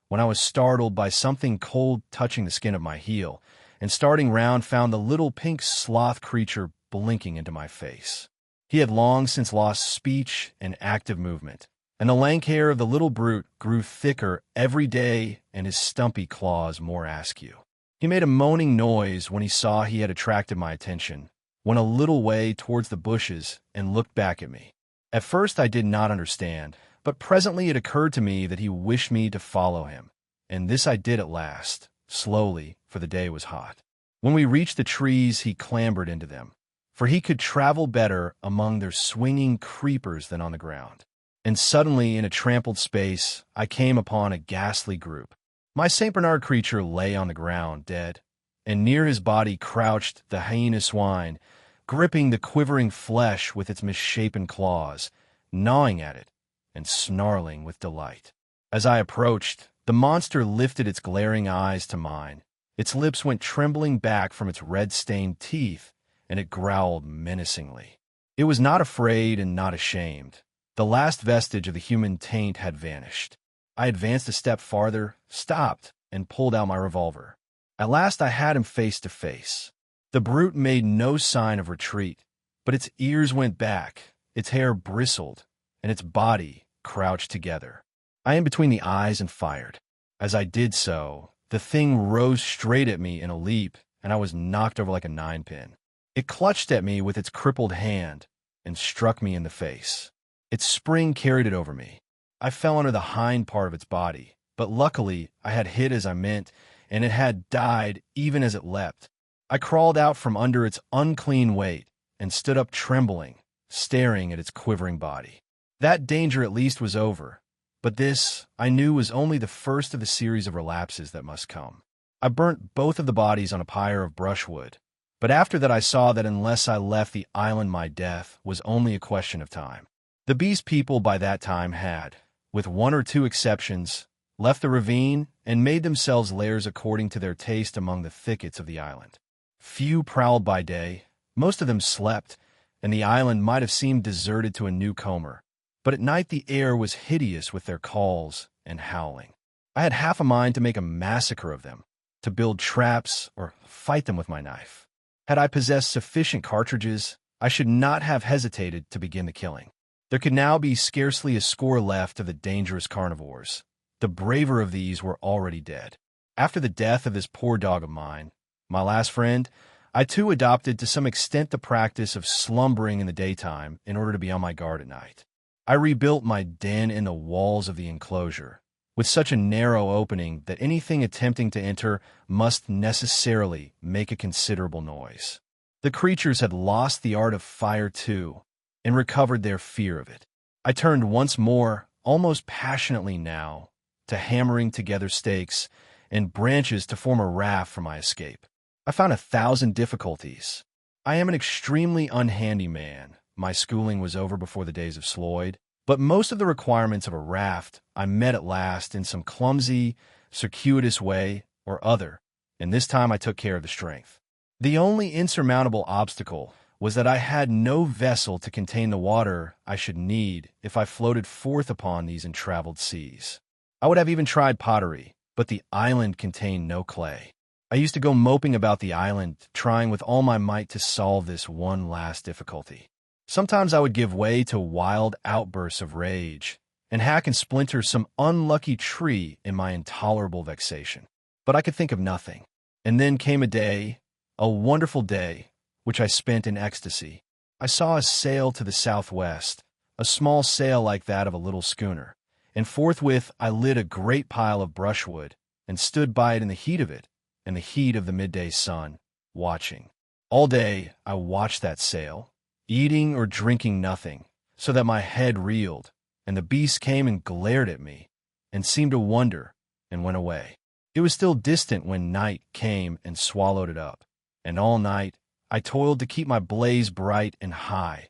when I was startled by something cold touching the skin of my heel, and starting round found the little pink sloth creature blinking into my face. He had long since lost speech and active movement, and the lank hair of the little brute grew thicker every day and his stumpy claws more askew. He made a moaning noise when he saw he had attracted my attention, went a little way towards the bushes, and looked back at me. At first I did not understand, but presently it occurred to me that he wished me to follow him, and this I did at last, slowly, for the day was hot. When we reached the trees, he clambered into them, for he could travel better among their swinging creepers than on the ground. And suddenly, in a trampled space, I came upon a ghastly group. My St. Bernard creature lay on the ground, dead, and near his body crouched the hyena swine, gripping the quivering flesh with its misshapen claws, gnawing at it, and snarling with delight. As I approached, the monster lifted its glaring eyes to mine. Its lips went trembling back from its red-stained teeth, and it growled menacingly. It was not afraid and not ashamed. The last vestige of the human taint had vanished. I advanced a step farther, stopped, and pulled out my revolver. At last I had him face to face. The brute made no sign of retreat, but its ears went back, its hair bristled, and its body crouched together. I aimed between the eyes and fired. As I did so, the thing rose straight at me in a leap, and I was knocked over like a ninepin. It clutched at me with its crippled hand and struck me in the face. Its spring carried it over me. I fell under the hind part of its body, but luckily I had hit as I meant, and it had died even as it leapt. I crawled out from under its unclean weight and stood up trembling, staring at its quivering body. That danger at least was over, but this, I knew, was only the first of the series of relapses that must come. I burnt both of the bodies on a pyre of brushwood, but after that I saw that unless I left the island my death was only a question of time. The beast people by that time had, with one or two exceptions, left the ravine and made themselves lairs according to their taste among the thickets of the island. Few prowled by day, most of them slept, and the island might have seemed deserted to a newcomer, but at night the air was hideous with their calls and howling. I had half a mind to make a massacre of them, to build traps or fight them with my knife. Had I possessed sufficient cartridges, I should not have hesitated to begin the killing. There could now be scarcely a score left of the dangerous carnivores. The braver of these were already dead. After the death of this poor dog of mine, my last friend, I too adopted to some extent the practice of slumbering in the daytime in order to be on my guard at night. I rebuilt my den in the walls of the enclosure, with such a narrow opening that anything attempting to enter must necessarily make a considerable noise. The creatures had lost the art of fire too, and recovered their fear of it. I turned once more, almost passionately now, to hammering together stakes and branches to form a raft for my escape. I found 1,000 difficulties. I am an extremely unhandy man. My schooling was over before the days of Sloyd, but most of the requirements of a raft I met at last in some clumsy, circuitous way or other, and this time I took care of the strength. The only insurmountable obstacle was that I had no vessel to contain the water I should need if I floated forth upon these untraveled seas. I would have even tried pottery, but the island contained no clay. I used to go moping about the island, trying with all my might to solve this one last difficulty. Sometimes I would give way to wild outbursts of rage, and hack and splinter some unlucky tree in my intolerable vexation. But I could think of nothing. And then came a day, a wonderful day, which I spent in ecstasy. I saw a sail to the southwest, a small sail like that of a little schooner, and forthwith I lit a great pile of brushwood, and stood by it in the heat of it, and the heat of the midday sun, watching. All day I watched that sail, eating or drinking nothing, so that my head reeled, and the beast came and glared at me, and seemed to wonder, and went away. It was still distant when night came and swallowed it up, and all night I toiled to keep my blaze bright and high,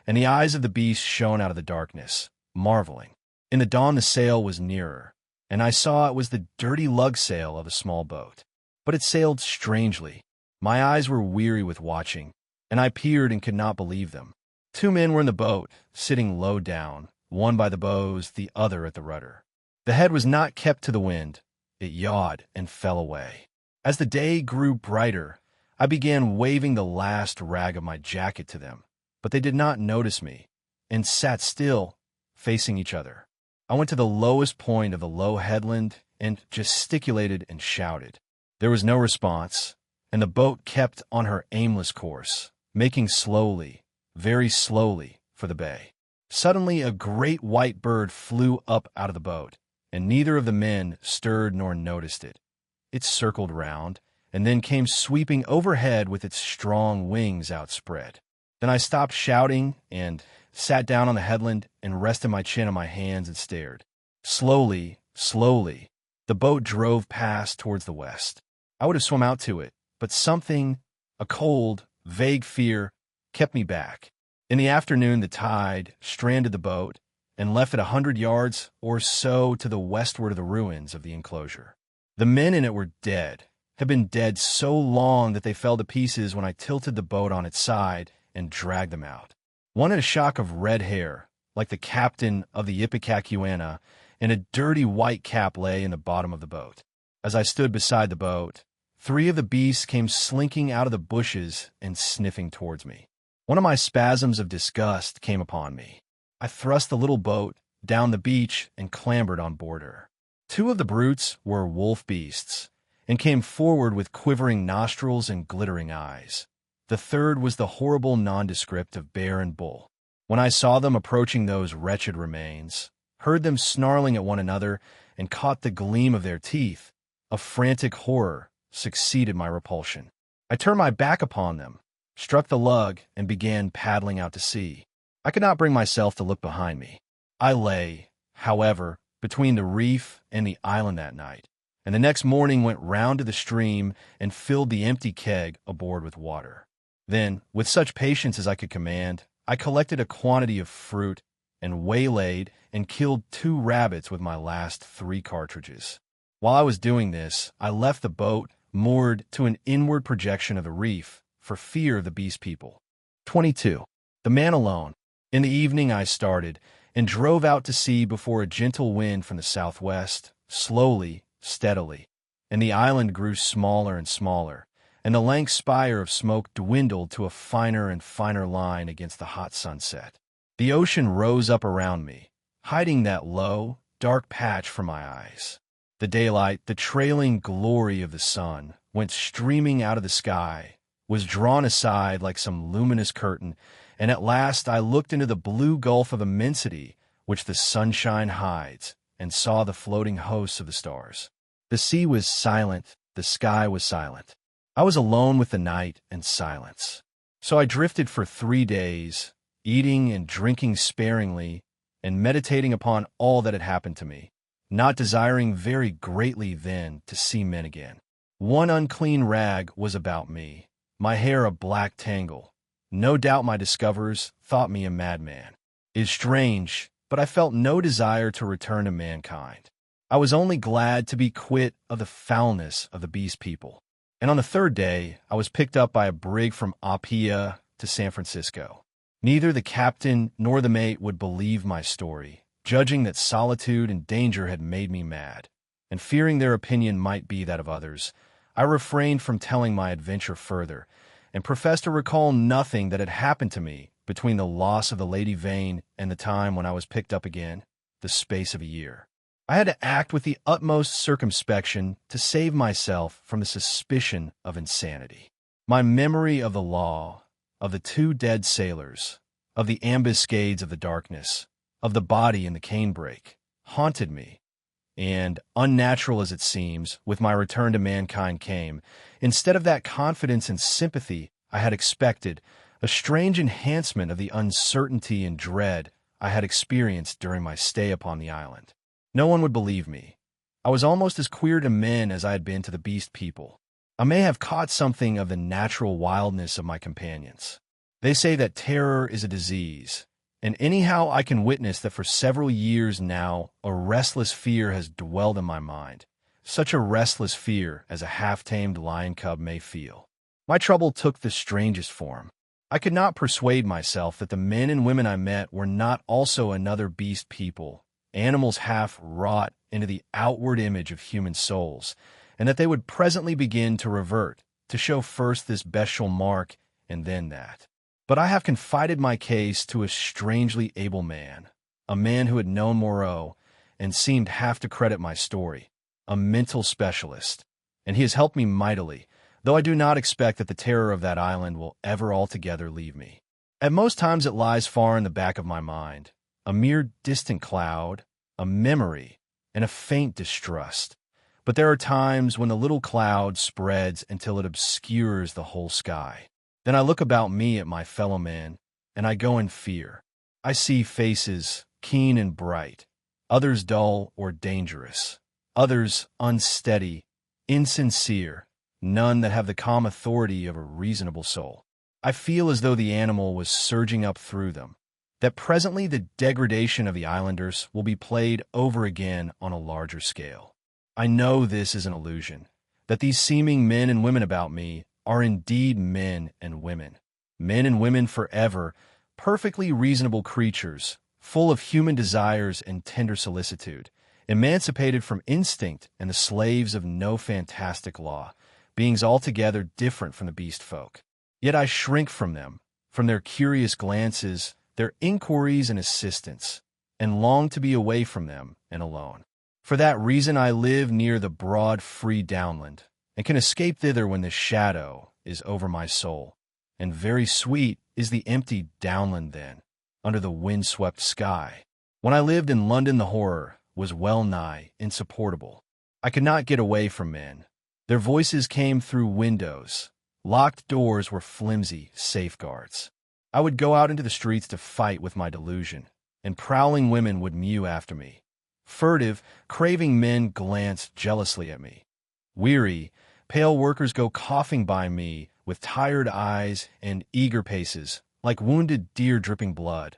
and the eyes of the beast shone out of the darkness, marveling. In the dawn the sail was nearer, and I saw it was the dirty lug sail of a small boat. But it sailed strangely. My eyes were weary with watching, and I peered and could not believe them. 2 men were in the boat, sitting low down, one by the bows, the other at the rudder. The head was not kept to the wind. It yawed and fell away. As the day grew brighter, I began waving the last rag of my jacket to them, but they did not notice me, and sat still, facing each other. I went to the lowest point of the low headland and gesticulated and shouted. There was no response, and the boat kept on her aimless course, making slowly, very slowly, for the bay. Suddenly a great white bird flew up out of the boat, and neither of the men stirred nor noticed it. It circled round, and then came sweeping overhead with its strong wings outspread. Then I stopped shouting and sat down on the headland and rested my chin on my hands and stared. Slowly, slowly, the boat drove past towards the west. I would have swum out to it, but something, a cold, vague fear, kept me back. In the afternoon, the tide stranded the boat and left it 100 yards or so to the westward of the ruins of the enclosure. The men in it were dead, had been dead so long that they fell to pieces when I tilted the boat on its side and dragged them out. One had a shock of red hair, like the captain of the Ipecacuanha, and a dirty white cap lay in the bottom of the boat. As I stood beside the boat, 3 of the beasts came slinking out of the bushes and sniffing towards me. One of my spasms of disgust came upon me. I thrust the little boat down the beach and clambered on board her. 2 of the brutes were wolf beasts, and came forward with quivering nostrils and glittering eyes. The third was the horrible nondescript of bear and bull. When I saw them approaching those wretched remains, heard them snarling at one another, and caught the gleam of their teeth, a frantic horror succeeded my repulsion. I turned my back upon them, struck the lug, and began paddling out to sea. I could not bring myself to look behind me. I lay, however, between the reef and the island that night, and the next morning went round to the stream and filled the empty keg aboard with water. Then, with such patience as I could command, I collected a quantity of fruit and waylaid and killed 2 rabbits with my last 3 cartridges. While I was doing this, I left the boat moored to an inward projection of the reef for fear of the beast people. 22. The man alone. In the evening I started and drove out to sea before a gentle wind from the southwest, slowly, steadily, and the island grew smaller and smaller, and the lank spire of smoke dwindled to a finer and finer line against the hot sunset. The ocean rose up around me, hiding that low, dark patch from my eyes. The daylight, the trailing glory of the sun, went streaming out of the sky, was drawn aside like some luminous curtain, and at last I looked into the blue gulf of immensity which the sunshine hides, and saw the floating hosts of the stars. The sea was silent, the sky was silent. I was alone with the night and silence. So I drifted for 3 days, eating and drinking sparingly, and meditating upon all that had happened to me, not desiring very greatly then to see men again. One unclean rag was about me, my hair a black tangle. No doubt my discoverers thought me a madman. It is strange, but I felt no desire to return to mankind. I was only glad to be quit of the foulness of the beast people. And on the 3rd day, I was picked up by a brig from Apia to San Francisco. Neither the captain nor the mate would believe my story, judging that solitude and danger had made me mad, and fearing their opinion might be that of others, I refrained from telling my adventure further, and professed to recall nothing that had happened to me between the loss of the Lady Vane and the time when I was picked up again, the space of a year. I had to act with the utmost circumspection to save myself from the suspicion of insanity. My memory of the law, of the 2 dead sailors, of the ambuscades of the darkness, of the body in the canebrake, haunted me, and, unnatural as it seems, with my return to mankind came, instead of that confidence and sympathy I had expected, a strange enhancement of the uncertainty and dread I had experienced during my stay upon the island. No one would believe me, I was almost as queer to men as I had been to the beast people. I may have caught something of the natural wildness of my companions. They say that terror is a disease, and anyhow I can witness that for several years now a restless fear has dwelled in my mind, such a restless fear as a half-tamed lion cub may feel. My trouble took the strangest form. I could not persuade myself that the men and women I met were not also another beast people, animals half wrought into the outward image of human souls, and that they would presently begin to revert, to show first this bestial mark and then that. But I have confided my case to a strangely able man, a man who had known Moreau and seemed half to credit my story, a mental specialist, and he has helped me mightily, though I do not expect that the terror of that island will ever altogether leave me. At most times it lies far in the back of my mind, a mere distant cloud, a memory, and a faint distrust. But there are times when the little cloud spreads until it obscures the whole sky. Then I look about me at my fellow men, and I go in fear. I see faces keen and bright, others dull or dangerous, others unsteady, insincere, none that have the calm authority of a reasonable soul. I feel as though the animal was surging up through them, that presently the degradation of the islanders will be played over again on a larger scale. I know this is an illusion, that these seeming men and women about me are indeed men and women forever, perfectly reasonable creatures, full of human desires and tender solicitude, emancipated from instinct and the slaves of no fantastic law, beings altogether different from the beast folk. Yet I shrink from them, from their curious glances, their inquiries and assistance, and long to be away from them and alone. For that reason I live near the broad, free downland, and can escape thither when the shadow is over my soul. And very sweet is the empty downland then, under the wind-swept sky. When I lived in London the horror was well nigh insupportable. I could not get away from men. Their voices came through windows. Locked doors were flimsy safeguards. I would go out into the streets to fight with my delusion, and prowling women would mew after me. Furtive, craving men glanced jealously at me. Weary, pale workers go coughing by me with tired eyes and eager paces, like wounded deer dripping blood.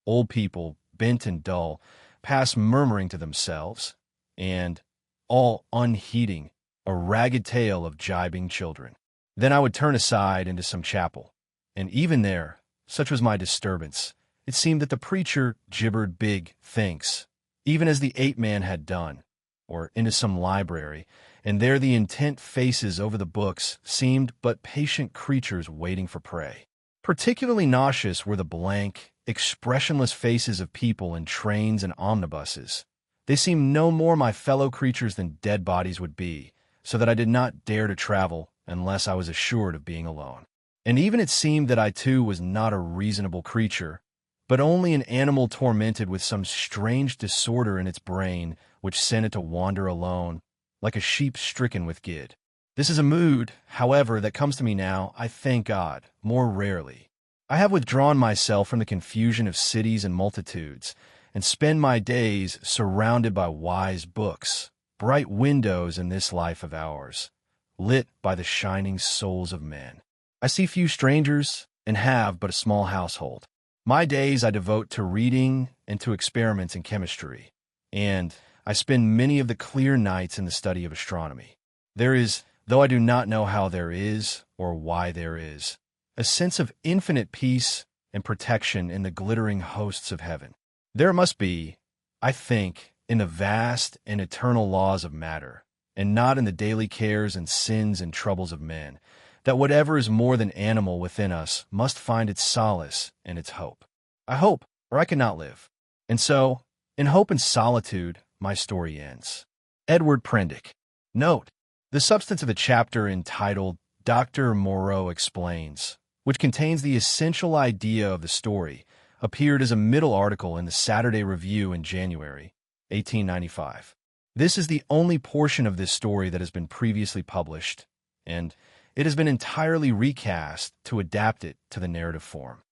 Old people, bent and dull, pass murmuring to themselves, and, all unheeding, a ragged tale of gibing children. Then I would turn aside into some chapel, and even there, such was my disturbance, it seemed that the preacher gibbered big thinks, even as the ape-man had done, or into some library, and there the intent faces over the books seemed but patient creatures waiting for prey. Particularly nauseous were the blank, expressionless faces of people in trains and omnibuses. They seemed no more my fellow creatures than dead bodies would be, so that I did not dare to travel unless I was assured of being alone. And even it seemed that I too was not a reasonable creature, but only an animal tormented with some strange disorder in its brain which sent it to wander alone, like a sheep stricken with gid. This is a mood, however, that comes to me now, I thank God, more rarely. I have withdrawn myself from the confusion of cities and multitudes, and spend my days surrounded by wise books, bright windows in this life of ours, lit by the shining souls of men. I see few strangers, and have but a small household. My days I devote to reading and to experiments in chemistry, and I spend many of the clear nights in the study of astronomy. There is, though I do not know how there is, or why there is, a sense of infinite peace and protection in the glittering hosts of heaven. There must be, I think, in the vast and eternal laws of matter, and not in the daily cares and sins and troubles of men, that whatever is more than animal within us must find its solace and its hope. I hope, or I cannot live. And so, in hope and solitude, my story ends. Edward Prendick. Note, the substance of the chapter entitled Dr. Moreau Explains, which contains the essential idea of the story, appeared as a middle article in the Saturday Review in January 1895. This is the only portion of this story that has been previously published, and it has been entirely recast to adapt it to the narrative form.